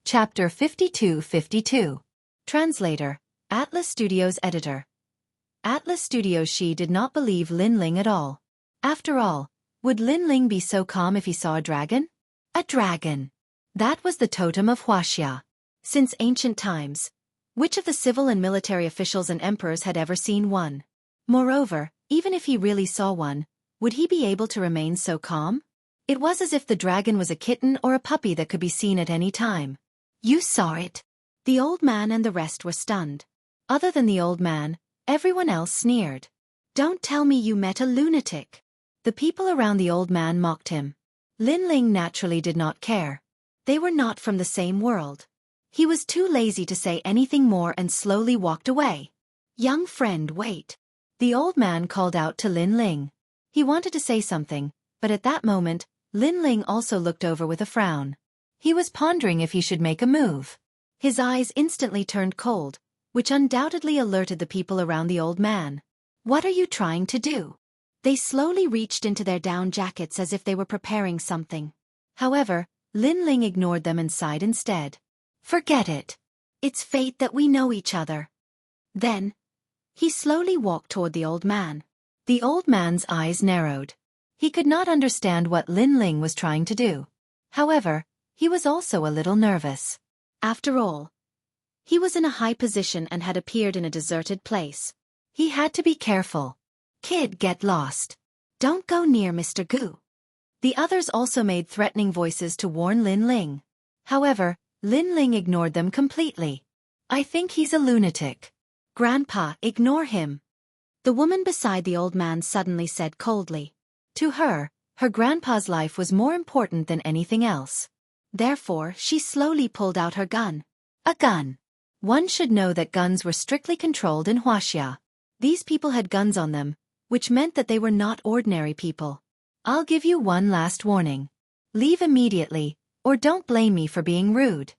Chapter 52. Translator, Atlas Studios Editor. Atlas Studios. She did not believe Lin Ling at all. After all, would Lin Ling be so calm if he saw a dragon? A dragon! That was the totem of Wuxia. Since ancient times, which of the civil and military officials and emperors had ever seen one? Moreover, even if he really saw one, would he be able to remain so calm? It was as if the dragon was a kitten or a puppy that could be seen at any time. You saw it. The old man and the rest were stunned. Other than the old man, everyone else sneered. Don't tell me you met a lunatic. The people around the old man mocked him. Lin Ling naturally did not care. They were not from the same world. He was too lazy to say anything more and slowly walked away. Young friend, wait. The old man called out to Lin Ling. He wanted to say something, but at that moment, Lin Ling also looked over with a frown. He was pondering if he should make a move. His eyes instantly turned cold, which undoubtedly alerted the people around the old man. What are you trying to do? They slowly reached into their down jackets as if they were preparing something. However, Lin Ling ignored them and sighed instead. Forget it. It's fate that we know each other. Then, he slowly walked toward the old man. The old man's eyes narrowed. He could not understand what Lin Ling was trying to do. However, he was also a little nervous. After all, he was in a high position and had appeared in a deserted place. He had to be careful. Kid, get lost. Don't go near Mr. Gu. The others also made threatening voices to warn Lin Ling. However, Lin Ling ignored them completely. I think he's a lunatic. Grandpa, ignore him. The woman beside the old man suddenly said coldly. To her, her grandpa's life was more important than anything else. Therefore, she slowly pulled out her gun. A gun. One should know that guns were strictly controlled in Wuxia. These people had guns on them, which meant that they were not ordinary people. I'll give you one last warning. Leave immediately, or don't blame me for being rude.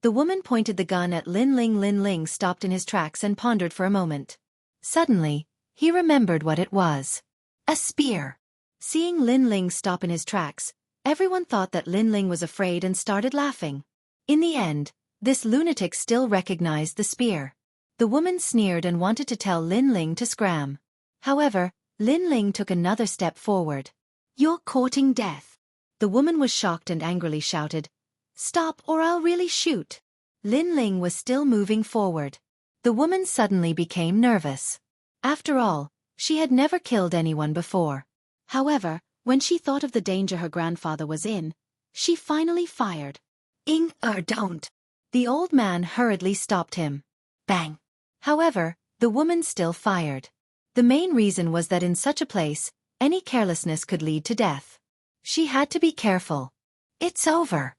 The woman pointed the gun at Lin Ling. Lin Ling stopped in his tracks and pondered for a moment. Suddenly, he remembered what it was. A spear. Seeing Lin Ling stop in his tracks, everyone thought that Lin Ling was afraid and started laughing. In the end, this lunatic still recognized the spear. The woman sneered and wanted to tell Lin Ling to scram. However, Lin Ling took another step forward. You're courting death. The woman was shocked and angrily shouted, Stop or I'll really shoot. Lin Ling was still moving forward. The woman suddenly became nervous. After all, she had never killed anyone before. However, when she thought of the danger her grandfather was in, she finally fired. Don't. The old man hurriedly stopped him. Bang. However, the woman still fired. The main reason was that in such a place, any carelessness could lead to death. She had to be careful. It's over.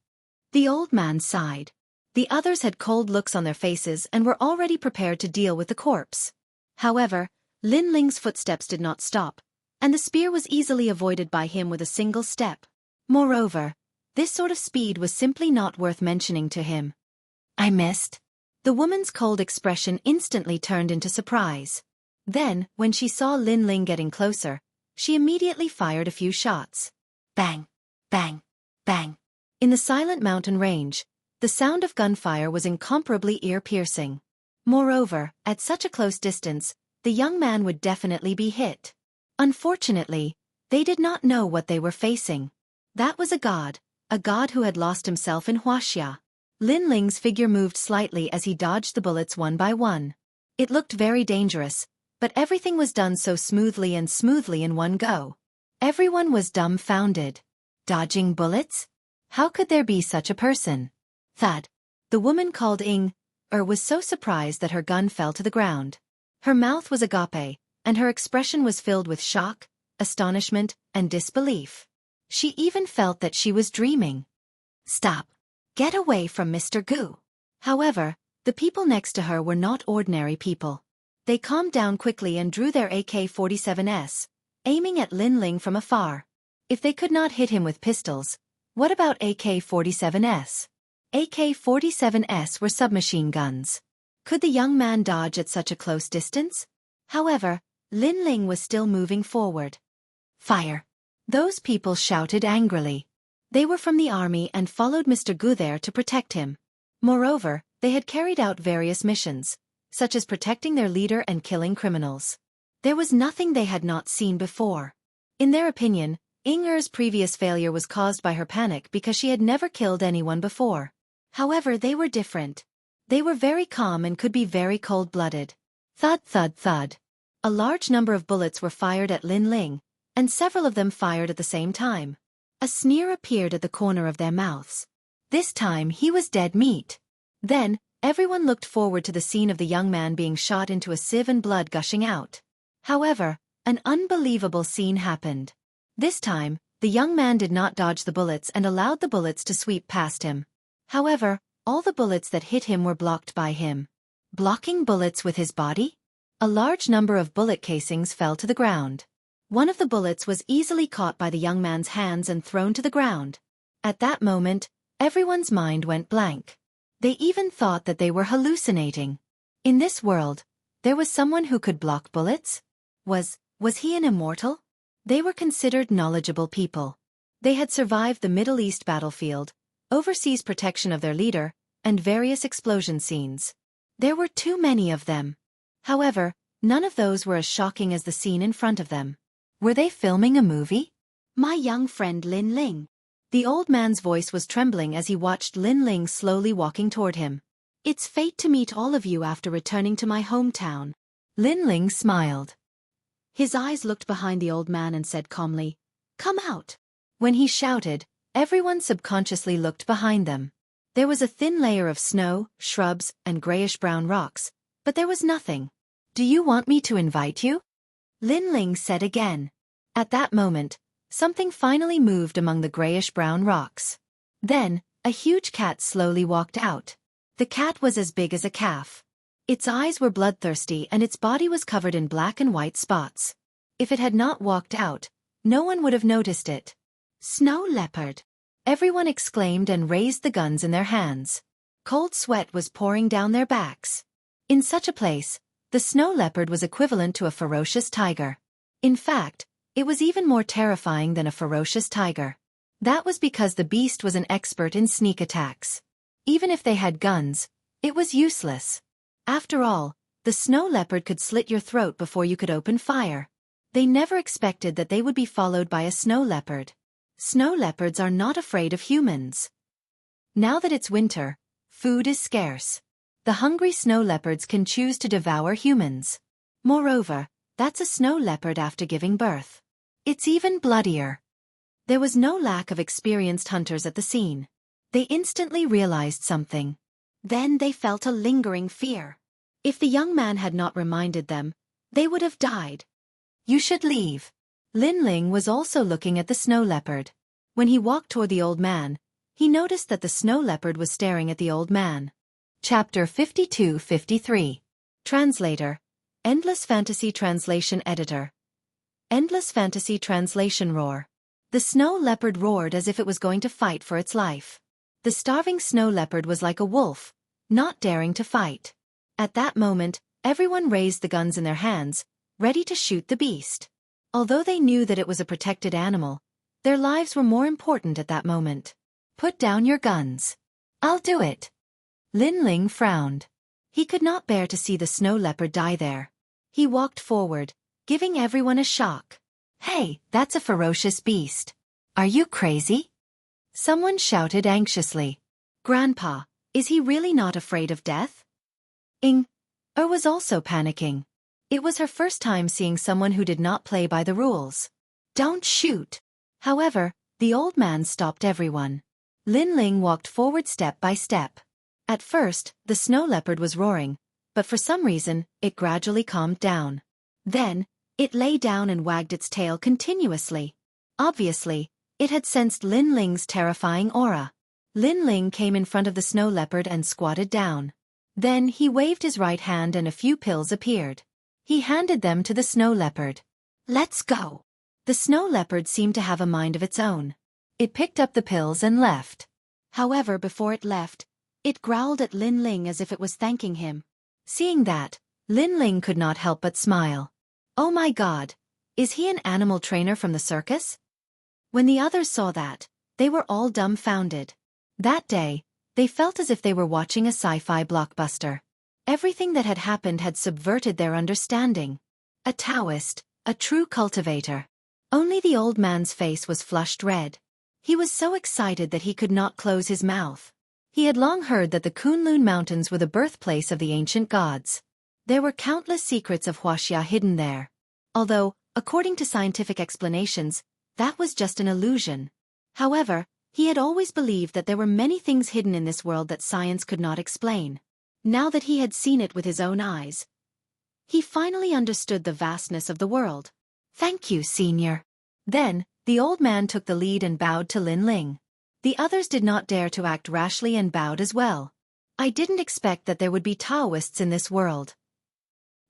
The old man sighed. The others had cold looks on their faces and were already prepared to deal with the corpse. However, Lin Ling's footsteps did not stop, and the spear was easily avoided by him with a single step. Moreover, this sort of speed was simply not worth mentioning to him. I missed. The woman's cold expression instantly turned into surprise. Then, when she saw Lin Ling getting closer, she immediately fired a few shots. Bang, bang, bang. In the silent mountain range, the sound of gunfire was incomparably ear-piercing. Moreover, at such a close distance, the young man would definitely be hit. Unfortunately, they did not know what they were facing. That was a god who had lost himself in Wuxia. Lin Ling's figure moved slightly as he dodged the bullets one by one. It looked very dangerous, but everything was done so smoothly in one go. Everyone was dumbfounded. Dodging bullets? How could there be such a person? Thud. The woman called was so surprised that her gun fell to the ground. Her mouth was agape, and her expression was filled with shock, astonishment, and disbelief. She even felt that she was dreaming. Stop. Get away from Mr. Gu. However, the people next to her were not ordinary people. They calmed down quickly and drew their AK-47s, aiming at Lin Ling from afar. If they could not hit him with pistols, what about AK-47s? AK-47s were submachine guns. Could the young man dodge at such a close distance? However, Lin Ling was still moving forward. Fire! Those people shouted angrily. They were from the army and followed Mr. Gu there to protect him. Moreover, they had carried out various missions, such as protecting their leader and killing criminals. There was nothing they had not seen before. In their opinion, Ing'er's previous failure was caused by her panic because she had never killed anyone before. However, they were different. They were very calm and could be very cold-blooded. Thud thud thud. A large number of bullets were fired at Lin Ling, and several of them fired at the same time. A sneer appeared at the corner of their mouths. This time he was dead meat. Then, everyone looked forward to the scene of the young man being shot into a sieve and blood gushing out. However, an unbelievable scene happened. This time, the young man did not dodge the bullets and allowed the bullets to sweep past him. However, all the bullets that hit him were blocked by him. Blocking bullets with his body? A large number of bullet casings fell to the ground. One of the bullets was easily caught by the young man's hands and thrown to the ground. At that moment, everyone's mind went blank. They even thought that they were hallucinating. In this world, there was someone who could block bullets? Was he an immortal? They were considered knowledgeable people. They had survived the Middle East battlefield, overseas protection of their leader, and various explosion scenes. There were too many of them. However, none of those were as shocking as the scene in front of them. Were they filming a movie? My young friend Lin Ling. The old man's voice was trembling as he watched Lin Ling slowly walking toward him. It's fate to meet all of you after returning to my hometown. Lin Ling smiled. His eyes looked behind the old man and said calmly, "Come out." When he shouted, everyone subconsciously looked behind them. There was a thin layer of snow, shrubs, and grayish-brown rocks, but there was nothing. "Do you want me to invite you?" Lin Ling said again. At that moment, something finally moved among the grayish-brown rocks. Then, a huge cat slowly walked out. The cat was as big as a calf. Its eyes were bloodthirsty and its body was covered in black and white spots. If it had not walked out, no one would have noticed it. Snow leopard! Everyone exclaimed and raised the guns in their hands. Cold sweat was pouring down their backs. In such a place, the snow leopard was equivalent to a ferocious tiger. In fact, it was even more terrifying than a ferocious tiger. That was because the beast was an expert in sneak attacks. Even if they had guns, it was useless. After all, the snow leopard could slit your throat before you could open fire. They never expected that they would be followed by a snow leopard. Snow leopards are not afraid of humans. Now that it's winter, food is scarce. The hungry snow leopards can choose to devour humans. Moreover, that's a snow leopard after giving birth. It's even bloodier. There was no lack of experienced hunters at the scene. They instantly realized something. Then they felt a lingering fear. If the young man had not reminded them, they would have died. You should leave. Lin Ling was also looking at the snow leopard. When he walked toward the old man, he noticed that the snow leopard was staring at the old man. Chapter 52-53. Translator. Endless Fantasy Translation Editor. Endless Fantasy Translation Roar. The snow leopard roared as if it was going to fight for its life. The starving snow leopard was like a wolf, not daring to fight. At that moment, everyone raised the guns in their hands, ready to shoot the beast. Although they knew that it was a protected animal, their lives were more important at that moment. Put down your guns. I'll do it. Lin Ling frowned. He could not bear to see the snow leopard die there. He walked forward, giving everyone a shock. Hey, that's a ferocious beast. Are you crazy? Someone shouted anxiously. Grandpa, is he really not afraid of death? Ing'er was also panicking. It was her first time seeing someone who did not play by the rules. Don't shoot. However, the old man stopped everyone. Lin Ling walked forward step by step. At first, the snow leopard was roaring, but for some reason, it gradually calmed down. Then, it lay down and wagged its tail continuously. Obviously, it had sensed Lin Ling's terrifying aura. Lin Ling came in front of the snow leopard and squatted down. Then he waved his right hand and a few pills appeared. He handed them to the snow leopard. Let's go. The snow leopard seemed to have a mind of its own. It picked up the pills and left. However, before it left, it growled at Lin Ling as if it was thanking him. Seeing that, Lin Ling could not help but smile. Oh my God, is he an animal trainer from the circus? When the others saw that, they were all dumbfounded. That day, They felt as if they were watching a sci-fi blockbuster. Everything that had happened had subverted their understanding. A Taoist, a true cultivator. Only the old man's face was flushed red. He was so excited that he could not close his mouth. He had long heard that the Kunlun Mountains were the birthplace of the ancient gods. There were countless secrets of Wuxia hidden there. Although, according to scientific explanations, that was just an illusion. However, he had always believed that there were many things hidden in this world that science could not explain. Now that he had seen it with his own eyes, he finally understood the vastness of the world. "Thank you, Senior." Then, the old man took the lead and bowed to Linling. The others did not dare to act rashly and bowed as well. "I didn't expect that there would be Taoists in this world."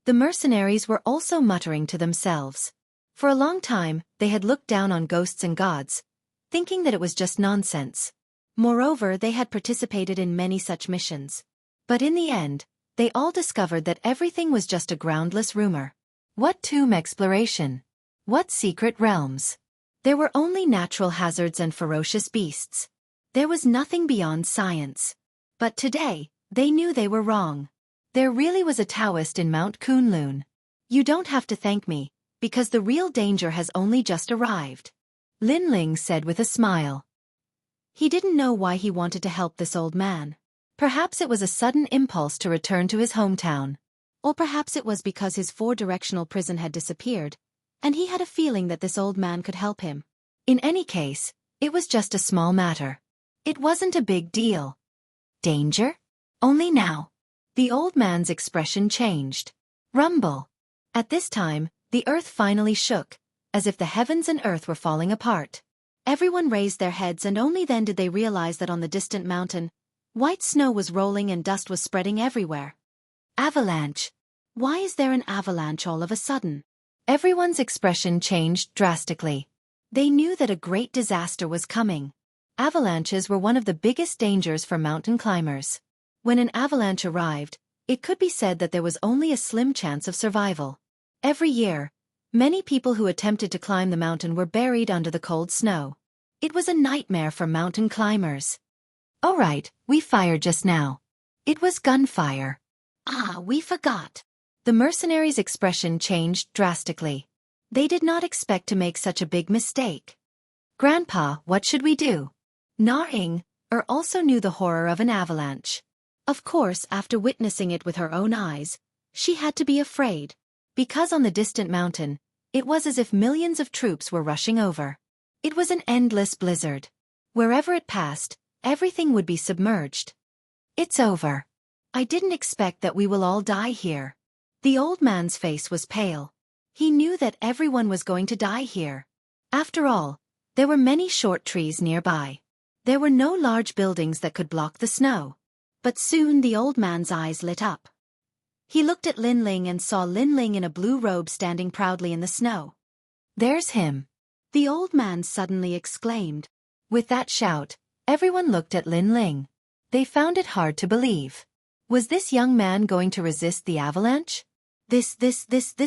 The mercenaries were also muttering to themselves. For a long time, they had looked down on ghosts and gods, thinking that it was just nonsense. Moreover, they had participated in many such missions. But in the end, they all discovered that everything was just a groundless rumor. What tomb exploration? What secret realms? There were only natural hazards and ferocious beasts. There was nothing beyond science. But today, they knew they were wrong. There really was a Taoist in Mount Kunlun. "You don't have to thank me, because the real danger has only just arrived," Linling said with a smile. He didn't know why he wanted to help this old man. Perhaps it was a sudden impulse to return to his hometown. Or perhaps it was because his four-directional prison had disappeared, and he had a feeling that this old man could help him. In any case, it was just a small matter. It wasn't a big deal. Danger? Only now. The old man's expression changed. Rumble. At this time, the earth finally shook, as if the heavens and earth were falling apart. Everyone raised their heads, and only then did they realize that on the distant mountain, white snow was rolling and dust was spreading everywhere. Avalanche. Why is there an avalanche all of a sudden? Everyone's expression changed drastically. They knew that a great disaster was coming. Avalanches were one of the biggest dangers for mountain climbers. When an avalanche arrived, it could be said that there was only a slim chance of survival. Every year, many people who attempted to climb the mountain were buried under the cold snow. It was a nightmare for mountain climbers. "All right, we fired just now." It was gunfire. "Ah, we forgot." The mercenaries' expression changed drastically. They did not expect to make such a big mistake. "Grandpa, what should we do?" Na-ing also knew the horror of an avalanche. Of course, after witnessing it with her own eyes, she had to be afraid. Because on the distant mountain, it was as if millions of troops were rushing over. It was an endless blizzard. Wherever it passed, everything would be submerged. "It's over. I didn't expect that we will all die here." The old man's face was pale. He knew that everyone was going to die here. After all, there were many short trees nearby. There were no large buildings that could block the snow. But soon the old man's eyes lit up. He looked at Linling and saw Linling in a blue robe standing proudly in the snow. "There's him," the old man suddenly exclaimed. With that shout, everyone looked at Linling. They found it hard to believe. Was this young man going to resist the avalanche? This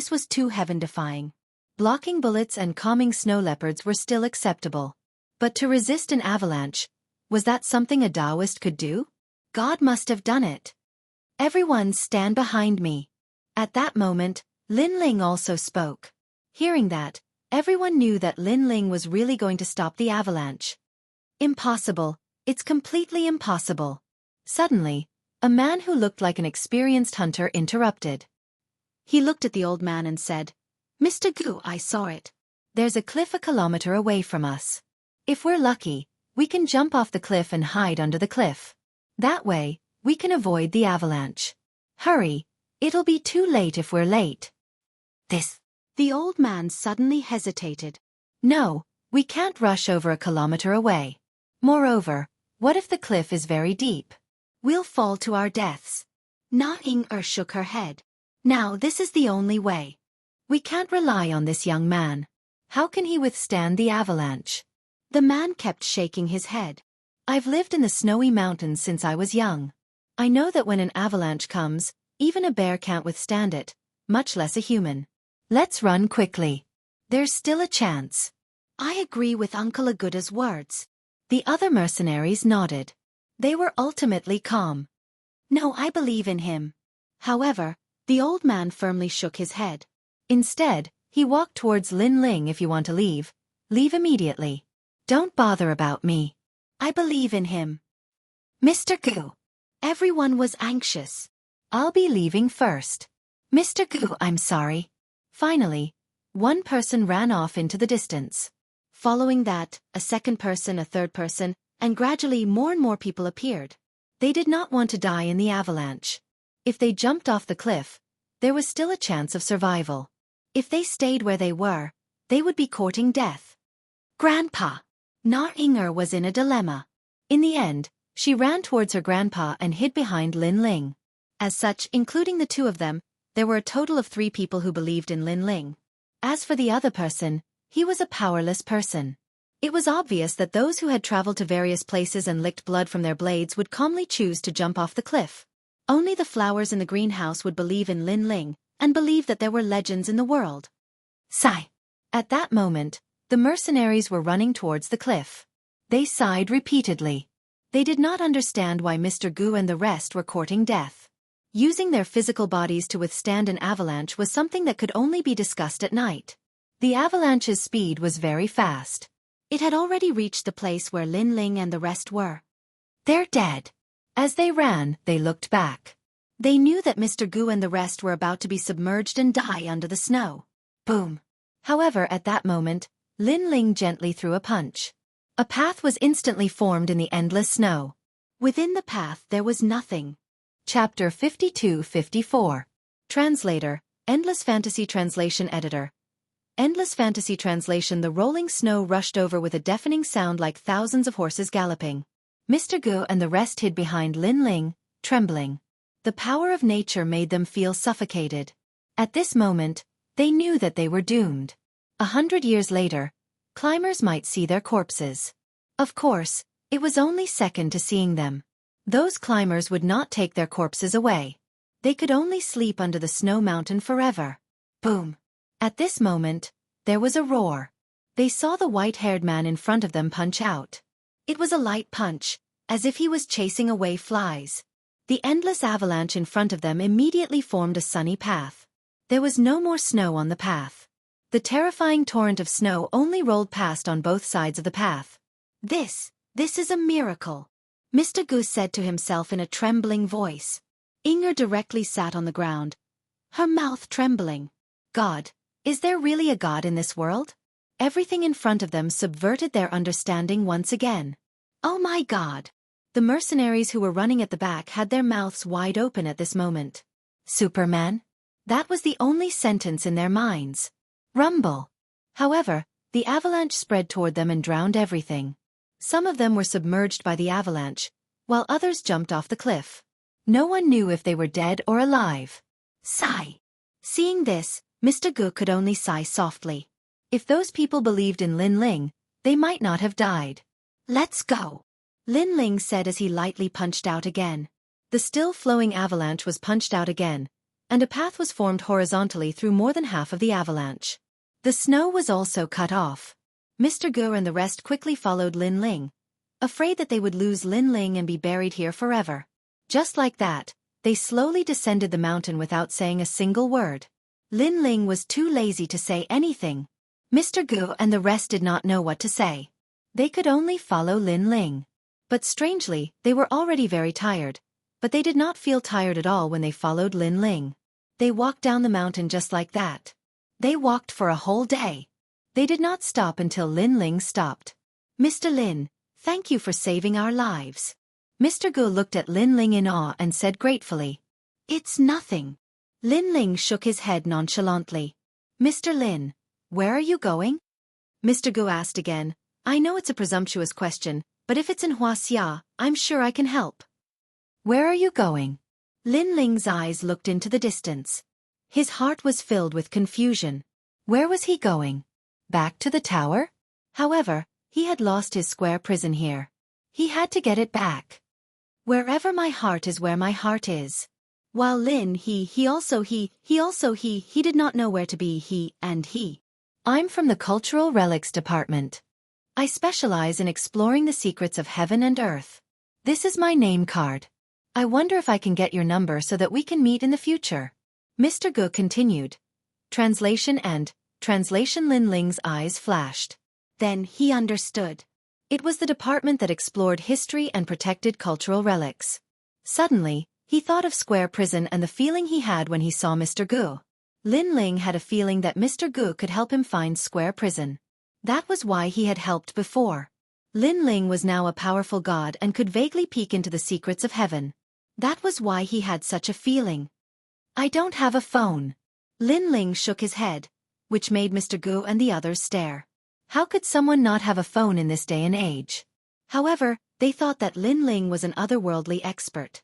was too heaven-defying. Blocking bullets and calming snow leopards were still acceptable. But to resist an avalanche, was that something a Taoist could do? God must have done it. "Everyone stand behind me." At that moment, Linling also spoke. Hearing that, everyone knew that Linling was really going to stop the avalanche. "Impossible. It's completely impossible." Suddenly, a man who looked like an experienced hunter interrupted. He looked at the old man and said, "Mr. Gu, I saw it. There's a cliff a kilometer away from us. If we're lucky, we can jump off the cliff and hide under the cliff. That way, we can avoid the avalanche. Hurry, it'll be too late if we're late." The old man suddenly hesitated. "No, we can't rush over a kilometer away. Moreover, what if the cliff is very deep? We'll fall to our deaths." Na-ing shook her head. "Now this is the only way. We can't rely on this young man. How can he withstand the avalanche?" The man kept shaking his head. "I've lived in the snowy mountains since I was young. I know that when an avalanche comes, even a bear can't withstand it, much less a human. Let's run quickly. There's still a chance." "I agree with Uncle Aguda's words." The other mercenaries nodded. They were ultimately calm. "No, I believe in him." However, the old man firmly shook his head. Instead, he walked towards Lin Ling. "If you want to leave, leave immediately. Don't bother about me. I believe in him." "Mr. Gu." Everyone was anxious. "I'll be leaving first." "Mr. Gu, I'm sorry." Finally, one person ran off into the distance. Following that, a second person, a third person, and gradually more and more people appeared. They did not want to die in the avalanche. If they jumped off the cliff, there was still a chance of survival. If they stayed where they were, they would be courting death. Grandpa. Na Inger was in a dilemma. In the end, she ran towards her grandpa and hid behind Lin Ling. As such, including the two of them, there were a total of 3 people who believed in Lin Ling. As for the other person, he was a powerless person. It was obvious that those who had traveled to various places and licked blood from their blades would calmly choose to jump off the cliff. Only the flowers in the greenhouse would believe in Lin Ling, and believe that there were legends in the world. Sigh. At that moment, the mercenaries were running towards the cliff. They sighed repeatedly. They did not understand why Mr. Gu and the rest were courting death. Using their physical bodies to withstand an avalanche was something that could only be discussed at night. The avalanche's speed was very fast. It had already reached the place where Lin Ling and the rest were. "They're dead." As they ran, they looked back. They knew that Mr. Gu and the rest were about to be submerged and die under the snow. Boom. However, at that moment, Lin Ling gently threw a punch. A path was instantly formed in the endless snow. Within the path there was nothing. Chapter 52-54. Translator, Endless Fantasy Translation Editor. Endless Fantasy Translation. The rolling snow rushed over with a deafening sound like thousands of horses galloping. Mr. Gu and the rest hid behind Lin Ling, trembling. The power of nature made them feel suffocated. At this moment, they knew that they were doomed. 100 years later, climbers might see their corpses. Of course, it was only second to seeing them. Those climbers would not take their corpses away. They could only sleep under the snow mountain forever. Boom. At this moment, there was a roar. They saw the white-haired man in front of them punch out. It was a light punch, as if he was chasing away flies. The endless avalanche in front of them immediately formed a sunny path. There was no more snow on the path. The terrifying torrent of snow only rolled past on both sides of the path. This is a miracle," Mr. Goose said to himself in a trembling voice. Inger directly sat on the ground, her mouth trembling. God, is there really a God in this world? Everything in front of them subverted their understanding once again. Oh my God! The mercenaries who were running at the back had their mouths wide open at this moment. Superman? That was the only sentence in their minds. Rumble. However, the avalanche spread toward them and drowned everything. Some of them were submerged by the avalanche, while others jumped off the cliff. No one knew if they were dead or alive. Sigh. Seeing this, Mr. Gu could only sigh softly. If those people believed in Lin Ling, they might not have died. Let's go, Lin Ling said as he lightly punched out again. The still flowing avalanche was punched out again, and a path was formed horizontally through more than half of the avalanche. The snow was also cut off. Mr. Gu and the rest quickly followed Lin Ling, afraid that they would lose Lin Ling and be buried here forever. Just like that, they slowly descended the mountain without saying a single word. Lin Ling was too lazy to say anything. Mr. Gu and the rest did not know what to say. They could only follow Lin Ling. But strangely, they were already very tired, but they did not feel tired at all when they followed Lin Ling. They walked down the mountain just like that. They walked for a whole day. They did not stop until Lin Ling stopped. Mr. Lin, thank you for saving our lives. Mr. Gu looked at Lin Ling in awe and said gratefully, It's nothing. Lin Ling shook his head nonchalantly. Mr. Lin, where are you going? Mr. Gu asked again. I know it's a presumptuous question, but if it's in Wuxia, I'm sure I can help. Where are you going? Lin Ling's eyes looked into the distance. His heart was filled with confusion. Where was he going? Back to the tower? However, he had lost his square prison here. He had to get it back. Wherever my heart is where my heart is. While Lin he did not know where to be he. I'm from the Cultural Relics Department. I specialize in exploring the secrets of heaven and earth. This is my name card. I wonder if I can get your number so that we can meet in the future. Mr. Gu continued. Translation end. Translation. Lin Ling's eyes flashed. Then he understood. It was the department that explored history and protected cultural relics. Suddenly, he thought of Square Prison and the feeling he had when he saw Mr. Gu. Lin Ling had a feeling that Mr. Gu could help him find Square Prison. That was why he had helped before. Lin Ling was now a powerful god and could vaguely peek into the secrets of heaven. That was why he had such a feeling. I don't have a phone. Lin Ling shook his head, which made Mr. Gu and the others stare. How could someone not have a phone in this day and age? However, they thought that Lin Ling was an otherworldly expert.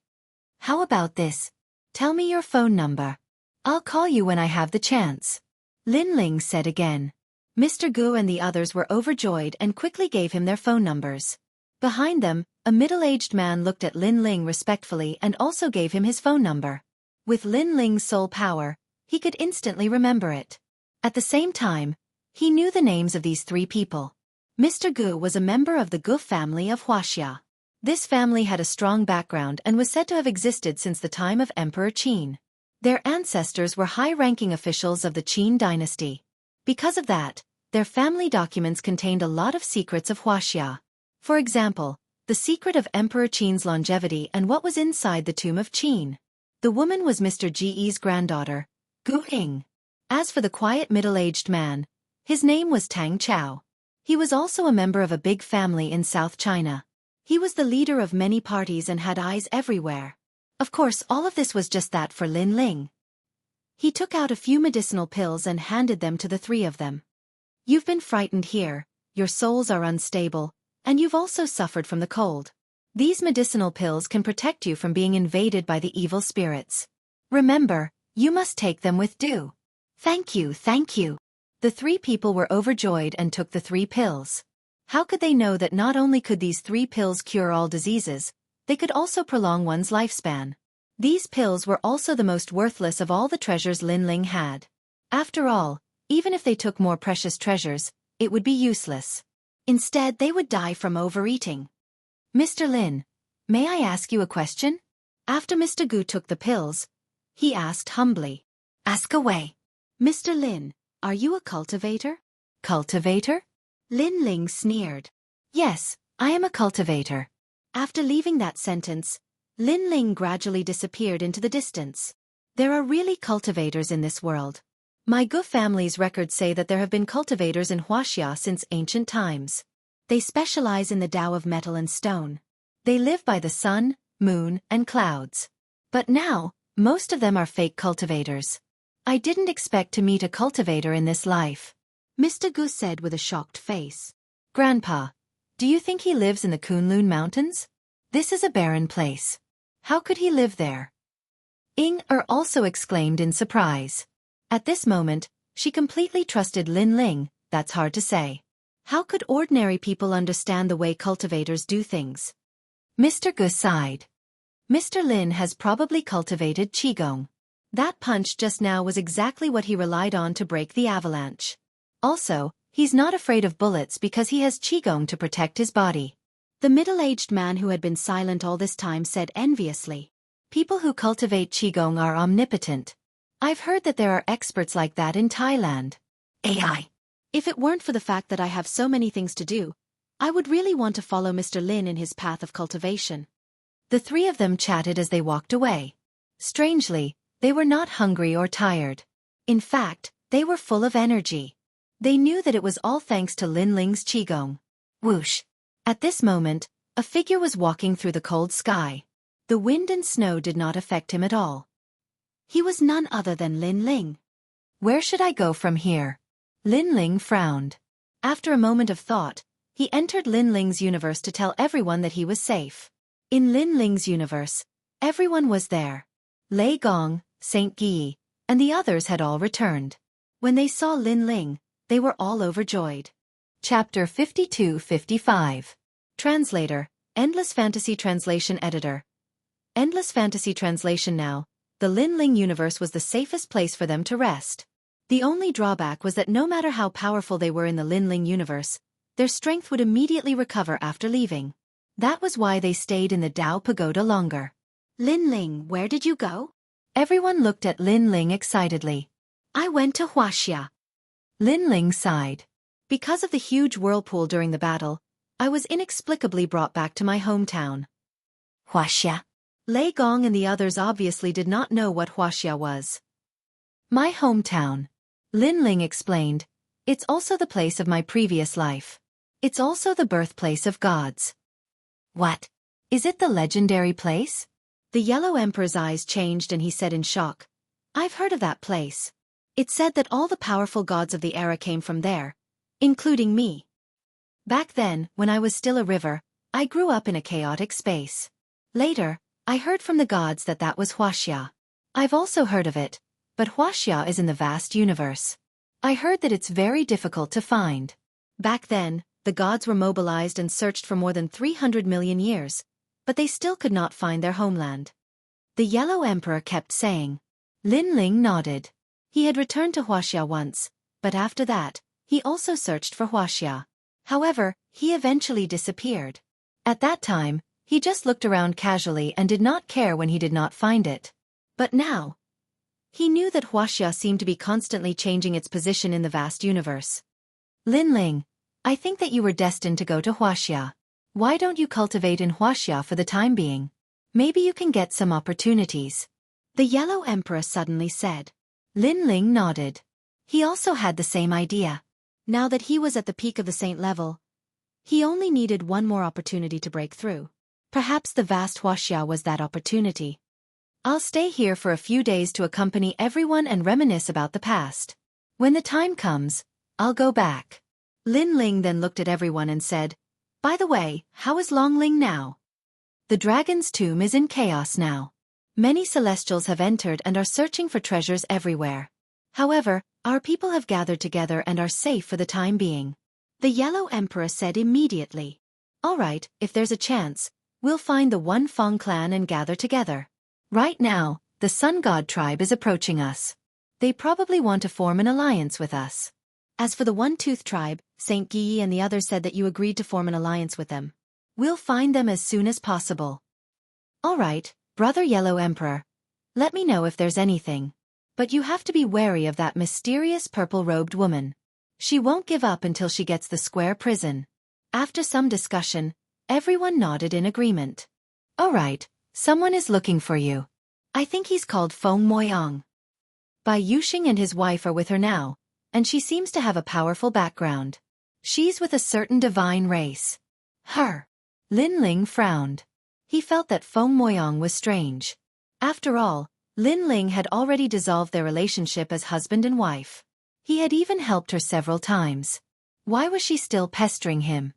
How about this? Tell me your phone number. I'll call you when I have the chance. Lin Ling said again. Mr. Gu and the others were overjoyed and quickly gave him their phone numbers. Behind them, a middle-aged man looked at Lin Ling respectfully and also gave him his phone number. With Lin Ling's soul power, he could instantly remember it. At the same time, he knew the names of these three people. Mr. Gu was a member of the Gu family of Wuxia. This family had a strong background and was said to have existed since the time of Emperor Qin. Their ancestors were high-ranking officials of the Qin dynasty. Because of that, their family documents contained a lot of secrets of Wuxia. For example, the secret of Emperor Qin's longevity and what was inside the tomb of Qin. The woman was Mr. Ji's granddaughter, Gu Ying. As for the quiet middle-aged man, his name was Tang Chao. He was also a member of a big family in South China. He was the leader of many parties and had eyes everywhere. Of course, all of this was just that for Lin Ling. He took out a few medicinal pills and handed them to the three of them. You've been frightened here, your souls are unstable, and you've also suffered from the cold. These medicinal pills can protect you from being invaded by the evil spirits. Remember, you must take them with due. Thank you, thank you. The three people were overjoyed and took the 3 pills. How could they know that not only could these 3 pills cure all diseases, they could also prolong one's lifespan? These pills were also the most worthless of all the treasures Lin Ling had. After all, even if they took more precious treasures, it would be useless. Instead, they would die from overeating. Mr. Lin, may I ask you a question? After Mr. Gu took the pills, he asked humbly. Ask away. Mr. Lin, are you a cultivator? Cultivator? Lin Ling sneered. Yes, I am a cultivator. After leaving that sentence, Lin Ling gradually disappeared into the distance. There are really cultivators in this world. My Gu family's records say that there have been cultivators in Wuxia since ancient times. They specialize in the Tao of metal and stone. They live by the sun, moon, and clouds. But now, most of them are fake cultivators. I didn't expect to meet a cultivator in this life. Mr. Gu said with a shocked face. Grandpa, do you think he lives in the Kunlun Mountains? This is a barren place. How could he live there? Ying also exclaimed in surprise. At this moment, she completely trusted Lin Ling. That's hard to say. How could ordinary people understand the way cultivators do things? Mr. Gu sighed. Mr. Lin has probably cultivated Qigong. That punch just now was exactly what he relied on to break the avalanche. Also, he's not afraid of bullets because he has Qigong to protect his body. The middle-aged man who had been silent all this time said enviously. People who cultivate Qigong are omnipotent. I've heard that there are experts like that in Thailand. AI. If it weren't for the fact that I have so many things to do, I would really want to follow Mr. Lin in his path of cultivation. The 3 of them chatted as they walked away. Strangely, they were not hungry or tired. In fact, they were full of energy. They knew that it was all thanks to Lin Ling's Qigong. Whoosh! At this moment, a figure was walking through the cold sky. The wind and snow did not affect him at all. He was none other than Lin Ling. Where should I go from here? Lin Ling frowned. After a moment of thought, he entered Lin Ling's universe to tell everyone that he was safe. In Lin Ling's universe, everyone was there. Lei Gong, Saint Guy, and the others had all returned. When they saw Lin Ling, they were all overjoyed. Chapter 52-55. Translator, Endless Fantasy Translation Editor. Endless Fantasy Translation. Now, the Lin Ling universe was the safest place for them to rest. The only drawback was that no matter how powerful they were in the Lin Ling universe, their strength would immediately recover after leaving. That was why they stayed in the Dao Pagoda longer. Linling, where did you go? Everyone looked at Linling excitedly. I went to Wuxia. Linling sighed. Because of the huge whirlpool during the battle, I was inexplicably brought back to my hometown. Wuxia. Lei Gong and the others obviously did not know what Wuxia was. My hometown. Linling explained. It's also the place of my previous life. It's also the birthplace of gods. What? Is it the legendary place? The Yellow Emperor's eyes changed and he said in shock. I've heard of that place. It said that all the powerful gods of the era came from there, including me. Back then, when I was still a river, I grew up in a chaotic space. Later, I heard from the gods that that was Wuxia. I've also heard of it, but Wuxia is in the vast universe. I heard that it's very difficult to find. Back then, the gods were mobilized and searched for more than 300 million years, but they still could not find their homeland. The Yellow Emperor kept saying. Linling nodded. He had returned to Wuxia once, but after that, he also searched for Wuxia. However, he eventually disappeared. At that time, he just looked around casually and did not care when he did not find it. But now, he knew that Wuxia seemed to be constantly changing its position in the vast universe. Linling, I think that you were destined to go to Wuxia. Why don't you cultivate in Wuxia for the time being? Maybe you can get some opportunities. The Yellow Emperor suddenly said. Linling nodded. He also had the same idea. Now that he was at the peak of the saint level, he only needed one more opportunity to break through. Perhaps the vast Wuxia was that opportunity. I'll stay here for a few days to accompany everyone and reminisce about the past. When the time comes, I'll go back. Linling then looked at everyone and said, By the way, how is Longling now? The dragon's tomb is in chaos now. Many celestials have entered and are searching for treasures everywhere. However, our people have gathered together and are safe for the time being. The Yellow Emperor said immediately. All right, if there's a chance, we'll find the One Fong clan and gather together. Right now, the Sun God tribe is approaching us. They probably want to form an alliance with us. As for the One-Tooth tribe, Saint Guyi and the others said that you agreed to form an alliance with them. We'll find them as soon as possible. All right, Brother Yellow Emperor. Let me know if there's anything. But you have to be wary of that mysterious purple-robed woman. She won't give up until she gets the square prison. After some discussion, everyone nodded in agreement. All right, someone is looking for you. I think he's called Feng Moyang. Bai Yuxing and his wife are with her now, and she seems to have a powerful background. She's with a certain divine race. Her. Linling frowned. He felt that Feng Moyang was strange. After all, Linling had already dissolved their relationship as husband and wife. He had even helped her several times. Why was she still pestering him?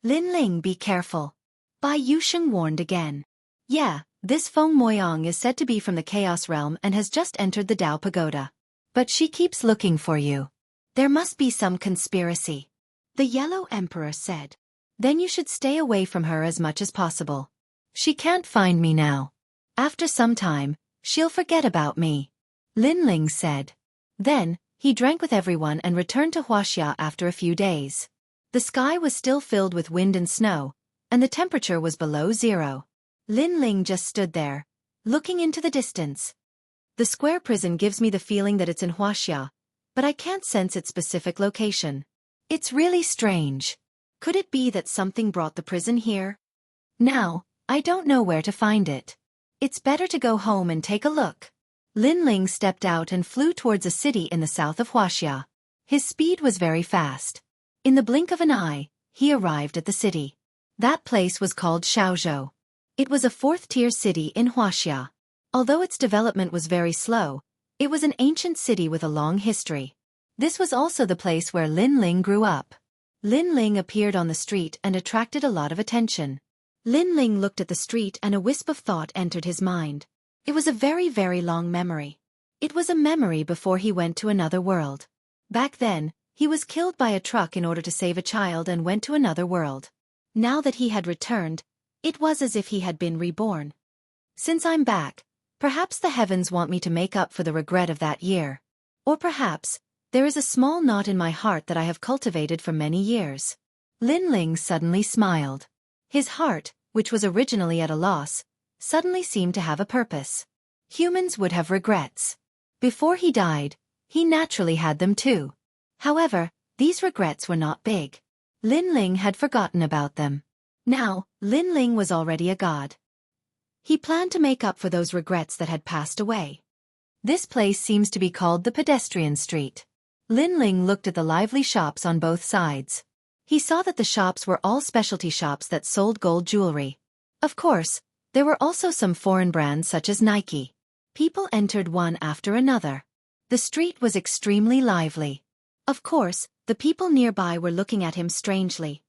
Linling, be careful. Bai Yuxing warned again. Yeah, this Feng Moyang is said to be from the Chaos Realm and has just entered the Dao Pagoda. But she keeps looking for you. There must be some conspiracy. The Yellow Emperor said. Then you should stay away from her as much as possible. She can't find me now. After some time, she'll forget about me. Linling said. Then, he drank with everyone and returned to Wuxia after a few days. The sky was still filled with wind and snow, and the temperature was below zero. Linling just stood there, looking into the distance. The square prison gives me the feeling that it's in Wuxia, but I can't sense its specific location. It's really strange. Could it be that something brought the prison here? Now, I don't know where to find it. It's better to go home and take a look. Linling stepped out and flew towards a city in the south of Wuxia. His speed was very fast. In the blink of an eye, he arrived at the city. That place was called Xiaozhou. It was a fourth-tier city in Wuxia. Although its development was very slow, it was an ancient city with a long history. This was also the place where Linling grew up. Linling appeared on the street and attracted a lot of attention. Linling looked at the street and a wisp of thought entered his mind. It was a very, very long memory. It was a memory before he went to another world. Back then, he was killed by a truck in order to save a child and went to another world. Now that he had returned, it was as if he had been reborn. Since I'm back, perhaps the heavens want me to make up for the regret of that year. Or perhaps, there is a small knot in my heart that I have cultivated for many years. Linling suddenly smiled. His heart, which was originally at a loss, suddenly seemed to have a purpose. Humans would have regrets. Before he died, he naturally had them too. However, these regrets were not big. Lin Ling had forgotten about them. Now, Lin Ling was already a god. He planned to make up for those regrets that had passed away. This place seems to be called the pedestrian street. Lin Ling looked at the lively shops on both sides. He saw that the shops were all specialty shops that sold gold jewelry. Of course, there were also some foreign brands such as Nike. People entered one after another. The street was extremely lively. Of course, the people nearby were looking at him strangely.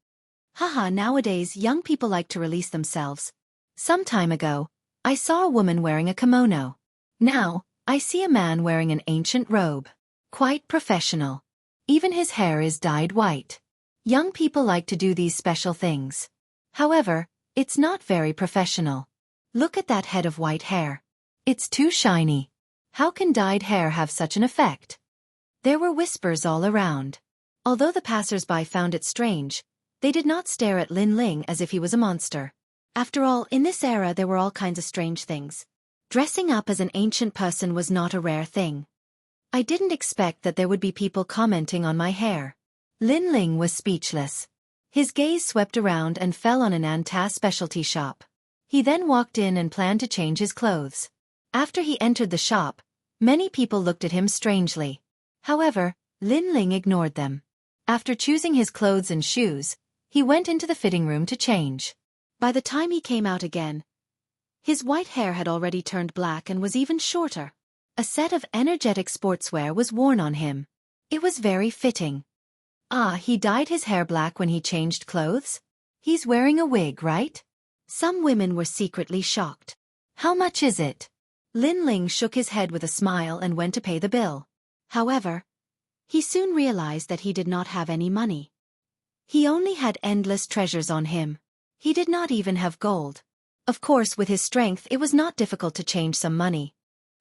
Haha, nowadays young people like to release themselves. Some time ago, I saw a woman wearing a kimono. Now, I see a man wearing an ancient robe. Quite professional. Even his hair is dyed white. Young people like to do these special things. However, it's not very professional. Look at that head of white hair. It's too shiny. How can dyed hair have such an effect? There were whispers all around. Although the passers-by found it strange, they did not stare at Lin Ling as if he was a monster. After all, in this era there were all kinds of strange things. Dressing up as an ancient person was not a rare thing. I didn't expect that there would be people commenting on my hair. Lin Ling was speechless. His gaze swept around and fell on an Anta specialty shop. He then walked in and planned to change his clothes. After he entered the shop, many people looked at him strangely. However, Lin Ling ignored them. After choosing his clothes and shoes, he went into the fitting room to change. By the time he came out again, his white hair had already turned black and was even shorter. A set of energetic sportswear was worn on him. It was very fitting. Ah, he dyed his hair black when he changed clothes? He's wearing a wig, right? Some women were secretly shocked. How much is it? Lin Ling shook his head with a smile and went to pay the bill. However, he soon realized that he did not have any money. He only had endless treasures on him. He did not even have gold. Of course, with his strength it was not difficult to change some money.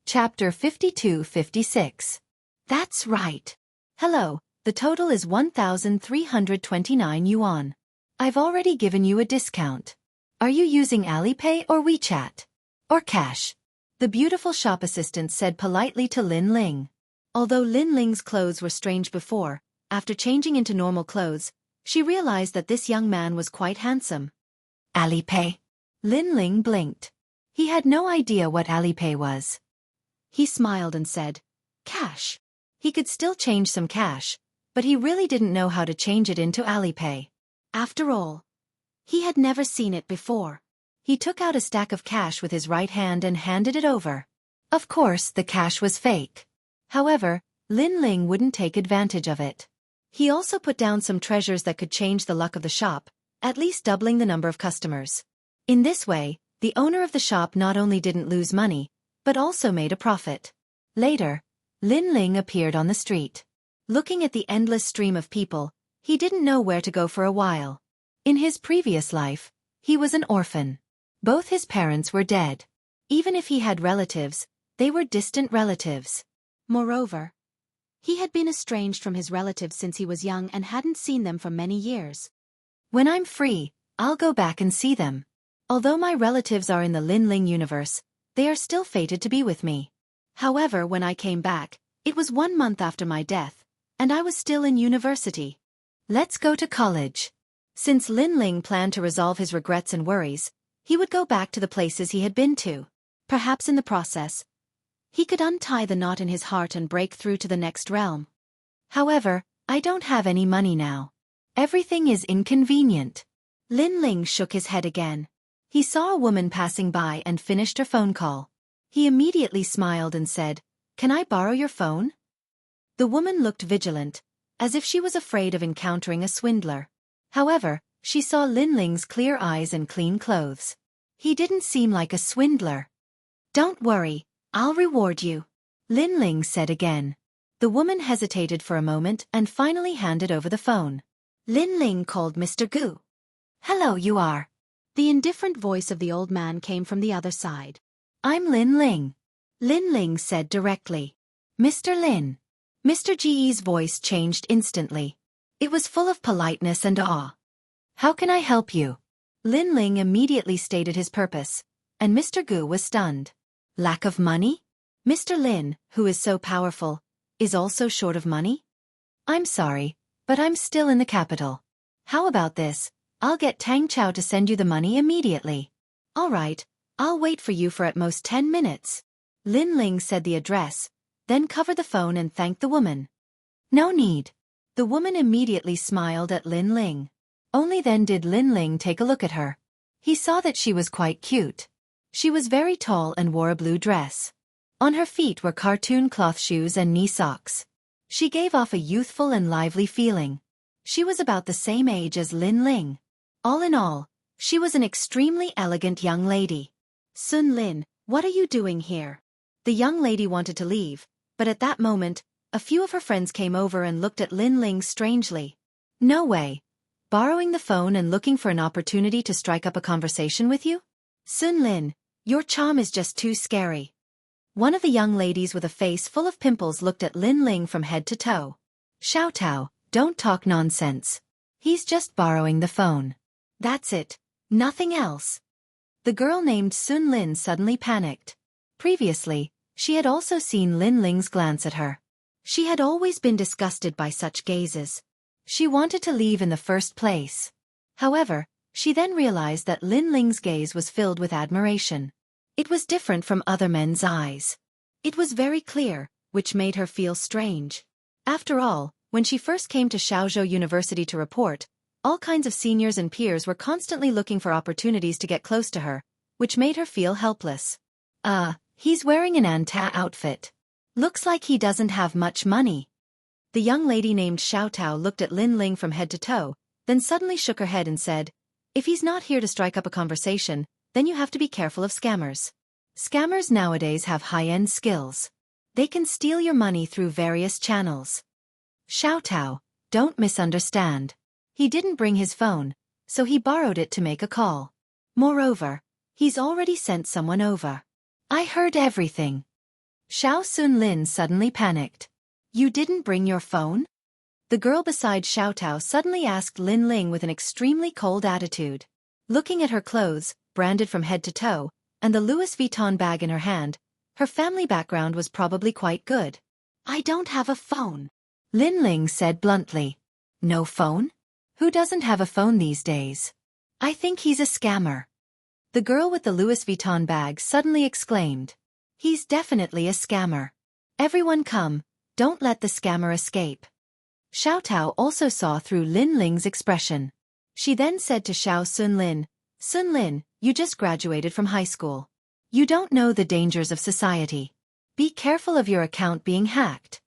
Chapter 52-56. That's right. Hello, the total is 1,329 yuan. I've already given you a discount. Are you using Alipay or WeChat? Or cash? The beautiful shop assistant said politely to Lin Ling. Although Lin Ling's clothes were strange before, after changing into normal clothes, she realized that this young man was quite handsome. Alipay? Lin Ling blinked. He had no idea what Alipay was. He smiled and said, cash. He could still change some cash, but he really didn't know how to change it into Alipay. After all, he had never seen it before. He took out a stack of cash with his right hand and handed it over. Of course, the cash was fake. However, Lin Ling wouldn't take advantage of it. He also put down some treasures that could change the luck of the shop, at least doubling the number of customers. In this way, the owner of the shop not only didn't lose money, but also made a profit. Later, Lin Ling appeared on the street. Looking at the endless stream of people, he didn't know where to go for a while. In his previous life, he was an orphan. Both his parents were dead. Even if he had relatives, they were distant relatives. Moreover, he had been estranged from his relatives since he was young and hadn't seen them for many years. When I'm free, I'll go back and see them. Although my relatives are in the Lin Ling universe, they are still fated to be with me. However, when I came back, it was 1 month after my death, and I was still in university. Let's go to college. Since Lin Ling planned to resolve his regrets and worries, he would go back to the places he had been to. Perhaps in the process, he could untie the knot in his heart and break through to the next realm. However, I don't have any money now. Everything is inconvenient. Lin Ling shook his head again. He saw a woman passing by and finished her phone call. He immediately smiled and said, "Can I borrow your phone?" The woman looked vigilant, as if she was afraid of encountering a swindler. However, she saw Lin Ling's clear eyes and clean clothes. He didn't seem like a swindler. "Don't worry, I'll reward you," Lin Ling said again. The woman hesitated for a moment and finally handed over the phone. Lin Ling called Mr. Gu. "Hello, you are." The indifferent voice of the old man came from the other side. "I'm Lin Ling," Lin Ling said directly. "Mr. Lin." Mr. Ge's voice changed instantly. It was full of politeness and awe. "How can I help you?" Lin Ling immediately stated his purpose, and Mr. Gu was stunned. Lack of money? Mr. Lin, who is so powerful, is also short of money? I'm sorry, but I'm still in the capital. How about this? I'll get Tang Chao to send you the money immediately. All right, I'll wait for you for at most 10 minutes. Lin Ling said the address, then covered the phone and thanked the woman. No need. The woman immediately smiled at Lin Ling. Only then did Lin Ling take a look at her. He saw that she was quite cute. She was very tall and wore a blue dress. On her feet were cartoon cloth shoes and knee socks. She gave off a youthful and lively feeling. She was about the same age as Lin Ling. All in all, she was an extremely elegant young lady. Sun Lin, what are you doing here? The young lady wanted to leave, but at that moment, a few of her friends came over and looked at Lin Ling strangely. No way. Borrowing the phone and looking for an opportunity to strike up a conversation with you? Sun Lin, your charm is just too scary. One of the young ladies with a face full of pimples looked at Lin Ling from head to toe. Xiao Tao, don't talk nonsense. He's just borrowing the phone. That's it. Nothing else. The girl named Sun Lin suddenly panicked. Previously, she had also seen Lin Ling's glance at her. She had always been disgusted by such gazes. She wanted to leave in the first place. However, she then realized that Lin Ling's gaze was filled with admiration. It was different from other men's eyes. It was very clear, which made her feel strange. After all, when she first came to Xiaozhou University to report, all kinds of seniors and peers were constantly looking for opportunities to get close to her, which made her feel helpless. He's wearing an Anta outfit. Looks like he doesn't have much money. The young lady named Xiao Tao looked at Lin Ling from head to toe, then suddenly shook her head and said, if he's not here to strike up a conversation, then you have to be careful of scammers. Scammers nowadays have high-end skills. They can steal your money through various channels. Xiao Tao, don't misunderstand. He didn't bring his phone, so he borrowed it to make a call. Moreover, he's already sent someone over. I heard everything. Xiao Sun Lin suddenly panicked. You didn't bring your phone? The girl beside Xiao Tao suddenly asked Lin Ling with an extremely cold attitude. Looking at her clothes, branded from head to toe, and the Louis Vuitton bag in her hand, her family background was probably quite good. I don't have a phone, Lin Ling said bluntly. No phone? Who doesn't have a phone these days? I think he's a scammer. The girl with the Louis Vuitton bag suddenly exclaimed. He's definitely a scammer. Everyone come, don't let the scammer escape. Xiao Tao also saw through Lin Ling's expression. She then said to Xiao Sun Lin, you just graduated from high school. You don't know the dangers of society. Be careful of your account being hacked.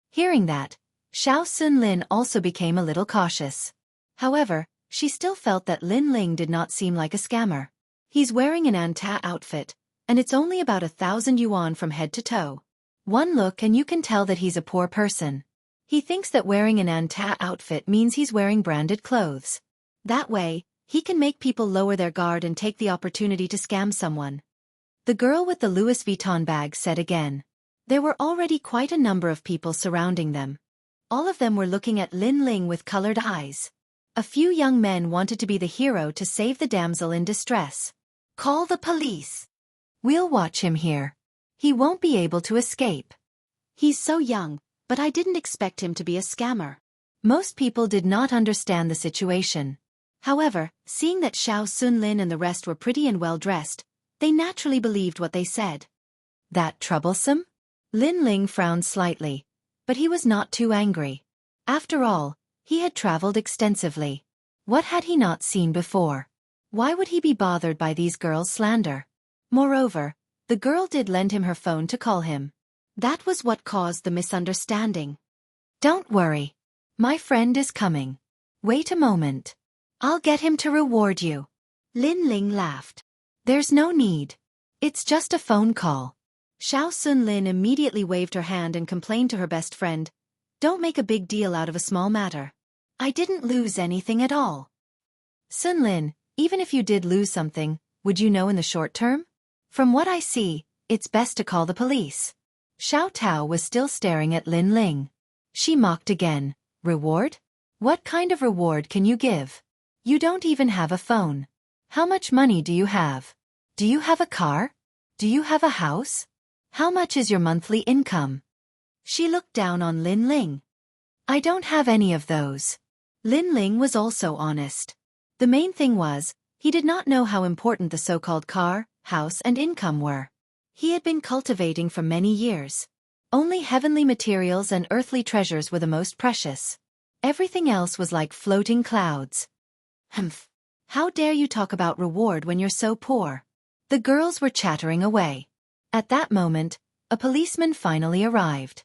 Hearing that, Xiao Sun Lin also became a little cautious. However, she still felt that Lin Ling did not seem like a scammer. He's wearing an Anta outfit, and it's only about 1,000 yuan from head to toe. One look and you can tell that he's a poor person. He thinks that wearing an Anta outfit means he's wearing branded clothes. That way, he can make people lower their guard and take the opportunity to scam someone. The girl with the Louis Vuitton bag said again. There were already quite a number of people surrounding them. All of them were looking at Lin Ling with colored eyes. A few young men wanted to be the hero to save the damsel in distress. Call the police. We'll watch him here. He won't be able to escape. He's so young, but I didn't expect him to be a scammer. Most people did not understand the situation. However, seeing that Xiao Sun Lin and the rest were pretty and well-dressed, they naturally believed what they said. That troublesome? Lin Ling frowned slightly, but he was not too angry. After all, he had traveled extensively. What had he not seen before? Why would he be bothered by these girls' slander? Moreover, the girl did lend him her phone to call him. That was what caused the misunderstanding. Don't worry. My friend is coming. Wait a moment. I'll get him to reward you. Lin Ling laughed. There's no need. It's just a phone call. Xiao Sun Lin immediately waved her hand and complained to her best friend, don't make a big deal out of a small matter. I didn't lose anything at all. Sun Lin, even if you did lose something, would you know in the short term? From what I see, it's best to call the police. Xiao Tao was still staring at Lin Ling. She mocked again. Reward? What kind of reward can you give? You don't even have a phone. How much money do you have? Do you have a car? Do you have a house? How much is your monthly income? She looked down on Linling. I don't have any of those. Linling was also honest. The main thing was, he did not know how important the so-called car, house and income were. He had been cultivating for many years. Only heavenly materials and earthly treasures were the most precious. Everything else was like floating clouds. Humph. How dare you talk about reward when you're so poor? The girls were chattering away. At that moment, a policeman finally arrived.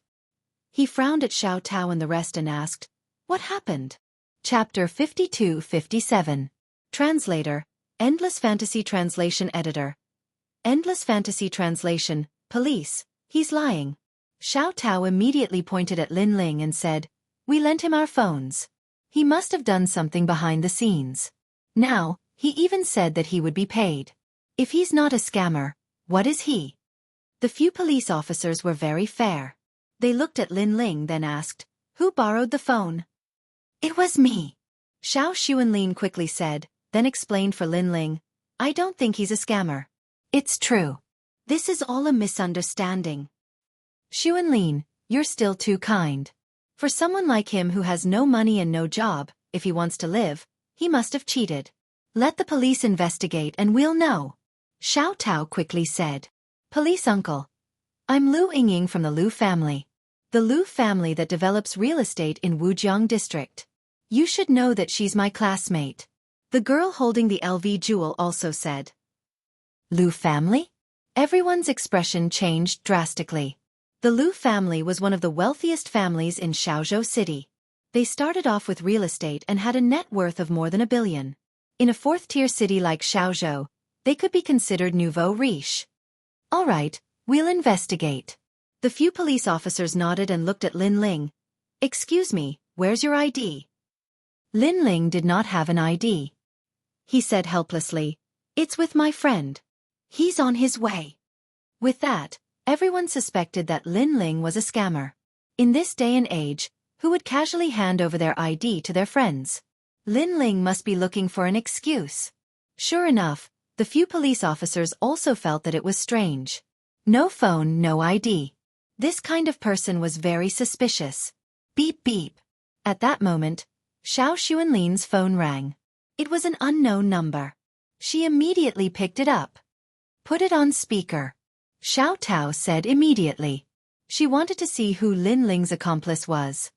He frowned at Xiao Tao and the rest and asked, "What happened?" Chapter 52-57. Translator, Endless Fantasy Translation Editor. Endless Fantasy Translation, Police, he's lying. Xiao Tao immediately pointed at Linling and said, "We lent him our phones. He must have done something behind the scenes. Now, he even said that he would be paid. If he's not a scammer, what is he?" The few police officers were very fair. They looked at Linling then asked, "Who borrowed the phone?" "It was me," Xiao Xuanlin quickly said, then explained for Linling, "I don't think he's a scammer. It's true. This is all a misunderstanding." "Xuanlin, you're still too kind. For someone like him who has no money and no job, if he wants to live, he must have cheated. Let the police investigate and we'll know," Xiao Tao quickly said. "Police uncle. I'm Lu Yingying from the Lu family. The Lu family that develops real estate in Wujiang district. You should know that she's my classmate." The girl holding the LV jewel also said. Lu family? Everyone's expression changed drastically. The Lu family was one of the wealthiest families in Xiaozhou City. They started off with real estate and had a net worth of more than $1 billion. In a fourth-tier city like Xiaozhou, they could be considered nouveau riche. "All right, we'll investigate." The few police officers nodded and looked at Linling. "Excuse me, where's your ID?" Linling did not have an ID. He said helplessly, "It's with my friend. He's on his way." With that, everyone suspected that Linling was a scammer. In this day and age, who would casually hand over their ID to their friends? Linling must be looking for an excuse. Sure enough, the few police officers also felt that it was strange. No phone, no ID. This kind of person was very suspicious. Beep beep. At that moment, Xiao Xuanlin's phone rang. It was an unknown number. She immediately picked it up. "Put it on speaker," Xiao Tao said immediately. She wanted to see who Linling's accomplice was.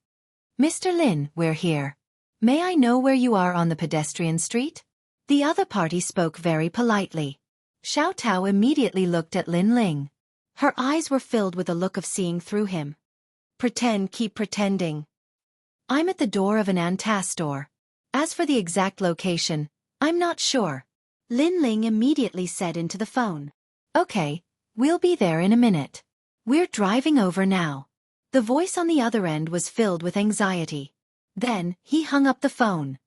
"Mr. Lin, we're here. May I know where you are on the pedestrian street?" The other party spoke very politely. Xiao Tao immediately looked at Linling. Her eyes were filled with a look of seeing through him. "Pretend, keep pretending. I'm at the door of an Anta store. As for the exact location, I'm not sure," Linling immediately said into the phone. "Okay, we'll be there in a minute. We're driving over now." The voice on the other end was filled with anxiety. Then, he hung up the phone.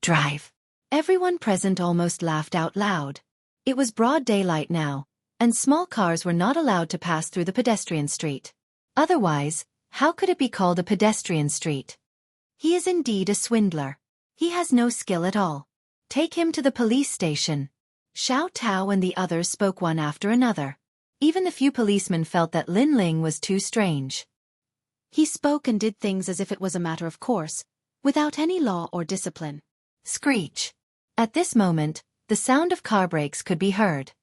"Drive." Everyone present almost laughed out loud. It was broad daylight now, and small cars were not allowed to pass through the pedestrian street. Otherwise, how could it be called a pedestrian street? He is indeed a swindler. He has no skill at all. Take him to the police station. Xiao Tao and the others spoke one after another. Even the few policemen felt that Linling was too strange. He spoke and did things as if it was a matter of course, without any law or discipline. Screech. At this moment, the sound of car brakes could be heard.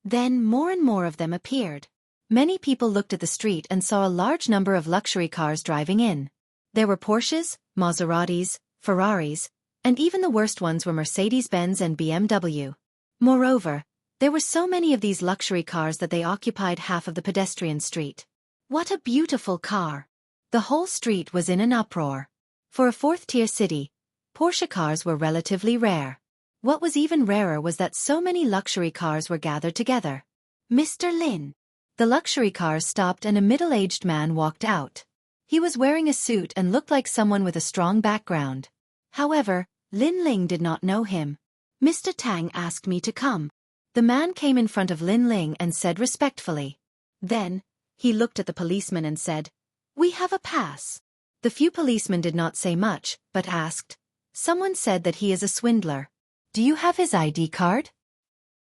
Then more and more of them appeared. Many people looked at the street and saw a large number of luxury cars driving in. There were Porsches, Maseratis, Ferraris, and even the worst ones were Mercedes-Benz and BMW. Moreover, there were so many of these luxury cars that they occupied half of the pedestrian street. What a beautiful car! The whole street was in an uproar. For a fourth-tier city, Porsche cars were relatively rare. What was even rarer was that so many luxury cars were gathered together. "Mr. Lin." The luxury cars stopped and a middle-aged man walked out. He was wearing a suit and looked like someone with a strong background. However, Linling did not know him. "Mr. Tang asked me to come." The man came in front of Linling and said respectfully. Then, he looked at the policeman and said, "We have a pass." The few policemen did not say much, but asked, "Someone said that he is a swindler. Do you have his ID card?"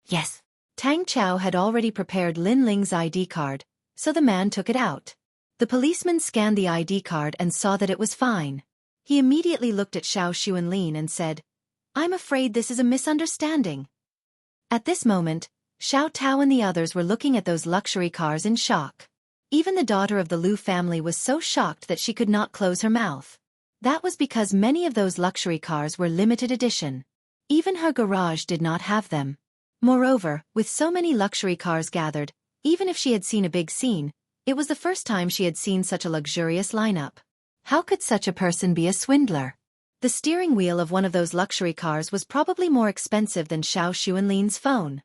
Yes. Tang Chao had already prepared Lin Ling's ID card, so the man took it out. The policeman scanned the ID card and saw that it was fine. He immediately looked at Xiao Xuanlin and said, "I'm afraid this is a misunderstanding." At this moment, Xiao Tao and the others were looking at those luxury cars in shock. Even the daughter of the Liu family was so shocked that she could not close her mouth. That was because many of those luxury cars were limited edition. Even her garage did not have them. Moreover, with so many luxury cars gathered, even if she had seen a big scene, it was the first time she had seen such a luxurious lineup. How could such a person be a swindler? The steering wheel of one of those luxury cars was probably more expensive than Xiao Xuanlin's phone.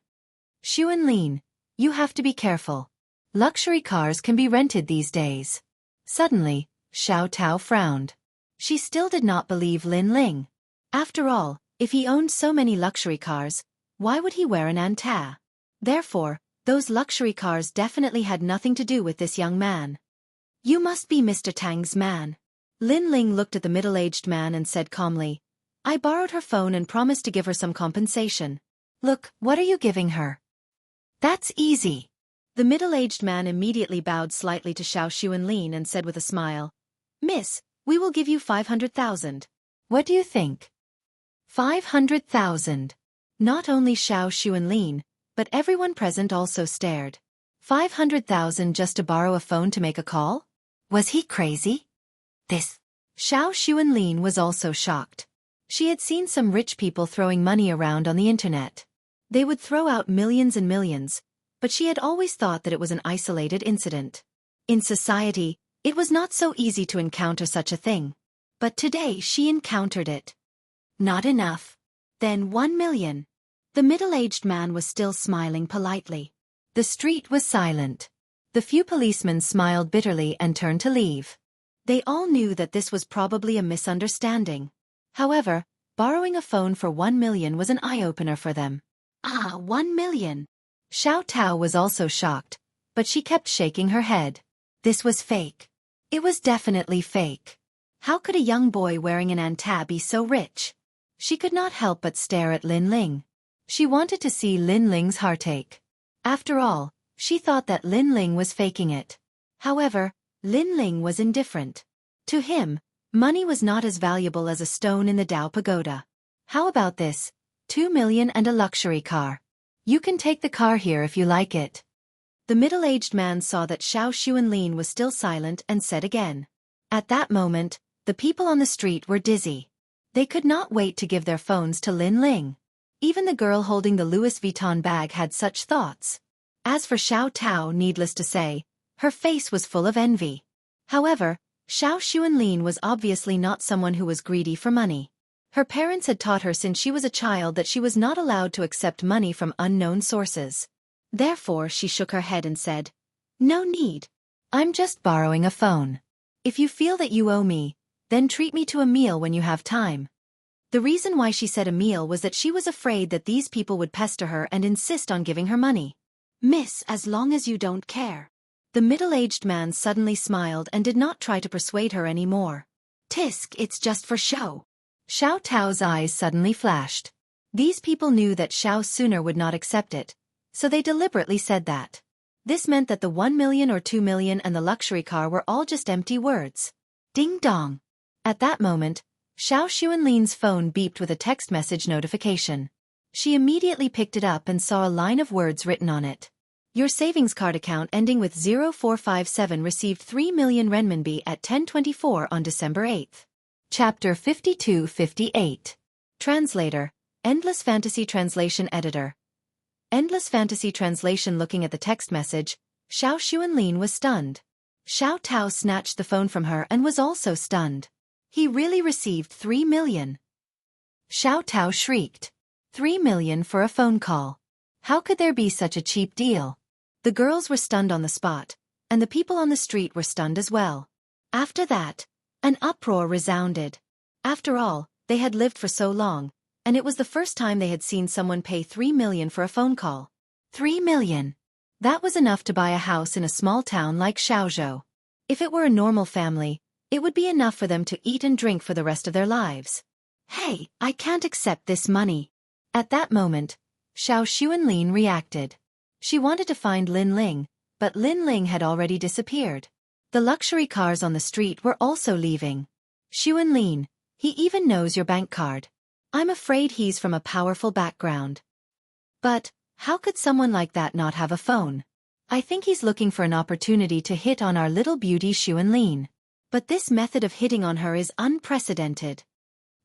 "Xuanlin, you have to be careful. Luxury cars can be rented these days." Suddenly, Xiao Tao frowned. She still did not believe Lin Ling. After all, if he owned so many luxury cars, why would he wear an anta? Therefore, those luxury cars definitely had nothing to do with this young man. "You must be Mr. Tang's man." Lin Ling looked at the middle-aged man and said calmly, "I borrowed her phone and promised to give her some compensation." "Look, what are you giving her?" "That's easy." The middle-aged man immediately bowed slightly to Xiao Xuanlin and said with a smile, "Miss, we will give you 500,000. What do you think?" 500,000. Not only Xiao Xuanlin, but everyone present also stared. 500,000 just to borrow a phone to make a call? Was he crazy? This. Xiao Xuanlin was also shocked. She had seen some rich people throwing money around on the internet. They would throw out millions and millions, but she had always thought that it was an isolated incident. In society, it was not so easy to encounter such a thing. But today she encountered it. Not enough. Then 1 million. The middle-aged man was still smiling politely. The street was silent. The few policemen smiled bitterly and turned to leave. They all knew that this was probably a misunderstanding. However, borrowing a phone for 1 million was an eye-opener for them. 1 million. Xiao Tao was also shocked, but she kept shaking her head. This was fake. It was definitely fake. How could a young boy wearing an anta be so rich? She could not help but stare at Lin Ling. She wanted to see Lin Ling's heartache. After all, she thought that Lin Ling was faking it. However, Lin Ling was indifferent. To him, money was not as valuable as a stone in the Dao Pagoda. "How about this? 2 million and a luxury car. You can take the car here if you like it." The middle-aged man saw that Xiao Xuanlin was still silent and said again. At that moment, the people on the street were dizzy. They could not wait to give their phones to Lin Ling. Even the girl holding the Louis Vuitton bag had such thoughts. As for Xiao Tao, needless to say, her face was full of envy. However, Xiao Xuanlin was obviously not someone who was greedy for money. Her parents had taught her since she was a child that she was not allowed to accept money from unknown sources. Therefore she shook her head and said, "No need. I'm just borrowing a phone. If you feel that you owe me, then treat me to a meal when you have time." The reason why she said a meal was that she was afraid that these people would pester her and insist on giving her money. "Miss, as long as you don't care." The middle-aged man suddenly smiled and did not try to persuade her anymore. "Tisk, it's just for show." Xiao Tao's eyes suddenly flashed. These people knew that Xiao sooner would not accept it, so they deliberately said that. This meant that the 1 million or 2 million and the luxury car were all just empty words. Ding dong. At that moment, Xiao Xuanlin's phone beeped with a text message notification. She immediately picked it up and saw a line of words written on it. "Your savings card account ending with 0457 received 3 million renminbi at 10:24 on December 8th. Chapter 52-58. Translator, Endless Fantasy Translation Editor. Endless Fantasy Translation. Looking at the text message, Xiao Xuanlin was stunned. Xiao Tao snatched the phone from her and was also stunned. He really received 3 million. Xiao Tao shrieked. 3 million for a phone call. How could there be such a cheap deal? The girls were stunned on the spot, and the people on the street were stunned as well. After that, an uproar resounded. After all, they had lived for so long, and it was the first time they had seen someone pay 3 million for a phone call. 3 million. That was enough to buy a house in a small town like Xiaozhou. If it were a normal family, it would be enough for them to eat and drink for the rest of their lives. "Hey, I can't accept this money." At that moment, Xiao Xuanlin reacted. She wanted to find Lin Ling, but Lin Ling had already disappeared. The luxury cars on the street were also leaving. Xuanlin, he even knows your bank card. I'm afraid he's from a powerful background. But, how could someone like that not have a phone? I think he's looking for an opportunity to hit on our little beauty Xuanlin. But this method of hitting on her is unprecedented.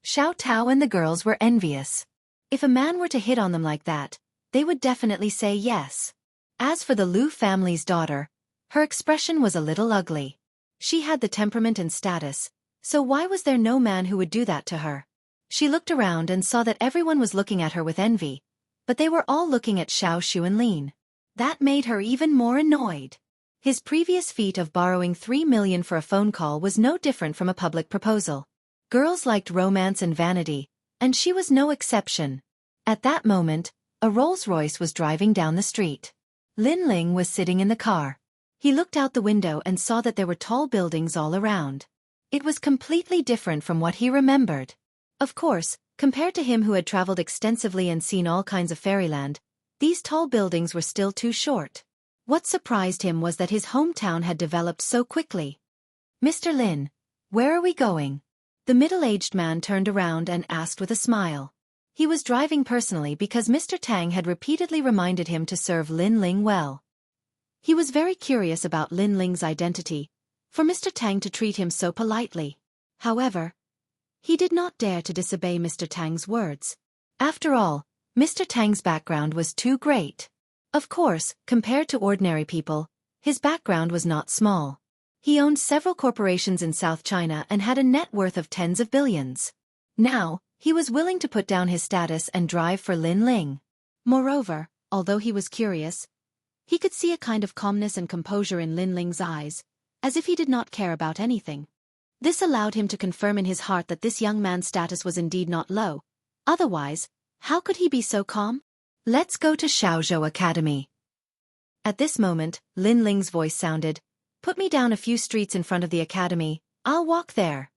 Xiao Tao and the girls were envious. If a man were to hit on them like that, they would definitely say yes. As for the Liu family's daughter, her expression was a little ugly. She had the temperament and status, so why was there no man who would do that to her? She looked around and saw that everyone was looking at her with envy, but they were all looking at Xiao Xuanlin. That made her even more annoyed. His previous feat of borrowing 3 million for a phone call was no different from a public proposal. Girls liked romance and vanity, and she was no exception. At that moment, a Rolls-Royce was driving down the street. Lin Ling was sitting in the car. He looked out the window and saw that there were tall buildings all around. It was completely different from what he remembered. Of course, compared to him who had traveled extensively and seen all kinds of fairyland, these tall buildings were still too short. What surprised him was that his hometown had developed so quickly. Mr. Lin, where are we going? The middle-aged man turned around and asked with a smile. He was driving personally because Mr. Tang had repeatedly reminded him to serve Lin Ling well. He was very curious about Lin Ling's identity, for Mr. Tang to treat him so politely. However, he did not dare to disobey Mr. Tang's words. After all, Mr. Tang's background was too great. Of course, compared to ordinary people, his background was not small. He owned several corporations in South China and had a net worth of tens of billions. Now, he was willing to put down his status and drive for Lin Ling. Moreover, although he was curious, he could see a kind of calmness and composure in Lin Ling's eyes, as if he did not care about anything. This allowed him to confirm in his heart that this young man's status was indeed not low. Otherwise, how could he be so calm? Let's go to Xiaozhou Academy. At this moment, Lin Ling's voice sounded, "Put me down a few streets in front of the academy, I'll walk there."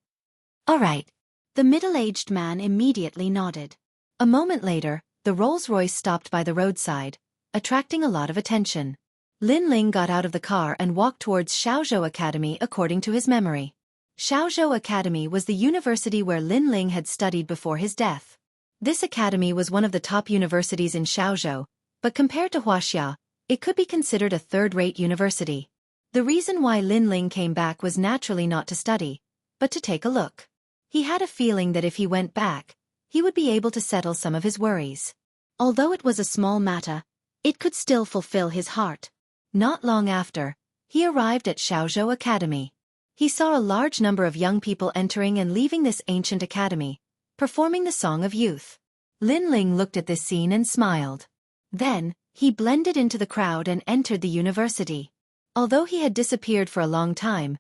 "All right." The middle-aged man immediately nodded. A moment later, the Rolls-Royce stopped by the roadside, attracting a lot of attention. Lin Ling got out of the car and walked towards Xiaozhou Academy according to his memory. Xiaozhou Academy was the university where Lin Ling had studied before his death. This academy was one of the top universities in Xiaozhou, but compared to Wuxia, it could be considered a third-rate university. The reason why Lin Ling came back was naturally not to study, but to take a look. He had a feeling that if he went back, he would be able to settle some of his worries. Although it was a small matter, it could still fulfill his heart. Not long after, he arrived at Xiaozhou Academy. He saw a large number of young people entering and leaving this ancient academy, performing the Song of Youth. Lin Ling looked at this scene and smiled. Then, he blended into the crowd and entered the university. Although he had disappeared for a long time,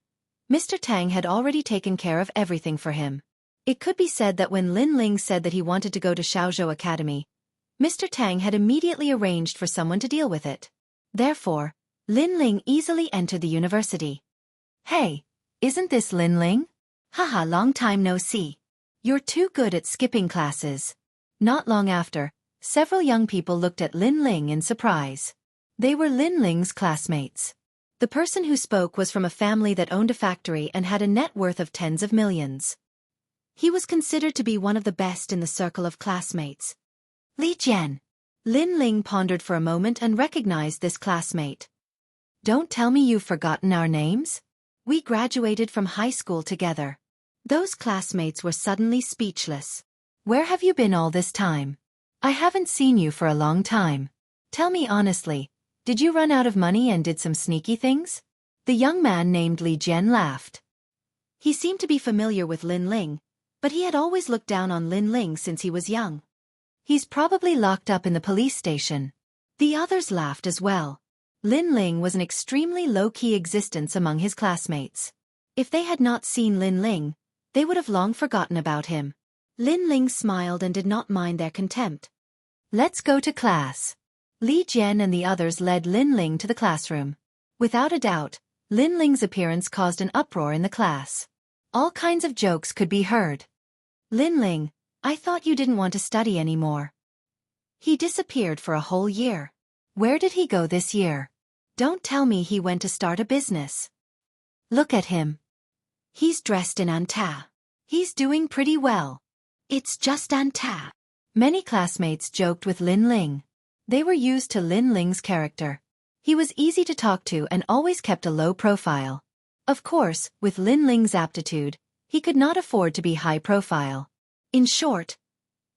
Mr. Tang had already taken care of everything for him. It could be said that when Lin Ling said that he wanted to go to Xiaozhou Academy, Mr. Tang had immediately arranged for someone to deal with it. Therefore, Lin Ling easily entered the university. "Hey, isn't this Lin Ling? Haha, long time no see. You're too good at skipping classes." Not long after, several young people looked at Lin Ling in surprise. They were Lin Ling's classmates. The person who spoke was from a family that owned a factory and had a net worth of tens of millions. He was considered to be one of the best in the circle of classmates. Li Jian. Lin Ling pondered for a moment and recognized this classmate. "Don't tell me you've forgotten our names? We graduated from high school together." Those classmates were suddenly speechless. "Where have you been all this time? I haven't seen you for a long time. Tell me honestly, did you run out of money and did some sneaky things?" The young man named Li Jian laughed. He seemed to be familiar with Lin Ling, but he had always looked down on Lin Ling since he was young. "He's probably locked up in the police station." The others laughed as well. Lin Ling was an extremely low-key existence among his classmates. If they had not seen Lin Ling, they would have long forgotten about him. Lin Ling smiled and did not mind their contempt. "Let's go to class." Li Jian and the others led Lin Ling to the classroom. Without a doubt, Lin Ling's appearance caused an uproar in the class. All kinds of jokes could be heard. "Lin Ling, I thought you didn't want to study anymore." He disappeared for a whole year. Where did he go this year? Don't tell me he went to start a business. Look at him. He's dressed in Anta. He's doing pretty well. It's just Anta. Many classmates joked with Lin Ling. They were used to Lin Ling's character. He was easy to talk to and always kept a low profile. Of course, with Lin Ling's aptitude, he could not afford to be high profile. In short,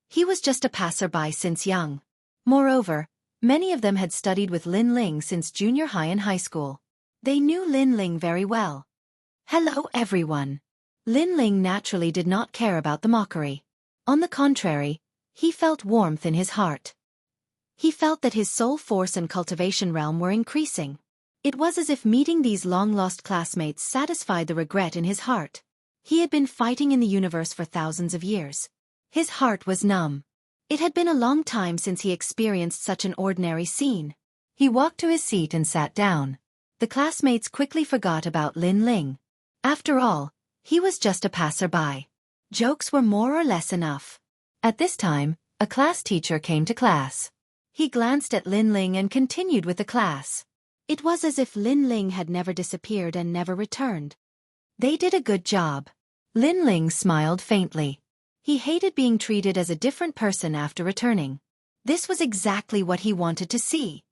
he was just a passerby since young. Moreover, many of them had studied with Lin Ling since junior high and high school. They knew Lin Ling very well. Hello everyone. Lin Ling naturally did not care about the mockery. On the contrary, he felt warmth in his heart. He felt that his soul force and cultivation realm were increasing. It was as if meeting these long-lost classmates satisfied the regret in his heart. He had been fighting in the universe for thousands of years. His heart was numb. It had been a long time since he experienced such an ordinary scene. He walked to his seat and sat down. The classmates quickly forgot about Lin Ling. After all, he was just a passerby. Jokes were more or less enough. At this time, a class teacher came to class. He glanced at Lin Ling and continued with the class. It was as if Lin Ling had never disappeared and never returned. They did a good job. Lin Ling smiled faintly. He hated being treated as a different person after returning. This was exactly what he wanted to see.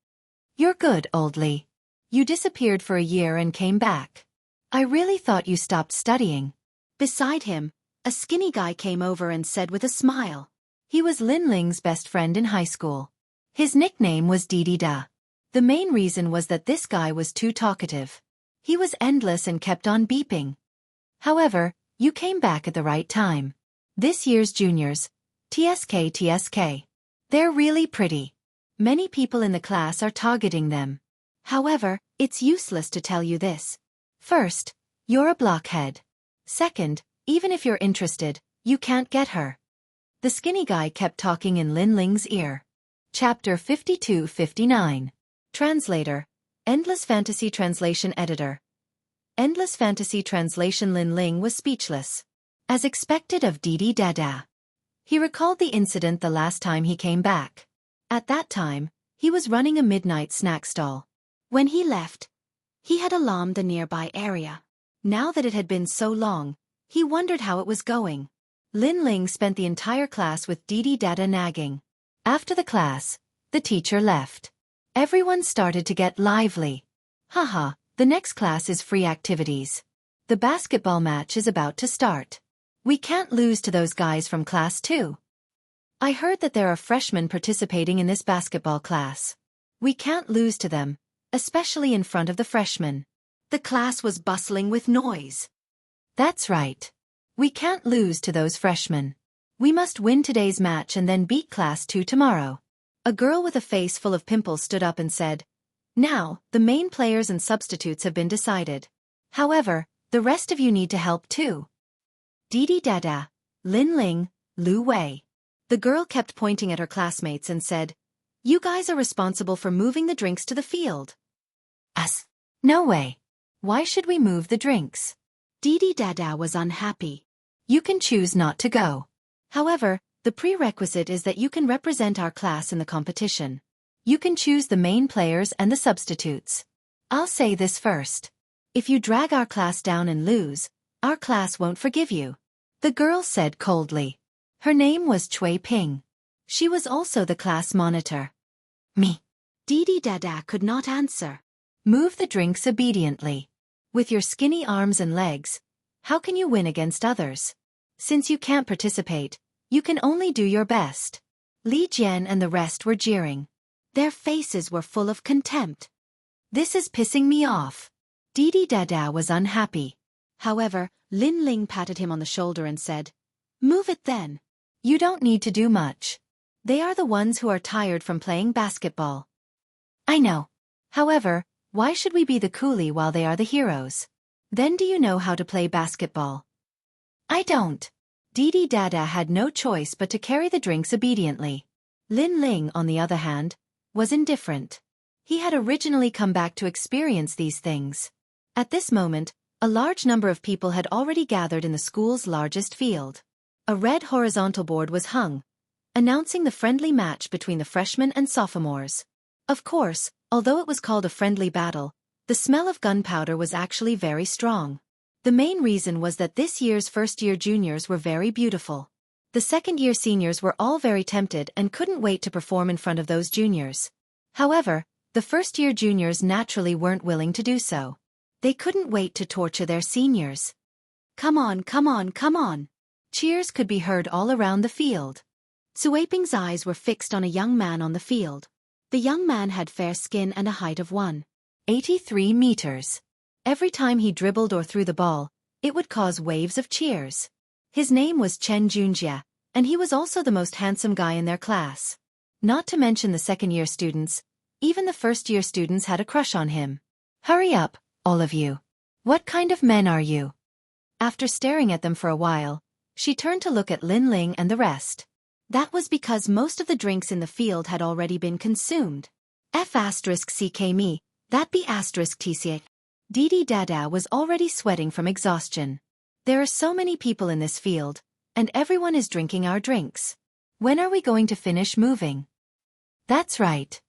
You're good, Old Li. You disappeared for a year and came back. I really thought you stopped studying. Beside him, a skinny guy came over and said with a smile. He was Lin Ling's best friend in high school. His nickname was Didi Da. The main reason was that this guy was too talkative. He was endless and kept on beeping. However, you came back at the right time. This year's juniors, TSK. They're really pretty. Many people in the class are targeting them. However, it's useless to tell you this. First, you're a blockhead. Second, even if you're interested, you can't get her. The skinny guy kept talking in Lin Ling's ear. Chapter 52-59. Translator, Endless Fantasy Translation Editor. Endless Fantasy Translation. Lin Ling was speechless. As expected of Didi Dada. He recalled the incident the last time he came back. At that time, he was running a midnight snack stall. When he left, he had alarmed the nearby area. Now that it had been so long, he wondered how it was going. Lin Ling spent the entire class with Didi Dada nagging. After the class, the teacher left. Everyone started to get lively. Haha, the next class is free activities. The basketball match is about to start. We can't lose to those guys from class 2. I heard that there are freshmen participating in this basketball class. We can't lose to them, especially in front of the freshmen. The class was bustling with noise. That's right. We can't lose to those freshmen. We must win today's match and then beat class 2 tomorrow. A girl with a face full of pimples stood up and said, Now, the main players and substitutes have been decided. However, the rest of you need to help too. Didi Dada, Lin Ling, Lu Wei. The girl kept pointing at her classmates and said, You guys are responsible for moving the drinks to the field. Us? No way. Why should we move the drinks? Didi Dada was unhappy. You can choose not to go. However, the prerequisite is that you can represent our class in the competition. You can choose the main players and the substitutes. I'll say this first. If you drag our class down and lose, our class won't forgive you. The girl said coldly. Her name was Cui Ping. She was also the class monitor. Me. Didi Dada could not answer. Move the drinks obediently. With your skinny arms and legs, how can you win against others? Since you can't participate, you can only do your best. Li Jian and the rest were jeering. Their faces were full of contempt. This is pissing me off. Didi Dada was unhappy. However, Lin Ling patted him on the shoulder and said, Move it then. You don't need to do much. They are the ones who are tired from playing basketball. I know. However, why should we be the coolie while they are the heroes? Then do you know how to play basketball? I don't. Didi Dada had no choice but to carry the drinks obediently. Lin Ling, on the other hand, was indifferent. He had originally come back to experience these things. At this moment, a large number of people had already gathered in the school's largest field. A red horizontal board was hung, announcing the friendly match between the freshmen and sophomores. Of course, although it was called a friendly battle, the smell of gunpowder was actually very strong. The main reason was that this year's first-year juniors were very beautiful. The second-year seniors were all very tempted and couldn't wait to perform in front of those juniors. However, the first-year juniors naturally weren't willing to do so. They couldn't wait to torture their seniors. "Come on, come on, come on!" Cheers could be heard all around the field. Suaping's eyes were fixed on a young man on the field. The young man had fair skin and a height of 183 meters. Every time he dribbled or threw the ball, it would cause waves of cheers. His name was Xianxia, and he was also the most handsome guy in their class. Not to mention the second-year students, even the first-year students had a crush on him. "Hurry up, all of you. What kind of men are you?" After staring at them for a while, she turned to look at Lin Ling and the rest. That was because most of the drinks in the field had already been consumed. F*ck me, that be *tca. Didi Dada was already sweating from exhaustion. "There are so many people in this field, and everyone is drinking our drinks. When are we going to finish moving?" "That's right."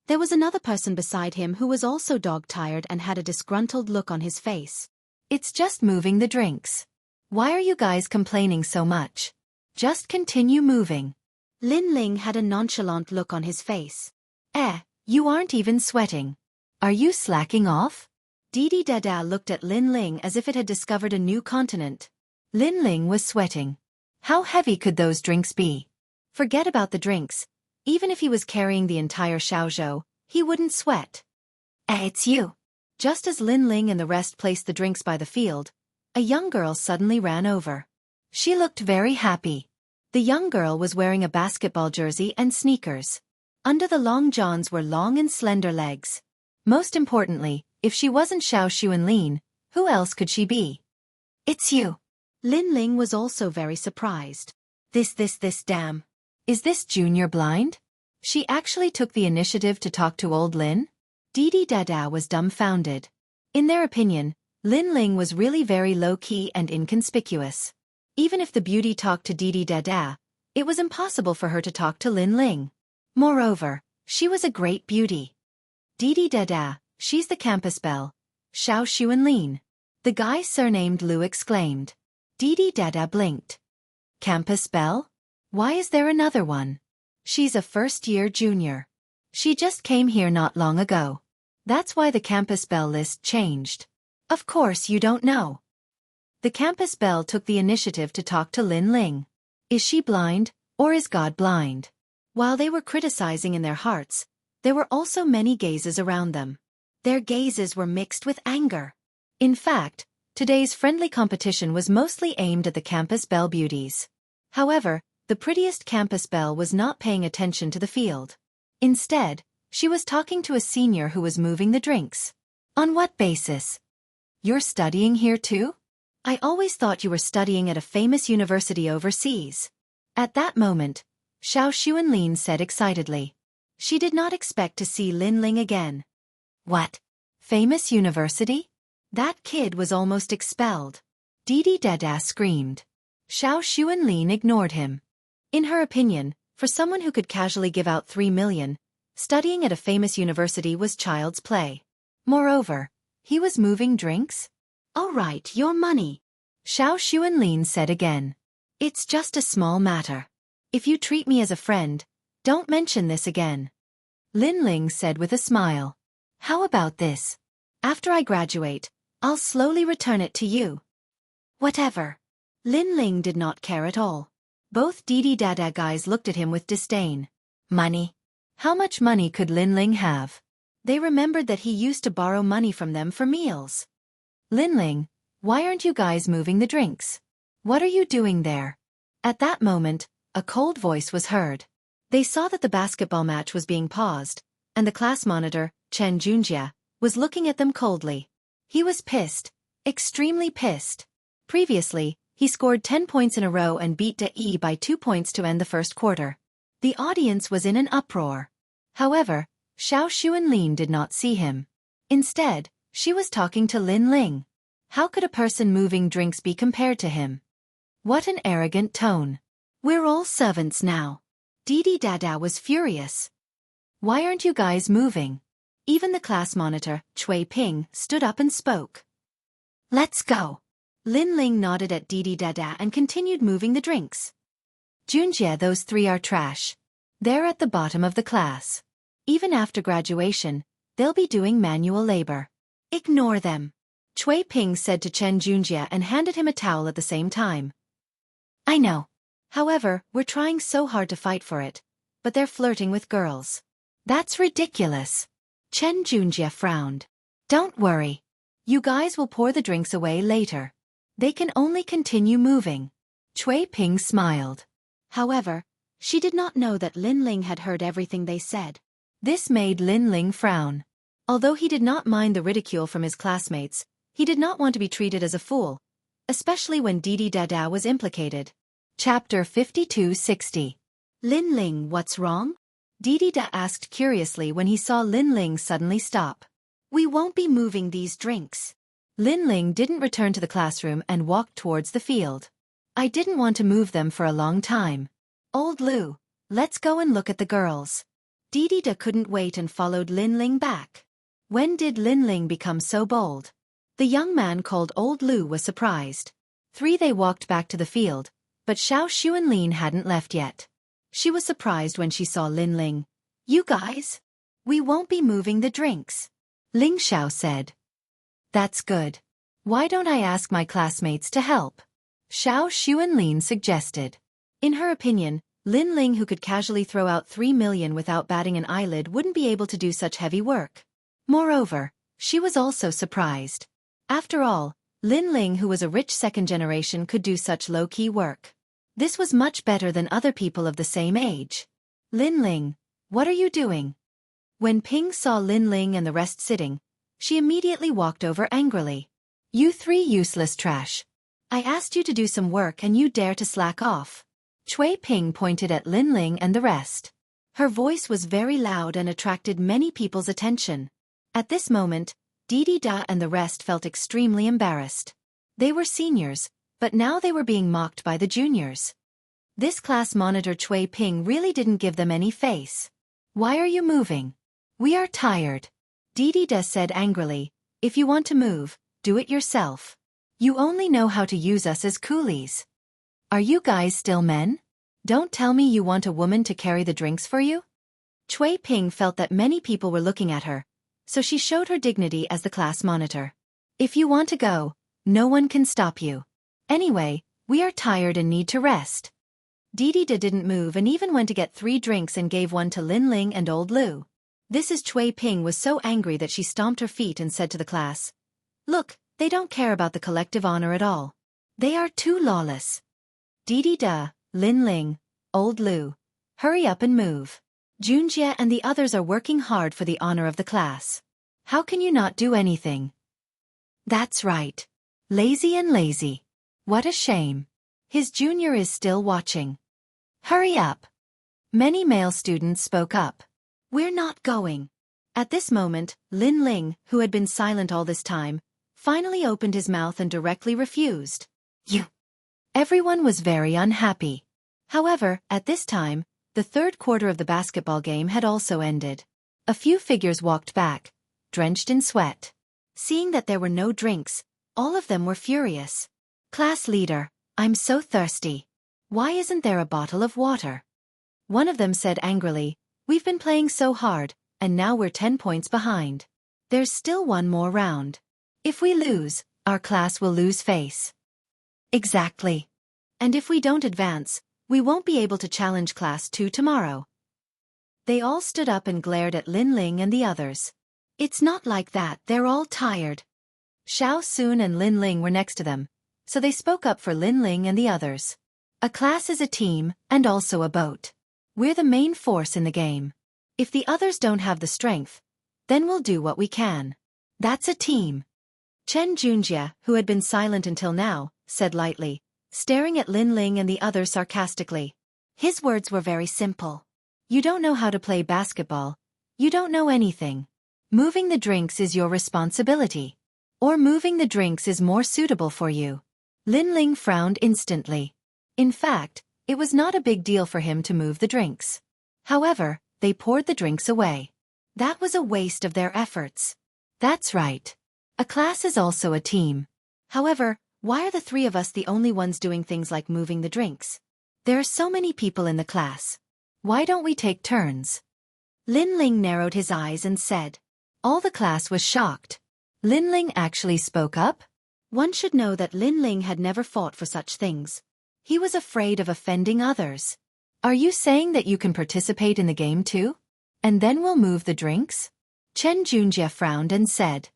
There was another person beside him who was also dog-tired and had a disgruntled look on his face. "It's just moving the drinks. Why are you guys complaining so much? Just continue moving." Lin Ling had a nonchalant look on his face. You aren't even sweating. Are you slacking off?" Didi Dada looked at Lin Ling as if it had discovered a new continent. Lin Ling was sweating. How heavy could those drinks be? Forget about the drinks. Even if he was carrying the entire xiaozhou, he wouldn't sweat. It's you." Just as Lin Ling and the rest placed the drinks by the field, a young girl suddenly ran over. She looked very happy. The young girl was wearing a basketball jersey and sneakers. Under the long johns were long and slender legs. Most importantly, if she wasn't Xiao Xuanlin, who else could she be? "It's you." Lin Ling was also very surprised. This damn. Is this junior blind? She actually took the initiative to talk to old Lin? Didi Dada was dumbfounded. In their opinion, Lin Ling was really very low-key and inconspicuous. Even if the beauty talked to Didi Dada, it was impossible for her to talk to Lin Ling. Moreover, she was a great beauty. "Didi Dada, she's the campus belle, Xiao Xuanlin." The guy surnamed Lu exclaimed. Didi Dada blinked. "Campus belle? Why is there another one? She's a first-year junior. She just came here not long ago. That's why the campus belle list changed. Of course you don't know." The campus belle took the initiative to talk to Lin Ling. Is she blind, or is God blind? While they were criticizing in their hearts, there were also many gazes around them. Their gazes were mixed with anger. In fact, today's friendly competition was mostly aimed at the campus belle beauties. However, the prettiest campus belle was not paying attention to the field. Instead, she was talking to a senior who was moving the drinks. "On what basis? You're studying here too? I always thought you were studying at a famous university overseas." At that moment, Xiao Xuanlin said excitedly. She did not expect to see Lin Ling again. "What? Famous university?" That kid was almost expelled. Didi Dada screamed. Xiao Xuanlin ignored him. In her opinion, for someone who could casually give out 3 million, studying at a famous university was child's play. Moreover, he was moving drinks? "All right, your money," Xiao Xuanlin said again. "It's just a small matter. If you treat me as a friend, don't mention this again." Lin Ling said with a smile. "How about this? After I graduate, I'll slowly return it to you." "Whatever." Lin Ling did not care at all. Both Didi Dada guys looked at him with disdain. Money? How much money could Lin Ling have? They remembered that he used to borrow money from them for meals. "Lin Ling, why aren't you guys moving the drinks? What are you doing there?" At that moment, a cold voice was heard. They saw that the basketball match was being paused, and the class monitor, Chen Junjia, was looking at them coldly. He was pissed, extremely pissed. Previously, he scored 10 points in a row and beat De by 2 points to end the first quarter. The audience was in an uproar. However, Xiao Xuanlin did not see him. Instead, she was talking to Lin Ling. How could a person moving drinks be compared to him? What an arrogant tone. "We're all servants now. Didi Dada was furious. Why aren't you guys moving? Even the class monitor, Chui Ping, stood up and spoke. Let's go. Lin Ling nodded at Didi Dada and continued moving the drinks. Junjie, those three are trash. They're at the bottom of the class. Even after graduation, they'll be doing manual labor. Ignore them. Chui Ping said to Chen Junjie and handed him a towel at the same time. I know. However, we're trying so hard to fight for it, but they're flirting with girls. That's ridiculous. Chen Junjie frowned. Don't worry. You guys will pour the drinks away later. They can only continue moving. Chui Ping smiled. However, she did not know that Lin Ling had heard everything they said. This made Lin Ling frown. Although he did not mind the ridicule from his classmates, he did not want to be treated as a fool, especially when Didi Dada was implicated. Chapter 5260. Lin Ling, what's wrong? Didi Da asked curiously when he saw Lin Ling suddenly stop. We won't be moving these drinks. Lin Ling didn't return to the classroom and walked towards the field. I didn't want to move them for a long time. Old Lu, let's go and look at the girls. Didi Da couldn't wait and followed Lin Ling back. When did Lin Ling become so bold? The young man called Old Lu was surprised. They walked back to the field, but Xiao Xuanlin hadn't left yet. She was surprised when she saw Lin Ling. You guys? We won't be moving the drinks. Ling Xiao said. That's good. Why don't I ask my classmates to help? Xiao Xuanlin suggested. In her opinion, Lin Ling, who could casually throw out 3 million without batting an eyelid, wouldn't be able to do such heavy work. Moreover, she was also surprised. After all, Lin Ling, who was a rich second generation, could do such low-key work. This was much better than other people of the same age. Lin Ling, what are you doing? When Ping saw Lin Ling and the rest sitting, she immediately walked over angrily. You three useless trash. I asked you to do some work and you dare to slack off. Chui Ping pointed at Lin Ling and the rest. Her voice was very loud and attracted many people's attention. At this moment, Didi Da and the rest felt extremely embarrassed. They were seniors, but now they were being mocked by the juniors. This class monitor Chui Ping really didn't give them any face. Why are you moving? We are tired. Didi Da said angrily, if you want to move, do it yourself. You only know how to use us as coolies. Are you guys still men? Don't tell me you want a woman to carry the drinks for you? Chui Ping felt that many people were looking at her, so she showed her dignity as the class monitor. If you want to go, no one can stop you. Anyway, we are tired and need to rest. Didi Da didn't move and even went to get 3 drinks and gave one to Lin Ling and Old Lu. This is Chui Ping was so angry that she stomped her feet and said to the class, look, they don't care about the collective honor at all. They are too lawless. Didi Da, Lin Ling, Old Lu, hurry up and move. Junjie and the others are working hard for the honor of the class. How can you not do anything? That's right. Lazy and lazy. What a shame. His junior is still watching. Hurry up. Many male students spoke up. We're not going. At this moment, Lin Ling, who had been silent all this time, finally opened his mouth and directly refused. You. Everyone was very unhappy. However, at this time, the third quarter of the basketball game had also ended. A few figures walked back, drenched in sweat. Seeing that there were no drinks, all of them were furious. Class leader, I'm so thirsty. Why isn't there a bottle of water? One of them said angrily, we've been playing so hard, and now we're 10 points behind. There's still one more round. If we lose, our class will lose face. Exactly. And if we don't advance, we won't be able to challenge Class 2 tomorrow. They all stood up and glared at Lin Ling and the others. It's not like that, they're all tired. Xiao Sun and Lin Ling were next to them, so they spoke up for Lin Ling and the others. A class is a team, and also a boat. We're the main force in the game. If the others don't have the strength, then we'll do what we can. That's a team. Chen Junjie, who had been silent until now, said lightly, staring at Lin Ling and the others sarcastically. His words were very simple. You don't know how to play basketball. You don't know anything. Moving the drinks is your responsibility. Or moving the drinks is more suitable for you. Lin Ling frowned instantly. In fact, It was not a big deal for him to move the drinks. However, they poured the drinks away. That was a waste of their efforts. That's right. A class is also a team. However, why are the three of us the only ones doing things like moving the drinks? There are so many people in the class. Why don't we take turns? Lin Ling narrowed his eyes and said. All the class was shocked. Lin Ling actually spoke up? One should know that Lin Ling had never fought for such things. He was afraid of offending others. Are you saying that you can participate in the game too? And then we'll move the drinks? Chen Junjie frowned and said.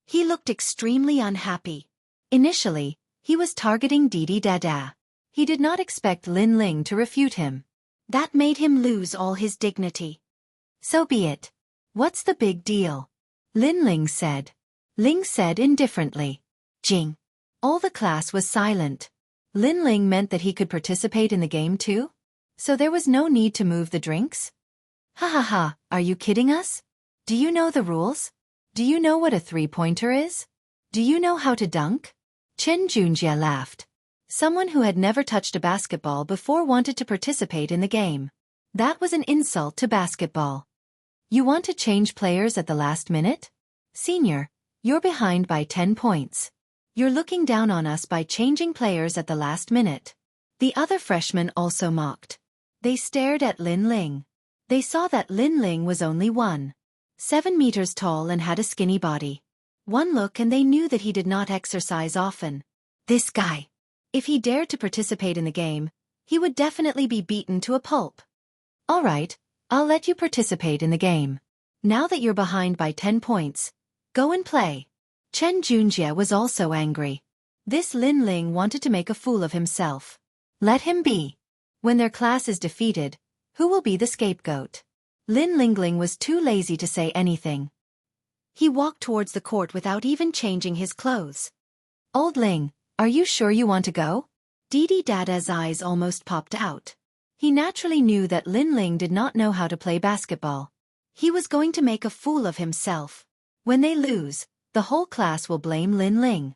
He looked extremely unhappy. Initially, he was targeting Didi Dada. He did not expect Lin Ling to refute him. That made him lose all his dignity. So be it. What's the big deal? Lin Ling said. Ling said indifferently. Jing. All the class was silent. Lin Ling meant that he could participate in the game too? So there was no need to move the drinks? Ha ha ha, are you kidding us? Do you know the rules? Do you know what a three-pointer is? Do you know how to dunk? Chen Junjie laughed. Someone who had never touched a basketball before wanted to participate in the game. That was an insult to basketball. You want to change players at the last minute? Senior, you're behind by 10 points. You're looking down on us by changing players at the last minute. The other freshmen also mocked. They stared at Lin Ling. They saw that Lin Ling was only 1.7 meters tall and had a skinny body. One look and they knew that he did not exercise often. This guy. If he dared to participate in the game, he would definitely be beaten to a pulp. All right, I'll let you participate in the game. Now that you're behind by 10 points, go and play. Chen Junjie was also angry. This Lin Ling wanted to make a fool of himself. Let him be. When their class is defeated, who will be the scapegoat? Lin Lingling was too lazy to say anything. He walked towards the court without even changing his clothes. Old Ling, are you sure you want to go? Didi Dada's eyes almost popped out. He naturally knew that Lin Ling did not know how to play basketball. He was going to make a fool of himself. When they lose, the whole class will blame Lin Ling.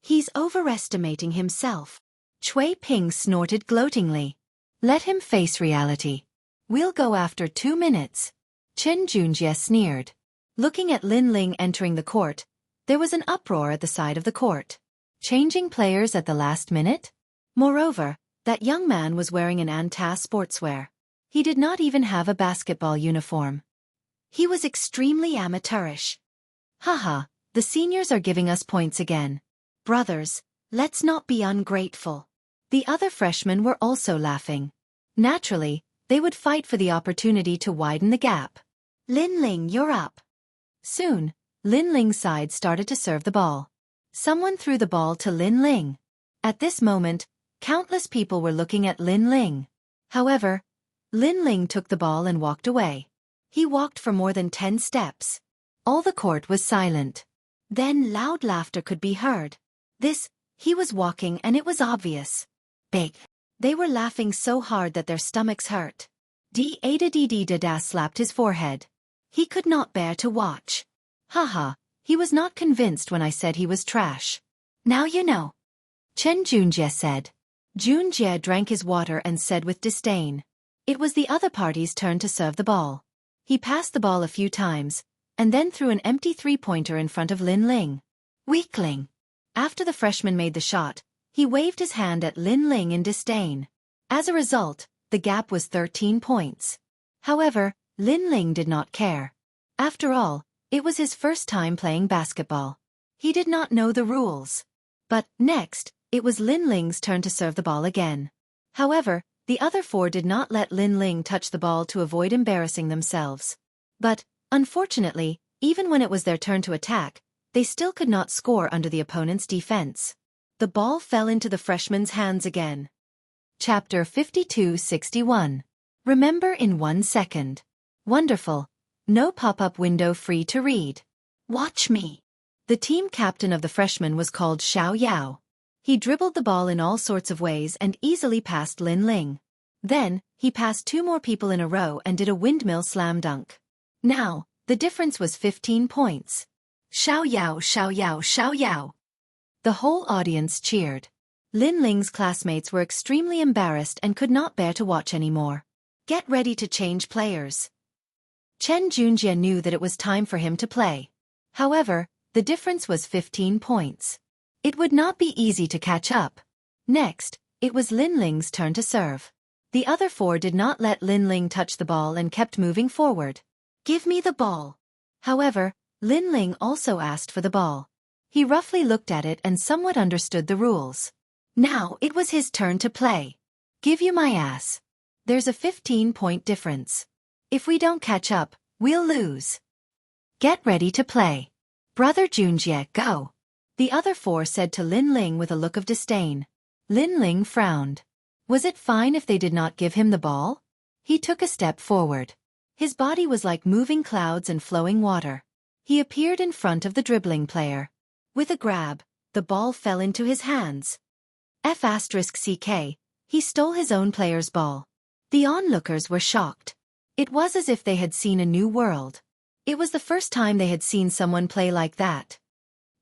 He's overestimating himself. Chui Ping snorted gloatingly. Let him face reality. We'll go after 2 minutes. Chen Junjie sneered. Looking at Lin Ling entering the court, there was an uproar at the side of the court. Changing players at the last minute? Moreover, that young man was wearing an Anta sportswear. He did not even have a basketball uniform. He was extremely amateurish. Haha, the seniors are giving us points again. Brothers, let's not be ungrateful. The other freshmen were also laughing. Naturally, they would fight for the opportunity to widen the gap. Lin Ling, you're up. Soon, Lin Ling's side started to serve the ball. Someone threw the ball to Lin Ling. At this moment, countless people were looking at Lin Ling. However, Lin Ling took the ball and walked away. He walked for more than 10 steps. All the court was silent. Then loud laughter could be heard. He was walking and it was obvious. Big. They were laughing so hard that their stomachs hurt. Dada slapped his forehead. He could not bear to watch. Haha, he was not convinced when I said he was trash. Now you know. Chen Junjie said. Junjie drank his water and said with disdain. It was the other party's turn to serve the ball. He passed the ball a few times, and then threw an empty three-pointer in front of Lin Ling. Weakling. After the freshman made the shot, he waved his hand at Lin Ling in disdain. As a result, the gap was 13 points. However, Lin Ling did not care. After all, it was his first time playing basketball. He did not know the rules. But, next, it was Lin Ling's turn to serve the ball again. However, the other four did not let Lin Ling touch the ball to avoid embarrassing themselves. But, unfortunately, even when it was their turn to attack, they still could not score under the opponent's defense. The ball fell into the freshman's hands again. Chapter 52-61. Remember in 1 second. Wonderful. No pop-up window free to read. Watch me. The team captain of the freshmen was called Xiao. He dribbled the ball in all sorts of ways and easily passed Lin Ling. Then, he passed 2 more people in a row and did a windmill slam dunk. Now, the difference was 15 points. Xiao Yao. The whole audience cheered. Lin Ling's classmates were extremely embarrassed and could not bear to watch anymore. Get ready to change players. Chen Junjie knew that it was time for him to play. However, the difference was 15 points. It would not be easy to catch up. Next, it was Lin Ling's turn to serve. The other four did not let Lin Ling touch the ball and kept moving forward. Give me the ball. However, Lin Ling also asked for the ball. He roughly looked at it and somewhat understood the rules. Now it was his turn to play. Give you my ass. There's a 15-point difference. If we don't catch up, we'll lose. Get ready to play. Brother Junjie, go. The other four said to Lin Ling with a look of disdain. Lin Ling frowned. Was it fine if they did not give him the ball? He took a step forward. His body was like moving clouds and flowing water. He appeared in front of the dribbling player. With a grab, the ball fell into his hands. F***ck, he stole his own player's ball. The onlookers were shocked. It was as if they had seen a new world. It was the first time they had seen someone play like that.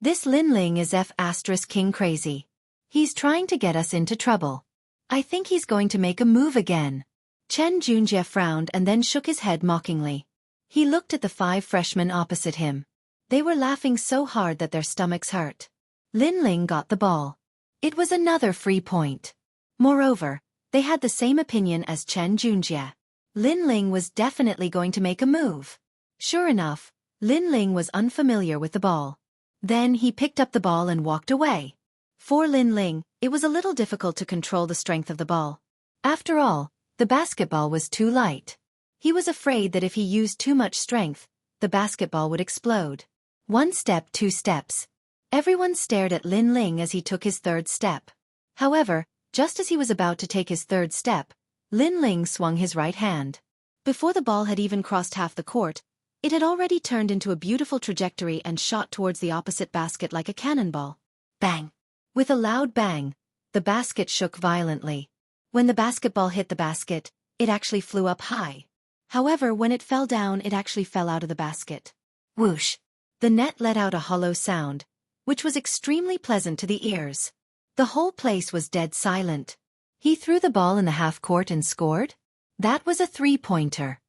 This Lin Ling is F***king crazy. He's trying to get us into trouble. I think he's going to make a move again. Chen Junjie frowned and then shook his head mockingly. He looked at the 5 freshmen opposite him. They were laughing so hard that their stomachs hurt. Lin Ling got the ball. It was another free point. Moreover, they had the same opinion as Chen Junjie. Lin Ling was definitely going to make a move. Sure enough, Lin Ling was unfamiliar with the ball. Then he picked up the ball and walked away. For Lin Ling, it was a little difficult to control the strength of the ball. After all, the basketball was too light. He was afraid that if he used too much strength, the basketball would explode. 1 step, 2 steps. Everyone stared at Lin Ling as he took his 3rd step. However, just as he was about to take his 3rd step, Lin Ling swung his right hand. Before the ball had even crossed half the court, it had already turned into a beautiful trajectory and shot towards the opposite basket like a cannonball. Bang! With a loud bang, the basket shook violently. When the basketball hit the basket, it actually flew up high. However, when it fell down, it actually fell out of the basket. Whoosh! The net let out a hollow sound, which was extremely pleasant to the ears. The whole place was dead silent. He threw the ball in the half-court and scored? That was a 3-pointer.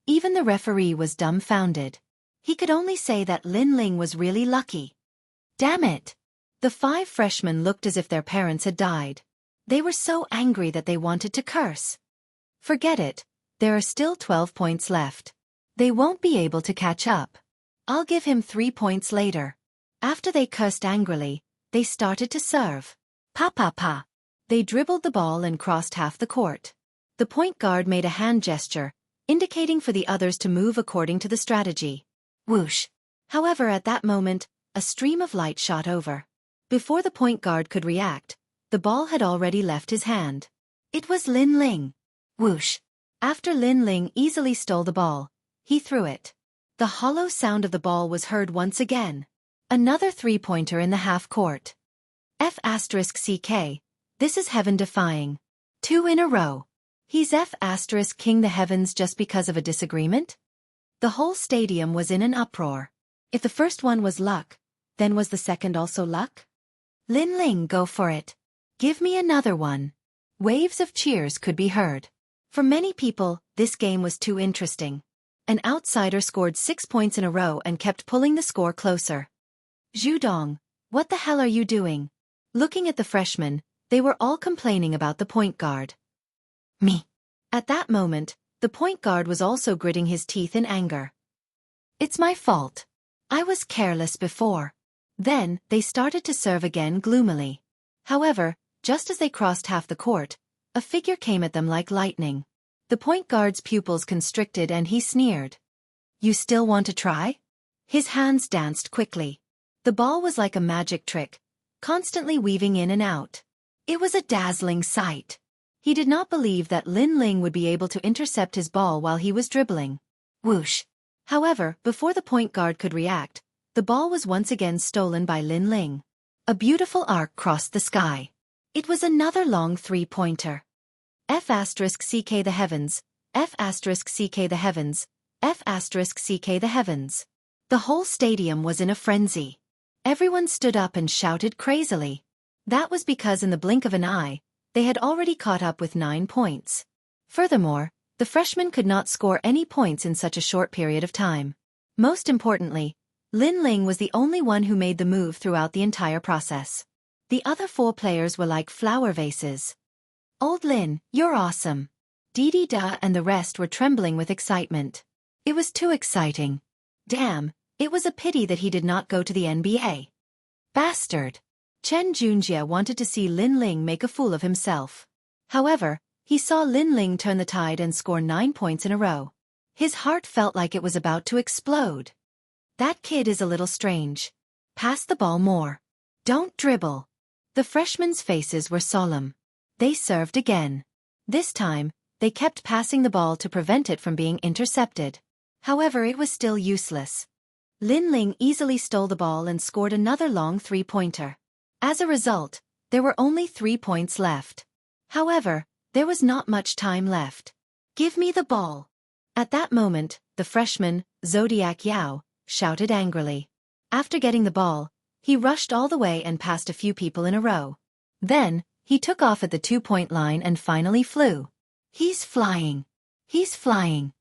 Even the referee was dumbfounded. He could only say that Lin Ling was really lucky. Damn it! The 5 freshmen looked as if their parents had died. They were so angry that they wanted to curse. Forget it, there are still 12 points left. They won't be able to catch up. I'll give him 3 points later. After they cursed angrily, they started to serve. Pa. They dribbled the ball and crossed half the court. The point guard made a hand gesture, indicating for the others to move according to the strategy. Whoosh! However, at that moment, a stream of light shot over. Before the point guard could react, the ball had already left his hand. It was Lin Ling. Whoosh! After Lin Ling easily stole the ball, he threw it. The hollow sound of the ball was heard once again. Another 3-pointer in the half-court. F***ck, this is heaven-defying. 2 in a row. He's F***king the heavens just because of a disagreement? The whole stadium was in an uproar. If the first one was luck, then was the second also luck? Lin Ling, go for it. Give me another one. Waves of cheers could be heard. For many people, this game was too interesting. An outsider scored 6 points in a row and kept pulling the score closer. Zhu Dong, what the hell are you doing? Looking at the freshmen, they were all complaining about the point guard. Me. At that moment, the point guard was also gritting his teeth in anger. It's my fault. I was careless before. Then, they started to serve again gloomily. However, just as they crossed half the court, a figure came at them like lightning. The point guard's pupils constricted and he sneered. You still want to try? His hands danced quickly. The ball was like a magic trick, constantly weaving in and out. It was a dazzling sight. He did not believe that Lin Ling would be able to intercept his ball while he was dribbling. Whoosh! However, before the point guard could react, the ball was once again stolen by Lin Ling. A beautiful arc crossed the sky. It was another long 3-pointer. F***ck the heavens, F***ck the heavens, F***ck the heavens. The whole stadium was in a frenzy. Everyone stood up and shouted crazily. That was because in the blink of an eye, they had already caught up with 9 points. Furthermore, the freshmen could not score any points in such a short period of time. Most importantly, Lin Ling was the only one who made the move throughout the entire process. The other 4 players were like flower vases. Old Lin, you're awesome. Didi Da and the rest were trembling with excitement. It was too exciting. Damn, it was a pity that he did not go to the NBA. Bastard. Xianxia wanted to see Lin Ling make a fool of himself. However, he saw Lin Ling turn the tide and score 9 points in a row. His heart felt like it was about to explode. That kid is a little strange. Pass the ball more. Don't dribble. The freshmen' faces were solemn. They served again. This time, they kept passing the ball to prevent it from being intercepted. However, it was still useless. Lin Ling easily stole the ball and scored another long 3-pointer. As a result, there were only 3 points left. However, there was not much time left. Give me the ball. At that moment, the freshman, Zodiac Yao, shouted angrily. After getting the ball, he rushed all the way and passed a few people in a row. Then, he took off at the 2-point line and finally flew. He's flying. He's flying.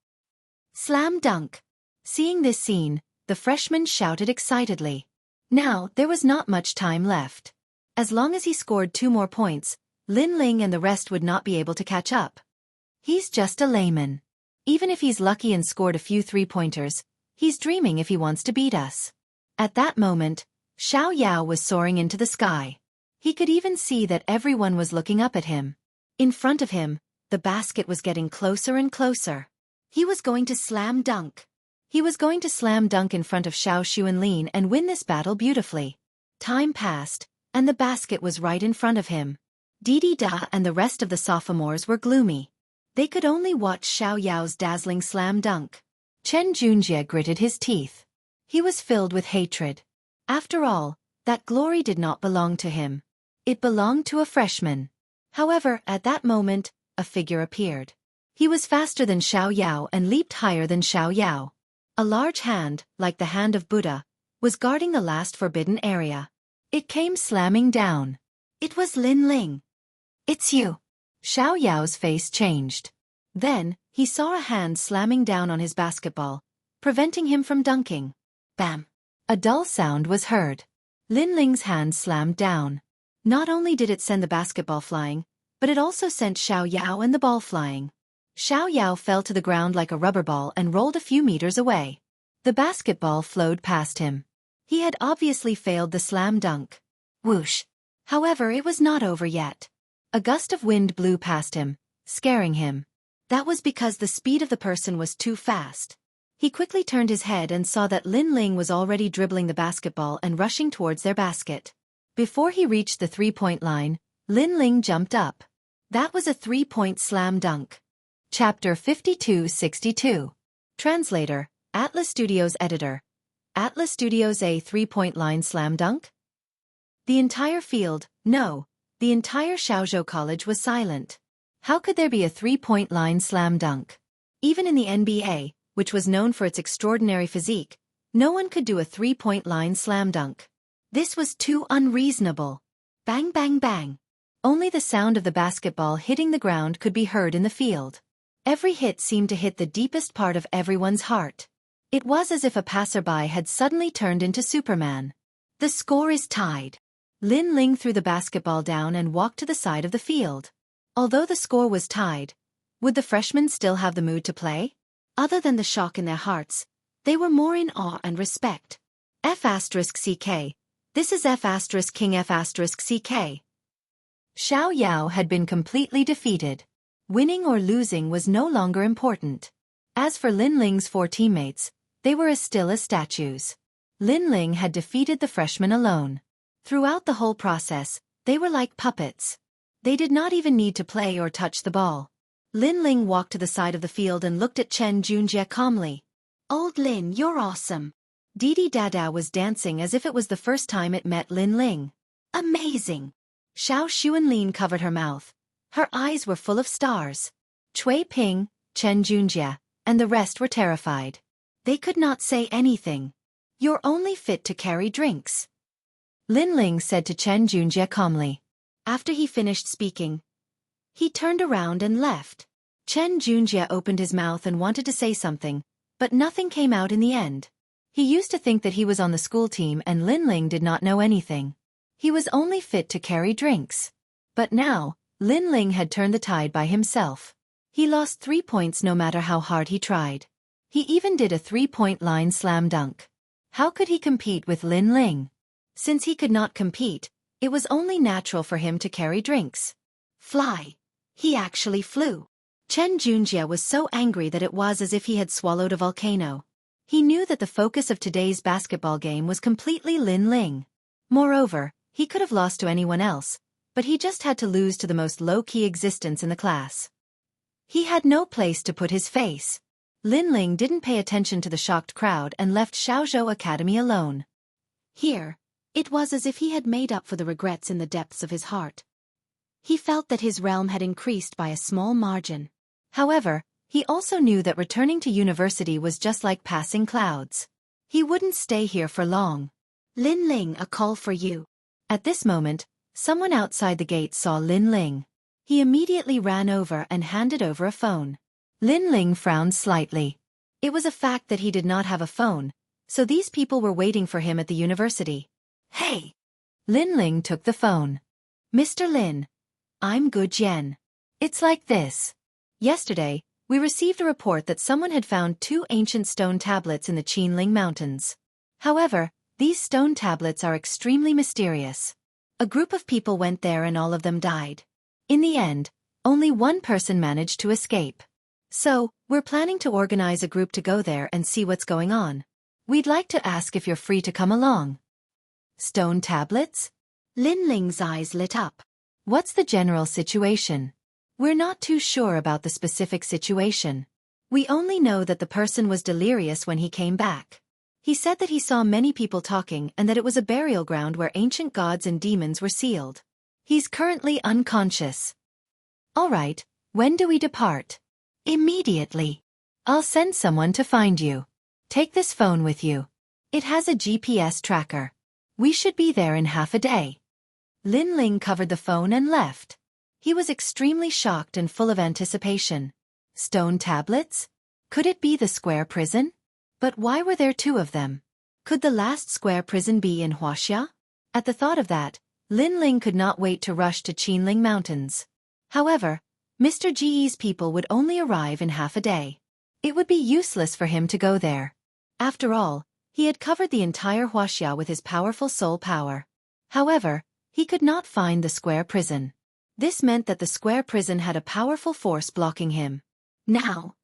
Slam dunk. Seeing this scene, the freshman shouted excitedly. Now, there was not much time left. As long as he scored 2 more points, Lin Ling and the rest would not be able to catch up. He's just a layman. Even if he's lucky and scored a few 3-pointers, he's dreaming if he wants to beat us. At that moment, Xiao Yao was soaring into the sky. He could even see that everyone was looking up at him. In front of him, the basket was getting closer and closer. He was going to slam dunk. He was going to slam dunk in front of Xiao Xuanlin and win this battle beautifully. Time passed, and the basket was right in front of him. Didi Da and the rest of the sophomores were gloomy. They could only watch Xiao Yao's dazzling slam dunk. Xianxia gritted his teeth. He was filled with hatred. After all, that glory did not belong to him. It belonged to a freshman. However, at that moment, a figure appeared. He was faster than Xiao Yao and leaped higher than Xiao Yao. A large hand, like the hand of Buddha, was guarding the last forbidden area. It came slamming down. It was Lin Ling. It's you. Xiao Yao's face changed. Then, he saw a hand slamming down on his basketball, preventing him from dunking. Bam. A dull sound was heard. Lin Ling's hand slammed down. Not only did it send the basketball flying, but it also sent Xiao Yao and the ball flying. Xiao Yao fell to the ground like a rubber ball and rolled a few meters away. The basketball flowed past him. He had obviously failed the slam dunk. Whoosh. However, it was not over yet. A gust of wind blew past him, scaring him. That was because the speed of the person was too fast. He quickly turned his head and saw that Lin Ling was already dribbling the basketball and rushing towards their basket. Before he reached the 3-point line, Lin Ling jumped up. That was a 3-point slam dunk. Chapter 52-62. Translator, Atlas Studios Editor. Atlas Studios A 3-point line slam dunk? The entire field, no, the entire Xiaozhou College was silent. How could there be a 3-point line slam dunk? Even in the NBA, which was known for its extraordinary physique, no one could do a 3-point line slam dunk. This was too unreasonable. Bang bang bang. Only the sound of the basketball hitting the ground could be heard in the field. Every hit seemed to hit the deepest part of everyone's heart. It was as if a passerby had suddenly turned into Superman. The score is tied. Lin Ling threw the basketball down and walked to the side of the field. Although the score was tied, would the freshmen still have the mood to play? Other than the shock in their hearts, they were more in awe and respect. F***CK. This is F***King F***CK. Xiao Yao had been completely defeated. Winning or losing was no longer important. As for Lin Ling's 4 teammates, they were as still as statues. Lin Ling had defeated the freshmen alone. Throughout the whole process, they were like puppets. They did not even need to play or touch the ball. Lin Ling walked to the side of the field and looked at Xianxia calmly. Old Lin, you're awesome. Didi Dada was dancing as if it was the first time it met Lin Ling. Amazing. Xiao Xuanlin covered her mouth. Her eyes were full of stars. Cui Ping, Xianxia, and the rest were terrified. They could not say anything. You're only fit to carry drinks. Lin Ling said to Xianxia calmly. After he finished speaking, he turned around and left. Xianxia opened his mouth and wanted to say something, but nothing came out in the end. He used to think that he was on the school team and Lin Ling did not know anything. He was only fit to carry drinks. But now, Lin Ling had turned the tide by himself. He lost 3 points no matter how hard he tried. He even did a 3-point line slam dunk. How could he compete with Lin Ling? Since he could not compete, it was only natural for him to carry drinks. Fly. He actually flew. Xianxia was so angry that it was as if he had swallowed a volcano. He knew that the focus of today's basketball game was completely Lin Ling. Moreover, he could have lost to anyone else, but he just had to lose to the most low-key existence in the class. He had no place to put his face. Lin Ling didn't pay attention to the shocked crowd and left Xiaozhou Academy alone. Here, it was as if he had made up for the regrets in the depths of his heart. He felt that his realm had increased by a small margin. However, he also knew that returning to university was just like passing clouds. He wouldn't stay here for long. Lin Ling, a call for you. At this moment, someone outside the gate saw Lin Ling. He immediately ran over and handed over a phone. Lin Ling frowned slightly. It was a fact that he did not have a phone, so these people were waiting for him at the university. Hey! Lin Ling took the phone. Mr. Lin. I'm Gu Jian. It's like this. Yesterday, we received a report that someone had found 2 ancient stone tablets in the Qinling Mountains. However, these stone tablets are extremely mysterious. A group of people went there and all of them died. In the end, only one person managed to escape. So, we're planning to organize a group to go there and see what's going on. We'd like to ask if you're free to come along. Stone tablets? Lin Ling's eyes lit up. What's the general situation? We're not too sure about the specific situation. We only know that the person was delirious when he came back. He said that he saw many people talking and that it was a burial ground where ancient gods and demons were sealed. He's currently unconscious. All right, when do we depart? Immediately. I'll send someone to find you. Take this phone with you. It has a GPS tracker. We should be there in half a day. Lin Ling covered the phone and left. He was extremely shocked and full of anticipation. Stone tablets? Could it be the square prison? But why were there 2 of them? Could the last square prison be in Wuxia? At the thought of that, Lin Ling could not wait to rush to Qinling Mountains. However, Mr. Ji's people would only arrive in half a day. It would be useless for him to go there. After all, he had covered the entire Wuxia with his powerful soul power. However, he could not find the square prison. This meant that the square prison had a powerful force blocking him. Now,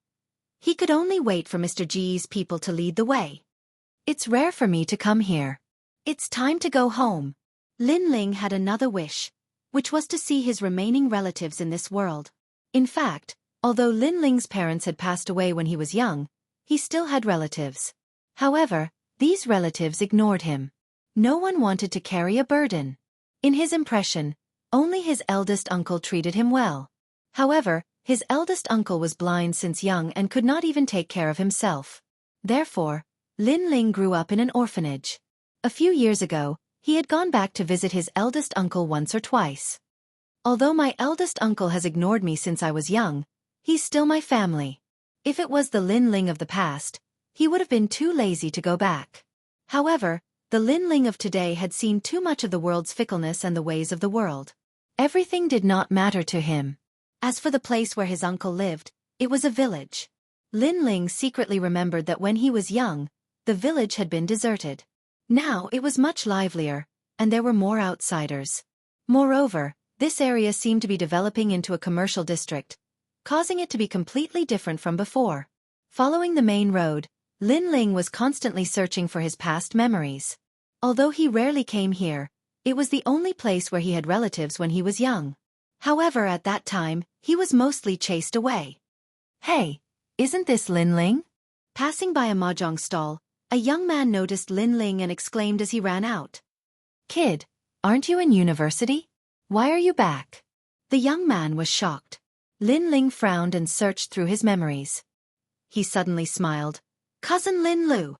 he could only wait for Mr. G's people to lead the way. It's rare for me to come here. It's time to go home. Lin Ling had another wish, which was to see his remaining relatives in this world. In fact, although Lin Ling's parents had passed away when he was young, he still had relatives. However, these relatives ignored him. No one wanted to carry a burden. In his impression, only his eldest uncle treated him well. However, his eldest uncle was blind since young and could not even take care of himself. Therefore, Lin Ling grew up in an orphanage. A few years ago, he had gone back to visit his eldest uncle once or twice. Although my eldest uncle has ignored me since I was young, he's still my family. If it was the Lin Ling of the past, he would have been too lazy to go back. However, the Lin Ling of today had seen too much of the world's fickleness and the ways of the world. Everything did not matter to him. As for the place where his uncle lived, it was a village. Lin Ling secretly remembered that when he was young, the village had been deserted. Now it was much livelier, and there were more outsiders. Moreover, this area seemed to be developing into a commercial district, causing it to be completely different from before. Following the main road, Lin Ling was constantly searching for his past memories. Although he rarely came here, it was the only place where he had relatives when he was young. However, at that time, he was mostly chased away. Hey, isn't this Lin Ling? Passing by a mahjong stall, a young man noticed Lin Ling and exclaimed as he ran out. Kid, aren't you in university? Why are you back? The young man was shocked. Lin Ling frowned and searched through his memories. He suddenly smiled. Cousin Lin Lu.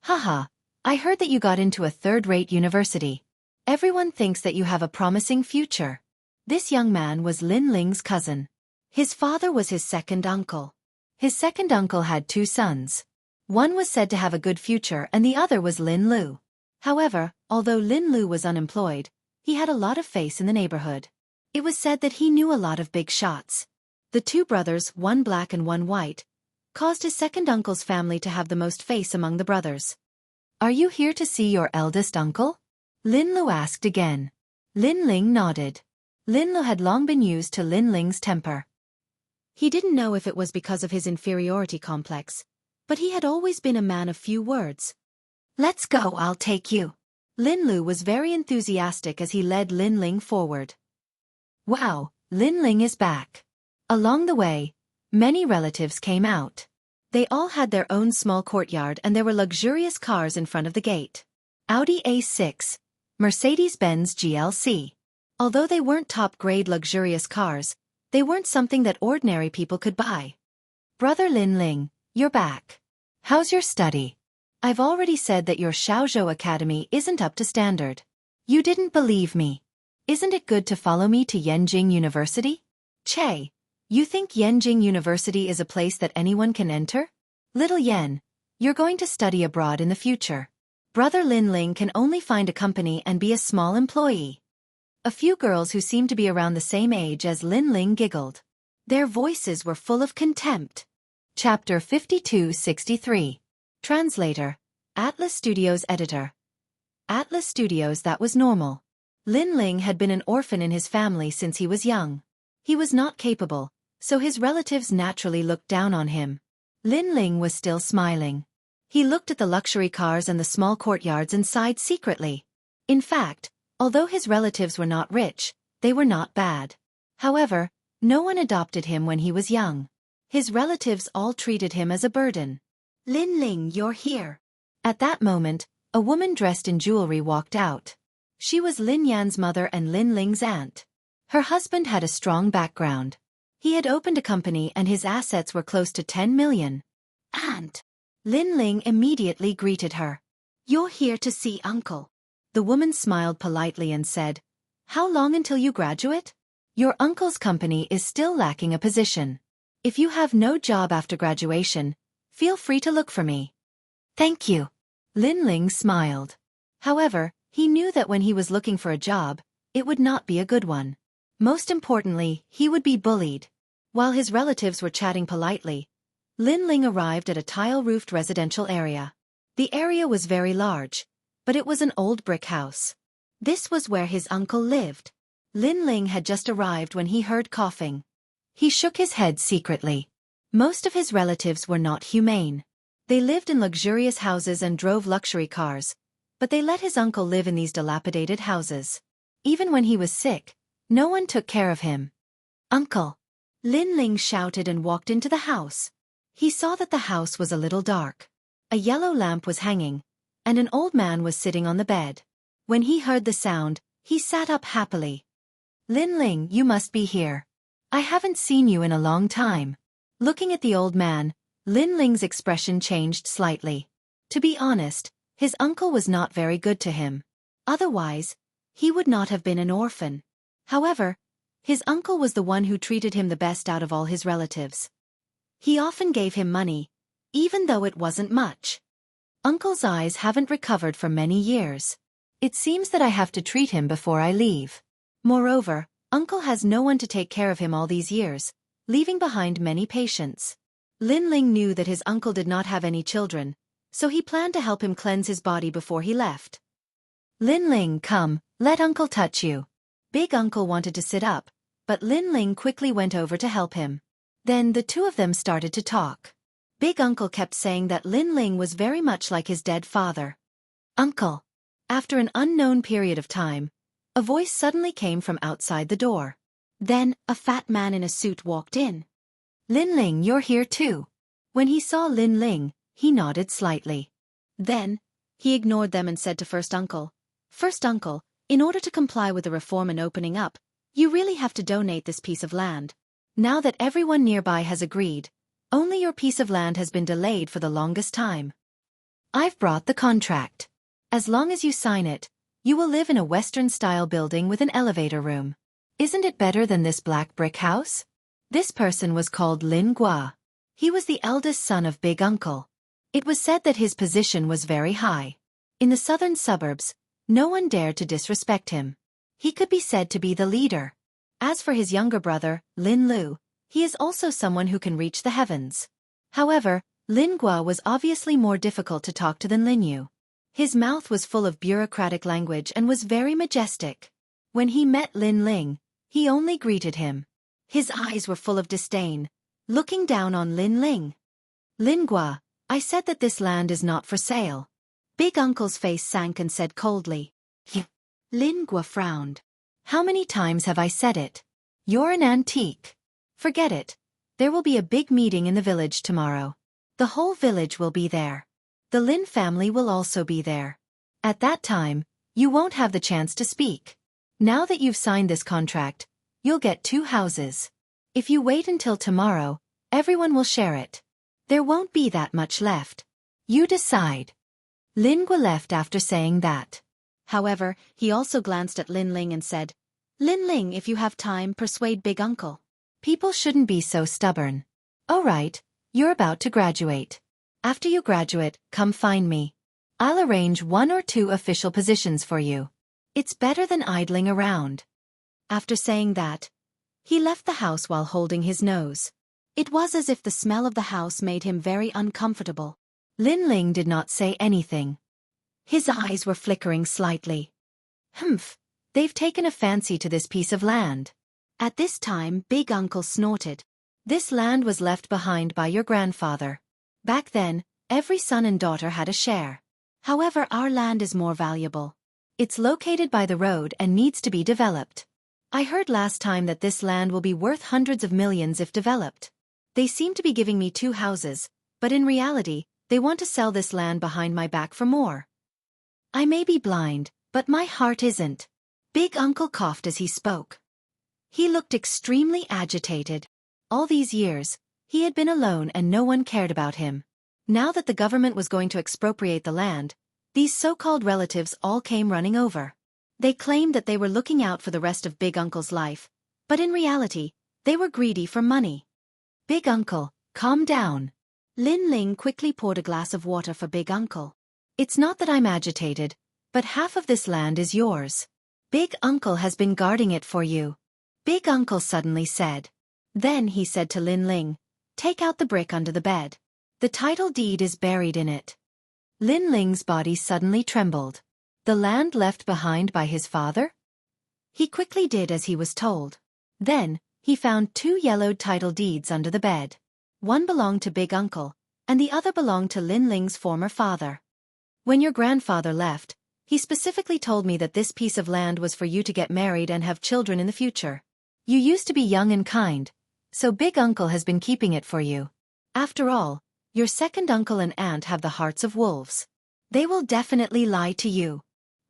Haha, I heard that you got into a third-rate university. Everyone thinks that you have a promising future. This young man was Lin Ling's cousin. His father was his second uncle. His second uncle had two sons. One was said to have a good future and the other was Lin Lu. However, although Lin Lu was unemployed, he had a lot of face in the neighborhood. It was said that he knew a lot of big shots. The two brothers, one black and one white, caused his second uncle's family to have the most face among the brothers. Are you here to see your eldest uncle? Lin Lu asked again. Lin Ling nodded. Lin Lu had long been used to Lin Ling's temper. He didn't know if it was because of his inferiority complex, but he had always been a man of few words. Let's go, I'll take you. Lin Lu was very enthusiastic as he led Lin Ling forward. Wow, Lin Ling is back. Along the way, many relatives came out. They all had their own small courtyard and there were luxurious cars in front of the gate. Audi A6, Mercedes-Benz GLC. Although they weren't top-grade luxurious cars, they weren't something that ordinary people could buy. Brother Lin Ling, you're back. How's your study? I've already said that your Xiaozhou Academy isn't up to standard. You didn't believe me. Isn't it good to follow me to Yanjing University? Che, you think Yanjing University is a place that anyone can enter? Little Yan, you're going to study abroad in the future. Brother Lin Ling can only find a company and be a small employee. A few girls who seemed to be around the same age as Lin Ling giggled. Their voices were full of contempt. Chapter 5263. Translator, Atlas Studios Editor. Atlas Studios. That was normal. Lin Ling had been an orphan in his family since he was young. He was not capable, so his relatives naturally looked down on him. Lin Ling was still smiling. He looked at the luxury cars and the small courtyards and sighed secretly. In fact, although his relatives were not rich, they were not bad. However, no one adopted him when he was young. His relatives all treated him as a burden. Lin Ling, you're here. At that moment, a woman dressed in jewelry walked out. She was Lin Yan's mother and Lin Ling's aunt. Her husband had a strong background. He had opened a company and his assets were close to 10 million. Aunt! Lin Ling immediately greeted her. You're here to see uncle. The woman smiled politely and said, How long until you graduate? Your uncle's company is still lacking a position. If you have no job after graduation, feel free to look for me. Thank you. Lin Ling smiled. However, he knew that when he was looking for a job, it would not be a good one. Most importantly, he would be bullied. While his relatives were chatting politely, Lin Ling arrived at a tile-roofed residential area. The area was very large, but it was an old brick house. This was where his uncle lived. Lin Ling had just arrived when he heard coughing. He shook his head secretly. Most of his relatives were not humane. They lived in luxurious houses and drove luxury cars, but they let his uncle live in these dilapidated houses. Even when he was sick, no one took care of him. Uncle! Lin Ling shouted and walked into the house. He saw that the house was a little dark. A yellow lamp was hanging, and an old man was sitting on the bed. When he heard the sound, he sat up happily. Lin Ling, you must be here. I haven't seen you in a long time. Looking at the old man, Lin Ling's expression changed slightly. To be honest, his uncle was not very good to him. Otherwise, he would not have been an orphan. However, his uncle was the one who treated him the best out of all his relatives. He often gave him money, even though it wasn't much. Uncle's eyes haven't recovered for many years. It seems that I have to treat him before I leave. Moreover, Uncle has no one to take care of him all these years, leaving behind many patients. Lin Ling knew that his uncle did not have any children, so he planned to help him cleanse his body before he left. Lin Ling, come, let Uncle touch you. Big Uncle wanted to sit up, but Lin Ling quickly went over to help him. Then the two of them started to talk. Big Uncle kept saying that Lin Ling was very much like his dead father. Uncle. After an unknown period of time, a voice suddenly came from outside the door. Then, a fat man in a suit walked in. Lin Ling, you're here too. When he saw Lin Ling, he nodded slightly. Then, he ignored them and said to First Uncle, in order to comply with the reform and opening up, you really have to donate this piece of land. Now that everyone nearby has agreed, only your piece of land has been delayed for the longest time. I've brought the contract. As long as you sign it, You will live in a Western-style building with an elevator room. Isn't it better than this black brick house? This person was called Lin Gua. He was the eldest son of Big Uncle. It was said that his position was very high. In the southern suburbs, no one dared to disrespect him. He could be said to be the leader. As for his younger brother, Lin Lu, he is also someone who can reach the heavens. However, Lin Gua was obviously more difficult to talk to than Lin Yu. His mouth was full of bureaucratic language and was very majestic. When he met Lin Ling, he only greeted him. His eyes were full of disdain, looking down on Lin Ling. Lin Gua, I said that this land is not for sale. Big Uncle's face sank and said coldly. Lin Gua frowned. How many times have I said it? You're an antique. Forget it. There will be a big meeting in the village tomorrow. The whole village will be there. The Lin family will also be there. At that time, you won't have the chance to speak. Now that you've signed this contract, you'll get 2 houses. If you wait until tomorrow, everyone will share it. There won't be that much left. You decide. Lin Gua left after saying that. However, he also glanced at Lin Ling and said, Lin Ling, if you have time, persuade Big Uncle. People shouldn't be so stubborn. All right, you're about to graduate. After you graduate, come find me. I'll arrange 1 or 2 official positions for you. It's better than idling around. After saying that, he left the house while holding his nose. It was as if the smell of the house made him very uncomfortable. Lin Ling did not say anything. His eyes were flickering slightly. Humph, they've taken a fancy to this piece of land. At this time, Big Uncle snorted. This land was left behind by your grandfather. Back then, every son and daughter had a share. However, our land is more valuable. It's located by the road and needs to be developed. I heard last time that this land will be worth hundreds of millions if developed. They seem to be giving me 2 houses, but in reality, they want to sell this land behind my back for more. I may be blind, but my heart isn't. Big Uncle coughed as he spoke. He looked extremely agitated. All these years, he had been alone and no one cared about him. Now that the government was going to expropriate the land, these so-called relatives all came running over. They claimed that they were looking out for the rest of Big Uncle's life, but in reality, they were greedy for money. Big Uncle, calm down. Lin Ling quickly poured a glass of water for Big Uncle. It's not that I'm agitated, but half of this land is yours. Big Uncle has been guarding it for you. Big Uncle suddenly said. Then he said to Lin Ling, take out the brick under the bed. The title deed is buried in it. Lin Ling's body suddenly trembled. The land left behind by his father? He quickly did as he was told. Then, he found 2 yellowed title deeds under the bed. One belonged to Big Uncle, and the other belonged to Lin Ling's former father. When your grandfather left, he specifically told me that this piece of land was for you to get married and have children in the future. You used to be young and kind, so Big Uncle has been keeping it for you. After all, your second uncle and aunt have the hearts of wolves. They will definitely lie to you.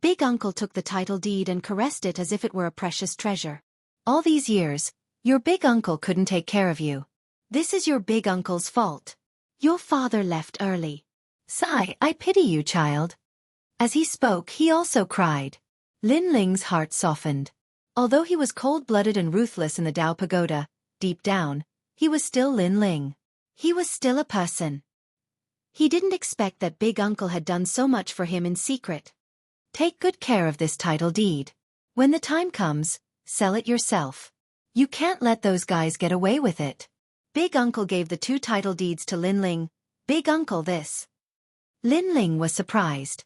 Big Uncle took the title deed and caressed it as if it were a precious treasure. All these years, your Big Uncle couldn't take care of you. This is your Big Uncle's fault. Your father left early. Sigh, I pity you, child. As he spoke, he also cried. Lin Ling's heart softened. Although he was cold-blooded and ruthless in the Dao Pagoda, deep down, he was still Lin Ling. He was still a person. He didn't expect that Big Uncle had done so much for him in secret. Take good care of this title deed. When the time comes, sell it yourself. You can't let those guys get away with it. Big Uncle gave the 2 title deeds to Lin Ling. Big Uncle this. Lin Ling was surprised.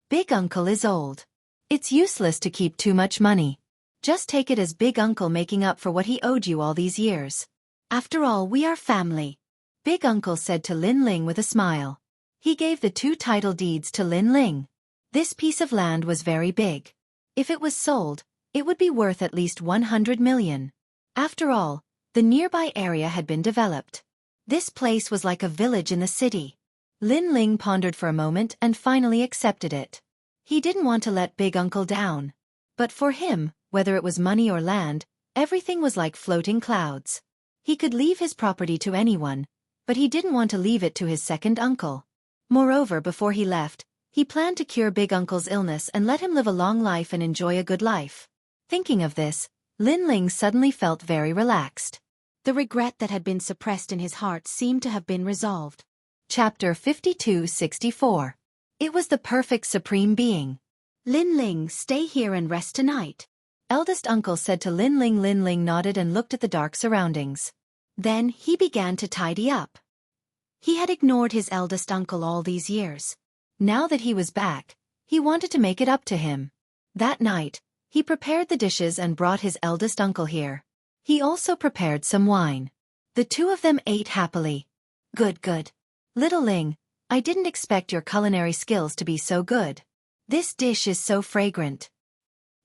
Big Uncle is old. It's useless to keep too much money. Just take it as Big Uncle making up for what he owed you all these years. After all, we are family. Big Uncle said to Lin Ling with a smile. He gave the 2 title deeds to Lin Ling. This piece of land was very big. If it was sold, it would be worth at least 100 million. After all, the nearby area had been developed. This place was like a village in the city. Lin Ling pondered for a moment and finally accepted it. He didn't want to let Big Uncle down. But for him, whether it was money or land, everything was like floating clouds. He could leave his property to anyone, but he didn't want to leave it to his second uncle. Moreover, before he left, He planned to cure Big Uncle's illness and let him live a long life and enjoy a good life. Thinking of this, Linling suddenly felt very relaxed. The regret that had been suppressed in his heart seemed to have been resolved. Chapter 52-64. It was the perfect supreme being. Linling, stay here and rest tonight. Eldest uncle said to Linling. Linling nodded and looked at the dark surroundings. Then he began to tidy up. He had ignored his eldest uncle all these years. Now that he was back, he wanted to make it up to him. That night, he prepared the dishes and brought his eldest uncle here. He also prepared some wine. The two of them ate happily. Good, good. Little Ling, I didn't expect your culinary skills to be so good. This dish is so fragrant.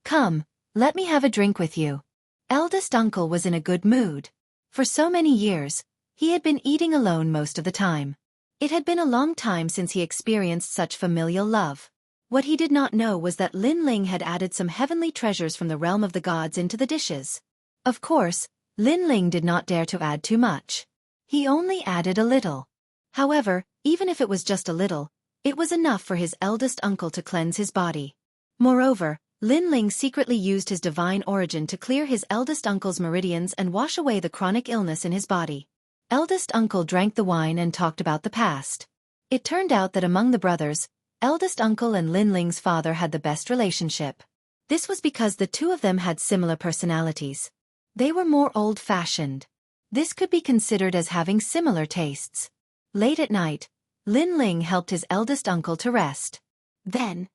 Come, let me have a drink with you. Eldest uncle was in a good mood. For so many years, he had been eating alone most of the time. It had been a long time since he experienced such familial love. What he did not know was that Linling had added some heavenly treasures from the realm of the gods into the dishes. Of course, Linling did not dare to add too much. He only added a little. However, even if it was just a little, it was enough for his eldest uncle to cleanse his body. Moreover, Linling secretly used his divine origin to clear his eldest uncle's meridians and wash away the chronic illness in his body. Eldest uncle drank the wine and talked about the past. It turned out that among the brothers, eldest uncle and Linling's father had the best relationship. This was because the two of them had similar personalities. They were more old-fashioned. This could be considered as having similar tastes. Late at night, Linling helped his eldest uncle to rest. Then,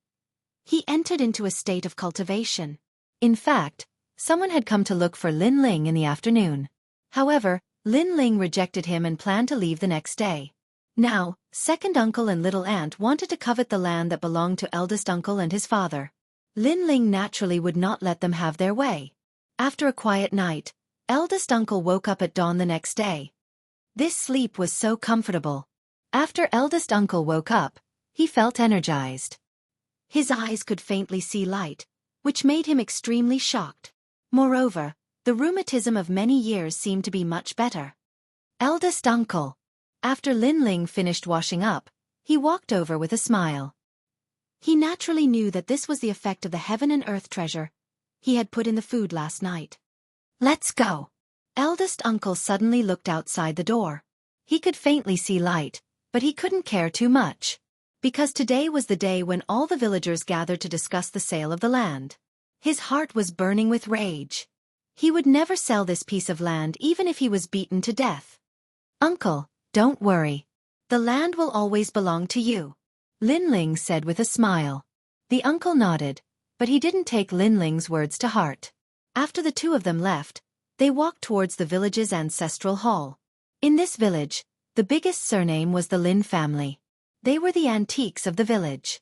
he entered into a state of cultivation. In fact, someone had come to look for Linling in the afternoon. However, Linling rejected him and planned to leave the next day. Now, second uncle and little aunt wanted to covet the land that belonged to eldest uncle and his father. Linling naturally would not let them have their way. After a quiet night, eldest uncle woke up at dawn the next day. This sleep was so comfortable. After eldest uncle woke up, he felt energized. His eyes could faintly see light, which made him extremely shocked. Moreover, the rheumatism of many years seemed to be much better. Eldest uncle. After Linling finished washing up, he walked over with a smile. He naturally knew that this was the effect of the heaven and earth treasure he had put in the food last night. Let's go. Eldest uncle suddenly looked outside the door. He could faintly see light, but he couldn't care too much. Because today was the day when all the villagers gathered to discuss the sale of the land. His heart was burning with rage. He would never sell this piece of land even if he was beaten to death. Uncle, don't worry. The land will always belong to you, Linling said with a smile. The uncle nodded, but he didn't take Linling's words to heart. After the two of them left, they walked towards the village's ancestral hall. In this village, the biggest surname was the Lin family. They were the antiques of the village.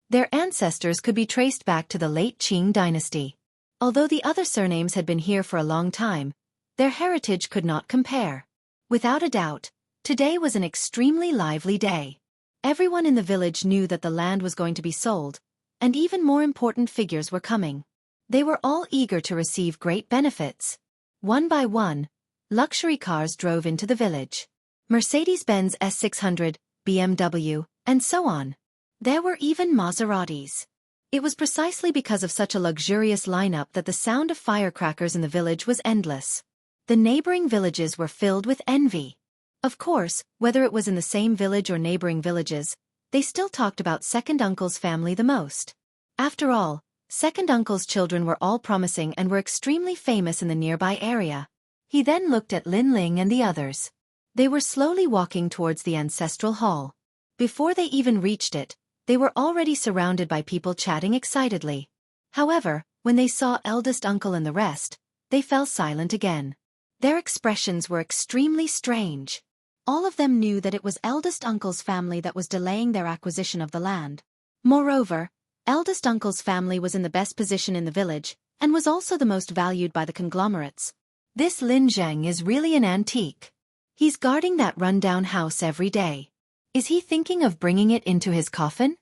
Their ancestors could be traced back to the late Qing dynasty. Although the other surnames had been here for a long time, their heritage could not compare. Without a doubt, today was an extremely lively day. Everyone in the village knew that the land was going to be sold, and even more important figures were coming. They were all eager to receive great benefits. One by one, luxury cars drove into the village. Mercedes-Benz S600, BMW, and so on. There were even Maseratis. It was precisely because of such a luxurious lineup that the sound of firecrackers in the village was endless. The neighboring villages were filled with envy. Of course, whether it was in the same village or neighboring villages, they still talked about second uncle's family the most. After all, second uncle's children were all promising and were extremely famous in the nearby area. He then looked at Linling and the others. They were slowly walking towards the ancestral hall. Before they even reached it, they were already surrounded by people chatting excitedly. However, when they saw eldest uncle and the rest, they fell silent again. Their expressions were extremely strange. All of them knew that it was eldest uncle's family that was delaying their acquisition of the land. Moreover, eldest uncle's family was in the best position in the village, and was also the most valued by the conglomerates. This Lin Zheng is really an antique. He's guarding that rundown house every day. Is he thinking of bringing it into his coffin?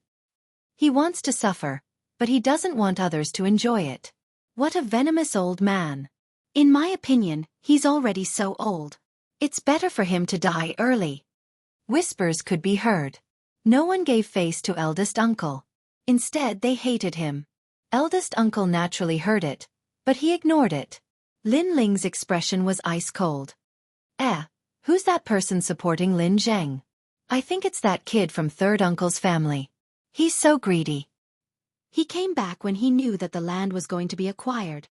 He wants to suffer, but he doesn't want others to enjoy it. What a venomous old man. In my opinion, he's already so old. It's better for him to die early. Whispers could be heard. No one gave face to eldest uncle. Instead, they hated him. Eldest uncle naturally heard it, but he ignored it. Lin Ling's expression was ice cold. Who's that person supporting Lin Zheng? I think it's that kid from third uncle's family. He's so greedy. He came back when he knew that the land was going to be acquired.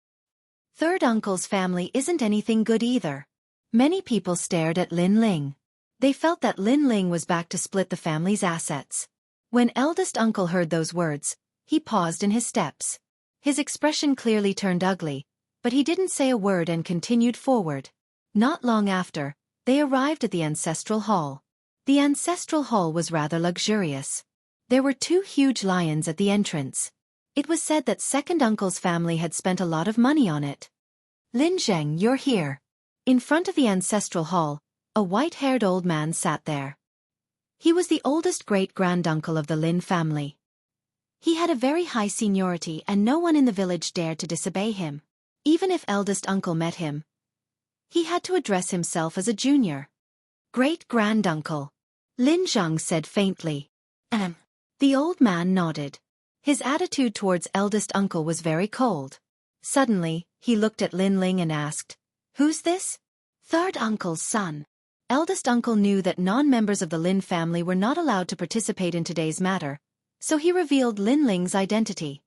Third uncle's family isn't anything good either. Many people stared at Lin Ling. They felt that Lin Ling was back to split the family's assets. When eldest uncle heard those words, he paused in his steps. His expression clearly turned ugly, but he didn't say a word and continued forward. Not long after, they arrived at the ancestral hall. The ancestral hall was rather luxurious. There were 2 huge lions at the entrance. It was said that second uncle's family had spent a lot of money on it. Lin Zheng, you're here. In front of the ancestral hall, a white-haired old man sat there. He was the oldest great-granduncle of the Lin family. He had a very high seniority and no one in the village dared to disobey him. Even if eldest uncle met him, he had to address himself as a junior. Great-granduncle. Lin Zheng said faintly. The old man nodded. His attitude towards eldest uncle was very cold. Suddenly, he looked at Lin Ling and asked, "Who's this?" "Third uncle's son." Eldest uncle knew that non-members of the Lin family were not allowed to participate in today's matter, so he revealed Lin Ling's identity.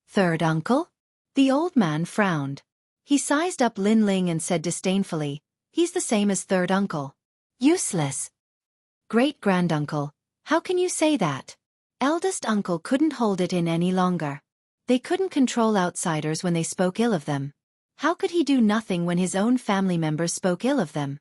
"Third uncle?" The old man frowned. He sized up Lin Ling and said disdainfully, "He's the same as third uncle. Useless." "Great-granduncle, how can you say that?" Eldest uncle couldn't hold it in any longer. They couldn't control outsiders when they spoke ill of them. How could he do nothing when his own family members spoke ill of them?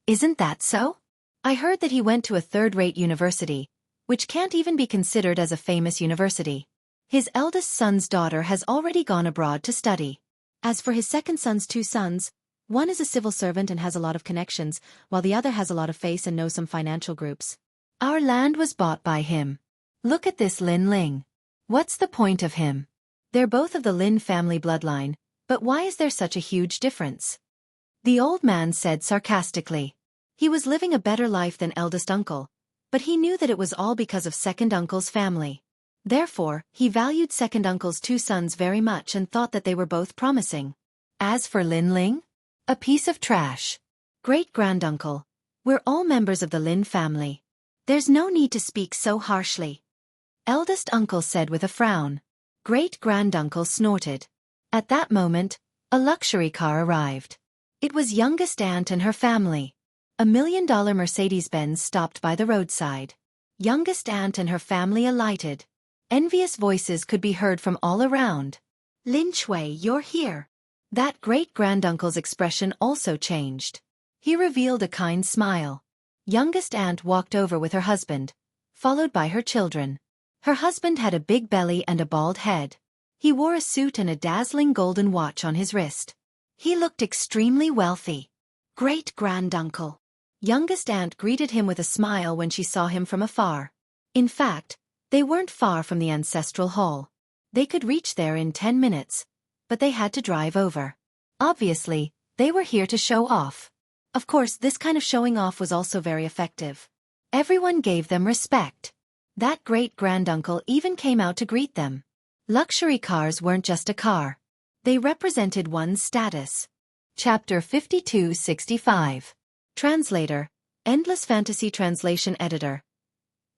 "Isn't that so? I heard that he went to a third-rate university, which can't even be considered as a famous university. His eldest son's daughter has already gone abroad to study. As for his second son's 2 sons, one is a civil servant and has a lot of connections, while the other has a lot of face and knows some financial groups. Our land was bought by him. Look at this Lin Ling. What's the point of him? They're both of the Lin family bloodline, but why is there such a huge difference?" The old man said sarcastically. He was living a better life than eldest uncle, but he knew that it was all because of second uncle's family. Therefore, he valued second uncle's 2 sons very much and thought that they were both promising. As for Lin Ling? A piece of trash. "Great-granduncle, we're all members of the Lin family. There's no need to speak so harshly," eldest uncle said with a frown. Great-granduncle snorted. At that moment, a luxury car arrived. It was youngest aunt and her family. A $1 million Mercedes-Benz stopped by the roadside. Youngest aunt and her family alighted. Envious voices could be heard from all around. "Lin Shui, you're here." That great-granduncle's expression also changed. He revealed a kind smile. Youngest aunt walked over with her husband, followed by her children. Her husband had a big belly and a bald head. He wore a suit and a dazzling golden watch on his wrist. He looked extremely wealthy. "Great-granduncle." Youngest aunt greeted him with a smile when she saw him from afar. In fact, they weren't far from the ancestral hall. They could reach there in 10 minutes, but they had to drive over. Obviously, they were here to show off. Of course, this kind of showing off was also very effective. Everyone gave them respect. That great-granduncle even came out to greet them. Luxury cars weren't just a car. They represented one's status. Chapter 5265. Translator, Endless Fantasy Translation Editor.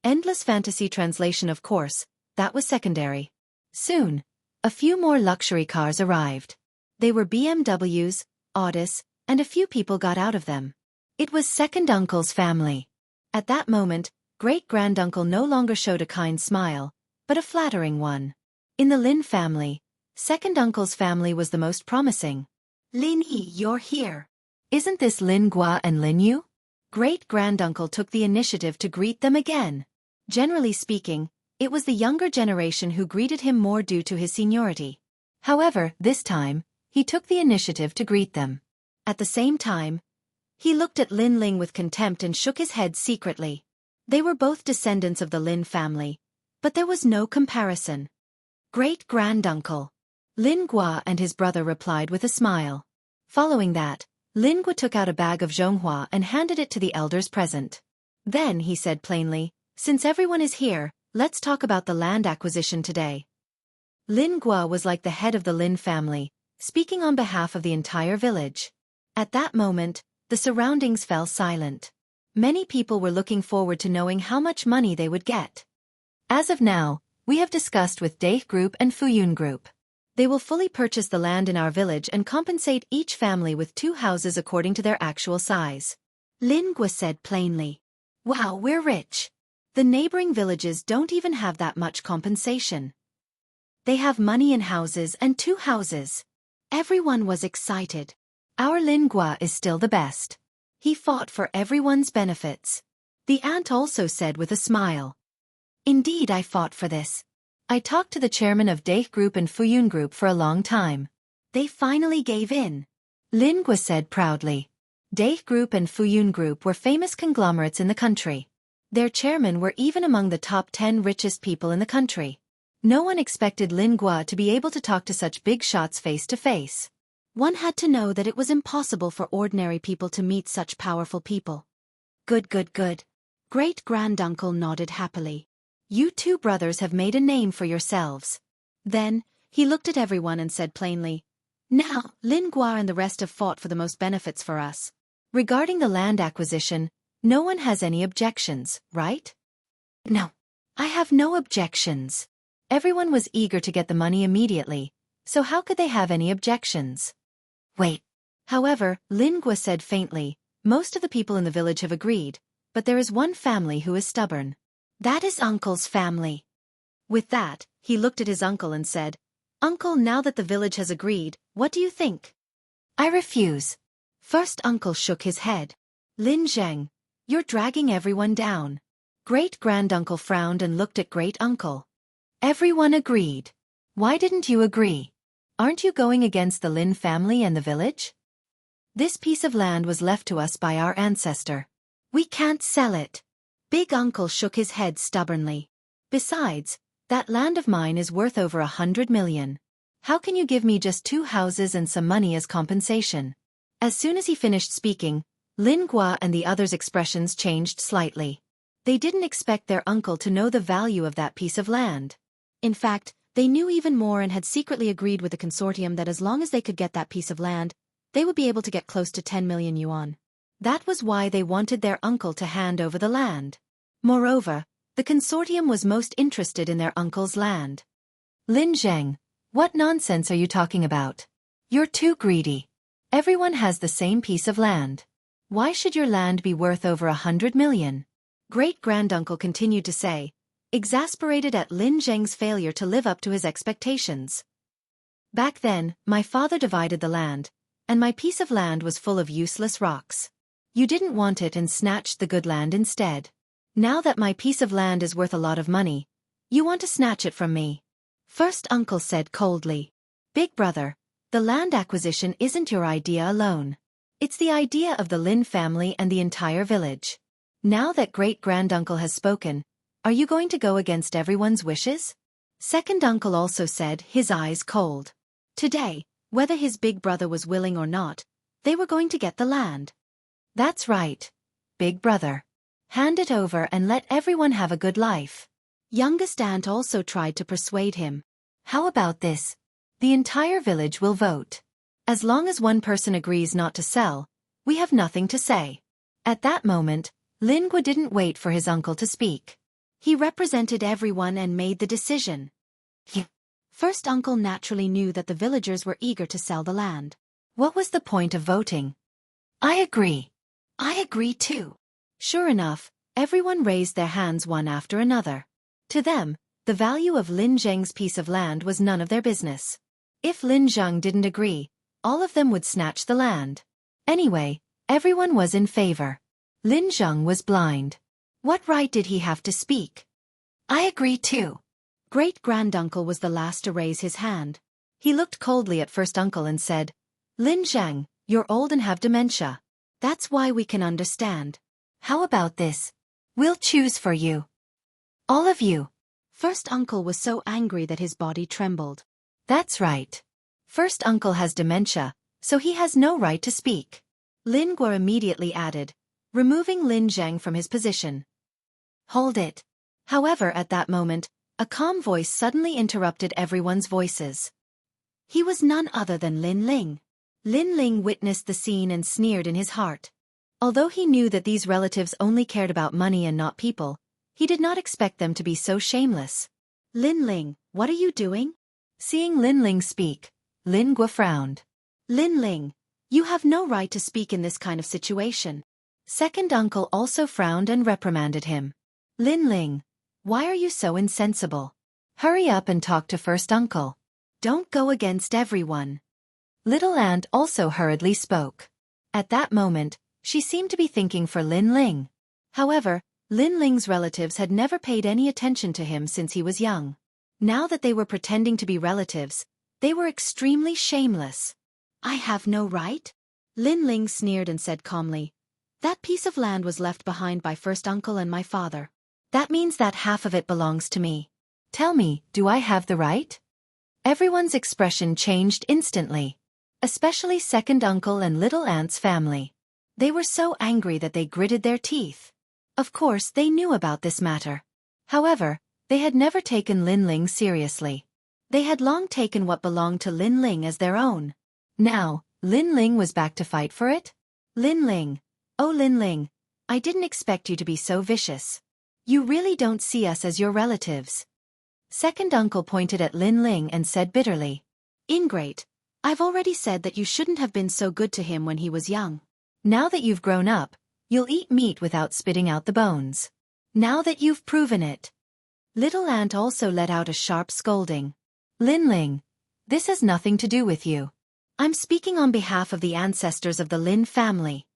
Endless Fantasy Translation, of course, that was secondary. Soon, a few more luxury cars arrived. They were BMWs, Audis, and a few people got out of them. It was second uncle's family. At that moment, great-granduncle no longer showed a kind smile, but a flattering one. In the Lin family, second uncle's family was the most promising. "Lin Yi, you're here. Isn't this Lin Gua and Lin Yu?" Great-granduncle took the initiative to greet them again. Generally speaking, it was the younger generation who greeted him more due to his seniority. However, this time, he took the initiative to greet them. At the same time, he looked at Lin Ling with contempt and shook his head secretly. They were both descendants of the Lin family, but there was no comparison. "Great-granduncle." Lin Gua and his brother replied with a smile. Following that, Lin Gua took out a bag of zhonghua and handed it to the elders present. Then he said plainly, Since everyone is here, let's talk about the land acquisition today. Lin Gua was like the head of the Lin family, speaking on behalf of the entire village. At that moment, the surroundings fell silent. Many people were looking forward to knowing how much money they would get. As of now, we have discussed with Date Group and Fuyun Group. They will fully purchase the land in our village and compensate each family with 2 houses according to their actual size. Lin Gua said plainly. Wow, we're rich. The neighboring villages don't even have that much compensation. They have money in houses and 2 houses. Everyone was excited. Our Lin Gua is still the best. He fought for everyone's benefits. The aunt also said with a smile. Indeed, I fought for this. I talked to the chairman of Date Group and Fuyun Group for a long time. They finally gave in. Lin Gua said proudly. Date Group and Fuyun Group were famous conglomerates in the country. Their chairmen were even among the top 10 richest people in the country. No one expected Lin Gua to be able to talk to such big shots face to face. One had to know that it was impossible for ordinary people to meet such powerful people. Good. Great-granduncle nodded happily. You 2 brothers have made a name for yourselves. Then, he looked at everyone and said plainly, Now, Lin Gua and the rest have fought for the most benefits for us. Regarding the land acquisition, no one has any objections, right? No. I have no objections. Everyone was eager to get the money immediately, so how could they have any objections? Wait. However, Lin Gua said faintly, most of the people in the village have agreed, but there is one family who is stubborn. That is Uncle's family. With that, he looked at his uncle and said, Uncle, now that the village has agreed, what do you think? I refuse. First Uncle shook his head. Lin Zheng, you're dragging everyone down. Great-granduncle frowned and looked at great-uncle. Everyone agreed. Why didn't you agree? Aren't you going against the Lin family and the village? This piece of land was left to us by our ancestor. We can't sell it. Big Uncle shook his head stubbornly. Besides, that land of mine is worth over 100 million. How can you give me just 2 houses and some money as compensation? As soon as he finished speaking, Lin Gua and the others' expressions changed slightly. They didn't expect their uncle to know the value of that piece of land. In fact, they knew even more and had secretly agreed with the consortium that as long as they could get that piece of land, they would be able to get close to 10 million yuan. That was why they wanted their uncle to hand over the land. Moreover, the consortium was most interested in their uncle's land. Lin Zheng, what nonsense are you talking about? You're too greedy. Everyone has the same piece of land. Why should your land be worth over 100 million? Great-granduncle continued to say, exasperated at Lin Zheng's failure to live up to his expectations. Back then, my father divided the land, and my piece of land was full of useless rocks. You didn't want it and snatched the good land instead. Now that my piece of land is worth a lot of money, you want to snatch it from me. First Uncle said coldly. Big brother, the land acquisition isn't your idea alone. It's the idea of the Lin family and the entire village. Now that great-granduncle has spoken, are you going to go against everyone's wishes? Second Uncle also said, his eyes cold. Today, whether his big brother was willing or not, they were going to get the land. That's right, big brother. Hand it over and let everyone have a good life. Youngest aunt also tried to persuade him. How about this? The entire village will vote. As long as one person agrees not to sell, we have nothing to say. At that moment, Lin Gua didn't wait for his uncle to speak. He represented everyone and made the decision. First Uncle naturally knew that the villagers were eager to sell the land. What was the point of voting? I agree. I agree too. Sure enough, everyone raised their hands one after another. To them, the value of Lin Zheng's piece of land was none of their business. If Lin Zheng didn't agree, all of them would snatch the land. Anyway, everyone was in favor. Lin Zheng was blind. What right did he have to speak? I agree too. Great-granduncle was the last to raise his hand. He looked coldly at First Uncle and said, Lin Zheng, you're old and have dementia. That's why we can understand. How about this? We'll choose for you. All of you. First Uncle was so angry that his body trembled. That's right. First Uncle has dementia, so he has no right to speak. Lin Gua immediately added, removing Lin Zheng from his position. Hold it. However, at that moment, a calm voice suddenly interrupted everyone's voices. He was none other than Lin Ling. Lin Ling witnessed the scene and sneered in his heart. Although he knew that these relatives only cared about money and not people, he did not expect them to be so shameless. Lin Ling, what are you doing? Seeing Lin Ling speak, Lin Gua frowned. Lin Ling, you have no right to speak in this kind of situation. Second uncle also frowned and reprimanded him. Lin Ling, why are you so insensible? Hurry up and talk to first uncle. Don't go against everyone. Little aunt also hurriedly spoke. At that moment, she seemed to be thinking for Lin Ling. However, Lin Ling's relatives had never paid any attention to him since he was young. Now that they were pretending to be relatives, they were extremely shameless. I have no right? Lin Ling sneered and said calmly, that piece of land was left behind by first uncle and my father. That means that half of it belongs to me. Tell me, do I have the right? Everyone's expression changed instantly. Especially second uncle and little aunt's family. They were so angry that they gritted their teeth. Of course, they knew about this matter. However, they had never taken Lin Ling seriously. They had long taken what belonged to Lin Ling as their own. Now, Lin Ling was back to fight for it? Lin Ling. Oh Lin Ling, I didn't expect you to be so vicious. You really don't see us as your relatives. Second uncle pointed at Lin Ling and said bitterly. Ingrate, I've already said that you shouldn't have been so good to him when he was young. Now that you've grown up, you'll eat meat without spitting out the bones. Now that you've proven it. Little aunt also let out a sharp scolding. Lin Ling, this has nothing to do with you. I'm speaking on behalf of the ancestors of the Lin family.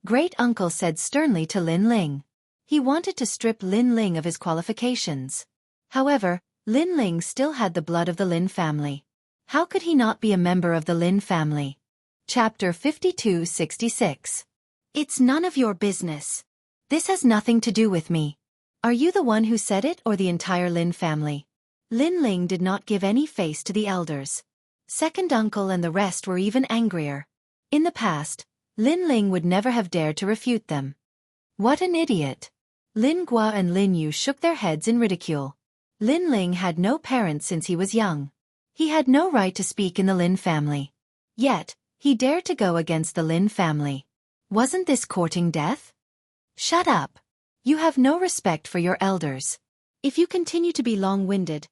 Great uncle said sternly to Lin Ling. He wanted to strip Lin Ling of his qualifications. However, Lin Ling still had the blood of the Lin family. How could he not be a member of the Lin family? Chapter 5266. It's none of your business. This has nothing to do with me. Are you the one who said it or the entire Lin family? Lin Ling did not give any face to the elders. Second uncle and the rest were even angrier. In the past, Lin Ling would never have dared to refute them. What an idiot! Lin Gua and Lin Yu shook their heads in ridicule. Lin Ling had no parents since he was young. He had no right to speak in the Lin family. Yet, he dared to go against the Lin family. Wasn't this courting death? Shut up. You have no respect for your elders. If you continue to be long-winded,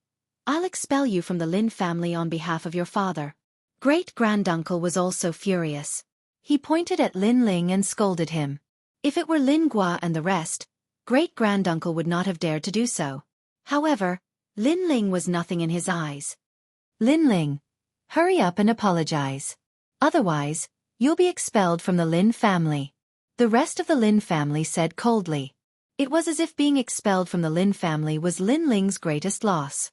I'll expel you from the Lin family on behalf of your father. Great-granduncle was also furious. He pointed at Lin Ling and scolded him. If it were Lin Gua and the rest, great-granduncle would not have dared to do so. However, Lin Ling was nothing in his eyes. Lin Ling, hurry up and apologize. Otherwise, you'll be expelled from the Lin family. The rest of the Lin family said coldly. It was as if being expelled from the Lin family was Lin Ling's greatest loss.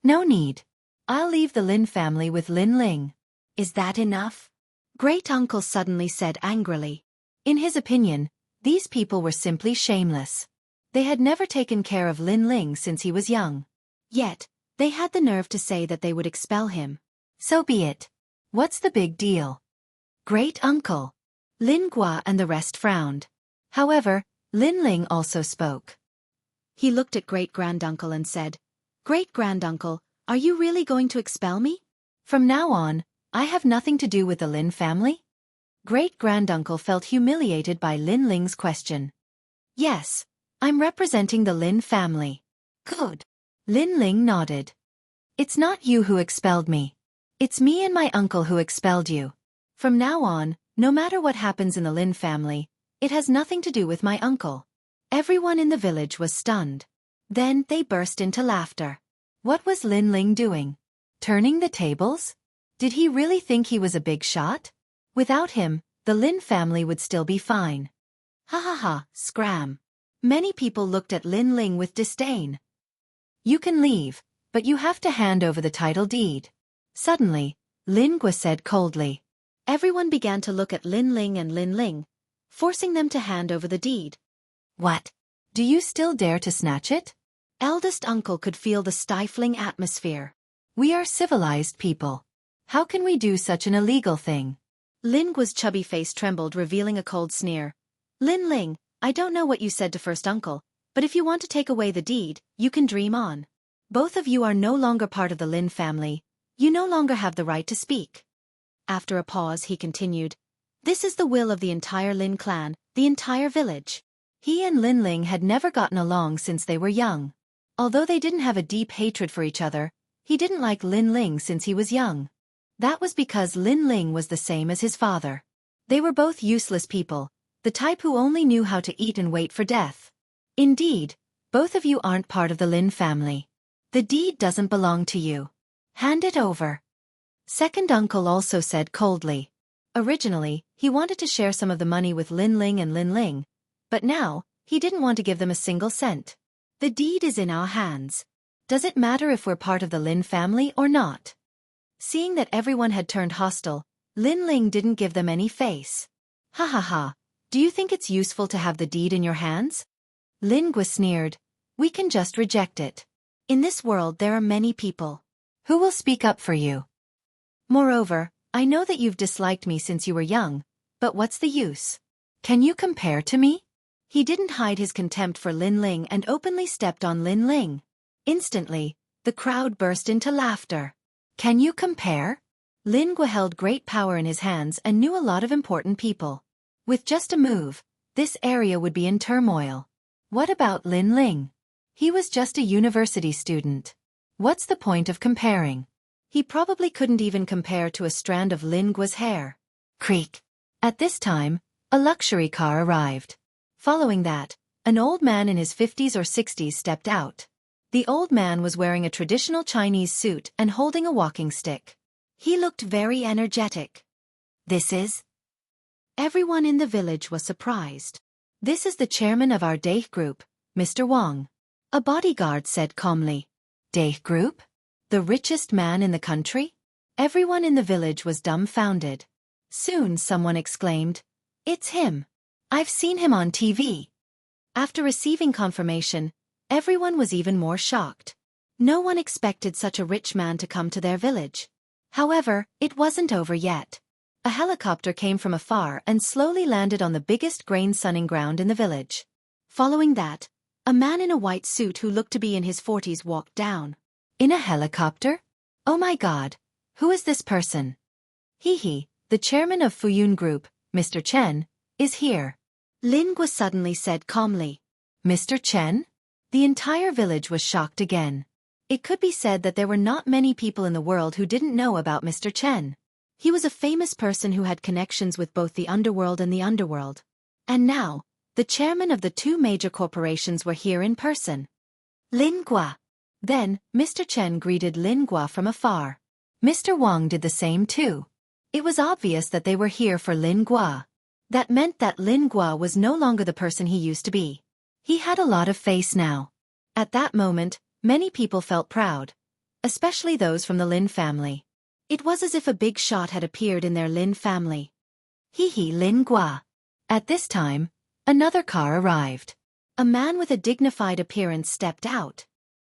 No need. I'll leave the Lin family with Lin Ling. Is that enough? Great-uncle suddenly said angrily. In his opinion, these people were simply shameless. They had never taken care of Lin Ling since he was young. Yet, they had the nerve to say that they would expel him. So be it. What's the big deal? Great-uncle. Lin Gua and the rest frowned. However, Lin Ling also spoke. He looked at great-granduncle and said, Great-granduncle, are you really going to expel me? From now on, I have nothing to do with the Lin family? Great-granduncle felt humiliated by Lin Ling's question. Yes, I'm representing the Lin family. Good. Lin Ling nodded. It's not you who expelled me. It's me and my uncle who expelled you. From now on, no matter what happens in the Lin family, it has nothing to do with my uncle. Everyone in the village was stunned. Then they burst into laughter. What was Lin Ling doing? Turning the tables? Did he really think he was a big shot? Without him, the Lin family would still be fine. Ha ha ha, scram. Many people looked at Lin Ling with disdain. You can leave, but you have to hand over the title deed. Suddenly, Lin Gua said coldly. Everyone began to look at Lin Ling and Lin Ling, forcing them to hand over the deed. What? Do you still dare to snatch it? Eldest uncle could feel the stifling atmosphere. We are civilized people. How can we do such an illegal thing? Lin Gua's chubby face trembled, revealing a cold sneer. Lin Ling, I don't know what you said to first uncle, But if you want to take away the deed, you can dream on. Both of you are no longer part of the Lin family. You no longer have the right to speak. After a pause, he continued, "This is the will of the entire Lin clan, the entire village." He and Lin Ling had never gotten along since they were young. Although they didn't have a deep hatred for each other, he didn't like Lin Ling since he was young. That was because Lin Ling was the same as his father. They were both useless people, the type who only knew how to eat and wait for death. Indeed, both of you aren't part of the Lin family. The deed doesn't belong to you. Hand it over. Second uncle also said coldly. Originally, he wanted to share some of the money with Lin Ling and Lin Ling, but now, he didn't want to give them a single cent. The deed is in our hands. Does it matter if we're part of the Lin family or not? Seeing that everyone had turned hostile, Lin Ling didn't give them any face. Ha ha ha, do you think it's useful to have the deed in your hands? Lin Gua sneered. We can just reject it. In this world there are many people who will speak up for you. Moreover, I know that you've disliked me since you were young, but what's the use? Can you compare to me? He didn't hide his contempt for Lin Ling and openly stepped on Lin Ling. Instantly, the crowd burst into laughter. Can you compare? Lin Gua held great power in his hands and knew a lot of important people. With just a move, this area would be in turmoil. What about Lin Ling? He was just a university student. What's the point of comparing? He probably couldn't even compare to a strand of Lin Gua's hair. Creak. At this time, a luxury car arrived. Following that, an old man in his 50s or 60s stepped out. The old man was wearing a traditional Chinese suit and holding a walking stick. He looked very energetic. This is? Everyone in the village was surprised. This is the chairman of our Daih group, Mr. Wang. A bodyguard said calmly. Daih group? The richest man in the country? Everyone in the village was dumbfounded. Soon someone exclaimed, "It's him. I've seen him on TV." After receiving confirmation, everyone was even more shocked. No one expected such a rich man to come to their village. However, it wasn't over yet. A helicopter came from afar and slowly landed on the biggest grain sunning ground in the village. Following that, a man in a white suit who looked to be in his 40s walked down. In a helicopter? Oh my God, who is this person? He, the chairman of Fuyun Group, Mr. Chen, is here. Lin Gua suddenly said calmly. Mr. Chen? The entire village was shocked again. It could be said that there were not many people in the world who didn't know about Mr. Chen. He was a famous person who had connections with both the underworld and the underworld. And now, the chairman of the two major corporations were here in person. Lin Gua. Then, Mr. Chen greeted Lin Gua from afar. Mr. Wang did the same too. It was obvious that they were here for Lin Gua. That meant that Lin Gua was no longer the person he used to be. He had a lot of face now. At that moment, many people felt proud, especially those from the Lin family. It was as if a big shot had appeared in their Lin family. Lin Gua. At this time, another car arrived. A man with a dignified appearance stepped out.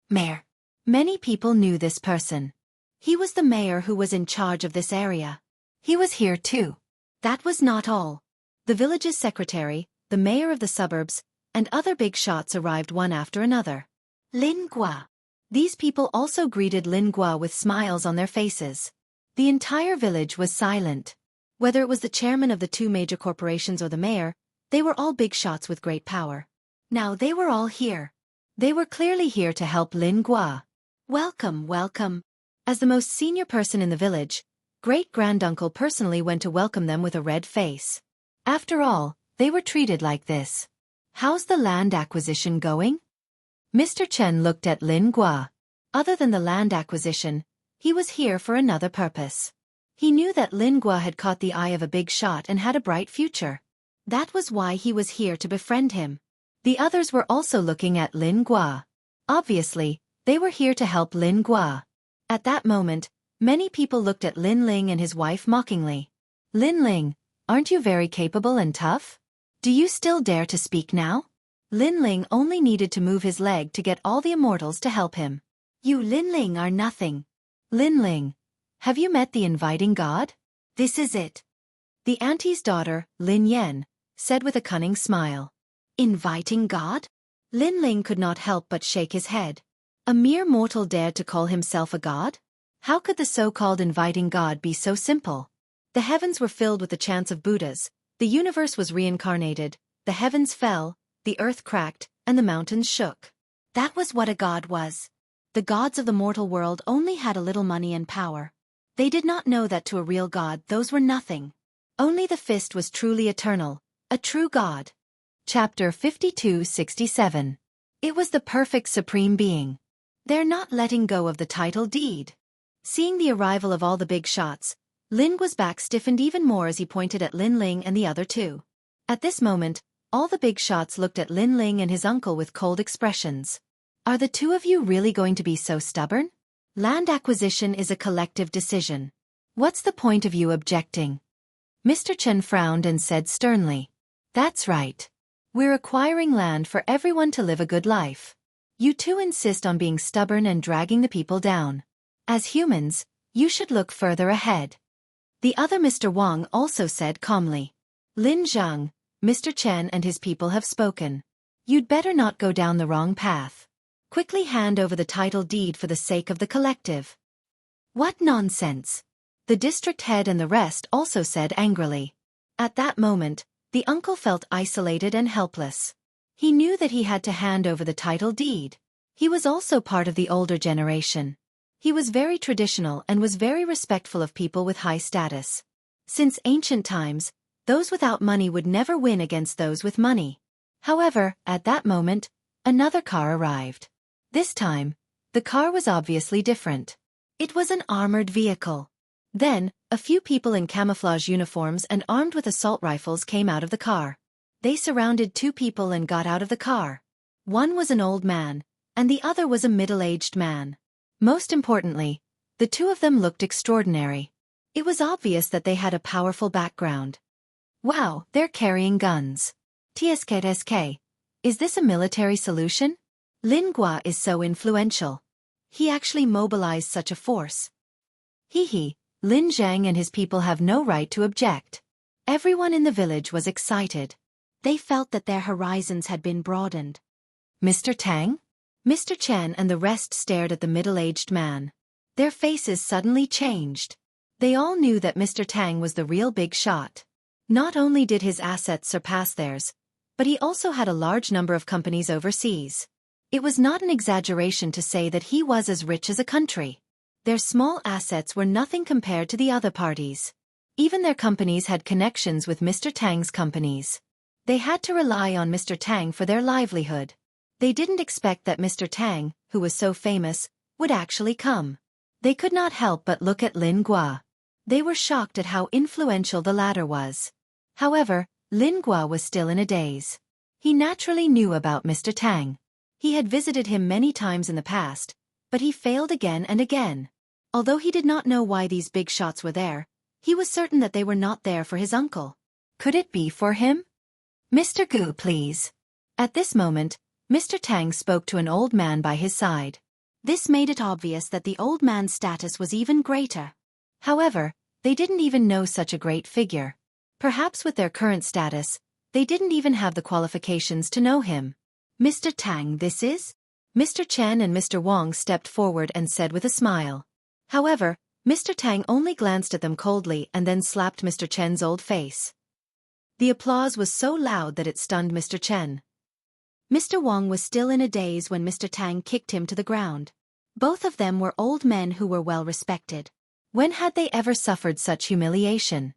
Mayor. Many people knew this person. He was the mayor who was in charge of this area. He was here too. That was not all. The village's secretary, the mayor of the suburbs, and other big shots arrived one after another. Lin Gua. These people also greeted Lin Gua with smiles on their faces. The entire village was silent. Whether it was the chairman of the two major corporations or the mayor, they were all big shots with great power. Now they were all here. They were clearly here to help Lin Gua. Welcome, welcome. As the most senior person in the village, great-granduncle personally went to welcome them with a red face. After all, they were treated like this. How's the land acquisition going? Mr. Chen looked at Lin Gua. Other than the land acquisition, he was here for another purpose. He knew that Lin Gua had caught the eye of a big shot and had a bright future. That was why he was here to befriend him. The others were also looking at Lin Gua. Obviously, they were here to help Lin Gua. At that moment, many people looked at Lin Ling and his wife mockingly. Lin Ling, aren't you very capable and tough? Do you still dare to speak now? Lin Ling only needed to move his leg to get all the immortals to help him. You Lin Ling are nothing. Lin Ling, have you met the inviting god? This is it. The auntie's daughter, Lin Yan, said with a cunning smile. Inviting god? Lin Ling could not help but shake his head. A mere mortal dared to call himself a god? How could the so-called inviting god be so simple? The heavens were filled with the chants of Buddhas, the universe was reincarnated, the heavens fell, the earth cracked, and the mountains shook. That was what a god was. The gods of the mortal world only had a little money and power. They did not know that to a real god those were nothing. Only the fist was truly eternal, a true god. Chapter 52-67. It was the perfect supreme being. They're not letting go of the title deed. Seeing the arrival of all the big shots, Lin Guo's back stiffened even more as he pointed at Lin Ling and the other two. At this moment, all the big shots looked at Lin Ling and his uncle with cold expressions. Are the two of you really going to be so stubborn? Land acquisition is a collective decision. What's the point of you objecting? Mr. Chen frowned and said sternly. That's right. We're acquiring land for everyone to live a good life. You two insist on being stubborn and dragging the people down. As humans, you should look further ahead. The other Mr. Wang also said calmly. Lin Zhang, Mr. Chen and his people have spoken. You'd better not go down the wrong path. Quickly hand over the title deed for the sake of the collective. What nonsense! The district head and the rest also said angrily. At that moment, the uncle felt isolated and helpless. He knew that he had to hand over the title deed. He was also part of the older generation. He was very traditional and was very respectful of people with high status. Since ancient times, those without money would never win against those with money. However, at that moment, another car arrived. This time, the car was obviously different. It was an armored vehicle. Then, a few people in camouflage uniforms and armed with assault rifles came out of the car. They surrounded two people and got out of the car. One was an old man, and the other was a middle-aged man. Most importantly, the two of them looked extraordinary. It was obvious that they had a powerful background. Wow, they're carrying guns. TSK. Is this a military solution? Lin Guo is so influential. He actually mobilized such a force. Hee. Lin Zhang and his people have no right to object. Everyone in the village was excited. They felt that their horizons had been broadened. Mr. Tang? Mr. Chen and the rest stared at the middle-aged man. Their faces suddenly changed. They all knew that Mr. Tang was the real big shot. Not only did his assets surpass theirs, but he also had a large number of companies overseas. It was not an exaggeration to say that he was as rich as a country. Their small assets were nothing compared to the other parties. Even their companies had connections with Mr. Tang's companies. They had to rely on Mr. Tang for their livelihood. They didn't expect that Mr. Tang, who was so famous, would actually come. They could not help but look at Lin Guo. They were shocked at how influential the latter was. However, Lin Guo was still in a daze. He naturally knew about Mr. Tang. He had visited him many times in the past, but he failed again and again. Although he did not know why these big shots were there, he was certain that they were not there for his uncle. Could it be for him? Mr. Gu, please. At this moment, Mr. Tang spoke to an old man by his side. This made it obvious that the old man's status was even greater. However, they didn't even know such a great figure. Perhaps with their current status, they didn't even have the qualifications to know him. Mr. Tang, this is? Mr. Chen and Mr. Wang stepped forward and said with a smile. However, Mr. Tang only glanced at them coldly and then slapped Mr. Chen's old face. The applause was so loud that it stunned Mr. Chen. Mr. Wang was still in a daze when Mr. Tang kicked him to the ground. Both of them were old men who were well respected. When had they ever suffered such humiliation?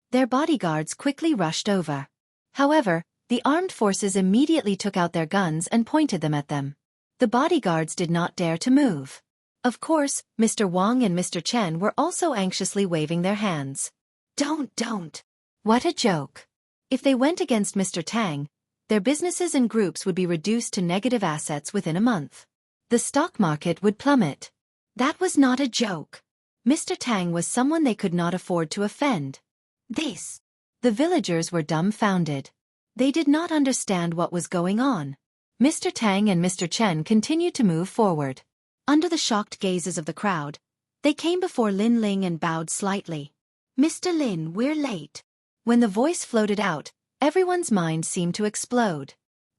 Their bodyguards quickly rushed over. However, the armed forces immediately took out their guns and pointed them at them. The bodyguards did not dare to move. Of course, Mr. Wang and Mr. Chen were also anxiously waving their hands. Don't. What a joke. If they went against Mr. Tang, their businesses and groups would be reduced to negative assets within a month. The stock market would plummet. That was not a joke. Mr. Tang was someone they could not afford to offend. The villagers were dumbfounded. They did not understand what was going on. Mr. Tang and Mr. Chen continued to move forward. Under the shocked gazes of the crowd, they came before Lin Ling and bowed slightly. Mr. Lin, we're late. When the voice floated out, everyone's mind seemed to explode.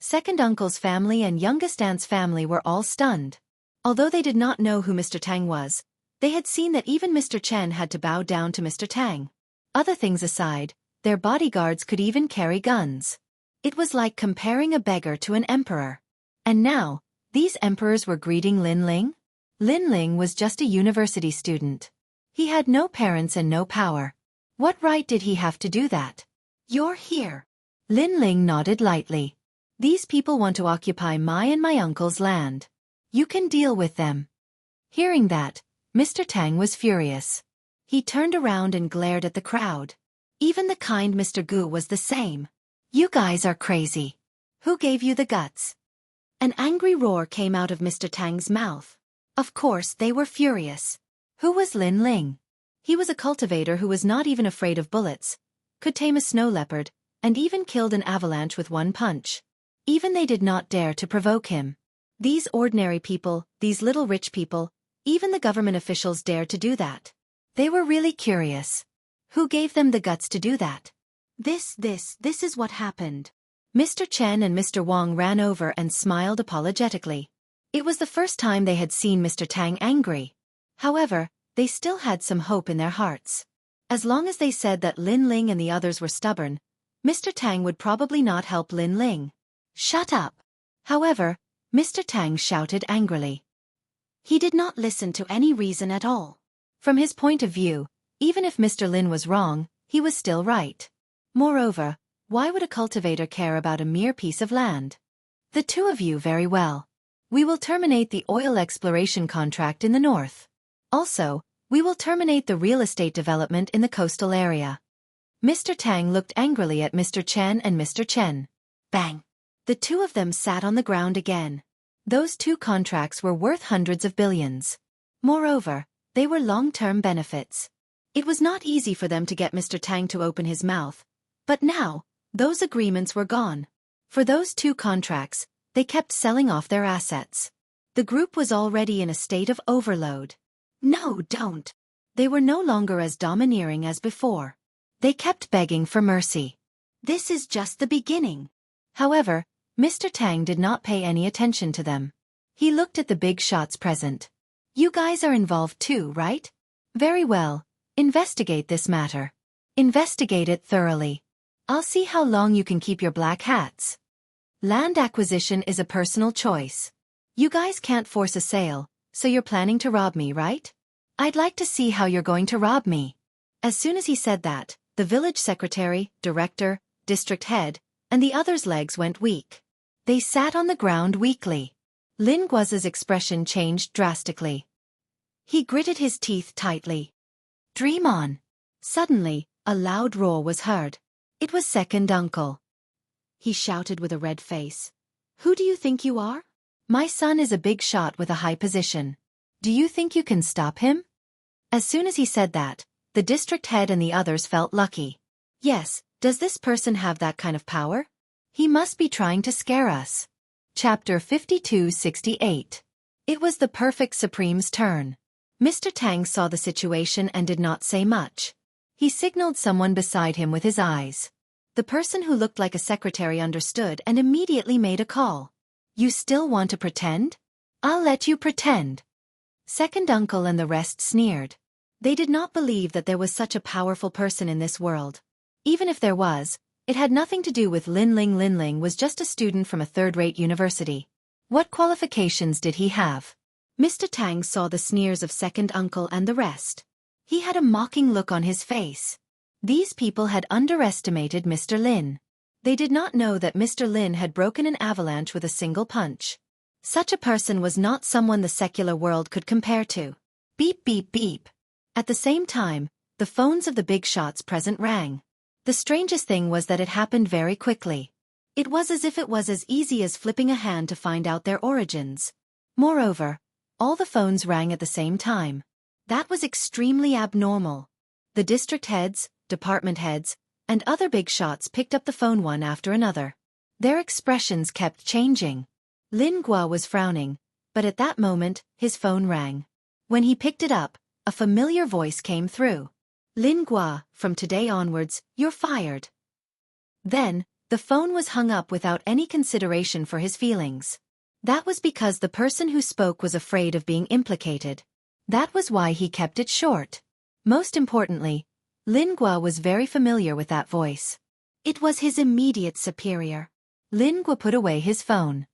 Second uncle's family and youngest aunt's family were all stunned. Although they did not know who Mr. Tang was, they had seen that even Mr. Chen had to bow down to Mr. Tang. Other things aside, their bodyguards could even carry guns. It was like comparing a beggar to an emperor. And now, these emperors were greeting Lin Ling? Lin Ling was just a university student. He had no parents and no power. What right did he have to do that? You're here. Lin Ling nodded lightly. These people want to occupy my and my uncle's land. You can deal with them. Hearing that, Mr. Tang was furious. He turned around and glared at the crowd. Even the kind Mr. Gu was the same. You guys are crazy. Who gave you the guts? An angry roar came out of Mr. Tang's mouth. Of course they were furious. Who was Lin Ling? He was a cultivator who was not even afraid of bullets, could tame a snow leopard, and even killed an avalanche with one punch. Even they did not dare to provoke him. These ordinary people, these little rich people, even the government officials dared to do that. They were really curious. Who gave them the guts to do that? This is what happened. Mr. Chen and Mr. Wang ran over and smiled apologetically. It was the first time they had seen Mr. Tang angry. However, they still had some hope in their hearts. As long as they said that Lin Ling and the others were stubborn, Mr. Tang would probably not help Lin Ling. Shut up! However, Mr. Tang shouted angrily. He did not listen to any reason at all. From his point of view, even if Mr. Lin was wrong, he was still right. Moreover, why would a cultivator care about a mere piece of land? The two of you very well. We will terminate the oil exploration contract in the north. Also, we will terminate the real estate development in the coastal area. Mr. Tang looked angrily at Mr. Chen and Mr. Chen. Bang! The two of them sat on the ground again. Those two contracts were worth hundreds of billions. Moreover, they were long-term benefits. It was not easy for them to get Mr. Tang to open his mouth. But now, those agreements were gone. For those two contracts, they kept selling off their assets. The group was already in a state of overload. No, don't. They were no longer as domineering as before. They kept begging for mercy. This is just the beginning. However, Mr. Tang did not pay any attention to them. He looked at the big shots present. You guys are involved too, right? Very well. Investigate this matter. Investigate it thoroughly. I'll see how long you can keep your black hats. Land acquisition is a personal choice. You guys can't force a sale, so you're planning to rob me, right? I'd like to see how you're going to rob me. As soon as he said that, the village secretary, director, district head, and the others' legs went weak. They sat on the ground weakly. Lin Guo's expression changed drastically. He gritted his teeth tightly. Dream on. Suddenly, a loud roar was heard. It was second uncle. He shouted with a red face. Who do you think you are? My son is a big shot with a high position. Do you think you can stop him? As soon as he said that, the district head and the others felt lucky. Yes, does this person have that kind of power? He must be trying to scare us. Chapter 5268. It was the perfect Supreme's turn. Mr. Tang saw the situation and did not say much. He signaled someone beside him with his eyes. The person who looked like a secretary understood and immediately made a call. You still want to pretend? I'll let you pretend. Second uncle and the rest sneered. They did not believe that there was such a powerful person in this world. Even if there was, it had nothing to do with Lin Ling. Lin Ling was just a student from a third-rate university. What qualifications did he have? Mr. Tang saw the sneers of second uncle and the rest. He had a mocking look on his face. These people had underestimated Mr. Lin. They did not know that Mr. Lin had broken an avalanche with a single punch. Such a person was not someone the secular world could compare to. Beep beep beep. At the same time, the phones of the big shots present rang. The strangest thing was that it happened very quickly. It was as if it was as easy as flipping a hand to find out their origins. Moreover, all the phones rang at the same time. That was extremely abnormal. The district heads, department heads, and other big shots picked up the phone one after another. Their expressions kept changing. Lin Guo was frowning, but at that moment, his phone rang. When he picked it up, a familiar voice came through. Lin Guo, from today onwards, you're fired. Then, The phone was hung up without any consideration for his feelings. That was because the person who spoke was afraid of being implicated. That was why he kept it short. Most importantly, Lin Gua was very familiar with that voice. It was his immediate superior. Lin Gua put away his phone.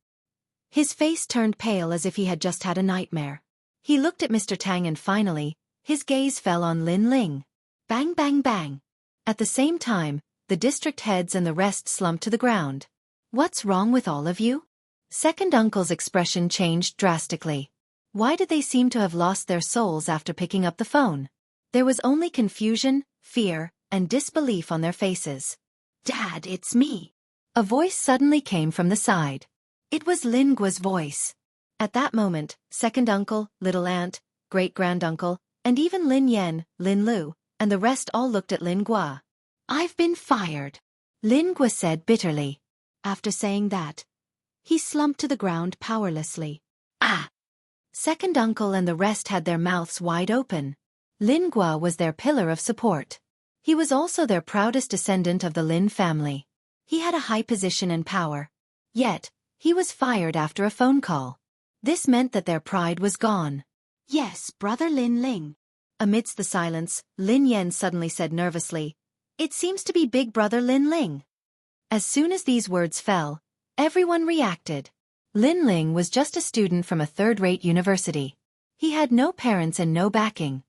His face turned pale as if he had just had a nightmare. He looked at Mr. Tang and finally, his gaze fell on Lin Ling. Bang bang bang. At the same time, the district heads and the rest slumped to the ground. What's wrong with all of you? Second uncle's expression changed drastically. Why did they seem to have lost their souls after picking up the phone? There was only confusion, fear, and disbelief on their faces. Dad, it's me. A voice suddenly came from the side. It was Lin Gua's voice. At that moment, second uncle, little aunt, great-granduncle, and even Lin Yen, Lin Lu, and the rest all looked at Lin Gua. I've been fired, Lin Gua said bitterly. After saying that, he slumped to the ground powerlessly. Ah! Second uncle and the rest had their mouths wide open. Lin Gua was their pillar of support. He was also their proudest descendant of the Lin family. He had a high position and power. Yet, he was fired after a phone call. This meant that their pride was gone. Yes, brother Lin Ling. Amidst the silence, Lin Yen suddenly said nervously, It seems to be big brother Lin Ling. As soon as these words fell, everyone reacted. Lin Ling was just a student from a third-rate university. He had no parents and no backing.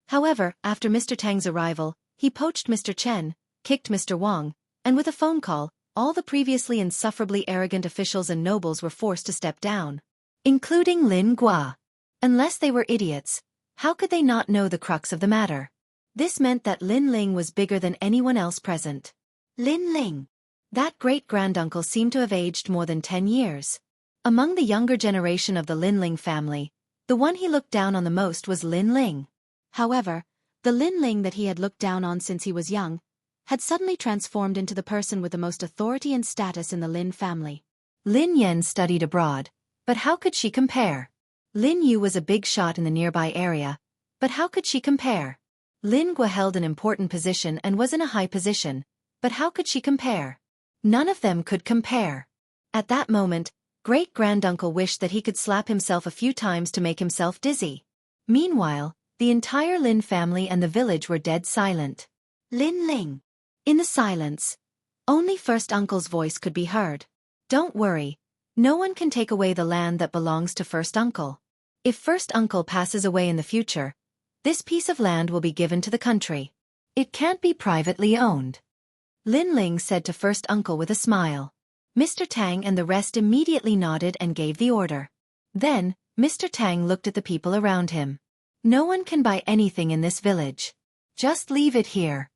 However, after Mr. Tang's arrival, he poached Mr. Chen, kicked Mr. Wang, and with a phone call, all the previously insufferably arrogant officials and nobles were forced to step down. Including Lin Gua. Unless they were idiots, how could they not know the crux of the matter? This meant that Lin Ling was bigger than anyone else present. Lin Ling. That great-granduncle seemed to have aged more than 10 years. Among the younger generation of the Lin Ling family, the one he looked down on the most was Lin Ling. However, the Lin Ling that he had looked down on since he was young had suddenly transformed into the person with the most authority and status in the Lin family. Lin Yen studied abroad, but how could she compare? Lin Yu was a big shot in the nearby area, but how could she compare? Lin Gua held an important position and was in a high position, but how could she compare? None of them could compare. At that moment, great-granduncle wished that he could slap himself a few times to make himself dizzy. Meanwhile, the entire Lin family and the village were dead silent. Lin Ling. In the silence, only first uncle's voice could be heard. Don't worry, no one can take away the land that belongs to first uncle. If first uncle passes away in the future, this piece of land will be given to the country. It can't be privately owned. Lin Ling said to first uncle with a smile. Mr. Tang and the rest immediately nodded and gave the order. Then, Mr. Tang looked at the people around him. No one can buy anything in this village. Just leave it here.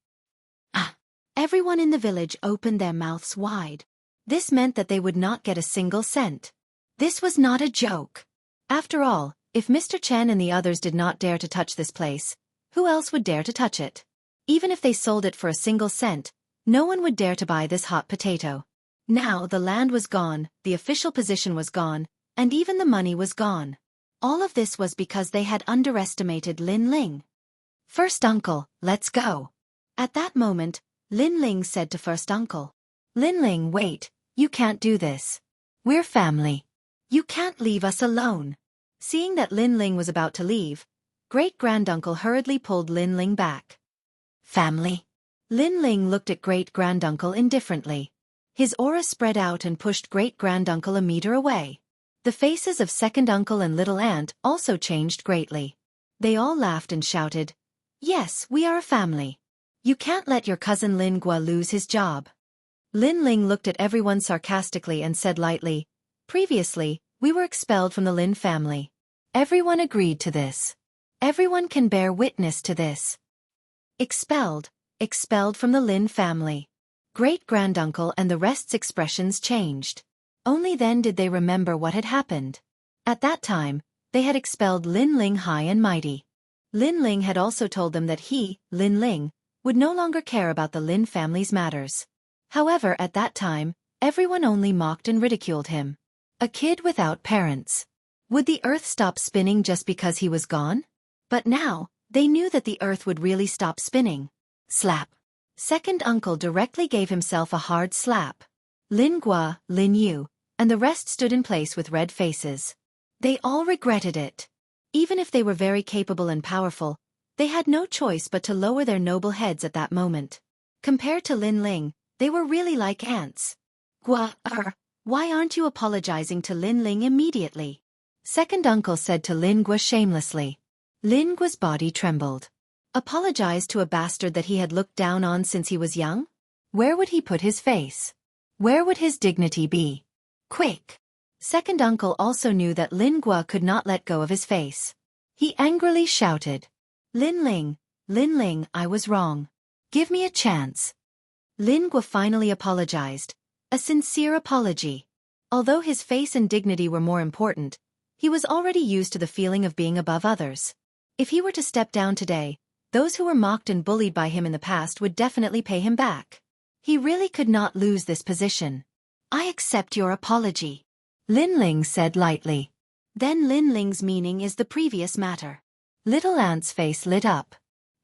Ah! Everyone in the village opened their mouths wide. This meant that they would not get a single cent. This was not a joke. After all, if Mr. Chen and the others did not dare to touch this place, who else would dare to touch it? Even if they sold it for a single cent, no one would dare to buy this hot potato. Now the land was gone, the official position was gone, and even the money was gone. All of this was because they had underestimated Lin Ling. First uncle, let's go. At that moment, Lin Ling said to first uncle. Lin Ling, wait, you can't do this. We're family. You can't leave us alone. Seeing that Lin Ling was about to leave, great-granduncle hurriedly pulled Lin Ling back. Family? Lin Ling looked at great-granduncle indifferently. His aura spread out and pushed great-granduncle a meter away. The faces of second uncle and little aunt also changed greatly. They all laughed and shouted, Yes, we are a family. You can't let your cousin Lin Gua lose his job. Lin Ling looked at everyone sarcastically and said lightly, Previously, we were expelled from the Lin family. Everyone agreed to this. Everyone can bear witness to this. Expelled from the Lin family. Great-granduncle and the rest's expressions changed. Only then did they remember what had happened. At that time, they had expelled Lin Ling high and mighty. Lin Ling had also told them that he, Lin Ling, would no longer care about the Lin family's matters. However, at that time, everyone only mocked and ridiculed him. A kid without parents. Would the earth stop spinning just because he was gone? But now, they knew that the earth would really stop spinning. Slap. Second uncle directly gave himself a hard slap. Lin Gua, Lin Yu, and the rest stood in place with red faces. They all regretted it. Even if they were very capable and powerful, they had no choice but to lower their noble heads at that moment. Compared to Lin Ling, they were really like ants. Gua, why aren't you apologizing to Lin Ling immediately? Second uncle said to Lin Gua shamelessly. Lin Gua's body trembled. Apologize to a bastard that he had looked down on since he was young? Where would he put his face? Where would his dignity be? Quick! Second uncle also knew that Lin Gua could not let go of his face. He angrily shouted. Lin Ling, I was wrong. Give me a chance. Lin Gua finally apologized. A sincere apology. Although his face and dignity were more important, he was already used to the feeling of being above others. If he were to step down today, those who were mocked and bullied by him in the past would definitely pay him back. He really could not lose this position. I accept your apology, Lin Ling said lightly. Then Lin Ling's meaning is the previous matter. Little Ant's face lit up.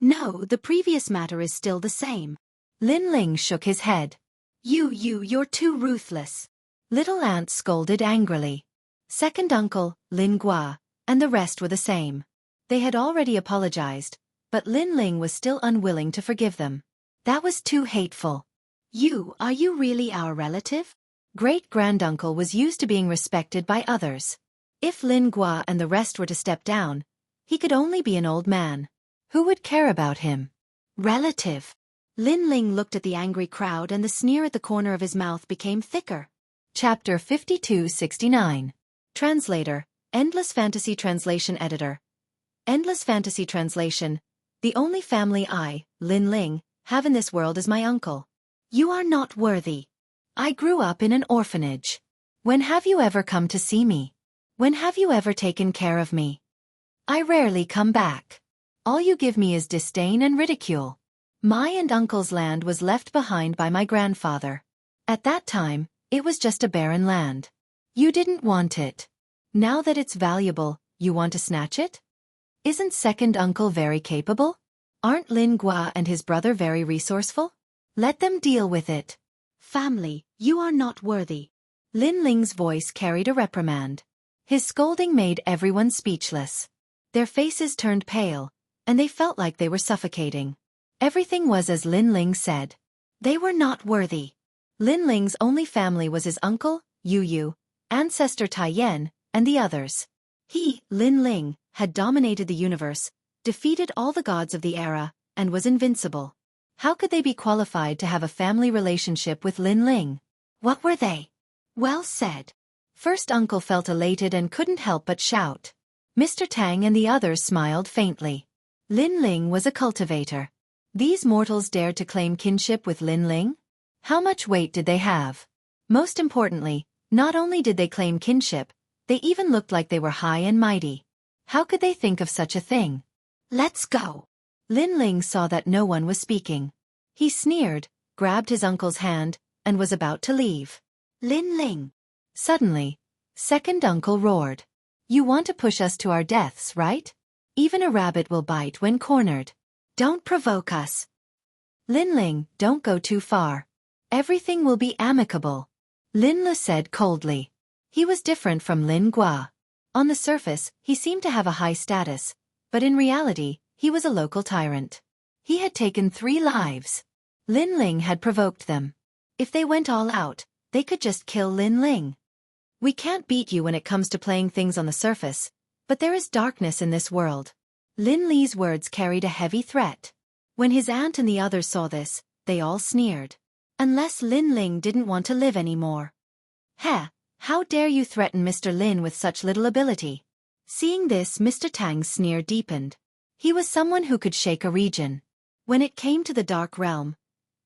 No, the previous matter is still the same. Lin Ling shook his head. You're too ruthless. Little Ant scolded angrily. Second uncle, Lin Gua, and the rest were the same. They had already apologized, but Lin Ling was still unwilling to forgive them. That was too hateful. Are you really our relative? Great-granduncle was used to being respected by others. If Lin Gua and the rest were to step down, he could only be an old man. Who would care about him? Relative. Lin Ling looked at the angry crowd and the sneer at the corner of his mouth became thicker. Chapter 5269. Translator, Endless Fantasy Translation Editor. Endless Fantasy Translation. The only family I, Lin Ling, have in this world is my uncle. You are not worthy. I grew up in an orphanage. When have you ever come to see me? When have you ever taken care of me? I rarely come back. All you give me is disdain and ridicule. My and uncle's land was left behind by my grandfather. At that time, it was just a barren land. You didn't want it. Now that it's valuable, you want to snatch it? Isn't second uncle very capable? Aren't Lin Gua and his brother very resourceful? Let them deal with it. Family, you are not worthy. Lin Ling's voice carried a reprimand. His scolding made everyone speechless. Their faces turned pale, and they felt like they were suffocating. Everything was as Lin Ling said. They were not worthy. Lin Ling's only family was his uncle, Yu, ancestor Taiyan, and the others. He, Lin Ling, had dominated the universe, defeated all the gods of the era, and was invincible. How could they be qualified to have a family relationship with Lin Ling? What were they? Well said. First uncle felt elated and couldn't help but shout. Mr. Tang and the others smiled faintly. Lin Ling was a cultivator. These mortals dared to claim kinship with Lin Ling? How much weight did they have? Most importantly, not only did they claim kinship, they even looked like they were high and mighty. How could they think of such a thing? Let's go. Lin Ling saw that no one was speaking. He sneered, grabbed his uncle's hand, and was about to leave. Lin Ling. Suddenly, second uncle roared. You want to push us to our deaths, right? Even a rabbit will bite when cornered. Don't provoke us. Lin Ling, don't go too far. Everything will be amicable. Lin Lu said coldly. He was different from Lin Gua. On the surface, he seemed to have a high status, but in reality, he was a local tyrant. He had taken 3 lives. Lin Ling had provoked them. If they went all out, they could just kill Lin Ling. We can't beat you when it comes to playing things on the surface, but there is darkness in this world. Lin Li's words carried a heavy threat. When his aunt and the others saw this, they all sneered. Unless Lin Ling didn't want to live anymore. How dare you threaten Mr. Lin with such little ability? Seeing this, Mr. Tang's sneer deepened. He was someone who could shake a region. When it came to the Dark Realm,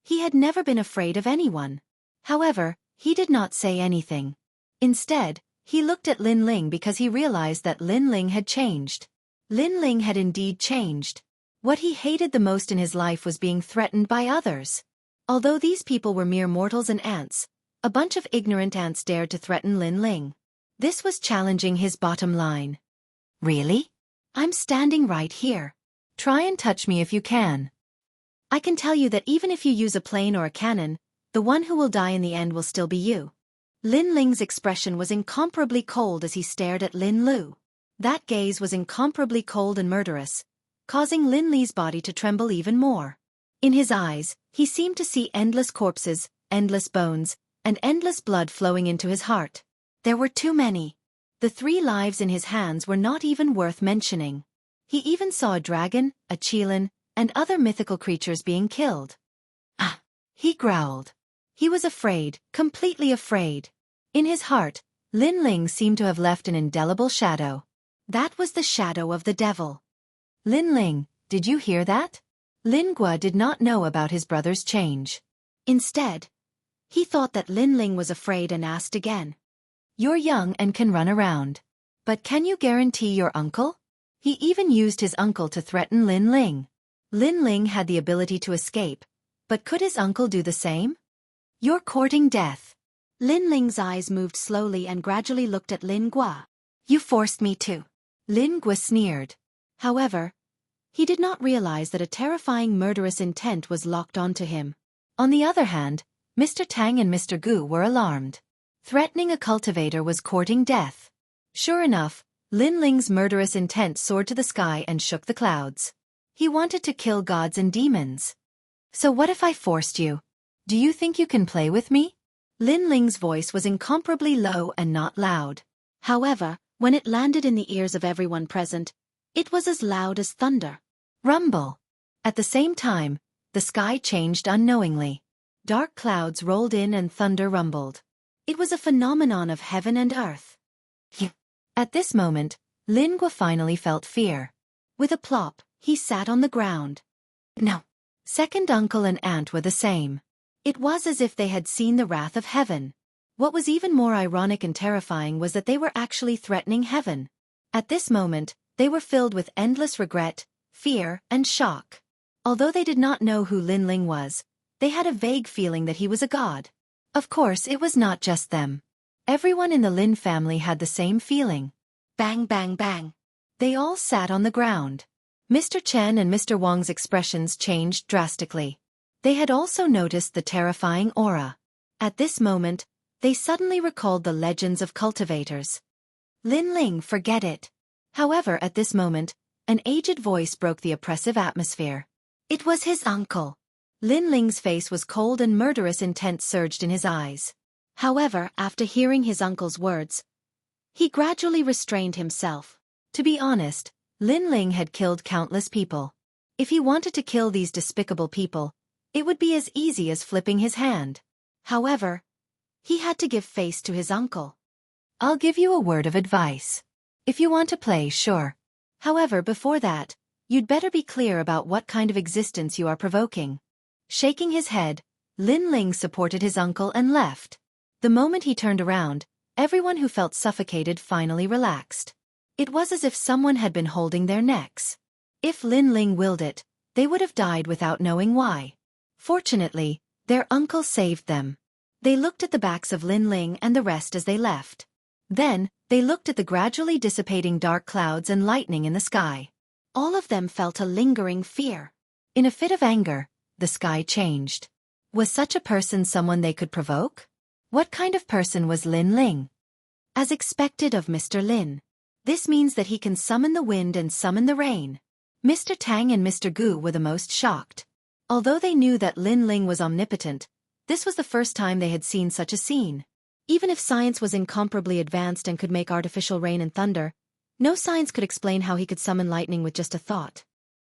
he had never been afraid of anyone. However, he did not say anything. Instead, he looked at Lin Ling because he realized that Lin Ling had changed. Lin Ling had indeed changed. What he hated the most in his life was being threatened by others. Although these people were mere mortals and ants, a bunch of ignorant ants dared to threaten Lin Ling. This was challenging his bottom line. Really? I'm standing right here. Try and touch me if you can. I can tell you that even if you use a plane or a cannon, The one who will die in the end will still be you. Lin Ling's expression was incomparably cold as he stared at Lin Lu. That gaze was incomparably cold and murderous, causing Lin Li's body to tremble even more. In his eyes, he seemed to see endless corpses, endless bones, and endless blood flowing into his heart. There were too many. The 3 lives in his hands were not even worth mentioning. He even saw a dragon, a qilin, and other mythical creatures being killed. Ah! He growled. He was afraid, completely afraid. In his heart, Lin Ling seemed to have left an indelible shadow. That was the shadow of the devil. Lin Ling, did you hear that? Lin Gua did not know about his brother's change. Instead, he thought that Lin Ling was afraid and asked again. You're young and can run around. But can you guarantee your uncle? He even used his uncle to threaten Lin Ling. Lin Ling had the ability to escape, but could his uncle do the same? You're courting death. Lin Ling's eyes moved slowly and gradually looked at Lin Gua. You forced me to. Lin Gua sneered. However, he did not realize that a terrifying murderous intent was locked onto him. On the other hand, Mr. Tang and Mr. Gu were alarmed. Threatening a cultivator was courting death. Sure enough, Lin Ling's murderous intent soared to the sky and shook the clouds. He wanted to kill gods and demons. So what if I forced you? Do you think you can play with me? Lin Ling's voice was incomparably low and not loud. However, when it landed in the ears of everyone present, it was as loud as thunder. Rumble. At the same time, the sky changed unknowingly. Dark clouds rolled in and thunder rumbled. It was a phenomenon of heaven and earth. At this moment, Lin Gua finally felt fear. With a plop, he sat on the ground. No. Second uncle and aunt were the same. It was as if they had seen the wrath of heaven. What was even more ironic and terrifying was that they were actually threatening heaven. At this moment, they were filled with endless regret, fear, and shock. Although they did not know who Lin Ling was, they had a vague feeling that he was a god. Of course, it was not just them. Everyone in the Lin family had the same feeling. Bang, bang, bang. They all sat on the ground. Mr. Chen and Mr. Wang's expressions changed drastically. They had also noticed the terrifying aura. At this moment, they suddenly recalled the legends of cultivators. Lin Ling, forget it. However, at this moment, an aged voice broke the oppressive atmosphere. It was his uncle. Lin Ling's face was cold and murderous intent surged in his eyes. However, after hearing his uncle's words, he gradually restrained himself. To be honest, Lin Ling had killed countless people. If he wanted to kill these despicable people, it would be as easy as flipping his hand. However, he had to give face to his uncle. I'll give you a word of advice. If you want to play, sure. However, before that, you'd better be clear about what kind of existence you are provoking. Shaking his head, Lin Ling supported his uncle and left. The moment he turned around, everyone who felt suffocated finally relaxed. It was as if someone had been holding their necks. If Lin Ling willed it, they would have died without knowing why. Fortunately, their uncle saved them. They looked at the backs of Lin Ling and the rest as they left. Then, they looked at the gradually dissipating dark clouds and lightning in the sky. All of them felt a lingering fear. In a fit of anger, the sky changed. Was such a person someone they could provoke? What kind of person was Lin Ling? As expected of Mr. Lin. This means that he can summon the wind and summon the rain. Mr. Tang and Mr. Gu were the most shocked. Although they knew that Lin Ling was omnipotent, this was the first time they had seen such a scene. Even if science was incomparably advanced and could make artificial rain and thunder, no science could explain how he could summon lightning with just a thought.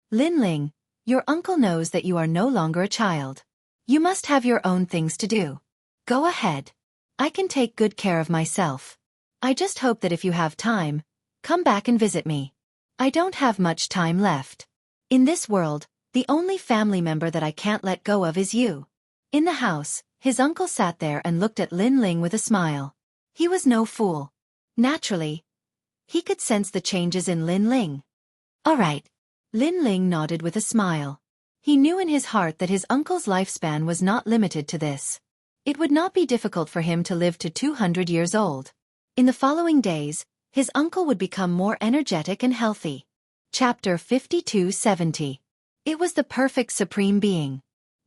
Lin Ling, your uncle knows that you are no longer a child. You must have your own things to do. Go ahead. I can take good care of myself. I just hope that if you have time, come back and visit me. I don't have much time left. In this world, the only family member that I can't let go of is you. In the house, his uncle sat there and looked at Lin Ling with a smile. He was no fool. Naturally, he could sense the changes in Lin Ling. All right. Lin Ling nodded with a smile. He knew in his heart that his uncle's lifespan was not limited to this. It would not be difficult for him to live to 200 years old. In the following days, his uncle would become more energetic and healthy. Chapter 52-70. It was the perfect supreme being.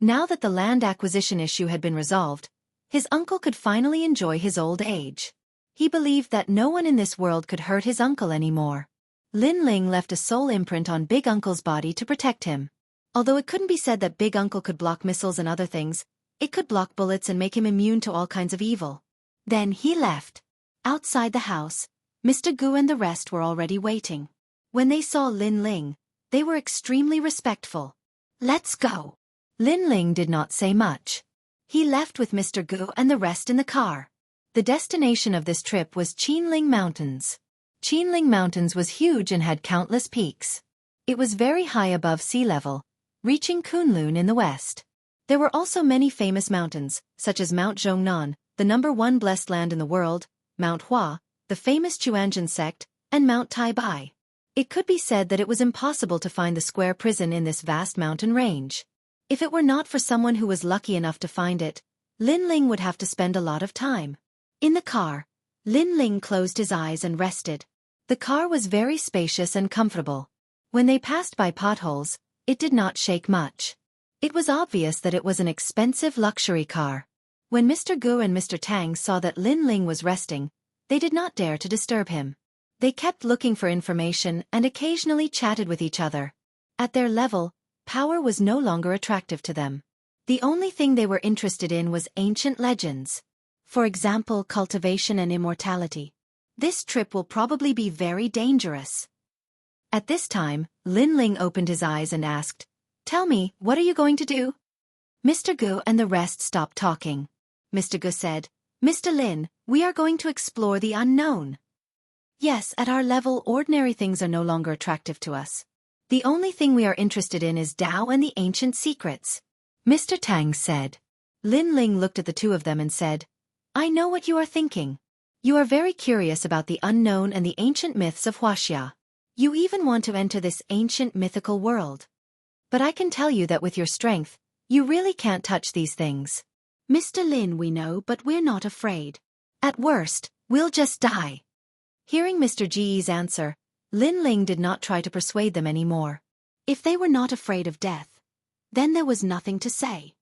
Now that the land acquisition issue had been resolved, his uncle could finally enjoy his old age. He believed that no one in this world could hurt his uncle anymore. Lin Ling left a soul imprint on Big Uncle's body to protect him. Although it couldn't be said that Big Uncle could block missiles and other things, it could block bullets and make him immune to all kinds of evil. Then he left. Outside the house, Mr. Gu and the rest were already waiting. When they saw Lin Ling, they were extremely respectful. "Let's go." Lin Ling did not say much. He left with Mr. Gu and the rest in the car. The destination of this trip was Qinling Mountains. Qinling Mountains was huge and had countless peaks. It was very high above sea level, reaching Kunlun in the west. There were also many famous mountains, such as Mount Zhongnan, the #1 blessed land in the world, Mount Hua, the famous Chuanzhen sect, and Mount Taibai. It could be said that it was impossible to find the square prison in this vast mountain range. If it were not for someone who was lucky enough to find it, Lin Ling would have to spend a lot of time. In the car, Lin Ling closed his eyes and rested. The car was very spacious and comfortable. When they passed by potholes, it did not shake much. It was obvious that it was an expensive luxury car. When Mr. Gu and Mr. Tang saw that Lin Ling was resting, they did not dare to disturb him. They kept looking for information and occasionally chatted with each other. At their level, power was no longer attractive to them. The only thing they were interested in was ancient legends. For example, cultivation and immortality. This trip will probably be very dangerous. At this time, Lin Ling opened his eyes and asked, "Tell me, what are you going to do?" Mr. Gu and the rest stopped talking. Mr. Gu said, "Mr. Lin, we are going to explore the unknown." "Yes, at our level, ordinary things are no longer attractive to us. The only thing we are interested in is Tao and the ancient secrets," Mr. Tang said. Lin Ling looked at the two of them and said, "I know what you are thinking. You are very curious about the unknown and the ancient myths of Wuxia. You even want to enter this ancient mythical world. But I can tell you that with your strength, you really can't touch these things. Mr. Lin, we know, but we're not afraid. At worst, we'll just die." Hearing Mr. Ji's answer, Lin Ling did not try to persuade them anymore. If they were not afraid of death, then there was nothing to say.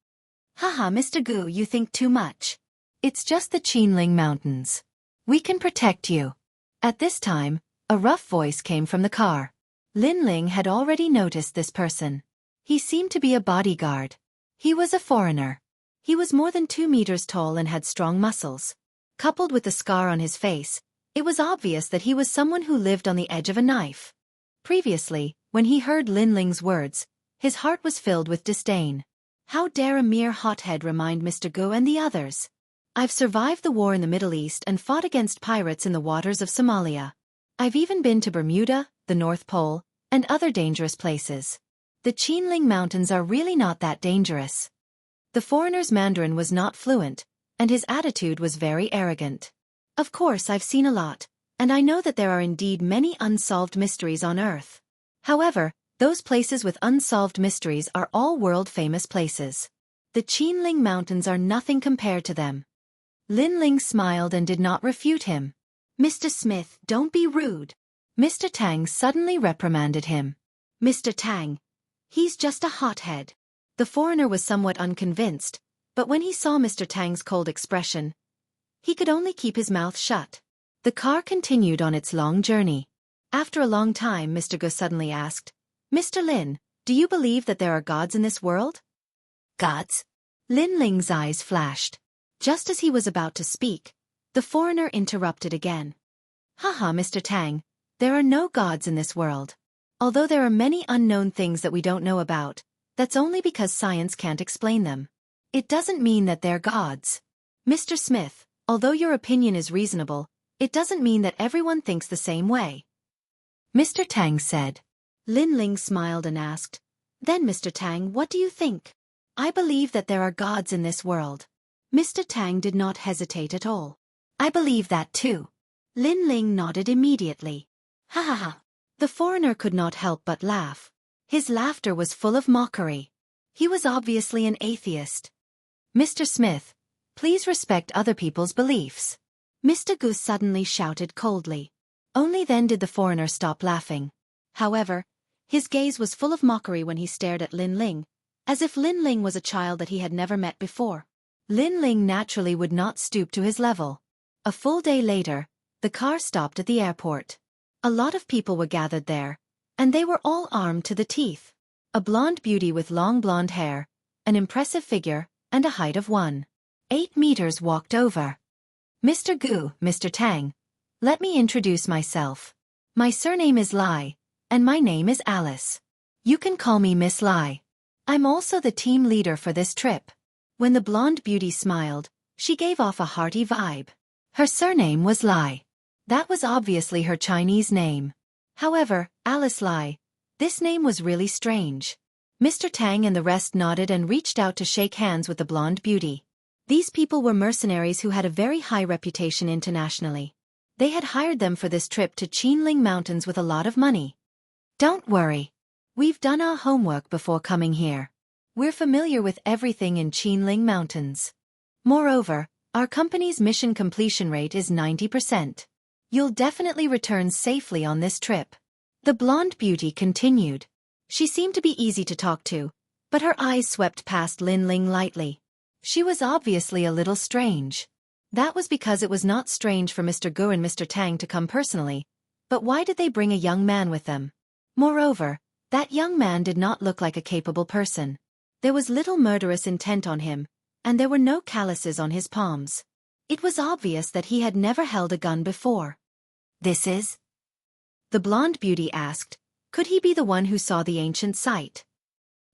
"Haha, Mr. Gu, you think too much. It's just the Qinling Mountains. We can protect you." At this time, a rough voice came from the car. Lin Ling had already noticed this person. He seemed to be a bodyguard. He was a foreigner. He was more than 2 meters tall and had strong muscles. Coupled with the scar on his face, it was obvious that he was someone who lived on the edge of a knife. Previously, when he heard Lin Ling's words, his heart was filled with disdain. How dare a mere hothead remind Mr. Gu and the others? "I've survived the war in the Middle East and fought against pirates in the waters of Somalia. I've even been to Bermuda, the North Pole, and other dangerous places. The Qinling Mountains are really not that dangerous." The foreigner's Mandarin was not fluent, and his attitude was very arrogant. "Of course, I've seen a lot, and I know that there are indeed many unsolved mysteries on Earth. However, those places with unsolved mysteries are all world-famous places. The Qinling Mountains are nothing compared to them." Lin Ling smiled and did not refute him. "Mr. Smith, don't be rude." Mr. Tang suddenly reprimanded him. "Mr. Tang, he's just a hothead." The foreigner was somewhat unconvinced, but when he saw Mr. Tang's cold expression, he could only keep his mouth shut. The car continued on its long journey. After a long time, Mr. Gu suddenly asked, "Mr. Lin, do you believe that there are gods in this world?" "Gods?" Lin Ling's eyes flashed. Just as he was about to speak, the foreigner interrupted again. "Haha, Mr. Tang, there are no gods in this world. Although there are many unknown things that we don't know about, that's only because science can't explain them. It doesn't mean that they're gods. Mr. Smith, although your opinion is reasonable, it doesn't mean that everyone thinks the same way," Mr. Tang said. Lin Ling smiled and asked, "Then Mr. Tang, what do you think?" "I believe that there are gods in this world." Mr. Tang did not hesitate at all. "I believe that too." Lin Ling nodded immediately. "Ha ha ha." The foreigner could not help but laugh. His laughter was full of mockery. He was obviously an atheist. "Mr. Smith, please respect other people's beliefs," Mr. Goose suddenly shouted coldly. Only then did the foreigner stop laughing. However, his gaze was full of mockery when he stared at Lin Ling, as if Linling was a child that he had never met before. Linling naturally would not stoop to his level. A full day later, the car stopped at the airport. A lot of people were gathered there, and they were all armed to the teeth. A blonde beauty with long blonde hair, an impressive figure, and a height of 1.8 meters walked over. Mr. Gu, Mr. Tang. Let me introduce myself. My surname is Lai, and my name is Alice. You can call me Miss Lai. I'm also the team leader for this trip. When the blonde beauty smiled, she gave off a hearty vibe. Her surname was Lai. That was obviously her Chinese name. However, Alice Lai, this name was really strange. Mr. Tang and the rest nodded and reached out to shake hands with the blonde beauty. These people were mercenaries who had a very high reputation internationally. They had hired them for this trip to Qinling Mountains with a lot of money. Don't worry. We've done our homework before coming here. We're familiar with everything in Qinling Mountains. Moreover, our company's mission completion rate is 90%. You'll definitely return safely on this trip. The blonde beauty continued. She seemed to be easy to talk to, but her eyes swept past Linling lightly. She was obviously a little strange. That was because it was not strange for Mr. Gu and Mr. Tang to come personally, but why did they bring a young man with them? Moreover, that young man did not look like a capable person. There was little murderous intent on him, and there were no calluses on his palms. It was obvious that he had never held a gun before. This is? The blonde beauty asked, could he be the one who saw the ancient site?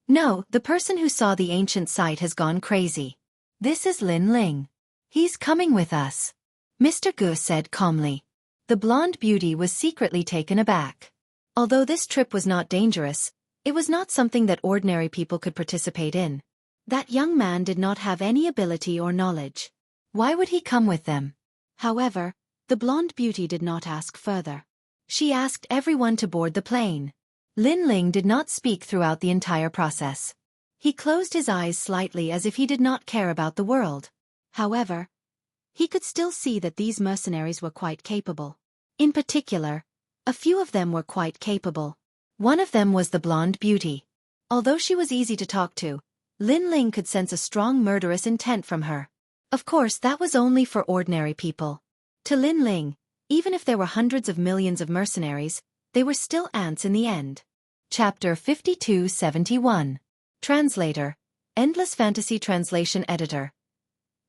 No, the person who saw the ancient site has gone crazy. This is Linling. He's coming with us. Mr. Gu said calmly. The blonde beauty was secretly taken aback. Although this trip was not dangerous, it was not something that ordinary people could participate in. That young man did not have any ability or knowledge. Why would he come with them? However, the blonde beauty did not ask further. She asked everyone to board the plane. Linling did not speak throughout the entire process. He closed his eyes slightly as if he did not care about the world. However, he could still see that these mercenaries were quite capable. In particular, a few of them were quite capable. One of them was the blonde beauty. Although she was easy to talk to, Linling could sense a strong murderous intent from her. Of course, that was only for ordinary people. To Linling, even if there were hundreds of millions of mercenaries, they were still ants in the end. Chapter 5271. Translator. Endless Fantasy Translation Editor.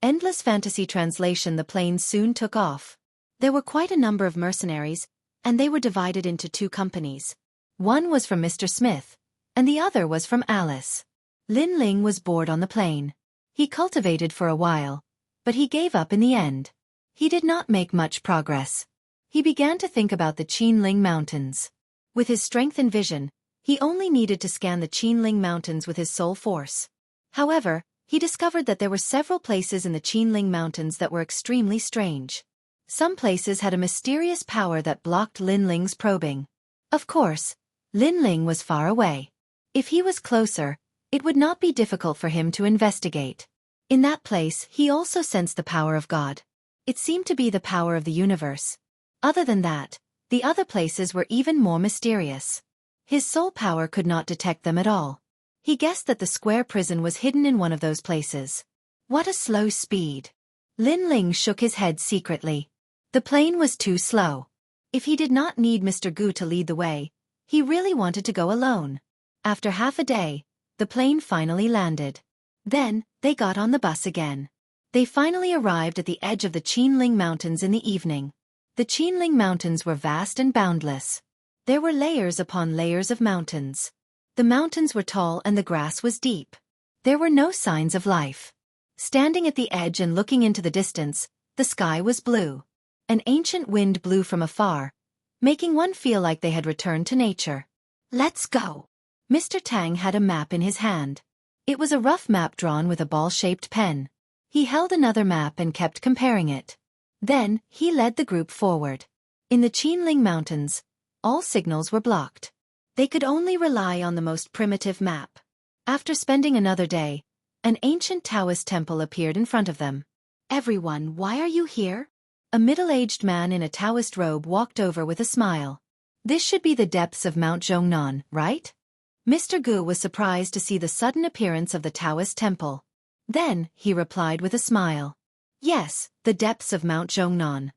Endless Fantasy Translation. The plane soon took off. There were quite a number of mercenaries, and they were divided into two companies. One was from Mr. Smith, and the other was from Alice. Linling was bored on the plane. He cultivated for a while, but he gave up in the end. He did not make much progress. He began to think about the Qinling Mountains. With his strength and vision, he only needed to scan the Qinling Mountains with his soul force. However, he discovered that there were several places in the Qinling Mountains that were extremely strange. Some places had a mysterious power that blocked Linling's probing. Of course, Linling was far away. If he was closer, it would not be difficult for him to investigate. In that place, he also sensed the power of God. It seemed to be the power of the universe. Other than that, the other places were even more mysterious. His soul power could not detect them at all. He guessed that the square prison was hidden in one of those places. What a slow speed. Linling shook his head secretly. The plane was too slow. If he did not need Mr. Gu to lead the way, he really wanted to go alone. After half a day, the plane finally landed. Then, they got on the bus again. They finally arrived at the edge of the Qinling Mountains in the evening. The Qinling Mountains were vast and boundless. There were layers upon layers of mountains. The mountains were tall and the grass was deep. There were no signs of life. Standing at the edge and looking into the distance, the sky was blue. An ancient wind blew from afar, making one feel like they had returned to nature. Let's go. Mr. Tang had a map in his hand. It was a rough map drawn with a ball-shaped pen. He held another map and kept comparing it. Then, he led the group forward. In the Qinling Mountains, all signals were blocked. They could only rely on the most primitive map. After spending another day, an ancient Taoist temple appeared in front of them. Everyone, why are you here? A middle-aged man in a Taoist robe walked over with a smile. This should be the depths of Mount Zhongnan, right? Mr. Gu was surprised to see the sudden appearance of the Taoist temple. Then, he replied with a smile. Yes, the depths of Mount Zhongnan.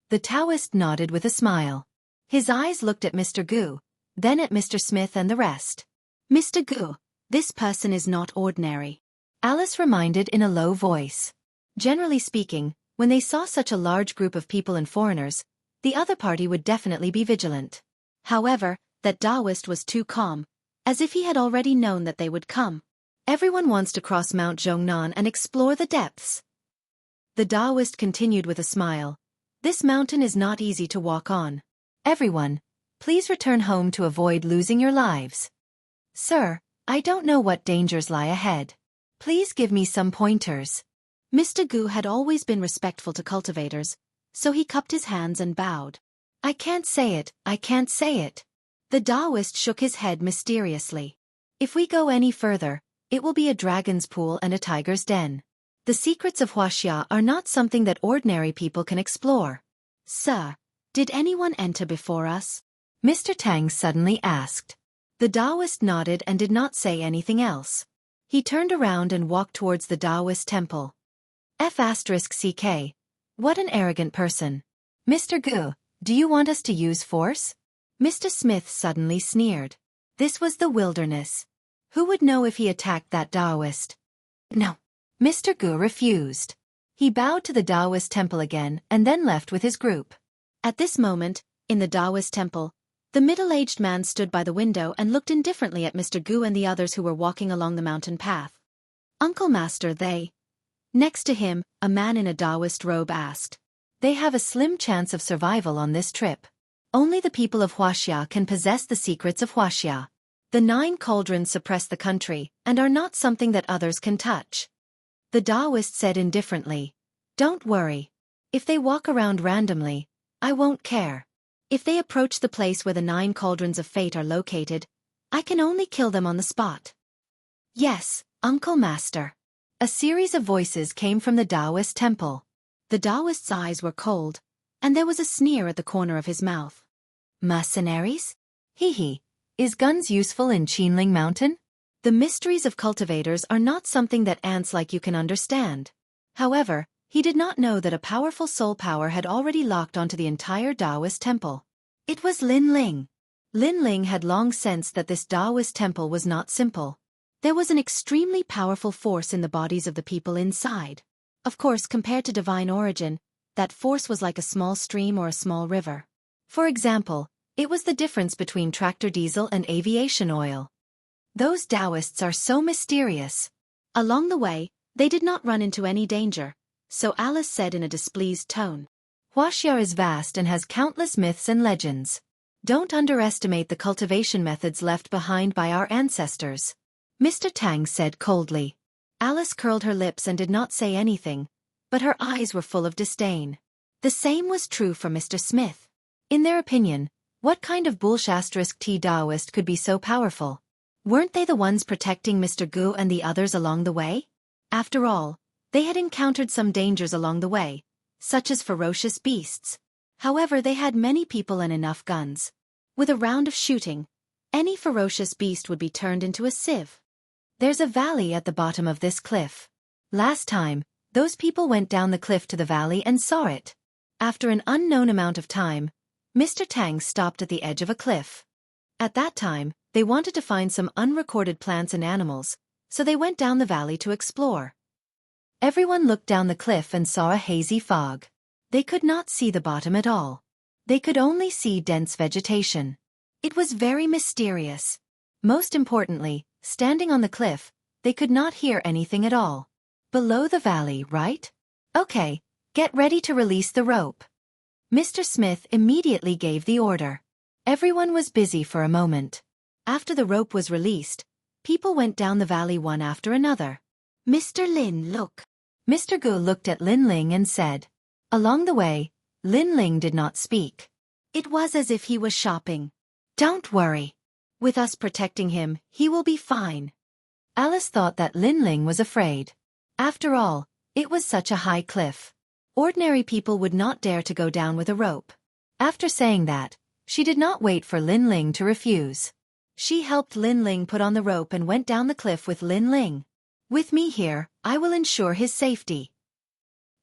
The Taoist nodded with a smile. His eyes looked at Mr. Gu, then at Mr. Smith and the rest. Mr. Gu, this person is not ordinary, Alice reminded in a low voice. Generally speaking, when they saw such a large group of people and foreigners, the other party would definitely be vigilant. However, that Taoist was too calm, as if he had already known that they would come. Everyone wants to cross Mount Zhongnan and explore the depths. The Taoist continued with a smile. This mountain is not easy to walk on. Everyone, please return home to avoid losing your lives. Sir, I don't know what dangers lie ahead. Please give me some pointers. Mr. Gu had always been respectful to cultivators, so he cupped his hands and bowed. I can't say it, I can't say it. The Taoist shook his head mysteriously. If we go any further, it will be a dragon's pool and a tiger's den. The secrets of Wuxia are not something that ordinary people can explore. Sir, did anyone enter before us? Mr. Tang suddenly asked. The Taoist nodded and did not say anything else. He turned around and walked towards the Taoist temple. F***CK. What an arrogant person. Mr. Gu, do you want us to use force? Mr. Smith suddenly sneered. This was the wilderness. Who would know if he attacked that Taoist? No. Mr. Gu refused. He bowed to the Taoist temple again and then left with his group. At this moment, in the Taoist temple, the middle-aged man stood by the window and looked indifferently at Mr. Gu and the others who were walking along the mountain path. Uncle Master, they. Next to him, a man in a Taoist robe asked. They have a slim chance of survival on this trip. Only the people of Wuxia can possess the secrets of Wuxia. The 9 cauldrons suppress the country and are not something that others can touch. The Taoist said indifferently. Don't worry. If they walk around randomly, I won't care. If they approach the place where the 9 cauldrons of fate are located, I can only kill them on the spot. Yes, Uncle Master. A series of voices came from the Taoist temple. The Taoist's eyes were cold, and there was a sneer at the corner of his mouth. Mercenaries? Hee. Is guns useful in Qinling Mountain? The mysteries of cultivators are not something that ants like you can understand. However, he did not know that a powerful soul power had already locked onto the entire Taoist temple. It was Lin Ling. Lin Ling had long sensed that this Taoist temple was not simple. There was an extremely powerful force in the bodies of the people inside. Of course, compared to divine origin, that force was like a small stream or a small river. For example, it was the difference between tractor diesel and aviation oil. Those Taoists are so mysterious. Along the way, they did not run into any danger, so Alice said in a displeased tone. Wuxia is vast and has countless myths and legends. Don't underestimate the cultivation methods left behind by our ancestors. Mr. Tang said coldly. Alice curled her lips and did not say anything, but her eyes were full of disdain. The same was true for Mr. Smith. In their opinion, what kind of bullshit Taoist could be so powerful? Weren't they the ones protecting Mr. Gu and the others along the way? After all, they had encountered some dangers along the way, such as ferocious beasts. However, they had many people and enough guns. With a round of shooting, any ferocious beast would be turned into a sieve. There's a valley at the bottom of this cliff. Last time, those people went down the cliff to the valley and saw it. After an unknown amount of time, Mr. Tang stopped at the edge of a cliff. At that time, they wanted to find some unrecorded plants and animals, so they went down the valley to explore. Everyone looked down the cliff and saw a hazy fog. They could not see the bottom at all. They could only see dense vegetation. It was very mysterious. Most importantly, standing on the cliff, they could not hear anything at all. Below the valley, right? Okay, get ready to release the rope. Mr. Smith immediately gave the order. Everyone was busy for a moment. After the rope was released, people went down the valley one after another. Mr. Lin, look. Mr. Gu looked at Lin Ling and said. Along the way, Lin Ling did not speak. It was as if he was shopping. Don't worry. With us protecting him, he will be fine. Alice thought that Lin Ling was afraid. After all, it was such a high cliff. Ordinary people would not dare to go down with a rope. After saying that, she did not wait for Lin Ling to refuse. She helped Lin Ling put on the rope and went down the cliff with Lin Ling. With me here, I will ensure his safety.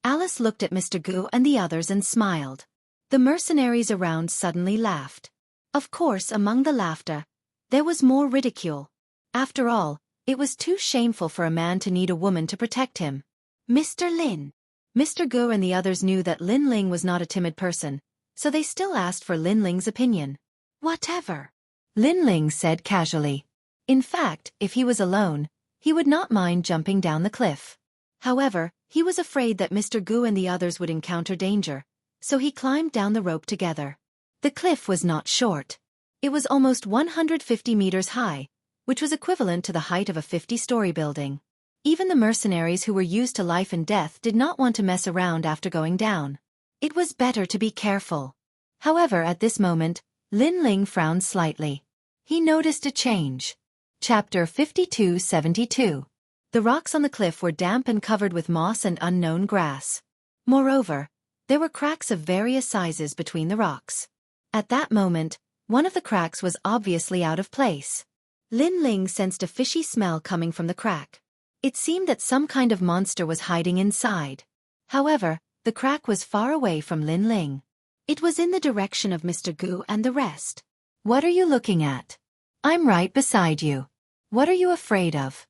Alice looked at Mr. Gu and the others and smiled. The mercenaries around suddenly laughed. Of course, among the laughter, there was more ridicule. After all, it was too shameful for a man to need a woman to protect him. Mr. Lin. Mr. Gu and the others knew that Lin Ling was not a timid person, so they still asked for Lin Ling's opinion. Whatever. Lin Ling said casually. In fact, if he was alone, he would not mind jumping down the cliff. However, he was afraid that Mr. Gu and the others would encounter danger, so he climbed down the rope together. The cliff was not short. It was almost 150 meters high, which was equivalent to the height of a 50-story building. Even the mercenaries who were used to life and death did not want to mess around after going down. It was better to be careful. However, at this moment, Lin Ling frowned slightly. He noticed a change. Chapter 52-72. The rocks on the cliff were damp and covered with moss and unknown grass. Moreover, there were cracks of various sizes between the rocks. At that moment, one of the cracks was obviously out of place. Lin Ling sensed a fishy smell coming from the crack. It seemed that some kind of monster was hiding inside. However, the crack was far away from Lin Ling. It was in the direction of Mr. Gu and the rest. What are you looking at? I'm right beside you. What are you afraid of?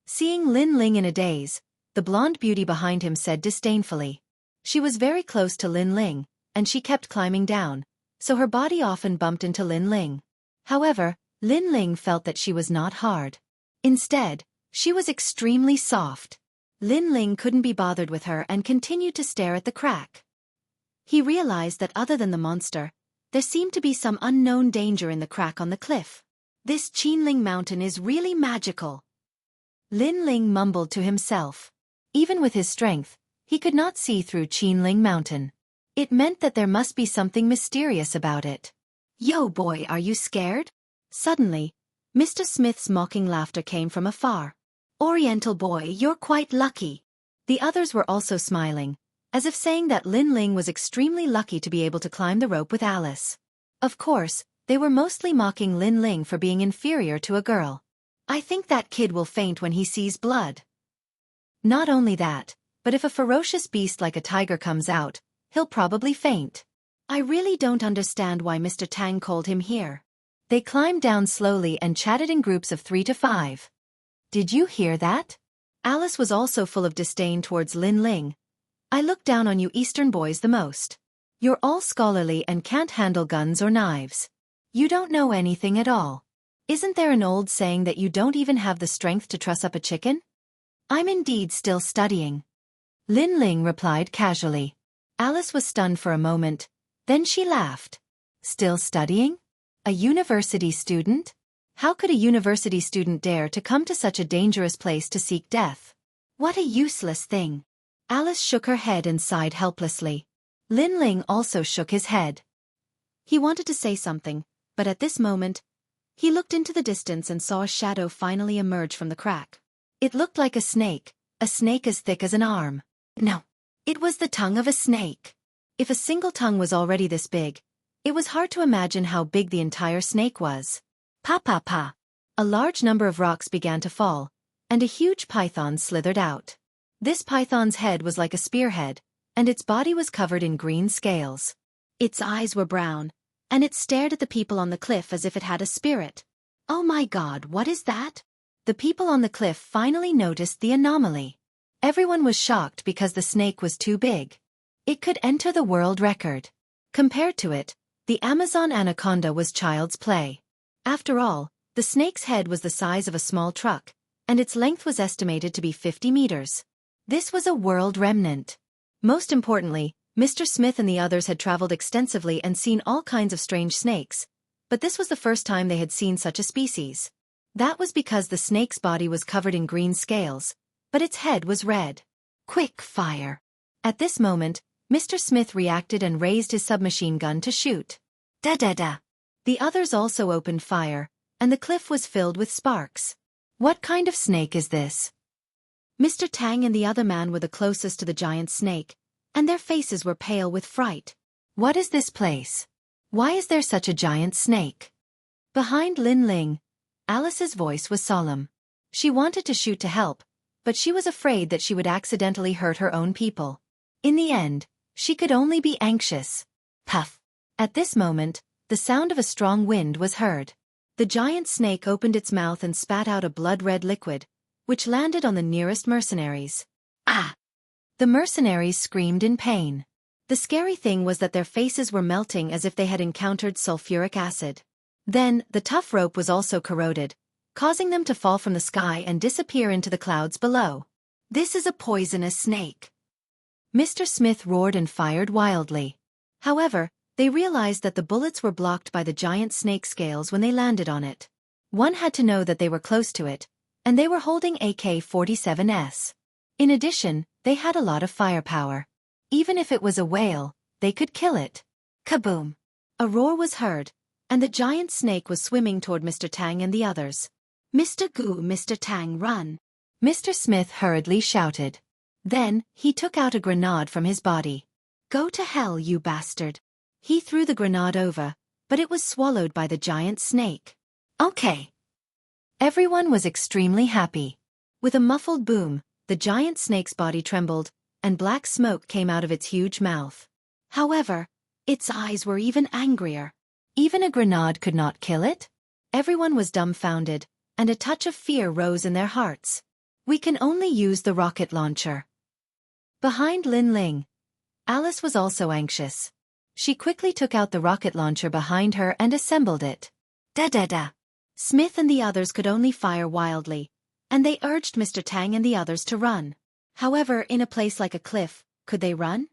Seeing Lin Ling in a daze, the blonde beauty behind him said disdainfully. She was very close to Lin Ling, and she kept climbing down, so her body often bumped into Lin Ling. However, Lin Ling felt that she was not hard. Instead, she was extremely soft. Lin Ling couldn't be bothered with her and continued to stare at the crack. He realized that other than the monster, there seemed to be some unknown danger in the crack on the cliff. This Qinling mountain is really magical. Lin Ling mumbled to himself. Even with his strength, he could not see through Qinling mountain. It meant that there must be something mysterious about it. Yo boy, are you scared? Suddenly, Mr. Smith's mocking laughter came from afar. Oriental boy, you're quite lucky. The others were also smiling, as if saying that Lin Ling was extremely lucky to be able to climb the rope with Alice. Of course, they were mostly mocking Lin Ling for being inferior to a girl. I think that kid will faint when he sees blood. Not only that, but if a ferocious beast like a tiger comes out, he'll probably faint. I really don't understand why Mr. Tang called him here. They climbed down slowly and chatted in groups of 3 to 5. Did you hear that? Alice was also full of disdain towards Lin Ling. I look down on you Eastern boys the most. You're all scholarly and can't handle guns or knives. You don't know anything at all. Isn't there an old saying that you don't even have the strength to truss up a chicken? I'm indeed still studying. Lin Ling replied casually. Alice was stunned for a moment, then she laughed. Still studying? A university student? How could a university student dare to come to such a dangerous place to seek death? What a useless thing. Alice shook her head and sighed helplessly. Lin Ling also shook his head. He wanted to say something, but at this moment, he looked into the distance and saw a shadow finally emerge from the crack. It looked like a snake as thick as an arm. No, it was the tongue of a snake. If a single tongue was already this big, it was hard to imagine how big the entire snake was. Pa pa pa. A large number of rocks began to fall, and a huge python slithered out. This python's head was like a spearhead, and its body was covered in green scales. Its eyes were brown, and it stared at the people on the cliff as if it had a spirit. Oh my God, what is that? The people on the cliff finally noticed the anomaly. Everyone was shocked because the snake was too big. It could enter the world record. Compared to it, the Amazon anaconda was child's play. After all, the snake's head was the size of a small truck, and its length was estimated to be 50 meters. This was a world remnant. Most importantly, Mr. Smith and the others had traveled extensively and seen all kinds of strange snakes, but this was the first time they had seen such a species. That was because the snake's body was covered in green scales, but its head was red. Quick fire. At this moment, Mr. Smith reacted and raised his submachine gun to shoot. Da-da-da. The others also opened fire, and the cliff was filled with sparks. What kind of snake is this? Mr. Tang and the other man were the closest to the giant snake, and their faces were pale with fright. What is this place? Why is there such a giant snake? Behind Lin Ling, Alice's voice was solemn. She wanted to shoot to help, but she was afraid that she would accidentally hurt her own people. In the end, she could only be anxious. Puff! At this moment, the sound of a strong wind was heard. The giant snake opened its mouth and spat out a blood-red liquid, which landed on the nearest mercenaries. Ah! The mercenaries screamed in pain. The scary thing was that their faces were melting as if they had encountered sulfuric acid. Then, the tough rope was also corroded, causing them to fall from the sky and disappear into the clouds below. This is a poisonous snake. Mr. Smith roared and fired wildly. However, they realized that the bullets were blocked by the giant snake scales when they landed on it. One had to know that they were close to it, and they were holding AK-47s. In addition, they had a lot of firepower. Even if it was a whale, they could kill it. Kaboom! A roar was heard, and the giant snake was swimming toward Mr. Tang and the others. Mr. Gu, Mr. Tang, run! Mr. Smith hurriedly shouted. Then, he took out a grenade from his body. Go to hell, you bastard! He threw the grenade over, but it was swallowed by the giant snake. Okay. Everyone was extremely happy. With a muffled boom, the giant snake's body trembled, and black smoke came out of its huge mouth. However, its eyes were even angrier. Even a grenade could not kill it? Everyone was dumbfounded, and a touch of fear rose in their hearts. We can only use the rocket launcher. Behind Lin Ling, Alice was also anxious. She quickly took out the rocket launcher behind her and assembled it. Da-da-da! Smith and the others could only fire wildly, and they urged Mr. Tang and the others to run. However, in a place like a cliff, could they run?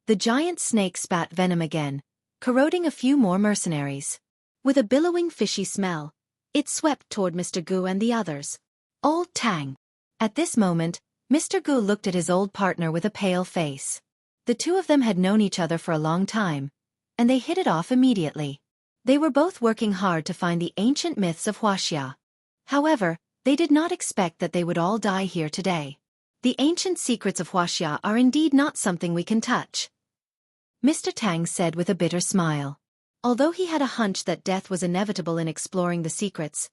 The giant snake spat venom again, corroding a few more mercenaries. With a billowing fishy smell, it swept toward Mr. Gu and the others. Old Tang! At this moment, Mr. Gu looked at his old partner with a pale face. The two of them had known each other for a long time, and they hit it off immediately. They were both working hard to find the ancient myths of Wuxia. However, they did not expect that they would all die here today. The ancient secrets of Wuxia are indeed not something we can touch, Mr. Tang said with a bitter smile. Although he had a hunch that death was inevitable in exploring the secrets,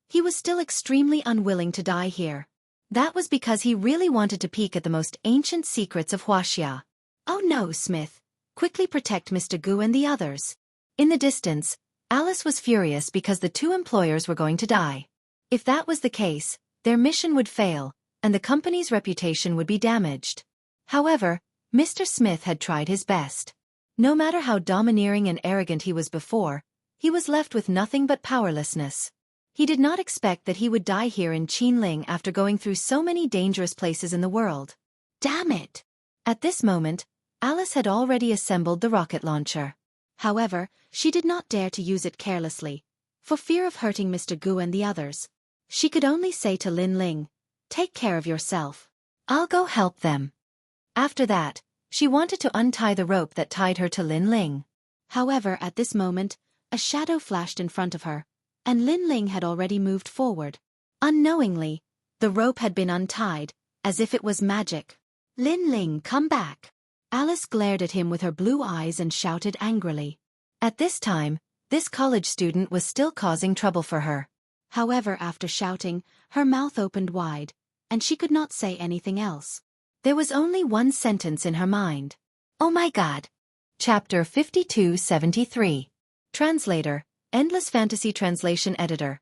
he was still extremely unwilling to die here. That was because he really wanted to peek at the most ancient secrets of Wuxia. Oh no, Smith! Quickly protect Mr. Gu and the others. In the distance, Alice was furious because the two employers were going to die. If that was the case, their mission would fail, and the company's reputation would be damaged. However, Mr. Smith had tried his best. No matter how domineering and arrogant he was before, he was left with nothing but powerlessness. He did not expect that he would die here in Qinling after going through so many dangerous places in the world. Damn it! At this moment, Alice had already assembled the rocket launcher. However, she did not dare to use it carelessly, for fear of hurting Mr. Gu and the others. She could only say to Lin Ling, "Take care of yourself. I'll go help them." After that, she wanted to untie the rope that tied her to Lin Ling. However, at this moment, a shadow flashed in front of her, and Lin Ling had already moved forward. Unknowingly, the rope had been untied, as if it was magic. Lin Ling, come back! Alice glared at him with her blue eyes and shouted angrily. At this time, this college student was still causing trouble for her. However, after shouting, her mouth opened wide, and she could not say anything else. There was only one sentence in her mind. Oh my God! Chapter 5273. Translator, Endless Fantasy Translation Editor.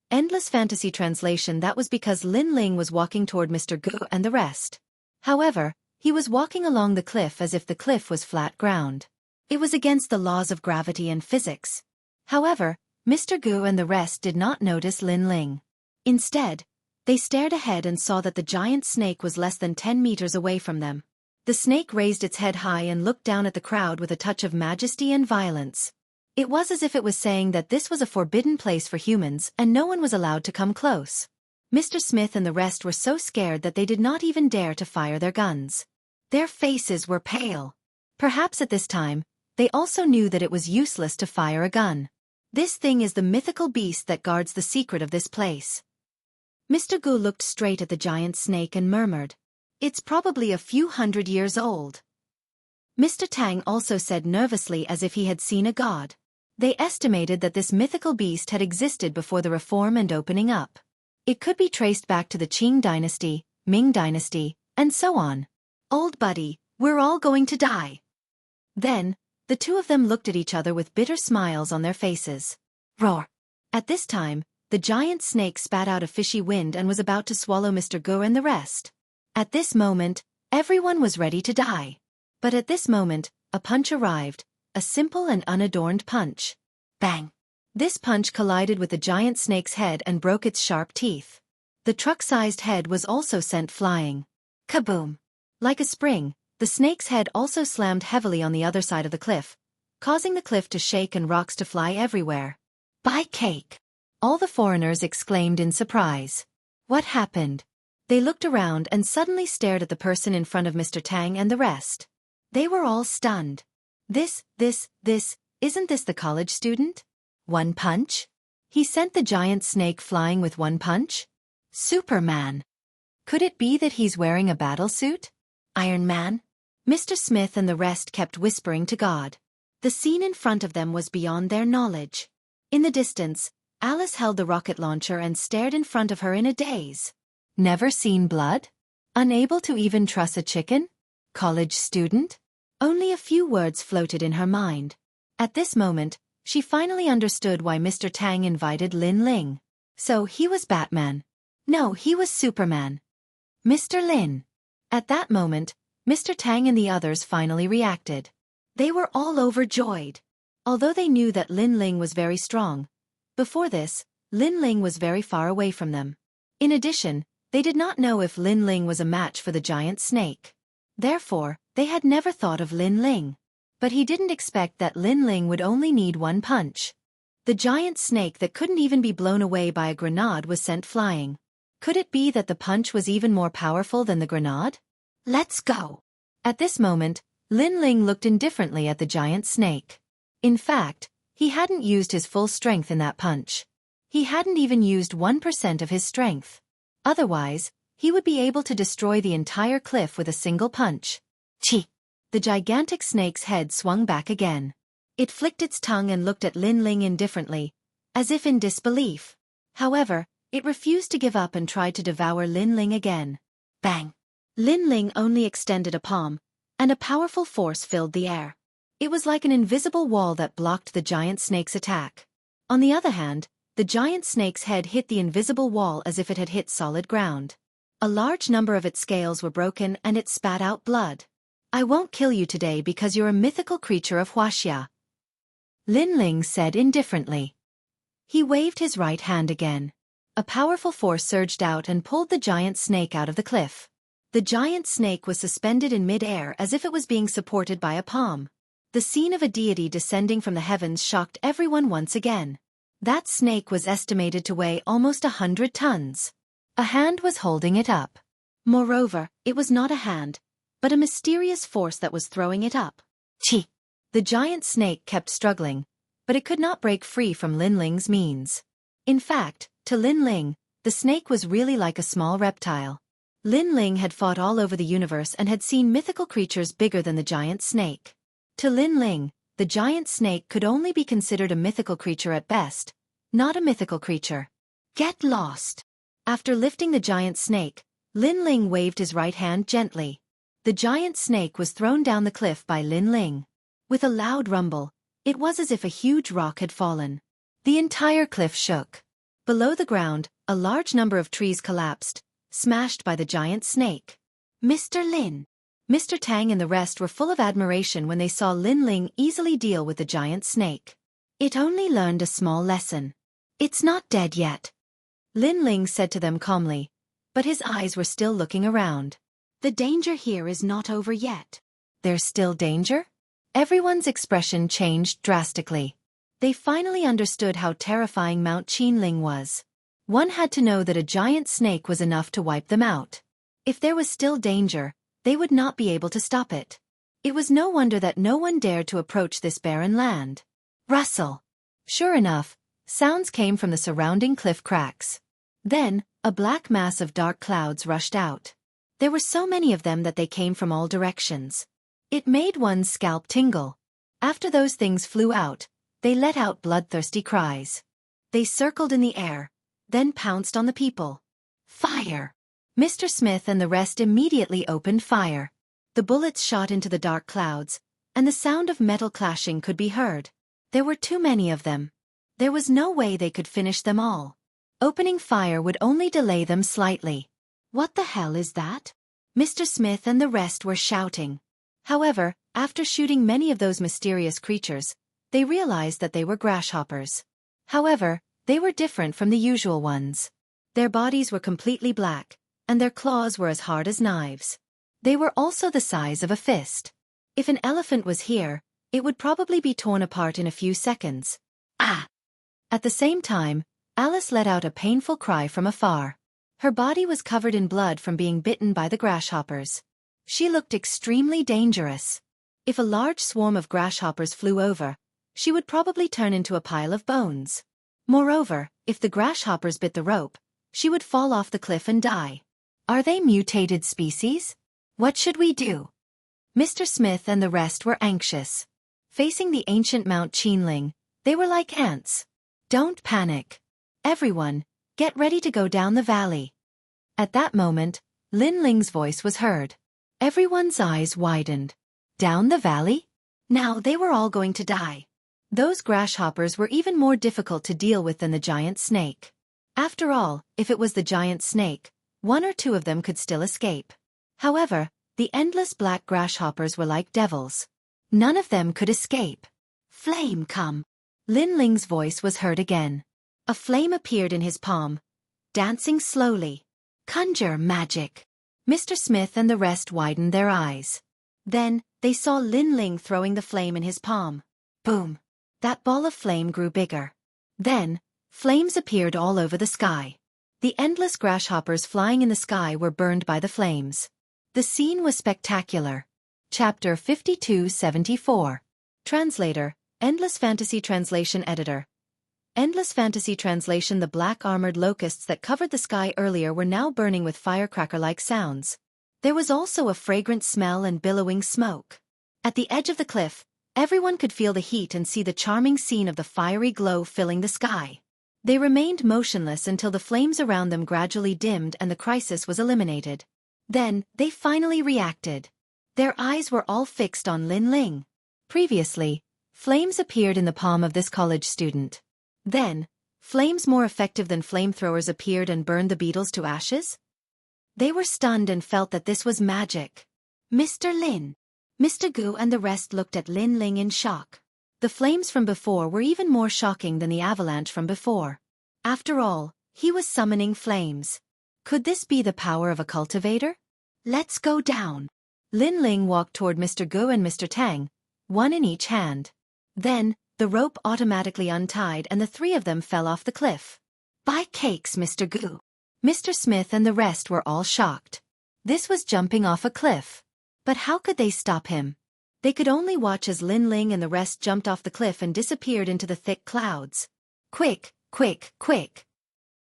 Endless Fantasy Translation. That was because Lin Ling was walking toward Mr. Gu and the rest. However, he was walking along the cliff as if the cliff was flat ground. It was against the laws of gravity and physics. However, Mr. Gu and the rest did not notice Lin Ling. Instead, they stared ahead and saw that the giant snake was less than 10 meters away from them. The snake raised its head high and looked down at the crowd with a touch of majesty and violence. It was as if it was saying that this was a forbidden place for humans and no one was allowed to come close. Mr. Smith and the rest were so scared that they did not even dare to fire their guns. Their faces were pale. Perhaps at this time, they also knew that it was useless to fire a gun. This thing is the mythical beast that guards the secret of this place. Mr. Gu looked straight at the giant snake and murmured, "It's probably a few hundred years old." Mr. Tang also said nervously as if he had seen a god. They estimated that this mythical beast had existed before the reform and opening up. It could be traced back to the Qing dynasty, Ming dynasty, and so on. Old buddy, we're all going to die. Then, the two of them looked at each other with bitter smiles on their faces. Roar! At this time, the giant snake spat out a fishy wind and was about to swallow Mr. Gu and the rest. At this moment, everyone was ready to die. But at this moment, a punch arrived, a simple and unadorned punch. Bang! This punch collided with the giant snake's head and broke its sharp teeth. The truck-sized head was also sent flying. Kaboom! Like a spring, the snake's head also slammed heavily on the other side of the cliff, causing the cliff to shake and rocks to fly everywhere. By cake! All the foreigners exclaimed in surprise. What happened? They looked around and suddenly stared at the person in front of Mr. Tang and the rest. They were all stunned. Isn't this the college student? One punch? He sent the giant snake flying with one punch? Superman! Could it be that he's wearing a battle suit? Iron Man? Mr. Smith and the rest kept whispering to God. The scene in front of them was beyond their knowledge. In the distance, Alice held the rocket launcher and stared in front of her in a daze. Never seen blood? Unable to even truss a chicken? College student? Only a few words floated in her mind. At this moment, she finally understood why Mr. Tang invited Lin Ling. So he was Batman. No, he was Superman. Mr. Lin. At that moment, Mr. Tang and the others finally reacted. They were all overjoyed. Although they knew that Lin Ling was very strong, before this, Lin Ling was very far away from them. In addition, they did not know if Lin Ling was a match for the giant snake. Therefore, they had never thought of Lin Ling. But he didn't expect that Lin Ling would only need one punch. The giant snake that couldn't even be blown away by a grenade was sent flying. Could it be that the punch was even more powerful than the grenade? Let's go! At this moment, Lin Ling looked indifferently at the giant snake. In fact, he hadn't used his full strength in that punch. He hadn't even used 1% of his strength. Otherwise, he would be able to destroy the entire cliff with a single punch. Chi! The gigantic snake's head swung back again. It flicked its tongue and looked at Lin Ling indifferently, as if in disbelief. However, it refused to give up and tried to devour Lin Ling again. Bang! Lin Ling only extended a palm, and a powerful force filled the air. It was like an invisible wall that blocked the giant snake's attack. On the other hand, the giant snake's head hit the invisible wall as if it had hit solid ground. A large number of its scales were broken and it spat out blood. I won't kill you today because you're a mythical creature of Wuxia, Lin Ling said indifferently. He waved his right hand again. A powerful force surged out and pulled the giant snake out of the cliff. The giant snake was suspended in mid-air as if it was being supported by a palm. The scene of a deity descending from the heavens shocked everyone once again. That snake was estimated to weigh almost 100 tons. A hand was holding it up. Moreover, it was not a hand, but a mysterious force that was throwing it up. Chi! The giant snake kept struggling, but it could not break free from Lin Ling's means. In fact, to Lin Ling, the snake was really like a small reptile. Lin Ling had fought all over the universe and had seen mythical creatures bigger than the giant snake. To Lin Ling, the giant snake could only be considered a mythical creature at best, not a mythical creature. Get lost! After lifting the giant snake, Lin Ling waved his right hand gently. The giant snake was thrown down the cliff by Lin Ling. With a loud rumble, it was as if a huge rock had fallen. The entire cliff shook. Below the ground, a large number of trees collapsed, smashed by the giant snake. Mr. Lin! Mr. Tang and the rest were full of admiration when they saw Lin Ling easily deal with the giant snake. It only learned a small lesson. It's not dead yet, Lin Ling said to them calmly, but his eyes were still looking around. The danger here is not over yet. There's still danger? Everyone's expression changed drastically. They finally understood how terrifying Mount Qinling was. One had to know that a giant snake was enough to wipe them out. If there was still danger, they would not be able to stop it. It was no wonder that no one dared to approach this barren land. Rustle! Sure enough, sounds came from the surrounding cliff cracks. Then, a black mass of dark clouds rushed out. There were so many of them that they came from all directions. It made one's scalp tingle. After those things flew out, They let out bloodthirsty cries. They circled in the air, then pounced on the people. Fire! Mr. Smith and the rest immediately opened fire. The bullets shot into the dark clouds, and the sound of metal clashing could be heard. There were too many of them. There was no way they could finish them all. Opening fire would only delay them slightly. What the hell is that? Mr. Smith and the rest were shouting. However, after shooting many of those mysterious creatures, they realized that they were grasshoppers. However, they were different from the usual ones. Their bodies were completely black, and their claws were as hard as knives. They were also the size of a fist. If an elephant was here, it would probably be torn apart in a few seconds. Ah! At the same time, Alice let out a painful cry from afar. Her body was covered in blood from being bitten by the grasshoppers. She looked extremely dangerous. If a large swarm of grasshoppers flew over, she would probably turn into a pile of bones. Moreover, if the grasshoppers bit the rope, she would fall off the cliff and die. Are they mutated species? What should we do? Mr. Smith and the rest were anxious. Facing the ancient Mount Qianling, they were like ants. Don't panic. Everyone, get ready to go down the valley. At that moment, Lin Ling's voice was heard. Everyone's eyes widened. Down the valley? Now they were all going to die. Those grasshoppers were even more difficult to deal with than the giant snake. After all, if it was the giant snake, one or two of them could still escape. However, the endless black grasshoppers were like devils. None of them could escape. Flame come. Lin Ling's voice was heard again. A flame appeared in his palm, dancing slowly. Conjure magic. Mr. Smith and the rest widened their eyes. Then, they saw Lin Ling throwing the flame in his palm. Boom! That ball of flame grew bigger. Then, flames appeared all over the sky. The endless grasshoppers flying in the sky were burned by the flames. The scene was spectacular. Chapter 5274. Translator, Endless Fantasy Translation Editor. Endless Fantasy Translation. The black-armored locusts that covered the sky earlier were now burning with firecracker-like sounds. There was also a fragrant smell and billowing smoke. At the edge of the cliff, everyone could feel the heat and see the charming scene of the fiery glow filling the sky. They remained motionless until the flames around them gradually dimmed and the crisis was eliminated. Then, they finally reacted. Their eyes were all fixed on Lin Ling. Previously, flames appeared in the palm of this college student. Then, flames more effective than flamethrowers appeared and burned the beetles to ashes? They were stunned and felt that this was magic. Mr. Lin. Mr. Gu and the rest looked at Lin Ling in shock. The flames from before were even more shocking than the avalanche from before. After all, he was summoning flames. Could this be the power of a cultivator? Let's go down. Lin Ling walked toward Mr. Gu and Mr. Tang, one in each hand. Then, the rope automatically untied and the three of them fell off the cliff. By cakes, Mr. Gu. Mr. Smith and the rest were all shocked. This was jumping off a cliff. But how could they stop him? They could only watch as Lin Ling and the rest jumped off the cliff and disappeared into the thick clouds. Quick, quick, quick.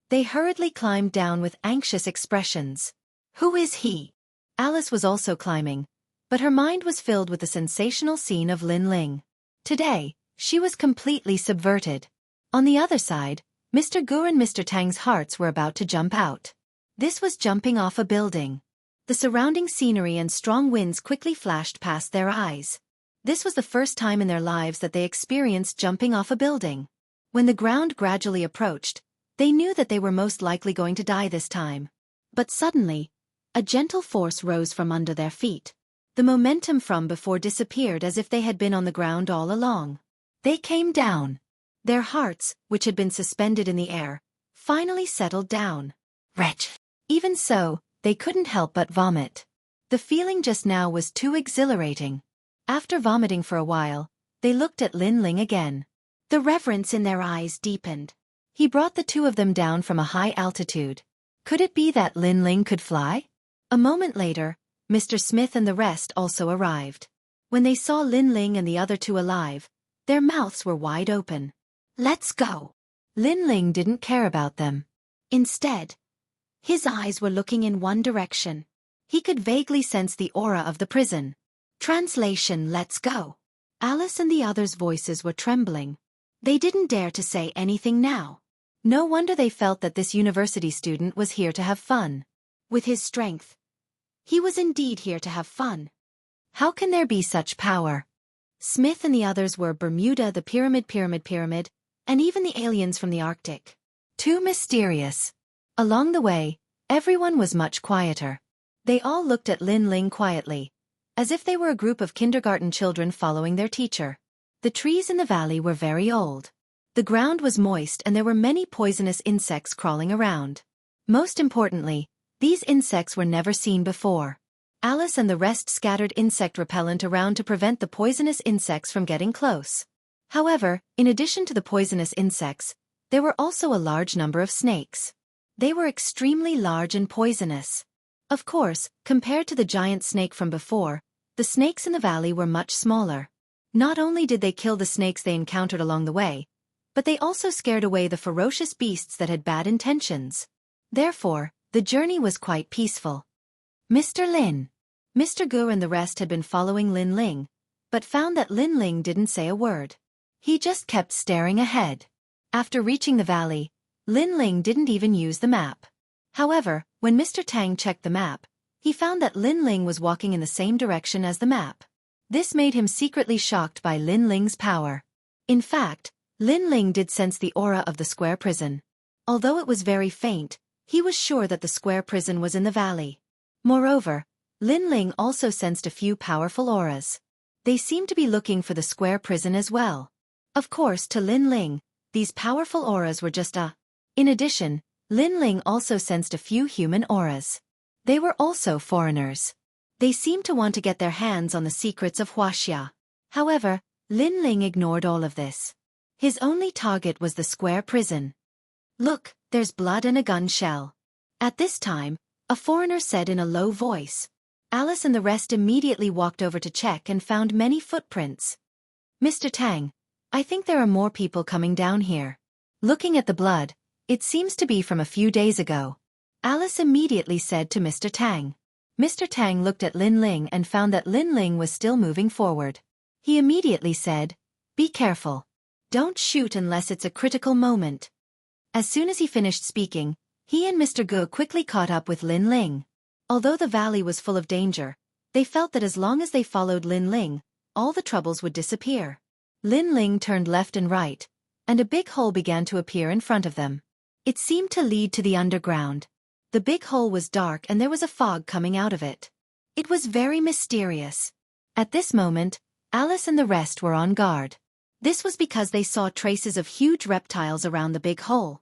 They hurriedly climbed down with anxious expressions. Who is he? Alice was also climbing, but her mind was filled with the sensational scene of Lin Ling. Today, she was completely subverted. On the other side, Mr. Gu and Mr. Tang's hearts were about to jump out. This was jumping off a building. The surrounding scenery and strong winds quickly flashed past their eyes. This was the first time in their lives that they experienced jumping off a building. When the ground gradually approached, they knew that they were most likely going to die this time. But suddenly, a gentle force rose from under their feet. The momentum from before disappeared as if they had been on the ground all along. They came down. Their hearts, which had been suspended in the air, finally settled down. Wretch! Even so, they couldn't help but vomit. The feeling just now was too exhilarating. After vomiting for a while, they looked at Lin Ling again. The reverence in their eyes deepened. He brought the two of them down from a high altitude. Could it be that Lin Ling could fly? A moment later, Mr. Smith and the rest also arrived. When they saw Lin Ling and the other two alive, their mouths were wide open. Let's go. Lin Ling didn't care about them. Instead, his eyes were looking in one direction. He could vaguely sense the aura of the prison. Translation: let's go. Alice and the others' voices were trembling. They didn't dare to say anything now. No wonder they felt that this university student was here to have fun. With his strength, he was indeed here to have fun. How can there be such power? Smith and the others were Bermuda, the pyramid, and even the aliens from the Arctic. Too mysterious. Along the way, everyone was much quieter. They all looked at Lin Ling quietly, as if they were a group of kindergarten children following their teacher. The trees in the valley were very old. The ground was moist and there were many poisonous insects crawling around. Most importantly, these insects were never seen before. Alice and the rest scattered insect repellent around to prevent the poisonous insects from getting close. However, in addition to the poisonous insects, there were also a large number of snakes. They were extremely large and poisonous. Of course, compared to the giant snake from before, the snakes in the valley were much smaller. Not only did they kill the snakes they encountered along the way, but they also scared away the ferocious beasts that had bad intentions. Therefore, the journey was quite peaceful. Mr. Gu and the rest had been following Lin Ling, but found that Lin Ling didn't say a word. He just kept staring ahead. After reaching the valley, Lin Ling didn't even use the map. However, when Mr. Tang checked the map, he found that Lin Ling was walking in the same direction as the map. This made him secretly shocked by Lin Ling's power. In fact, Lin Ling did sense the aura of the square prison. Although it was very faint, he was sure that the square prison was in the valley. Moreover, Lin Ling also sensed a few powerful auras. They seemed to be looking for the square prison as well. Of course, to Lin Ling, these powerful auras were just a... In addition, Lin Ling also sensed a few human auras. They were also foreigners. They seemed to want to get their hands on the secrets of Wuxia. However, Lin Ling ignored all of this. His only target was the square prison. Look, there's blood and a gun shell. At this time, a foreigner said in a low voice. Alice and the rest immediately walked over to check and found many footprints. Mr. Tang, I think there are more people coming down here. Looking at the blood, it seems to be from a few days ago. Alice immediately said to Mr. Tang. Mr. Tang looked at Lin Ling and found that Lin Ling was still moving forward. He immediately said, "Be careful. Don't shoot unless it's a critical moment." As soon as he finished speaking, he and Mr. Gu quickly caught up with Lin Ling. Although the valley was full of danger, they felt that as long as they followed Lin Ling, all the troubles would disappear. Lin Ling turned left and right, and a big hole began to appear in front of them. It seemed to lead to the underground. The big hole was dark and there was a fog coming out of it. It was very mysterious. At this moment, Alice and the rest were on guard. This was because they saw traces of huge reptiles around the big hole.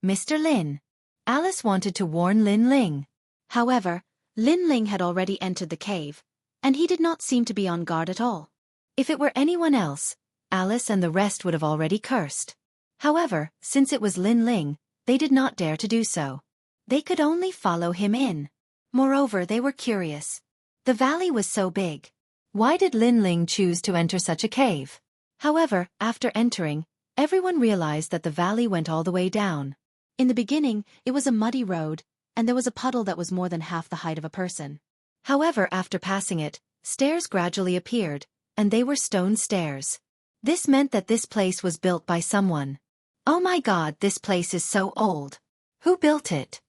Mr. Lin. Alice wanted to warn Lin Ling. However, Lin Ling had already entered the cave, and he did not seem to be on guard at all. If it were anyone else, Alice and the rest would have already cursed. However, since it was Lin Ling, they did not dare to do so. They could only follow him in. Moreover, they were curious. The valley was so big. Why did Lin Ling choose to enter such a cave? However, after entering, everyone realized that the valley went all the way down. In the beginning, it was a muddy road, and there was a puddle that was more than half the height of a person. However, after passing it, stairs gradually appeared, and they were stone stairs. This meant that this place was built by someone. "Oh my God, this place is so old. Who built it?"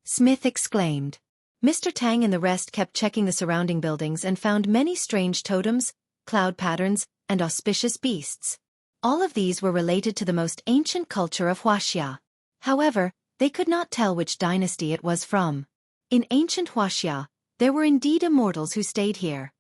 Smith exclaimed. Mr. Tang and the rest kept checking the surrounding buildings and found many strange totems, cloud patterns, and auspicious beasts. All of these were related to the most ancient culture of Wuxia. However, they could not tell which dynasty it was from. In ancient Wuxia, there were indeed immortals who stayed here.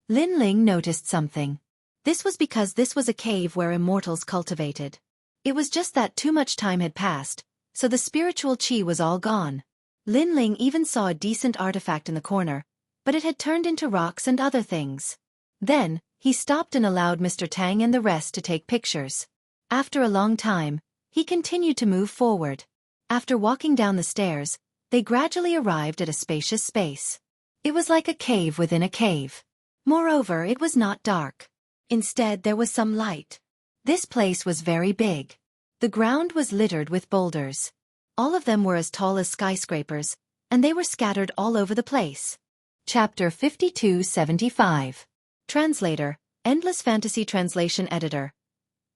Lin Ling noticed something. This was because this was a cave where immortals cultivated. It was just that too much time had passed, so the spiritual qi was all gone. Lin Ling even saw a decent artifact in the corner, but it had turned into rocks and other things. Then, he stopped and allowed Mr. Tang and the rest to take pictures. After a long time, he continued to move forward. After walking down the stairs, they gradually arrived at a spacious space. It was like a cave within a cave. Moreover, it was not dark. Instead, there was some light. This place was very big. The ground was littered with boulders. All of them were as tall as skyscrapers, and they were scattered all over the place. Chapter 5275. Translator, Endless Fantasy Translation Editor,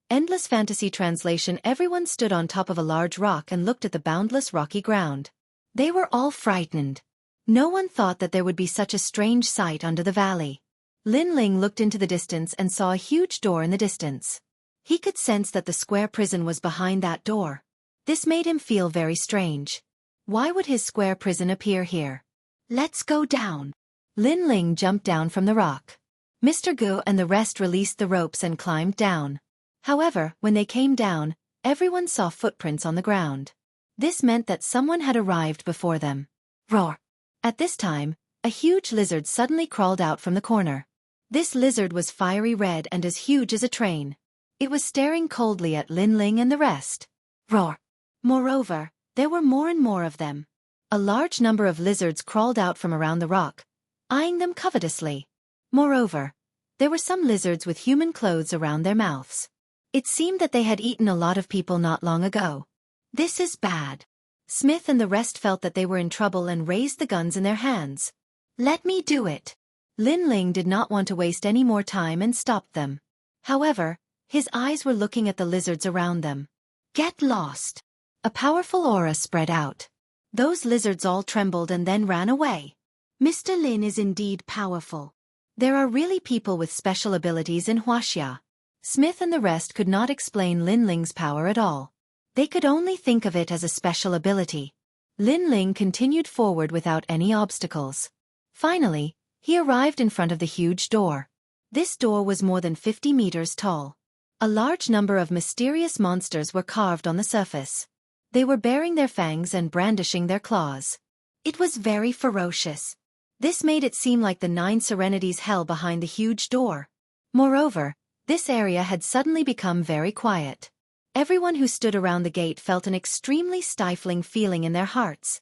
Endless fantasy translation. Everyone stood on top of a large rock and looked at the boundless rocky ground. They were all frightened. No one thought that there would be such a strange sight under the valley. Lin Ling looked into the distance and saw a huge door in the distance. He could sense that the square prison was behind that door. This made him feel very strange. Why would his square prison appear here? Let's go down. Lin Ling jumped down from the rock. Mr. Gu and the rest released the ropes and climbed down. However, when they came down, everyone saw footprints on the ground. This meant that someone had arrived before them. Roar! At this time, a huge lizard suddenly crawled out from the corner. This lizard was fiery red and as huge as a train. It was staring coldly at Lin Ling and the rest. Roar! Moreover, there were more and more of them. A large number of lizards crawled out from around the rock, eyeing them covetously. Moreover, there were some lizards with human clothes around their mouths. It seemed that they had eaten a lot of people not long ago. This is bad. Smith and the rest felt that they were in trouble and raised the guns in their hands. Let me do it. Lin Ling did not want to waste any more time and stopped them. However, his eyes were looking at the lizards around them. Get lost. A powerful aura spread out. Those lizards all trembled and then ran away. Mr. Lin is indeed powerful. There are really people with special abilities in Wuxia. Smith and the rest could not explain Lin Ling's power at all. They could only think of it as a special ability. Lin Ling continued forward without any obstacles. Finally, he arrived in front of the huge door. This door was more than 50 meters tall. A large number of mysterious monsters were carved on the surface. They were baring their fangs and brandishing their claws. It was very ferocious. This made it seem like the 9 Serenities' hell behind the huge door. Moreover, this area had suddenly become very quiet. Everyone who stood around the gate felt an extremely stifling feeling in their hearts.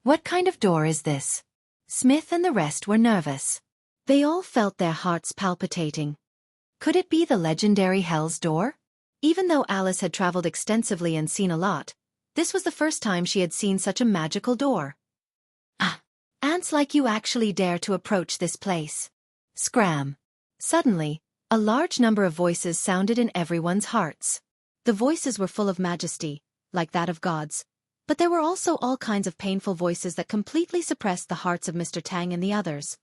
What kind of door is this? Smith and the rest were nervous. They all felt their hearts palpitating. Could it be the legendary Hell's Door? Even though Alice had traveled extensively and seen a lot, this was the first time she had seen such a magical door. Ah! Ants like you actually dare to approach this place. Scram! Suddenly, a large number of voices sounded in everyone's hearts. The voices were full of majesty, like that of gods, but there were also all kinds of painful voices that completely suppressed the hearts of Mr. Tang and the others.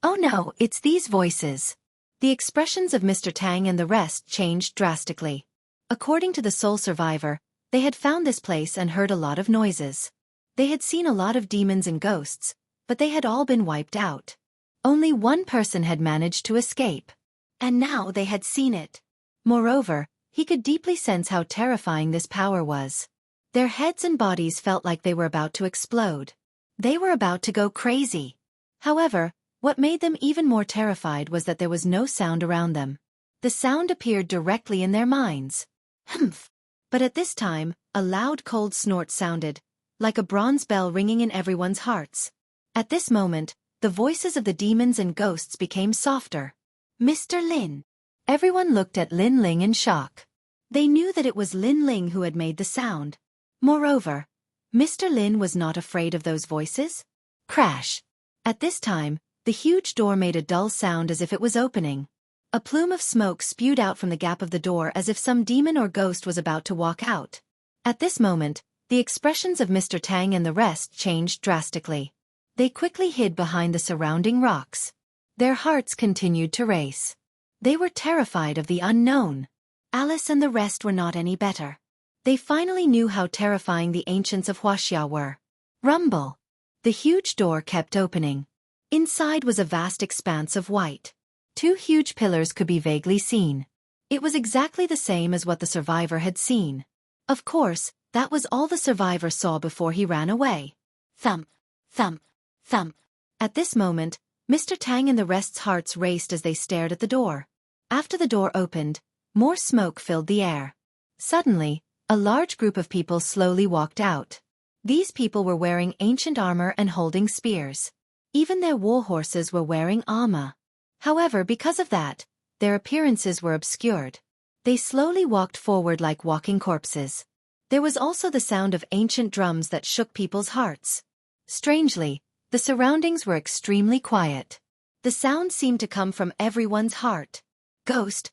Oh no, it's these voices. The expressions of Mr. Tang and the rest changed drastically. According to the sole survivor, they had found this place and heard a lot of noises. They had seen a lot of demons and ghosts, but they had all been wiped out. Only one person had managed to escape. And now they had seen it. Moreover, he could deeply sense how terrifying this power was. Their heads and bodies felt like they were about to explode. They were about to go crazy. However, what made them even more terrified was that there was no sound around them. The sound appeared directly in their minds. Humph! But at this time, a loud cold snort sounded, like a bronze bell ringing in everyone's hearts. At this moment, the voices of the demons and ghosts became softer. Mr. Lin. Everyone looked at Lin Ling in shock. They knew that it was Lin Ling who had made the sound. Moreover, Mr. Lin was not afraid of those voices. Crash! At this time, the huge door made a dull sound as if it was opening. A plume of smoke spewed out from the gap of the door as if some demon or ghost was about to walk out. At this moment, the expressions of Mr. Tang and the rest changed drastically. They quickly hid behind the surrounding rocks. Their hearts continued to race. They were terrified of the unknown. Alice and the rest were not any better. They finally knew how terrifying the ancients of Wuxia were. Rumble! The huge door kept opening. Inside was a vast expanse of white. 2 huge pillars could be vaguely seen. It was exactly the same as what the survivor had seen. Of course, that was all the survivor saw before he ran away. Thump! Thump! Thump! At this moment, Mr. Tang and the rest's hearts raced as they stared at the door. After the door opened, more smoke filled the air. Suddenly, a large group of people slowly walked out. These people were wearing ancient armor and holding spears. Even their war horses were wearing armor. However, because of that, their appearances were obscured. They slowly walked forward like walking corpses. There was also the sound of ancient drums that shook people's hearts. Strangely, the surroundings were extremely quiet. The sound seemed to come from everyone's heart. Ghost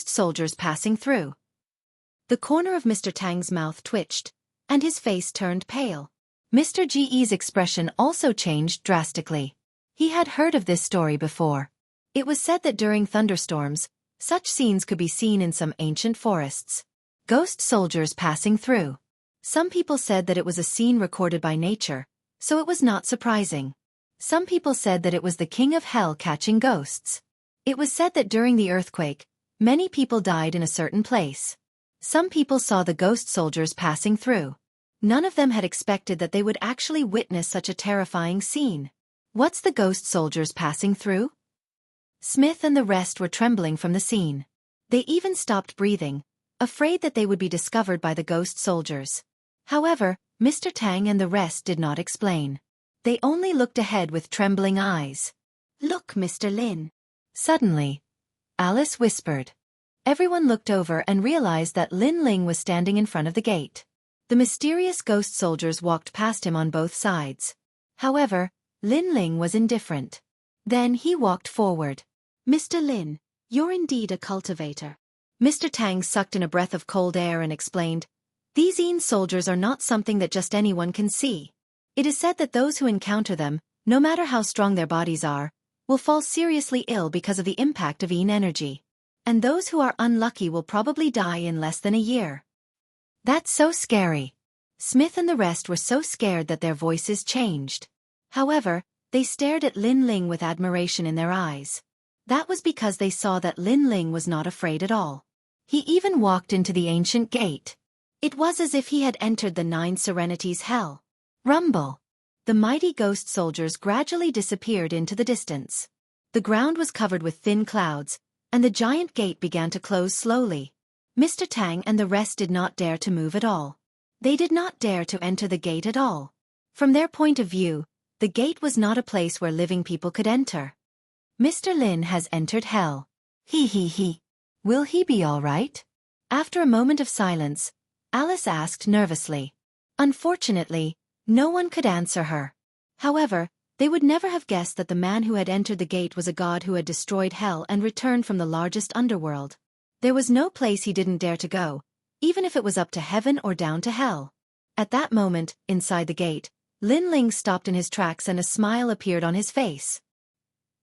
soldiers passing through. The corner of Mr. Tang's mouth twitched, and his face turned pale. Mr. Ge's expression also changed drastically. He had heard of this story before. It was said that during thunderstorms, such scenes could be seen in some ancient forests. Ghost soldiers passing through. Some people said that it was a scene recorded by nature, so it was not surprising. Some people said that it was the king of hell catching ghosts. It was said that during the earthquake, many people died in a certain place. Some people saw the ghost soldiers passing through. None of them had expected that they would actually witness such a terrifying scene. What's the ghost soldiers passing through? Smith and the rest were trembling from the scene. They even stopped breathing, afraid that they would be discovered by the ghost soldiers. However, Mr. Tang and the rest did not explain. They only looked ahead with trembling eyes. "Look, Mr. Lin." Suddenly, Alice whispered. Everyone looked over and realized that Lin Ling was standing in front of the gate. The mysterious ghost soldiers walked past him on both sides. However, Lin Ling was indifferent. Then he walked forward. "Mr. Lin, you're indeed a cultivator." Mr. Tang sucked in a breath of cold air and explained, "These Yin soldiers are not something that just anyone can see. It is said that those who encounter them, no matter how strong their bodies are, will fall seriously ill because of the impact of Yin energy. And those who are unlucky will probably die in less than a year." That's so scary. Smith and the rest were so scared that their voices changed. However, they stared at Lin Ling with admiration in their eyes. That was because they saw that Lin Ling was not afraid at all. He even walked into the ancient gate. It was as if he had entered the Nine Serenities hell. Rumble. The mighty ghost soldiers gradually disappeared into the distance. The ground was covered with thin clouds, and the giant gate began to close slowly. Mr. Tang and the rest did not dare to move at all. They did not dare to enter the gate at all. From their point of view, the gate was not a place where living people could enter. Mr. Lin has entered hell. He. Will he be all right? After a moment of silence, Alice asked nervously. Unfortunately, no one could answer her. However, they would never have guessed that the man who had entered the gate was a god who had destroyed hell and returned from the largest underworld. There was no place he didn't dare to go, even if it was up to heaven or down to hell. At that moment, inside the gate, Lin Ling stopped in his tracks and a smile appeared on his face.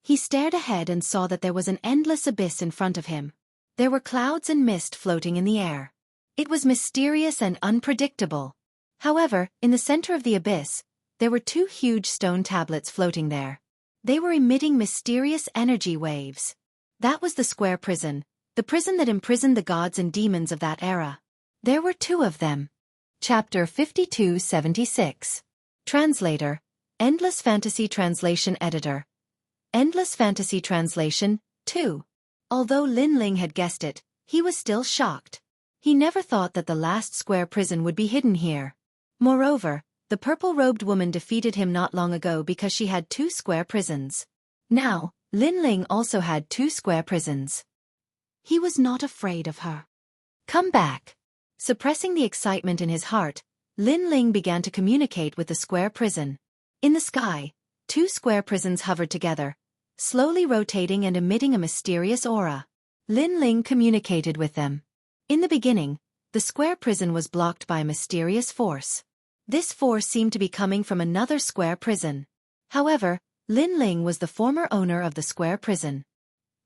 He stared ahead and saw that there was an endless abyss in front of him. There were clouds and mist floating in the air. It was mysterious and unpredictable. However, in the center of the abyss, there were two huge stone tablets floating there. They were emitting mysterious energy waves. That was the square prison, the prison that imprisoned the gods and demons of that era. There were two of them. Chapter 5276. Translator, Endless Fantasy Translation Editor. Endless Fantasy Translation, 2. Although Lin Ling had guessed it, he was still shocked. He never thought that the last square prison would be hidden here. Moreover, the purple-robed woman defeated him not long ago because she had two square prisons. Now, Lin Ling also had two square prisons. He was not afraid of her. "Come back." Suppressing the excitement in his heart, Lin Ling began to communicate with the square prison. In the sky, two square prisons hovered together, slowly rotating and emitting a mysterious aura. Lin Ling communicated with them. In the beginning, the square prison was blocked by a mysterious force. This force seemed to be coming from another square prison. However, Lin Ling was the former owner of the square prison.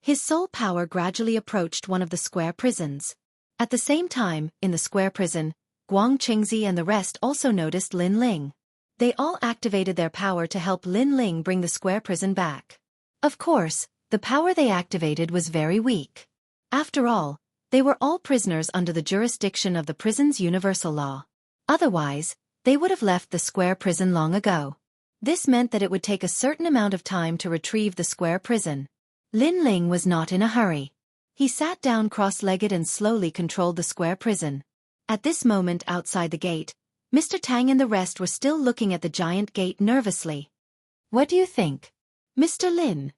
His soul power gradually approached one of the square prisons. At the same time, in the square prison, Guang Qingzi and the rest also noticed Lin Ling. They all activated their power to help Lin Ling bring the square prison back. Of course, the power they activated was very weak. After all, they were all prisoners under the jurisdiction of the prison's universal law. Otherwise, they would have left the square prison long ago. This meant that it would take a certain amount of time to retrieve the square prison. Lin Ling was not in a hurry. He sat down cross-legged and slowly controlled the square prison. At this moment outside the gate, Mr. Tang and the rest were still looking at the giant gate nervously. "What do you think?" "Mr. Lin,"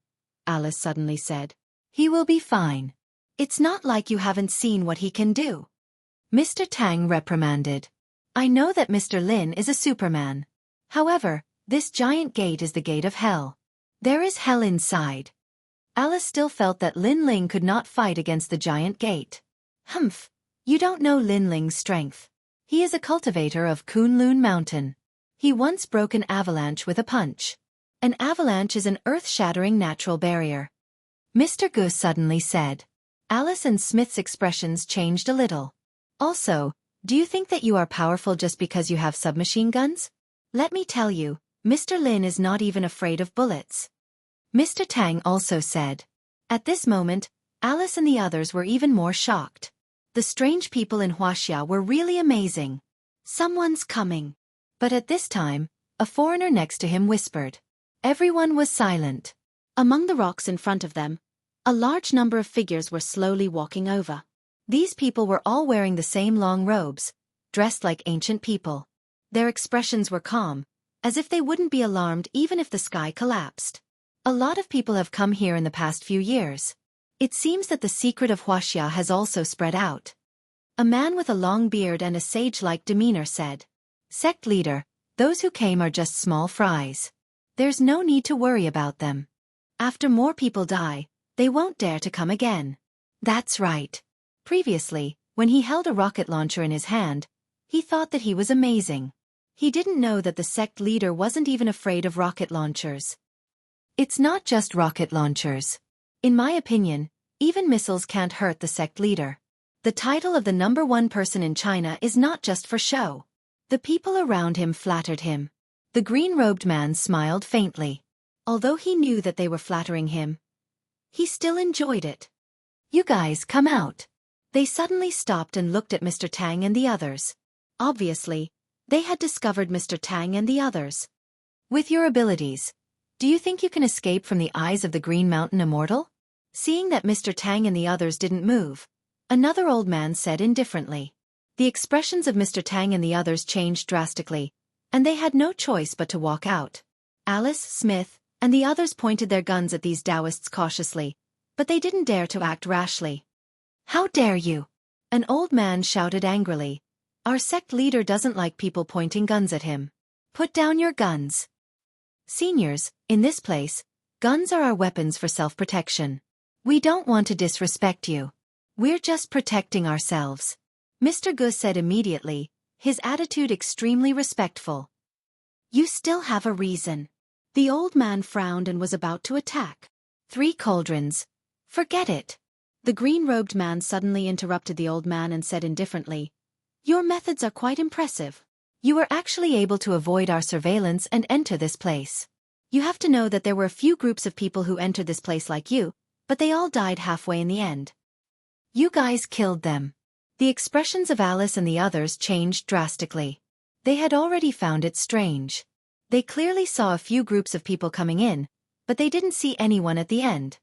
Alice suddenly said. "He will be fine. It's not like you haven't seen what he can do." Mr. Tang reprimanded. "I know that Mr. Lin is a Superman. However, this giant gate is the gate of hell. There is hell inside." Alice still felt that Lin Ling could not fight against the giant gate. "Humph, You don't know Linling's strength. He is a cultivator of Kunlun Mountain. He once broke an avalanche with a punch. An avalanche is an earth-shattering natural barrier. Mr. Gu suddenly said. Alice and Smith's expressions changed a little. Also, do you think that you are powerful just because you have submachine guns? Let me tell you, Mr. Lin is not even afraid of bullets. Mr. Tang also said. At this moment, Alice and the others were even more shocked. The strange people in Wuxia were really amazing. Someone's coming. But at this time, a foreigner next to him whispered. Everyone was silent. Among the rocks in front of them, a large number of figures were slowly walking over. These people were all wearing the same long robes, dressed like ancient people. Their expressions were calm, as if they wouldn't be alarmed even if the sky collapsed. A lot of people have come here in the past few years. It seems that the secret of Wuxia has also spread out. A man with a long beard and a sage-like demeanor said. Sect leader, those who came are just small fries. There's no need to worry about them. After more people die, they won't dare to come again. That's right. Previously, when he held a rocket launcher in his hand, he thought that he was amazing. He didn't know that the sect leader wasn't even afraid of rocket launchers. It's not just rocket launchers. In my opinion, even missiles can't hurt the sect leader. The title of the #1 person in China is not just for show. The people around him flattered him. The green-robed man smiled faintly. Although he knew that they were flattering him, he still enjoyed it. You guys come out. They suddenly stopped and looked at Mr. Tang and the others. Obviously, they had discovered Mr. Tang and the others. With your abilities, do you think you can escape from the eyes of the Green Mountain Immortal? Seeing that Mr. Tang and the others didn't move, another old man said indifferently. The expressions of Mr. Tang and the others changed drastically, and they had no choice but to walk out. Alice, Smith, and the others pointed their guns at these Taoists cautiously, but they didn't dare to act rashly. How dare you? An old man shouted angrily. Our sect leader doesn't like people pointing guns at him. Put down your guns. Seniors, in this place, guns are our weapons for self-protection. We don't want to disrespect you. We're just protecting ourselves. Mr. Gu said immediately, his attitude extremely respectful. You still have a reason. The old man frowned and was about to attack. 3 cauldrons. Forget it. The green-robed man suddenly interrupted the old man and said indifferently, Your methods are quite impressive. You were actually able to avoid our surveillance and enter this place. You have to know that there were a few groups of people who entered this place like you, but they all died halfway in the end. You guys killed them. The expressions of Alice and the others changed drastically. They had already found it strange. They clearly saw a few groups of people coming in, but they didn't see anyone at the end.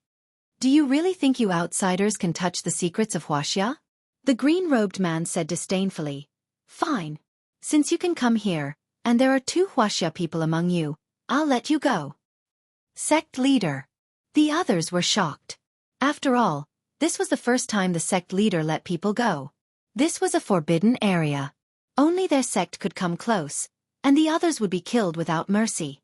Do you really think you outsiders can touch the secrets of Wuxia? The green-robed man said disdainfully. Fine. Since you can come here, and there are 2 Wuxia people among you, I'll let you go. Sect leader. The others were shocked. After all, this was the first time the sect leader let people go. This was a forbidden area. Only their sect could come close, and the others would be killed without mercy.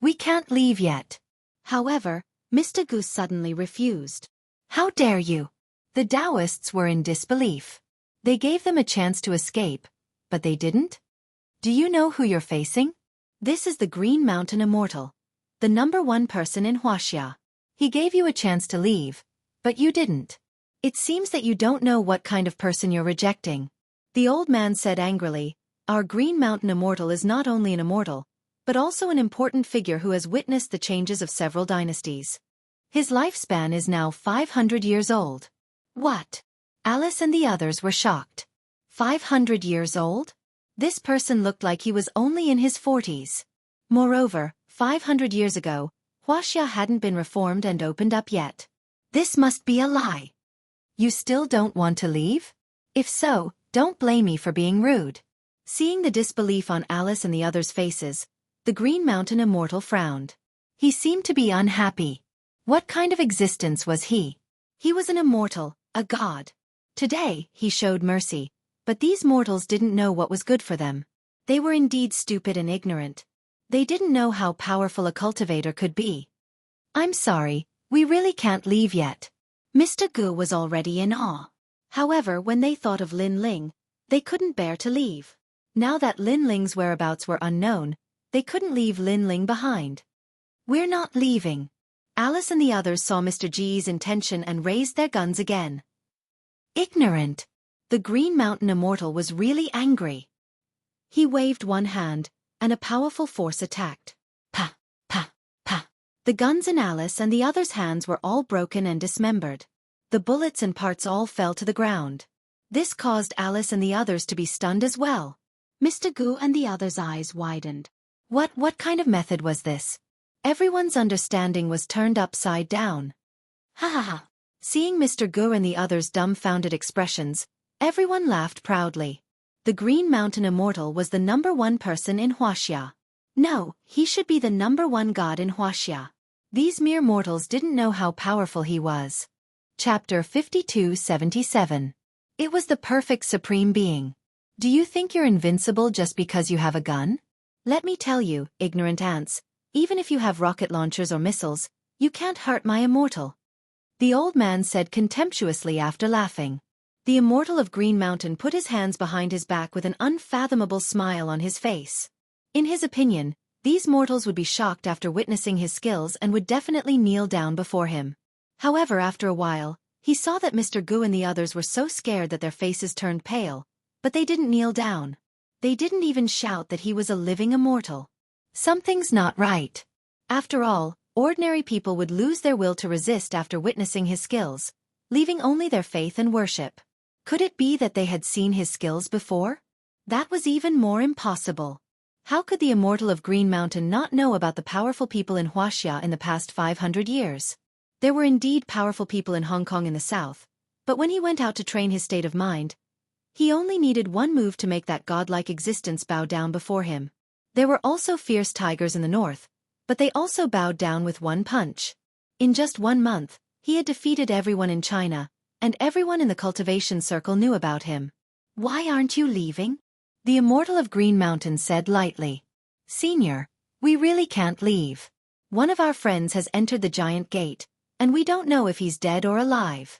We can't leave yet. However, Mr. Goose suddenly refused. How dare you? The Taoists were in disbelief. They gave them a chance to escape, but they didn't? Do you know who you're facing? This is the Green Mountain Immortal, the #1 person in Wuxia. He gave you a chance to leave, but you didn't. It seems that you don't know what kind of person you're rejecting. The old man said angrily, Our Green Mountain Immortal is not only an immortal, but also an important figure who has witnessed the changes of several dynasties. His lifespan is now 500 years old. What? Alice and the others were shocked. 500 years old? This person looked like he was only in his 40s. Moreover, 500 years ago, Wuxia hadn't been reformed and opened up yet. This must be a lie. You still don't want to leave? If so, don't blame me for being rude. Seeing the disbelief on Alice and the others' faces, the Green Mountain Immortal frowned. He seemed to be unhappy. What kind of existence was he? He was an immortal, a god. Today, he showed mercy, but these mortals didn't know what was good for them. They were indeed stupid and ignorant. They didn't know how powerful a cultivator could be. I'm sorry, we really can't leave yet. Mr. Gu was already in awe. However, when they thought of Lin Ling, they couldn't bear to leave. Now that Lin Ling's whereabouts were unknown, they couldn't leave Lin Ling behind. "We're not leaving." Alice and the others saw Mr. G's intention and raised their guns again. Ignorant! The Green Mountain Immortal was really angry. He waved one hand, and a powerful force attacked. Pa, pa, pa. The guns in Alice and the others' hands were all broken and dismembered. The bullets and parts all fell to the ground. This caused Alice and the others to be stunned as well. Mr. Gu and the others' eyes widened. What kind of method was this? Everyone's understanding was turned upside down. Ha ha ha. Seeing Mr. Gu and the others' dumbfounded expressions, everyone laughed proudly. The Green Mountain Immortal was the #1 person in Wuxia. No, he should be the #1 god in Wuxia. These mere mortals didn't know how powerful he was. Chapter 52-77. It was the perfect supreme being. Do you think you're invincible just because you have a gun? Let me tell you, ignorant ants, even if you have rocket launchers or missiles, you can't hurt my immortal. The old man said contemptuously after laughing. The immortal of Green Mountain put his hands behind his back with an unfathomable smile on his face. In his opinion, these mortals would be shocked after witnessing his skills and would definitely kneel down before him. However, after a while, he saw that Mr. Gu and the others were so scared that their faces turned pale, but they didn't kneel down. They didn't even shout that he was a living immortal. Something's not right. After all, ordinary people would lose their will to resist after witnessing his skills, leaving only their faith and worship. Could it be that they had seen his skills before? That was even more impossible. How could the immortal of Green Mountain not know about the powerful people in Wuxia in the past 500 years? There were indeed powerful people in Hong Kong in the south, but when he went out to train his state of mind, he only needed one move to make that godlike existence bow down before him. There were also fierce tigers in the north, but they also bowed down with one punch. In just 1 month, he had defeated everyone in China, and everyone in the cultivation circle knew about him. "Why aren't you leaving?" The immortal of Green Mountain said lightly. "Senior, we really can't leave. One of our friends has entered the giant gate, and we don't know if he's dead or alive."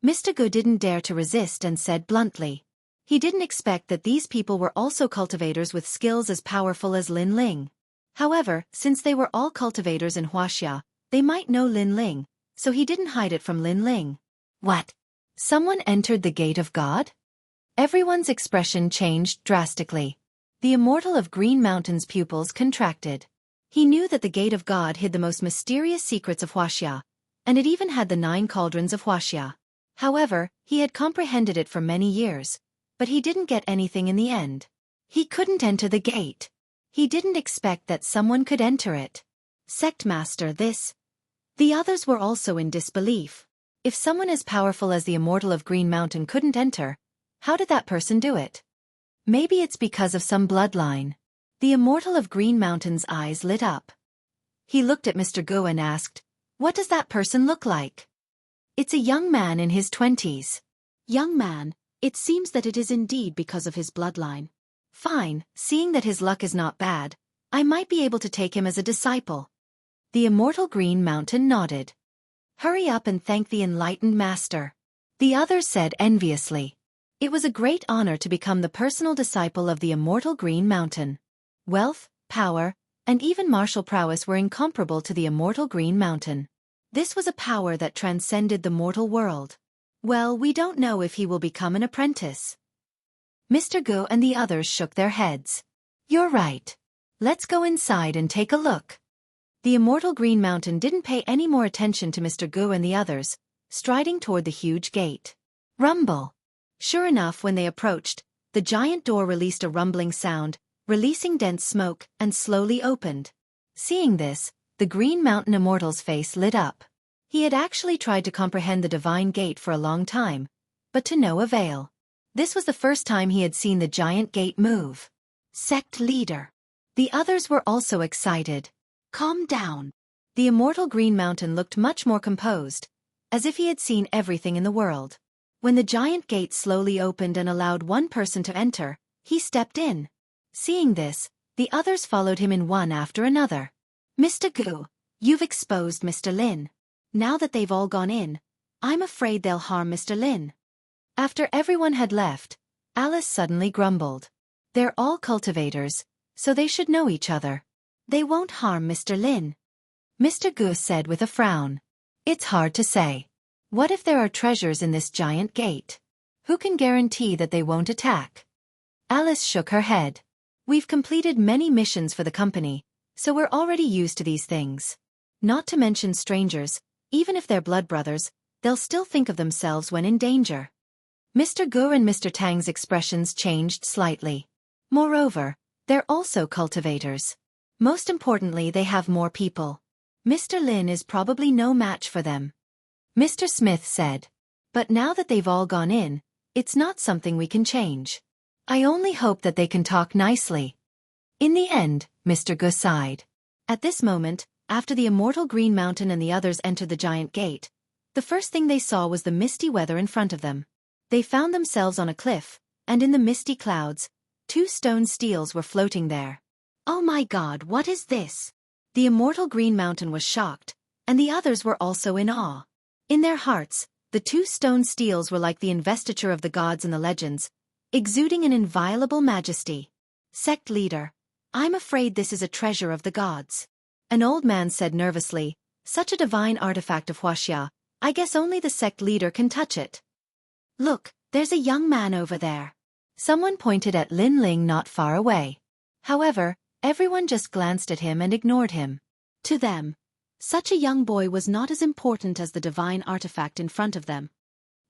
Mr. Gu didn't dare to resist and said bluntly. He didn't expect that these people were also cultivators with skills as powerful as Lin Ling. However, since they were all cultivators in Wuxia, they might know Lin Ling, so he didn't hide it from Lin Ling. What? Someone entered the Gate of God? Everyone's expression changed drastically. The immortal of Green Mountain's pupils contracted. He knew that the Gate of God hid the most mysterious secrets of Wuxia, and it even had the 9 cauldrons of Wuxia. However, he had comprehended it for many years, but he didn't get anything in the end. He couldn't enter the gate. He didn't expect that someone could enter it. Sect Master this. The others were also in disbelief. If someone as powerful as the immortal of Green Mountain couldn't enter, how did that person do it? Maybe it's because of some bloodline. The immortal of Green Mountain's eyes lit up. He looked at Mr. Gu and asked, "What does that person look like?" "It's a young man in his 20s. "Young man, it seems that it is indeed because of his bloodline. Fine, seeing that his luck is not bad, I might be able to take him as a disciple." The immortal Green Mountain nodded. "Hurry up and thank the enlightened master," the others said enviously. It was a great honor to become the personal disciple of the immortal Green Mountain. Wealth, power, and even martial prowess were incomparable to the immortal Green Mountain. This was a power that transcended the mortal world. Well, we don't know if he will become an apprentice. Mr. Gu and the others shook their heads. "You're right. Let's go inside and take a look." The immortal Green Mountain didn't pay any more attention to Mr. Gu and the others, striding toward the huge gate. Rumble. Sure enough, when they approached, the giant door released a rumbling sound, releasing dense smoke, and slowly opened. Seeing this, the Green Mountain Immortal's face lit up. He had actually tried to comprehend the divine gate for a long time, but to no avail. This was the first time he had seen the giant gate move. Sect leader. The others were also excited. "Calm down." The immortal Green Mountain looked much more composed, as if he had seen everything in the world. When the giant gate slowly opened and allowed one person to enter, he stepped in. Seeing this, the others followed him in one after another. "Mr. Gu, you've exposed Mr. Lin. Now that they've all gone in, I'm afraid they'll harm Mr. Lin." After everyone had left, Alice suddenly grumbled. They're all cultivators, so they should know each other. They won't harm Mr. Lin. Mr. Gu said with a frown. It's hard to say. What if there are treasures in this giant gate? Who can guarantee that they won't attack? Alice shook her head. We've completed many missions for the company, so we're already used to these things. Not to mention strangers, even if they're blood brothers, they'll still think of themselves when in danger. Mr. Gu and Mr. Tang's expressions changed slightly. Moreover, they're also cultivators. Most importantly, they have more people. Mr. Lin is probably no match for them. Mr. Smith said. But now that they've all gone in, it's not something we can change. I only hope that they can talk nicely. In the end, Mr. Gu sighed. At this moment, after the immortal Green Mountain and the others entered the giant gate, the first thing they saw was the misty weather in front of them. They found themselves on a cliff, and in the misty clouds, 2 stone steels were floating there. Oh my God, what is this? The immortal Green Mountain was shocked, and the others were also in awe. In their hearts, the 2 stone steels were like the investiture of the gods in the legends, exuding an inviolable majesty. Sect leader, I'm afraid this is a treasure of the gods. An old man said nervously, such a divine artifact of Wuxia, I guess only the sect leader can touch it. Look, there's a young man over there. Someone pointed at Lin Ling not far away. However, everyone just glanced at him and ignored him. To them, such a young boy was not as important as the divine artifact in front of them.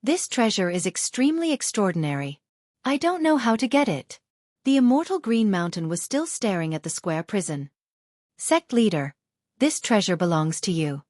This treasure is extremely extraordinary. I don't know how to get it. The immortal Green Mountain was still staring at the square prison. Sect leader, this treasure belongs to you.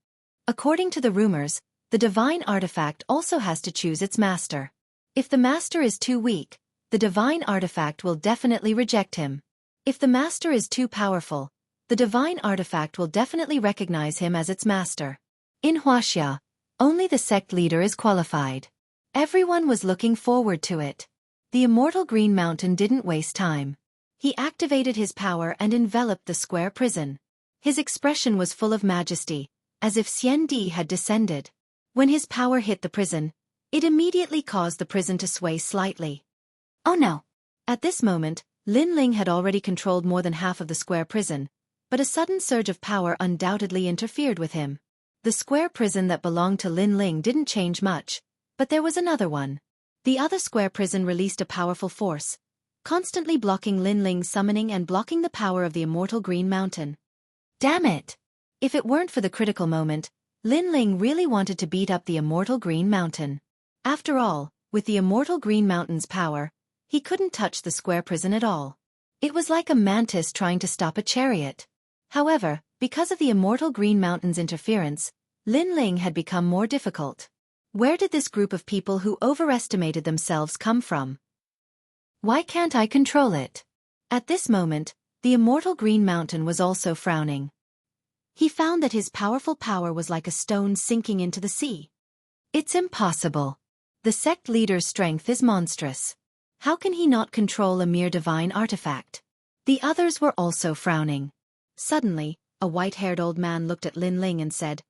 According to the rumors, the divine artifact also has to choose its master. If the master is too weak, the divine artifact will definitely reject him. If the master is too powerful, the divine artifact will definitely recognize him as its master. In Wuxia, only the sect leader is qualified. Everyone was looking forward to it. The immortal Green Mountain didn't waste time. He activated his power and enveloped the square prison. His expression was full of majesty, as if Xianxia had descended. When his power hit the prison, it immediately caused the prison to sway slightly. Oh no! At this moment, Lin Ling had already controlled more than half of the square prison, but a sudden surge of power undoubtedly interfered with him. The square prison that belonged to Lin Ling didn't change much, but there was another one. The other square prison released a powerful force, constantly blocking Lin Ling's summoning and blocking the power of the immortal Green Mountain. Damn it! If it weren't for the critical moment, Lin Ling really wanted to beat up the immortal Green Mountain. After all, with the immortal Green Mountain's power, he couldn't touch the square prison at all. It was like a mantis trying to stop a chariot. However, because of the immortal Green Mountain's interference, Lin Ling had become more difficult. Where did this group of people who overestimated themselves come from? Why can't I control it? At this moment, the immortal Green Mountain was also frowning. He found that his powerful power was like a stone sinking into the sea. It's impossible. The sect leader's strength is monstrous. How can he not control a mere divine artifact? The others were also frowning. Suddenly, a white-haired old man looked at Lin Ling and said,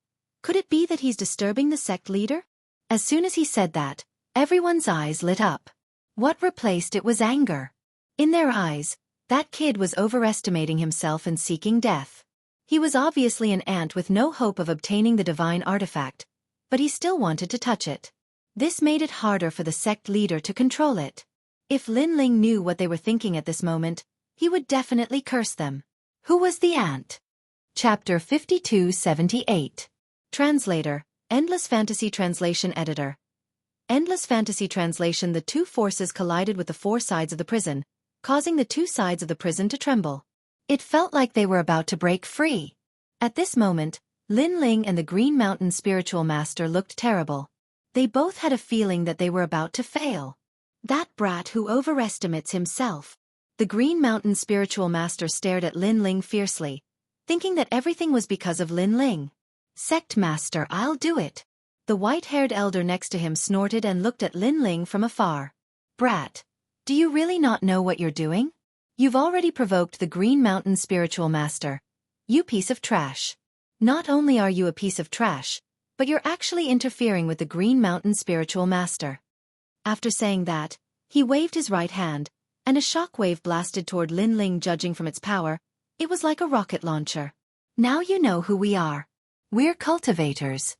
"Could it be that he's disturbing the sect leader?" As soon as he said that, everyone's eyes lit up. What replaced it was anger. In their eyes, that kid was overestimating himself and seeking death. He was obviously an ant with no hope of obtaining the divine artifact, but he still wanted to touch it. This made it harder for the sect leader to control it. If Lin Ling knew what they were thinking at this moment, he would definitely curse them. Who was the ant? Chapter 5278. Translator, Endless Fantasy Translation Editor. Endless Fantasy Translation. The 2 forces collided with the 4 sides of the prison, causing the 2 sides of the prison to tremble. It felt like they were about to break free. At this moment, Lin Ling and the Green Mountain Spiritual Master looked terrible. They both had a feeling that they were about to fail. That brat who overestimates himself. The Green Mountain Spiritual Master stared at Lin Ling fiercely, thinking that everything was because of Lin Ling. "Sect Master, I'll do it." The white-haired elder next to him snorted and looked at Lin Ling from afar. "Brat, do you really not know what you're doing? You've already provoked the Green Mountain Spiritual Master. You piece of trash. Not only are you a piece of trash, but you're actually interfering with the Green Mountain Spiritual Master." After saying that, he waved his right hand, and a shockwave blasted toward Linling. Judging from its power, it was like a rocket launcher. Now you know who we are. We're cultivators,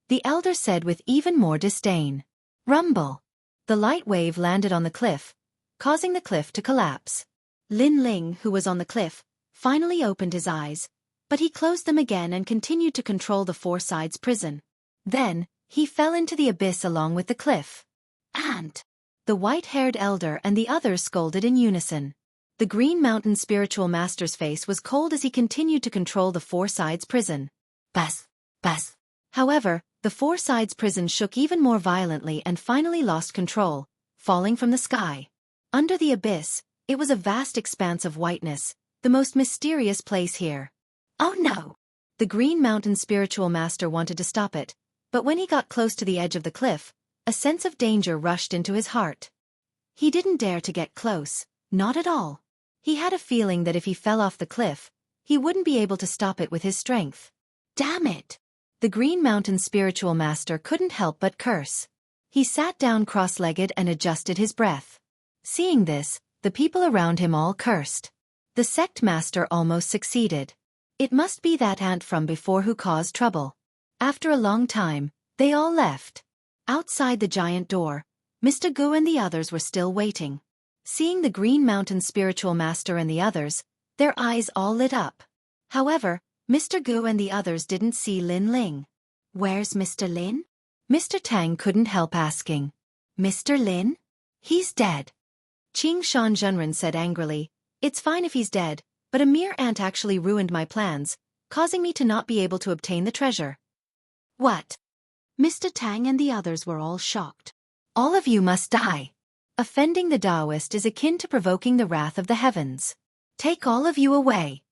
the elder said with even more disdain. Rumble. The light wave landed on the cliff, causing the cliff to collapse. Linling, who was on the cliff, finally opened his eyes, but he closed them again and continued to control the Four Sides prison. Then, he fell into the abyss along with the cliff. And the white-haired elder and the others scolded in unison. The Green Mountain spiritual master's face was cold as he continued to control the Four Sides prison. Bas. However, the Four Sides prison shook even more violently and finally lost control, falling from the sky. Under the abyss, it was a vast expanse of whiteness, the most mysterious place here. Oh no! The Green Mountain spiritual master wanted to stop it, but when he got close to the edge of the cliff, a sense of danger rushed into his heart. He didn't dare to get close, not at all. He had a feeling that if he fell off the cliff, he wouldn't be able to stop it with his strength. Damn it! The Green Mountain spiritual master couldn't help but curse. He sat down cross-legged and adjusted his breath. Seeing this, the people around him all cursed. The sect master almost succeeded. It must be that ant from before who caused trouble. After a long time, they all left. Outside the giant door, Mr. Gu and the others were still waiting. Seeing the Green Mountain spiritual master and the others, their eyes all lit up. However, Mr. Gu and the others didn't see Linling. Where's Mr. Lin? Mr. Tang couldn't help asking. Mr. Lin? He's dead. Qing Shan Zhenren said angrily, "It's fine if he's dead, but a mere ant actually ruined my plans, causing me to not be able to obtain the treasure." What? Mr. Tang and the others were all shocked. All of you must die. Offending the Taoist is akin to provoking the wrath of the heavens. Take all of you away.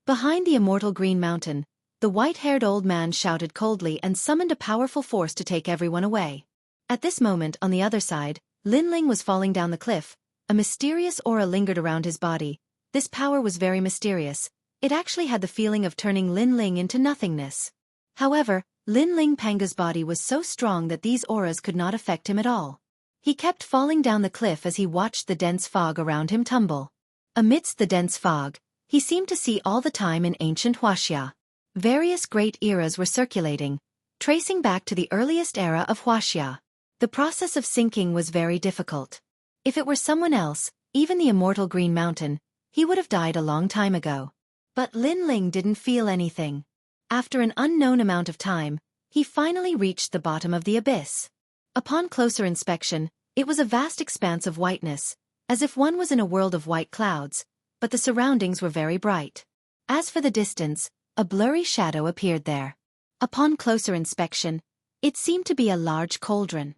Behind the immortal Green Mountain, the white-haired old man shouted coldly and summoned a powerful force to take everyone away. At this moment, on the other side, Linling was falling down the cliff. A mysterious aura lingered around his body. This power was very mysterious. It actually had the feeling of turning Linling into nothingness. However, Linling Panga's body was so strong that these auras could not affect him at all. He kept falling down the cliff as he watched the dense fog around him tumble. Amidst the dense fog, he seemed to see all the time in ancient Wuxia. Various great eras were circulating, tracing back to the earliest era of Wuxia. The process of sinking was very difficult. If it were someone else, even the immortal Green Mountain, he would have died a long time ago. But Linling didn't feel anything. After an unknown amount of time, he finally reached the bottom of the abyss. Upon closer inspection, it was a vast expanse of whiteness, as if one was in a world of white clouds, but the surroundings were very bright. As for the distance, a blurry shadow appeared there. Upon closer inspection, it seemed to be a large cauldron.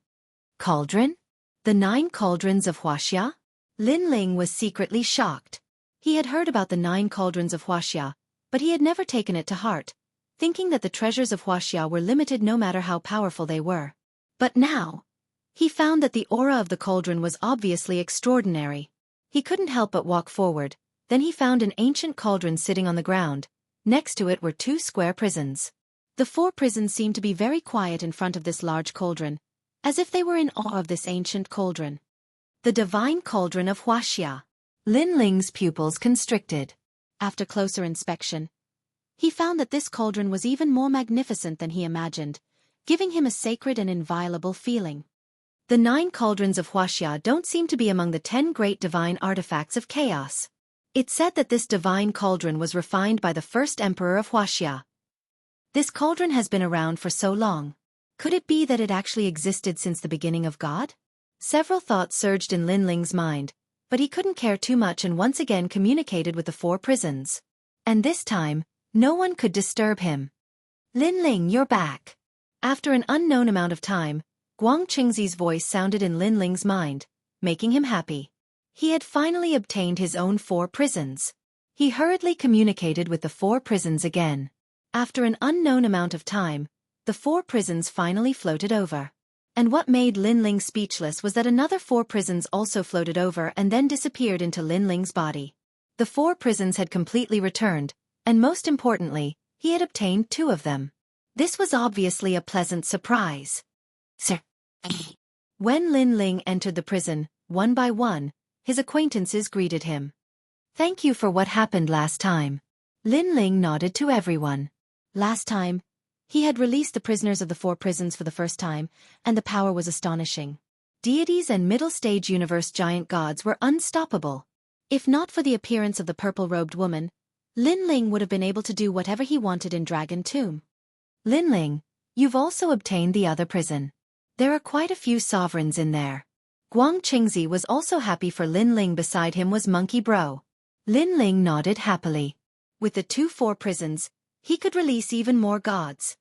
Cauldron? The 9 cauldrons of Wuxia? Linling was secretly shocked. He had heard about the 9 cauldrons of Wuxia, but he had never taken it to heart, thinking that the treasures of Wuxia were limited no matter how powerful they were. But now, he found that the aura of the cauldron was obviously extraordinary. He couldn't help but walk forward. Then he found an ancient cauldron sitting on the ground. Next to it were 2 square prisons. The 4 prisons seemed to be very quiet in front of this large cauldron, as if they were in awe of this ancient cauldron. The divine cauldron of Wuxia. Linling's pupils constricted. After closer inspection, he found that this cauldron was even more magnificent than he imagined, giving him a sacred and inviolable feeling. The 9 cauldrons of Wuxia don't seem to be among the 10 great divine artifacts of chaos. It's said that this divine cauldron was refined by the first emperor of Wuxia. This cauldron has been around for so long. Could it be that it actually existed since the beginning of God? Several thoughts surged in Linling's mind, but he couldn't care too much and once again communicated with the 4 prisons. And this time, no one could disturb him. Linling, you're back. After an unknown amount of time, Guang Qingzi's voice sounded in Linling's mind, making him happy. He had finally obtained his own 4 prisons. He hurriedly communicated with the 4 prisons again. After an unknown amount of time, the 4 prisons finally floated over. And what made Linling speechless was that another 4 prisons also floated over and then disappeared into Linling's body. The 4 prisons had completely returned, and most importantly, he had obtained 2 of them. This was obviously a pleasant surprise. Sir. When Lin Ling entered the prison, one by one, his acquaintances greeted him. "Thank you for what happened last time." Lin Ling nodded to everyone. Last time, he had released the prisoners of the 4 prisons for the first time, and the power was astonishing. Deities and middle-stage universe giant gods were unstoppable. If not for the appearance of the purple-robed woman, Lin Ling would have been able to do whatever he wanted in Dragon Tomb. "Lin Ling, you've also obtained the other prison. There are quite a few sovereigns in there." Guang Qingzi was also happy for Lin Ling. Beside him was Monkey Bro. Lin Ling nodded happily. With the 2 prisons, he could release even more gods.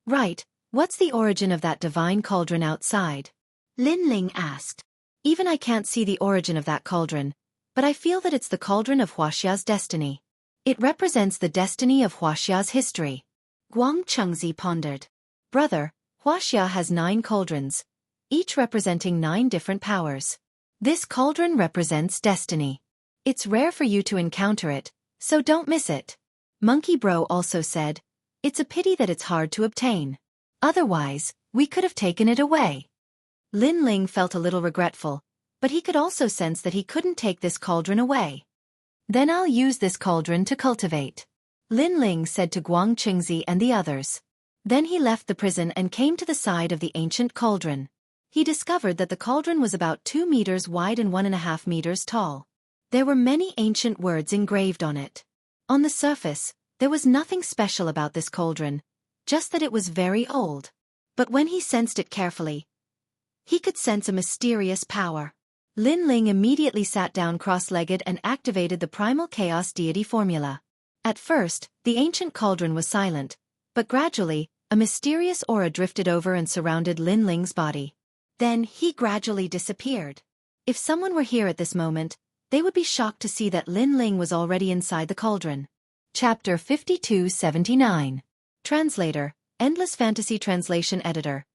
"Right, what's the origin of that divine cauldron outside?" Lin Ling asked. "Even I can't see the origin of that cauldron, but I feel that it's the cauldron of Huaxia's destiny. It represents the destiny of Huaxia's history." Guang Qingzi pondered. "Brother, Huaxia has 9 cauldrons, each representing 9 different powers. This cauldron represents destiny. It's rare for you to encounter it, so don't miss it." Monkey Bro also said, "It's a pity that it's hard to obtain. Otherwise, we could have taken it away." Lin Ling felt a little regretful, but he could also sense that he couldn't take this cauldron away. "Then I'll use this cauldron to cultivate," Lin Ling said to Guang Qingzi and the others. Then he left the prison and came to the side of the ancient cauldron. He discovered that the cauldron was about 2 meters wide and 1.5 meters tall. There were many ancient words engraved on it. On the surface, there was nothing special about this cauldron, just that it was very old. But when he sensed it carefully, he could sense a mysterious power. Lin Ling immediately sat down cross-legged and activated the primal chaos deity formula. At first, the ancient cauldron was silent, but gradually, a mysterious aura drifted over and surrounded Lin Ling's body. Then he gradually disappeared. If someone were here at this moment, they would be shocked to see that Lin Ling was already inside the cauldron. Chapter 5279. Translator, Endless Fantasy Translation Editor.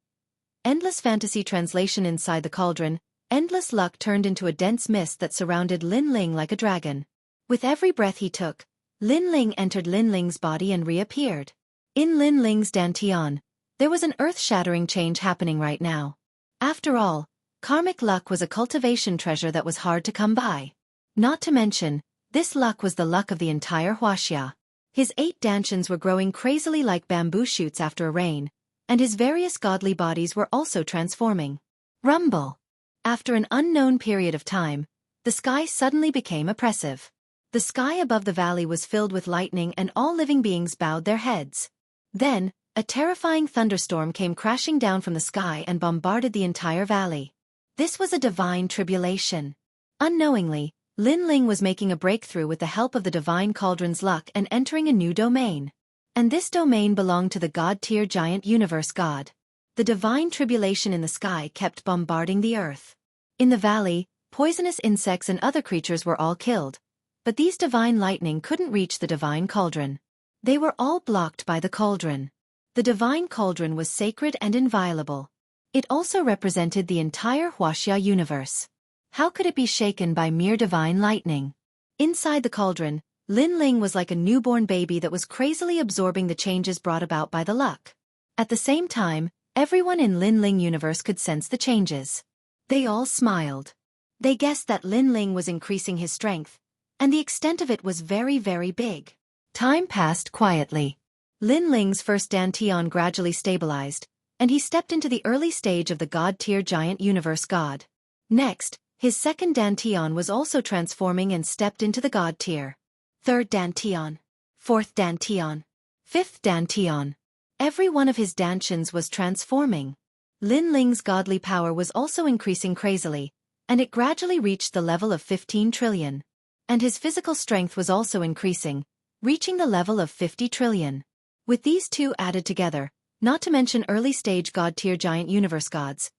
Endless Fantasy Translation. Inside the cauldron, endless luck turned into a dense mist that surrounded Lin Ling like a dragon. With every breath he took, Lin Ling entered Lin Ling's body and reappeared. In Lin Ling's dantian, there was an earth-shattering change happening right now. After all, karmic luck was a cultivation treasure that was hard to come by. Not to mention, this luck was the luck of the entire Huaxia. His 8 dantians were growing crazily like bamboo shoots after a rain, and his various godly bodies were also transforming. Rumble. After an unknown period of time, the sky suddenly became oppressive. The sky above the valley was filled with lightning and all living beings bowed their heads. Then, a terrifying thunderstorm came crashing down from the sky and bombarded the entire valley. This was a divine tribulation. Unknowingly, Lin Ling was making a breakthrough with the help of the divine cauldron's luck and entering a new domain. And this domain belonged to the god-tier giant universe god. The divine tribulation in the sky kept bombarding the earth. In the valley, poisonous insects and other creatures were all killed, but these divine lightning couldn't reach the divine cauldron. They were all blocked by the cauldron. The divine cauldron was sacred and inviolable. It also represented the entire Huaxia universe. How could it be shaken by mere divine lightning? Inside the cauldron, Lin Ling was like a newborn baby that was crazily absorbing the changes brought about by the luck. At the same time, everyone in Lin Ling universe could sense the changes. They all smiled. They guessed that Lin Ling was increasing his strength, and the extent of it was very, very big. Time passed quietly. Lin Ling's first dantian gradually stabilized, and he stepped into the early stage of the god-tier giant universe god. Next, his second dantian was also transforming and stepped into the god tier. Third dantian. Fourth dantian. Fifth dantian. Every one of his dantians was transforming. Lin Ling's godly power was also increasing crazily, and it gradually reached the level of 15 trillion. And his physical strength was also increasing, reaching the level of 50 trillion. With these two added together, not to mention early-stage god-tier giant universe gods,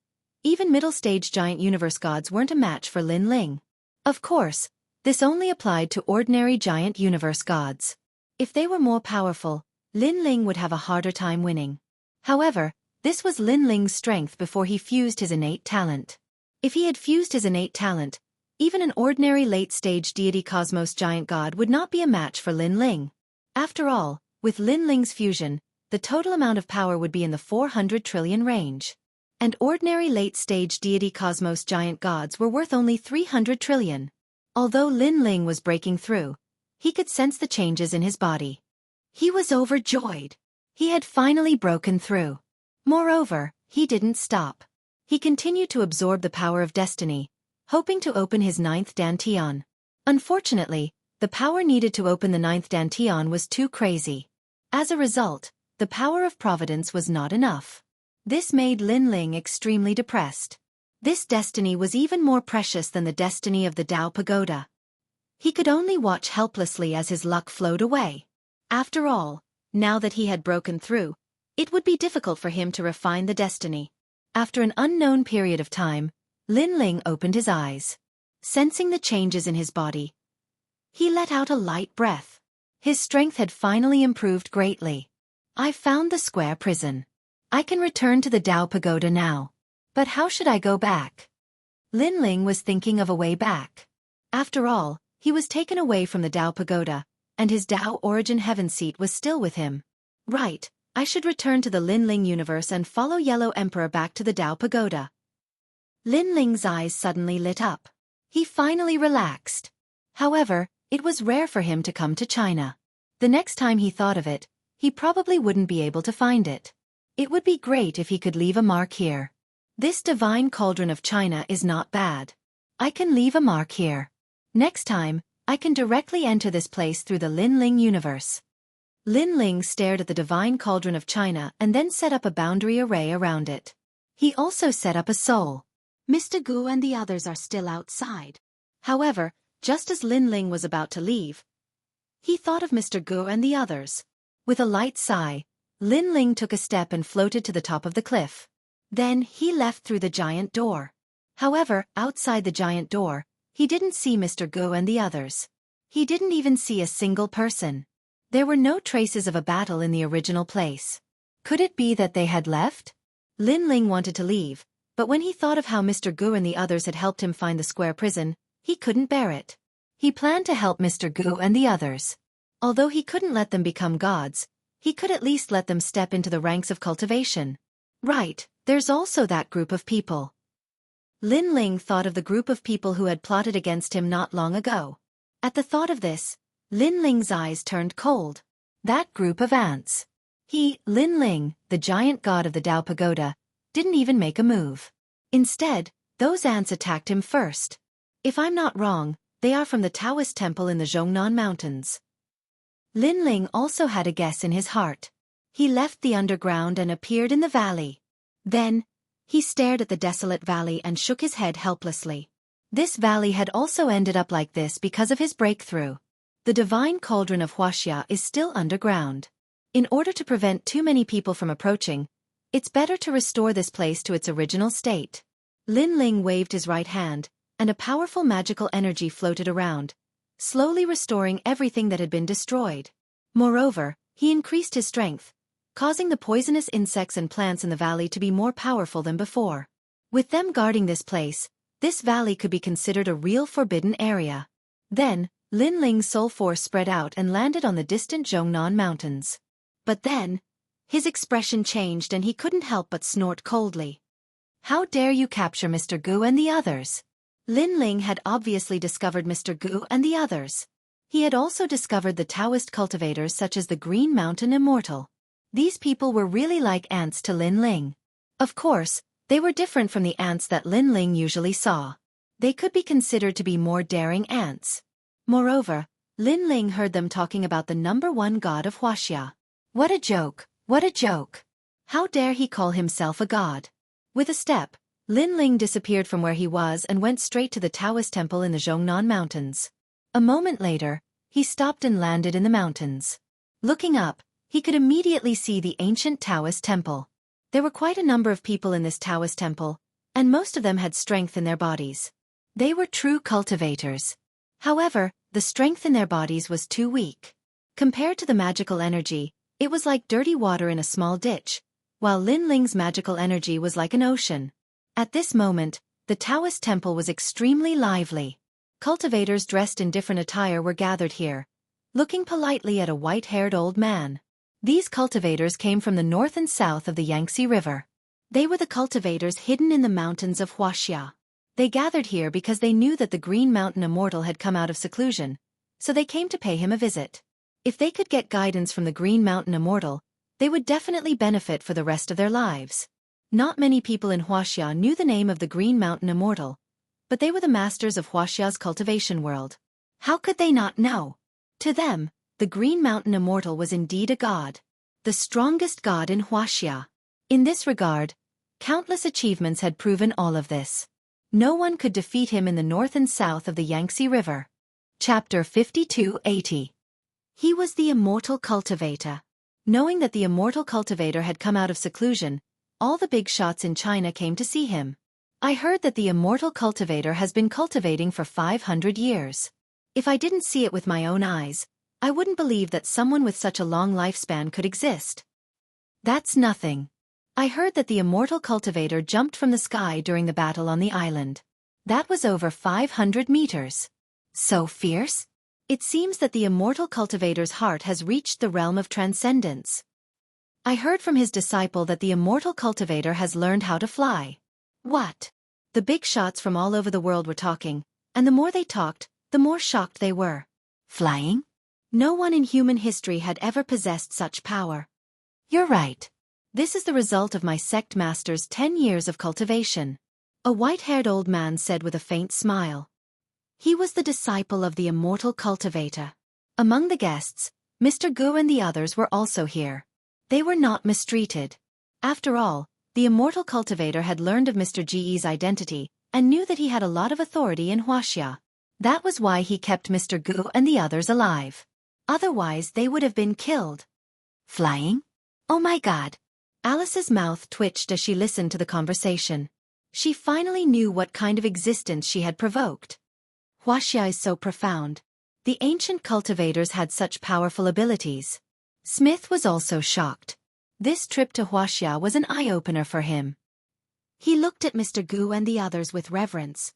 even middle-stage giant universe gods weren't a match for Lin Ling. Of course, this only applied to ordinary giant universe gods. If they were more powerful, Lin Ling would have a harder time winning. However, this was Lin Ling's strength before he fused his innate talent. If he had fused his innate talent, even an ordinary late-stage deity cosmos giant god would not be a match for Lin Ling. After all, with Lin Ling's fusion, the total amount of power would be in the 400 trillion range. and ordinary late-stage deity cosmos giant gods were worth only 300 trillion. Although Linling was breaking through, he could sense the changes in his body. He was overjoyed. He had finally broken through. Moreover, he didn't stop. He continued to absorb the power of destiny, hoping to open his ninth dantian. Unfortunately, the power needed to open the ninth dantian was too crazy. As a result, the power of providence was not enough. This made Linling extremely depressed. This destiny was even more precious than the destiny of the Tao Pagoda. He could only watch helplessly as his luck flowed away. After all, now that he had broken through, it would be difficult for him to refine the destiny. After an unknown period of time, Linling opened his eyes. Sensing the changes in his body, he let out a light breath. His strength had finally improved greatly. I found the square prison. I can return to the Tao Pagoda now. But how should I go back? Linling was thinking of a way back. After all, he was taken away from the Tao Pagoda, and his Tao origin heaven seat was still with him. Right, I should return to the Linling universe and follow Yellow Emperor back to the Tao Pagoda. Linling's eyes suddenly lit up. He finally relaxed. However, it was rare for him to come to China. The next time he thought of it, he probably wouldn't be able to find it. It would be great if he could leave a mark here. This divine cauldron of China is not bad. I can leave a mark here. Next time, I can directly enter this place through the Linling universe. Linling stared at the divine cauldron of China and then set up a boundary array around it. He also set up a soul. Mr. Gu and the others are still outside. However, just as Linling was about to leave, he thought of Mr. Gu and the others. With a light sigh, Linling took a step and floated to the top of the cliff. Then he left through the giant door. However, outside the giant door, he didn't see Mr. Gu and the others. He didn't even see a single person. There were no traces of a battle in the original place. Could it be that they had left? Linling wanted to leave, but when he thought of how Mr. Gu and the others had helped him find the square prison, he couldn't bear it. He planned to help Mr. Gu and the others. Although he couldn't let them become gods, he could at least let them step into the ranks of cultivation. Right, there's also that group of people. Linling thought of the group of people who had plotted against him not long ago. At the thought of this, Linling's eyes turned cold. That group of ants. He, Linling, the giant god of the Tao Pagoda, didn't even make a move. Instead, those ants attacked him first. If I'm not wrong, they are from the Taoist temple in the Zhongnan Mountains. Linling also had a guess in his heart. He left the underground and appeared in the valley. Then, he stared at the desolate valley and shook his head helplessly. This valley had also ended up like this because of his breakthrough. The divine cauldron of Wuxia is still underground. In order to prevent too many people from approaching, it's better to restore this place to its original state. Linling waved his right hand, and a powerful magical energy floated around, slowly restoring everything that had been destroyed. Moreover, he increased his strength, causing the poisonous insects and plants in the valley to be more powerful than before. With them guarding this place, this valley could be considered a real forbidden area. Then, Linling's soul force spread out and landed on the distant Zhongnan Mountains. But then, his expression changed and he couldn't help but snort coldly. How dare you capture Mr. Gu and the others? Linling had obviously discovered Mr. Gu and the others. He had also discovered the Taoist cultivators such as the Green Mountain Immortal. These people were really like ants to Linling. Of course, they were different from the ants that Linling usually saw. They could be considered to be more daring ants. Moreover, Linling heard them talking about the #1 god of Wuxia. What a joke, what a joke. How dare he call himself a god? With a step, Linling disappeared from where he was and went straight to the Taoist temple in the Zhongnan Mountains. A moment later, he stopped and landed in the mountains. Looking up, he could immediately see the ancient Taoist temple. There were quite a number of people in this Taoist temple, and most of them had strength in their bodies. They were true cultivators. However, the strength in their bodies was too weak. Compared to the magical energy, it was like dirty water in a small ditch, while Linling's magical energy was like an ocean. At this moment, the Taoist temple was extremely lively. Cultivators dressed in different attire were gathered here, looking politely at a white-haired old man. These cultivators came from the north and south of the Yangtze River. They were the cultivators hidden in the mountains of Wuxia. They gathered here because they knew that the Green Mountain Immortal had come out of seclusion, so they came to pay him a visit. If they could get guidance from the Green Mountain Immortal, they would definitely benefit for the rest of their lives. Not many people in Wuxia knew the name of the Green Mountain Immortal, but they were the masters of Huaxia's cultivation world. How could they not know? To them, the Green Mountain Immortal was indeed a god. The strongest god in Huaxia. In this regard, countless achievements had proven all of this. No one could defeat him in the north and south of the Yangtze River. Chapter 5280. He was the immortal cultivator. Knowing that the immortal cultivator had come out of seclusion, all the big shots in China came to see him. I heard that the immortal cultivator has been cultivating for 500 years. If I didn't see it with my own eyes, I wouldn't believe that someone with such a long lifespan could exist. That's nothing. I heard that the immortal cultivator jumped from the sky during the battle on the island. That was over 500 meters. So fierce? It seems that the immortal cultivator's heart has reached the realm of transcendence. I heard from his disciple that the immortal cultivator has learned how to fly. What? The big shots from all over the world were talking, and the more they talked, the more shocked they were. Flying? No one in human history had ever possessed such power. You're right. This is the result of my sect master's 10 years of cultivation. A white-haired old man said with a faint smile. He was the disciple of the immortal cultivator. Among the guests, Mr. Gu and the others were also here. They were not mistreated. After all, the immortal cultivator had learned of Mr. Ge's identity and knew that he had a lot of authority in Huaxia. That was why he kept Mr. Gu and the others alive. Otherwise they would have been killed. Flying? Oh my God. Alice's mouth twitched as she listened to the conversation. She finally knew what kind of existence she had provoked. Huaxia is so profound. The ancient cultivators had such powerful abilities. Smith was also shocked. This trip to Huaxia was an eye-opener for him. He looked at Mr. Gu and the others with reverence.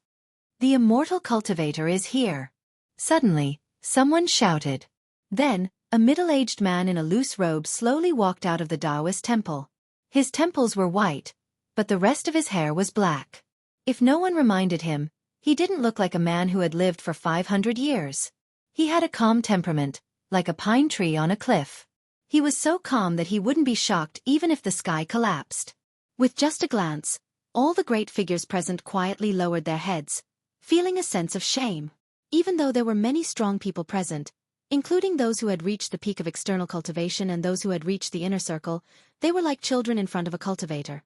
The immortal cultivator is here. Suddenly, someone shouted. Then, a middle-aged man in a loose robe slowly walked out of the Taoist temple. His temples were white, but the rest of his hair was black. If no one reminded him, he didn't look like a man who had lived for 500 years. He had a calm temperament, like a pine tree on a cliff. He was so calm that he wouldn't be shocked even if the sky collapsed. With just a glance, all the great figures present quietly lowered their heads, feeling a sense of shame. Even though there were many strong people present, including those who had reached the peak of external cultivation and those who had reached the inner circle, they were like children in front of a cultivator.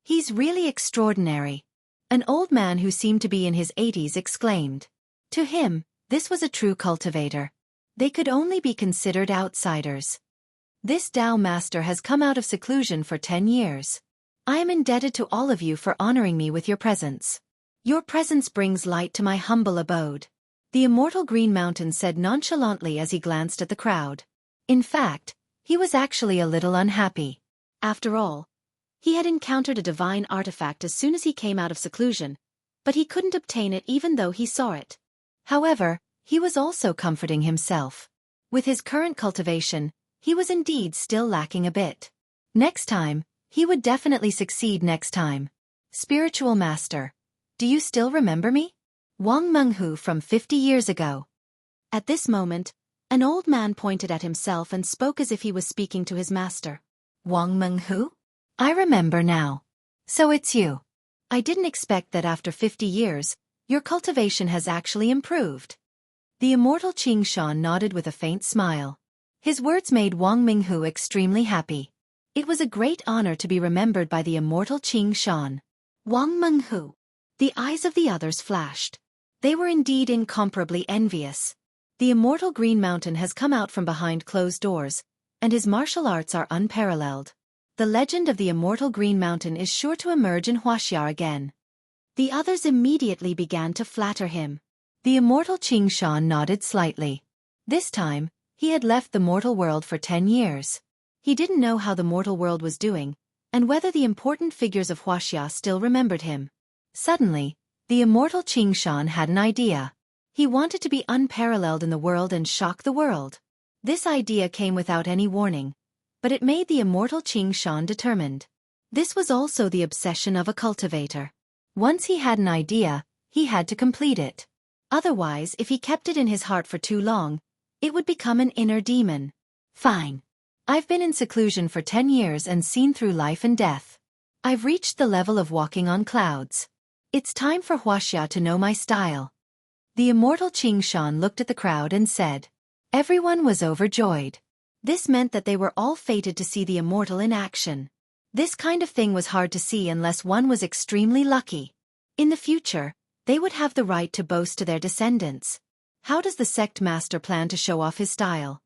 He's really extraordinary. An old man who seemed to be in his 80s exclaimed. To him, this was a true cultivator. They could only be considered outsiders. This Tao master has come out of seclusion for 10 years. I am indebted to all of you for honoring me with your presence. Your presence brings light to my humble abode. The immortal Green Mountain said nonchalantly as he glanced at the crowd. In fact, he was actually a little unhappy. After all, he had encountered a divine artifact as soon as he came out of seclusion, but he couldn't obtain it even though he saw it. However, he was also comforting himself. With his current cultivation, he was indeed still lacking a bit. Next time, he would definitely succeed next time. Spiritual Master, do you still remember me? Wang Menghu from 50 years ago. At this moment, an old man pointed at himself and spoke as if he was speaking to his master. Wang Menghu? I remember now. So it's you. I didn't expect that after 50 years, your cultivation has actually improved. The immortal Xianxia nodded with a faint smile. His words made Wang Menghu extremely happy. It was a great honor to be remembered by the immortal Xianxia. Wang Menghu. The eyes of the others flashed. They were indeed incomparably envious. The immortal Green Mountain has come out from behind closed doors, and his martial arts are unparalleled. The legend of the immortal Green Mountain is sure to emerge in Huaxia again. The others immediately began to flatter him. The immortal Xianxia nodded slightly. This time, he had left the mortal world for 10 years. He didn't know how the mortal world was doing, and whether the important figures of Huaxia still remembered him. Suddenly, the immortal Xianxia had an idea. He wanted to be unparalleled in the world and shock the world. This idea came without any warning, but it made the immortal Xianxia determined. This was also the obsession of a cultivator. Once he had an idea, he had to complete it. Otherwise, if he kept it in his heart for too long, it would become an inner demon. Fine. I've been in seclusion for 10 years and seen through life and death. I've reached the level of walking on clouds. It's time for Wuxia to know my style. The immortal Xianxia looked at the crowd and said. Everyone was overjoyed. This meant that they were all fated to see the immortal in action. This kind of thing was hard to see unless one was extremely lucky. In the future, they would have the right to boast to their descendants. How does the sect master plan to show off his style?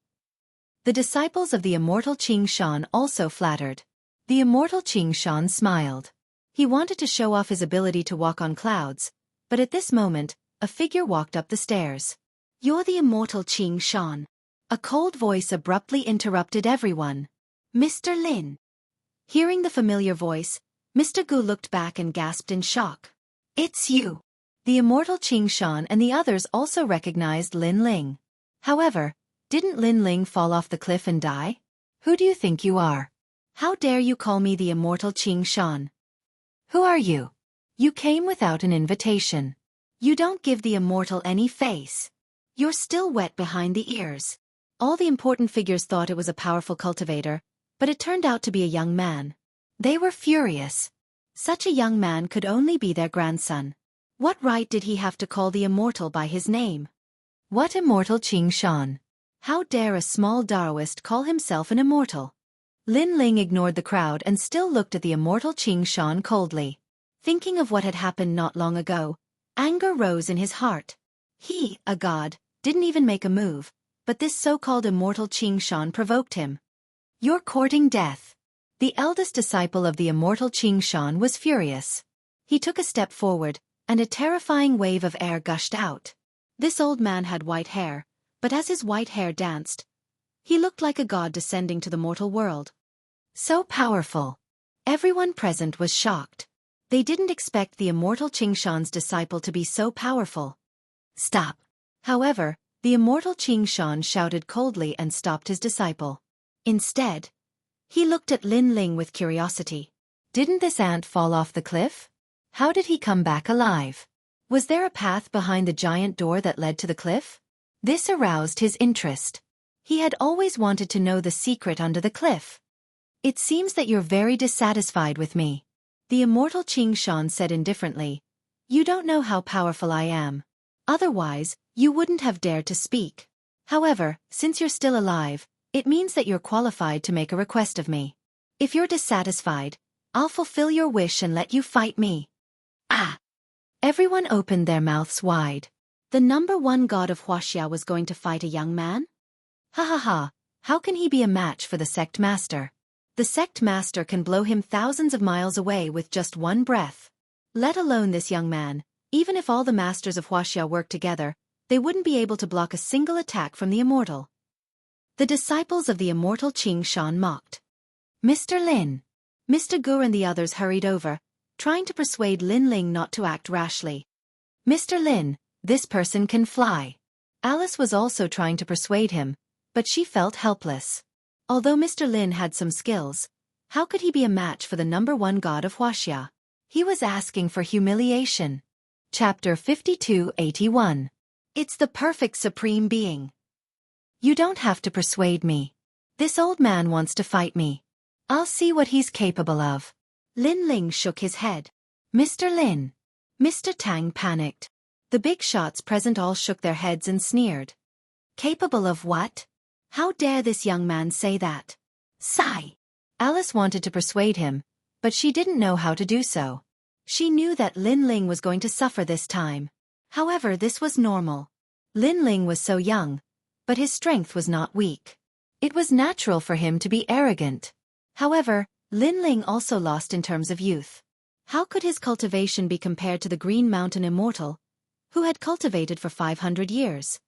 The disciples of the immortal Xianxia also flattered. The immortal Xianxia smiled. He wanted to show off his ability to walk on clouds, but at this moment, a figure walked up the stairs. You're the immortal Xianxia. A cold voice abruptly interrupted everyone. Mr. Lin. Hearing the familiar voice, Mr. Gu looked back and gasped in shock. It's you. The immortal Xianxia and the others also recognized Lin Ling. However, didn't Lin Ling fall off the cliff and die? Who do you think you are? How dare you call me the immortal Xianxia? Who are you? You came without an invitation. You don't give the immortal any face. You're still wet behind the ears. All the important figures thought it was a powerful cultivator, but it turned out to be a young man. They were furious. Such a young man could only be their grandson. What right did he have to call the immortal by his name? What immortal Xianxia? How dare a small Daoist call himself an immortal? Lin Ling ignored the crowd and still looked at the immortal Xianxia coldly. Thinking of what had happened not long ago, anger rose in his heart. He, a god, didn't even make a move, but this so-called immortal Xianxia provoked him. You're courting death. The eldest disciple of the immortal Xianxia was furious. He took a step forward, and a terrifying wave of air gushed out. This old man had white hair, but as his white hair danced, he looked like a god descending to the mortal world. So powerful. Everyone present was shocked. They didn't expect the immortal Xianxia's disciple to be so powerful. Stop. However, the immortal Xianxia shouted coldly and stopped his disciple. Instead, he looked at Lin Ling with curiosity. Didn't this ant fall off the cliff? How did he come back alive? Was there a path behind the giant door that led to the cliff? This aroused his interest. He had always wanted to know the secret under the cliff. It seems that you're very dissatisfied with me. The immortal Xianxia said indifferently. You don't know how powerful I am. Otherwise, you wouldn't have dared to speak. However, since you're still alive, it means that you're qualified to make a request of me. If you're dissatisfied, I'll fulfill your wish and let you fight me. Ah! Everyone opened their mouths wide. The number one god of Wuxia was going to fight a young man? Ha ha ha, how can he be a match for the sect master? The sect master can blow him thousands of miles away with just one breath. Let alone this young man, even if all the masters of Wuxia worked together, they wouldn't be able to block a single attack from the immortal. The disciples of the immortal Xianxia mocked. Mr. Lin. Mr. Gu and the others hurried over, trying to persuade Lin Ling not to act rashly. Mr. Lin, this person can fly. Alice was also trying to persuade him, but she felt helpless. Although Mr. Lin had some skills, how could he be a match for the number one god of Wuxia? He was asking for humiliation. Chapter 5281. It's the perfect supreme being. You don't have to persuade me. This old man wants to fight me. I'll see what he's capable of. Lin Ling shook his head. Mr. Lin. Mr. Tang panicked. The big shots present all shook their heads and sneered. Capable of what? How dare this young man say that? Sigh. Alice wanted to persuade him, but she didn't know how to do so. She knew that Lin Ling was going to suffer this time. However, this was normal. Lin Ling was so young, but his strength was not weak. It was natural for him to be arrogant. However, Lin Ling also lost in terms of youth. How could his cultivation be compared to the Green Mountain Immortal, who had cultivated for 500 years?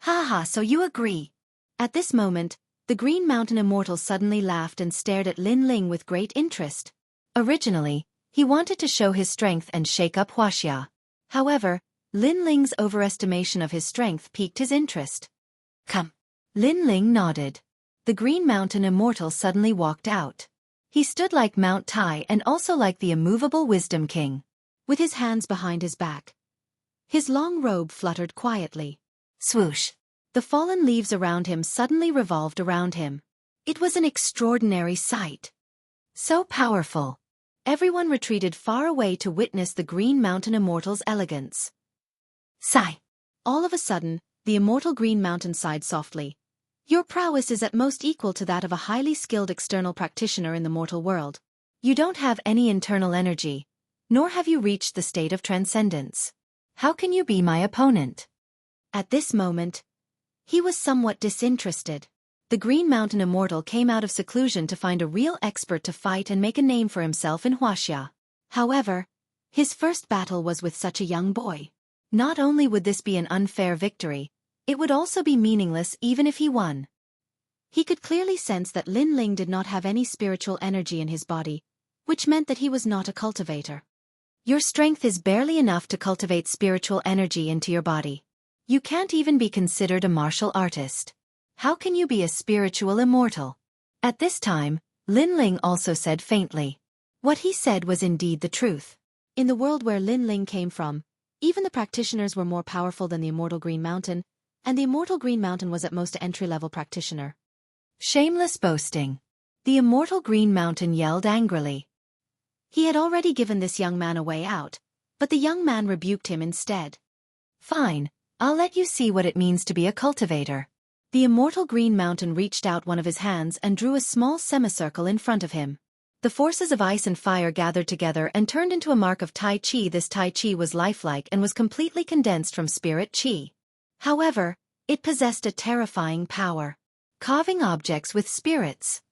Ha ha, so you agree. At this moment, the Green Mountain Immortal suddenly laughed and stared at Lin Ling with great interest. Originally, he wanted to show his strength and shake up Wuxia. However, Lin Ling's overestimation of his strength piqued his interest. Come. Lin Ling nodded. The Green Mountain Immortal suddenly walked out. He stood like Mount Tai and also like the immovable Wisdom King. With his hands behind his back, his long robe fluttered quietly. Swoosh! The fallen leaves around him suddenly revolved around him. It was an extraordinary sight. So powerful. Everyone retreated far away to witness the Green Mountain Immortal's elegance. Sigh! All of a sudden, the immortal Green Mountain sighed softly. Your prowess is at most equal to that of a highly skilled external practitioner in the mortal world. You don't have any internal energy, nor have you reached the state of transcendence. How can you be my opponent? At this moment, he was somewhat disinterested. The Green Mountain Immortal came out of seclusion to find a real expert to fight and make a name for himself in Wuxia. However, his first battle was with such a young boy. Not only would this be an unfair victory, it would also be meaningless even if he won. He could clearly sense that Lin Ling did not have any spiritual energy in his body, which meant that he was not a cultivator. Your strength is barely enough to cultivate spiritual energy into your body. You can't even be considered a martial artist. How can you be a spiritual immortal? At this time, Lin Ling also said faintly. What he said was indeed the truth. In the world where Lin Ling came from, even the practitioners were more powerful than the immortal Green Mountain, and the immortal Green Mountain was at most an entry-level practitioner. Shameless boasting. The immortal Green Mountain yelled angrily. He had already given this young man a way out, but the young man rebuked him instead. Fine, I'll let you see what it means to be a cultivator. The immortal Green Mountain reached out one of his hands and drew a small semicircle in front of him. The forces of ice and fire gathered together and turned into a mark of Tai Chi. This Tai Chi was lifelike and was completely condensed from spirit Chi. However, it possessed a terrifying power. Carving objects with spirits.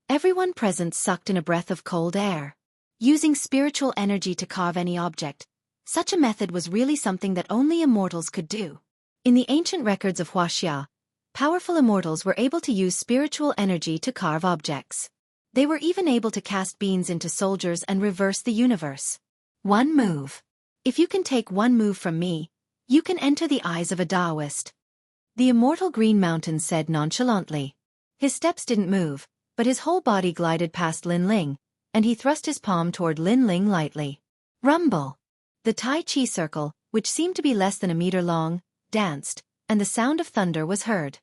Everyone present sucked in a breath of cold air. Using spiritual energy to carve any object, such a method was really something that only immortals could do. In the ancient records of Wuxia, powerful immortals were able to use spiritual energy to carve objects. They were even able to cast beams into soldiers and reverse the universe. One move. If you can take one move from me, you can enter the eyes of a Taoist. The immortal Green Mountain said nonchalantly. His steps didn't move, but his whole body glided past Lin Ling, and he thrust his palm toward Lin Ling lightly. Rumble! The Tai Chi circle, which seemed to be less than a meter long, danced, and the sound of thunder was heard.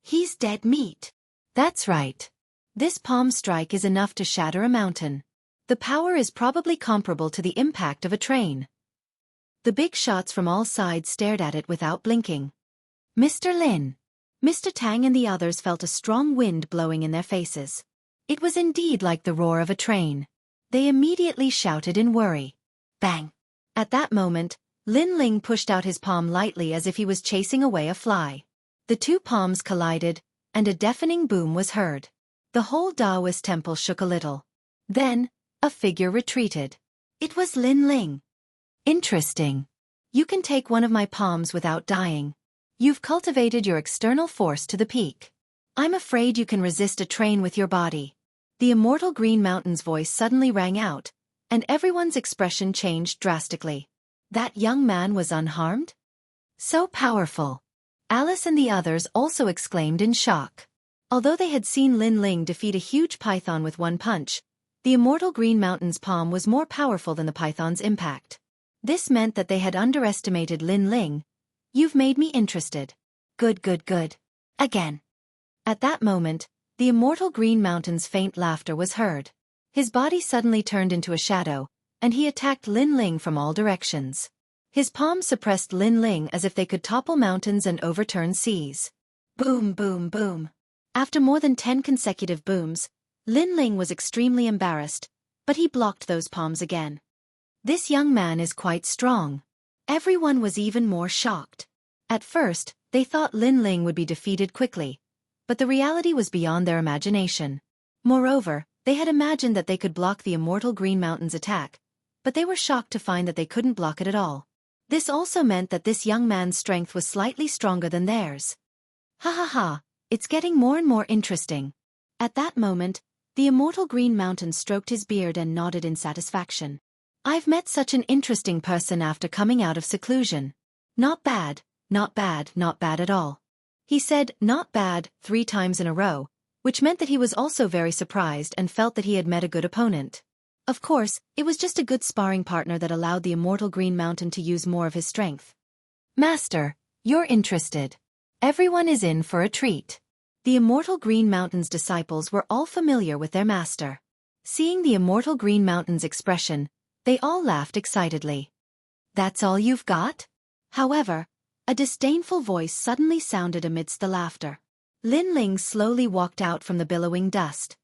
He's dead meat. That's right. This palm strike is enough to shatter a mountain. The power is probably comparable to the impact of a train. The big shots from all sides stared at it without blinking. Mr. Lin, Mr. Tang and the others felt a strong wind blowing in their faces. It was indeed like the roar of a train. They immediately shouted in worry. Bang! At that moment, Lin Ling pushed out his palm lightly as if he was chasing away a fly. The two palms collided, and a deafening boom was heard. The whole Taoist temple shook a little. Then, a figure retreated. It was Lin Ling. Interesting. You can take one of my palms without dying. You've cultivated your external force to the peak. I'm afraid you can resist a train with your body. The immortal Green Mountain's voice suddenly rang out, and everyone's expression changed drastically. That young man was unharmed? So powerful. Alice and the others also exclaimed in shock. Although they had seen Lin Ling defeat a huge python with one punch, the immortal Green Mountain's palm was more powerful than the python's impact. This meant that they had underestimated Lin Ling. You've made me interested. Good, good, good. Again. At that moment, the immortal Green Mountain's faint laughter was heard. His body suddenly turned into a shadow, and he attacked Lin Ling from all directions. His palms suppressed Lin Ling as if they could topple mountains and overturn seas. Boom, boom, boom. After more than 10 consecutive booms, Lin Ling was extremely embarrassed, but he blocked those palms again. This young man is quite strong. Everyone was even more shocked. At first, they thought Lin Ling would be defeated quickly, but the reality was beyond their imagination. Moreover, they had imagined that they could block the immortal Green Mountain's attack, but they were shocked to find that they couldn't block it at all. This also meant that this young man's strength was slightly stronger than theirs. Ha ha ha, it's getting more and more interesting. At that moment, the immortal Green Mountain stroked his beard and nodded in satisfaction. I've met such an interesting person after coming out of seclusion. Not bad, not bad, not bad at all. He said, not bad, 3 times in a row, which meant that he was also very surprised and felt that he had met a good opponent. Of course, it was just a good sparring partner that allowed the immortal Green Mountain to use more of his strength. Master, you're interested. Everyone is in for a treat. The immortal Green Mountain's disciples were all familiar with their master. Seeing the immortal Green Mountain's expression, they all laughed excitedly. That's all you've got? However, a disdainful voice suddenly sounded amidst the laughter. Lin Ling slowly walked out from the billowing dust.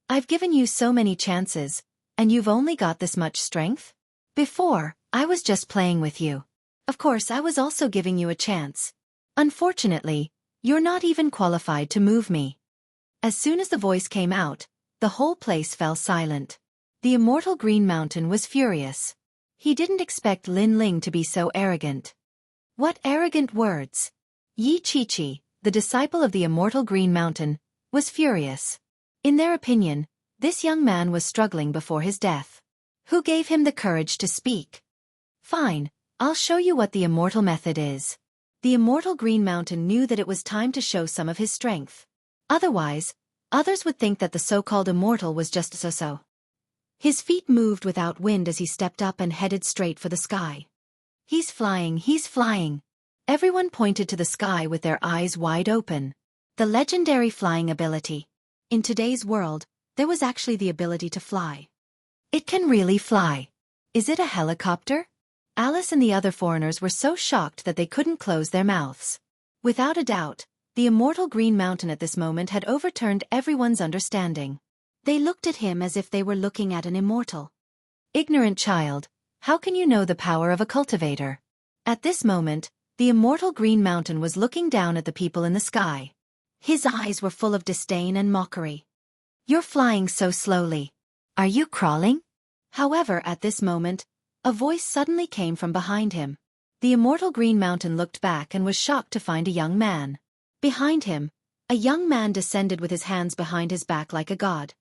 I've given you so many chances, and you've only got this much strength? Before, I was just playing with you. Of course, I was also giving you a chance. Unfortunately, you're not even qualified to move me. As soon as the voice came out, the whole place fell silent. The immortal Green Mountain was furious. He didn't expect Lin Ling to be so arrogant. What arrogant words! Yi Qiqi, the disciple of the immortal Green Mountain, was furious. In their opinion, this young man was struggling before his death. Who gave him the courage to speak? Fine, I'll show you what the immortal method is. The immortal Green Mountain knew that it was time to show some of his strength. Otherwise, others would think that the so-called immortal was just so-so. His feet moved without wind as he stepped up and headed straight for the sky. He's flying, he's flying. Everyone pointed to the sky with their eyes wide open. The legendary flying ability. In today's world, there was actually the ability to fly. It can really fly. Is it a helicopter? Alice and the other foreigners were so shocked that they couldn't close their mouths. Without a doubt, the immortal Green Mountain at this moment had overturned everyone's understanding. They looked at him as if they were looking at an immortal. Ignorant child, how can you know the power of a cultivator? At this moment, the immortal Green Mountain was looking down at the people in the sky. His eyes were full of disdain and mockery. You're flying so slowly. Are you crawling? However, at this moment, a voice suddenly came from behind him. The immortal Green Mountain looked back and was shocked to find a young man. Behind him, a young man descended with his hands behind his back like a god.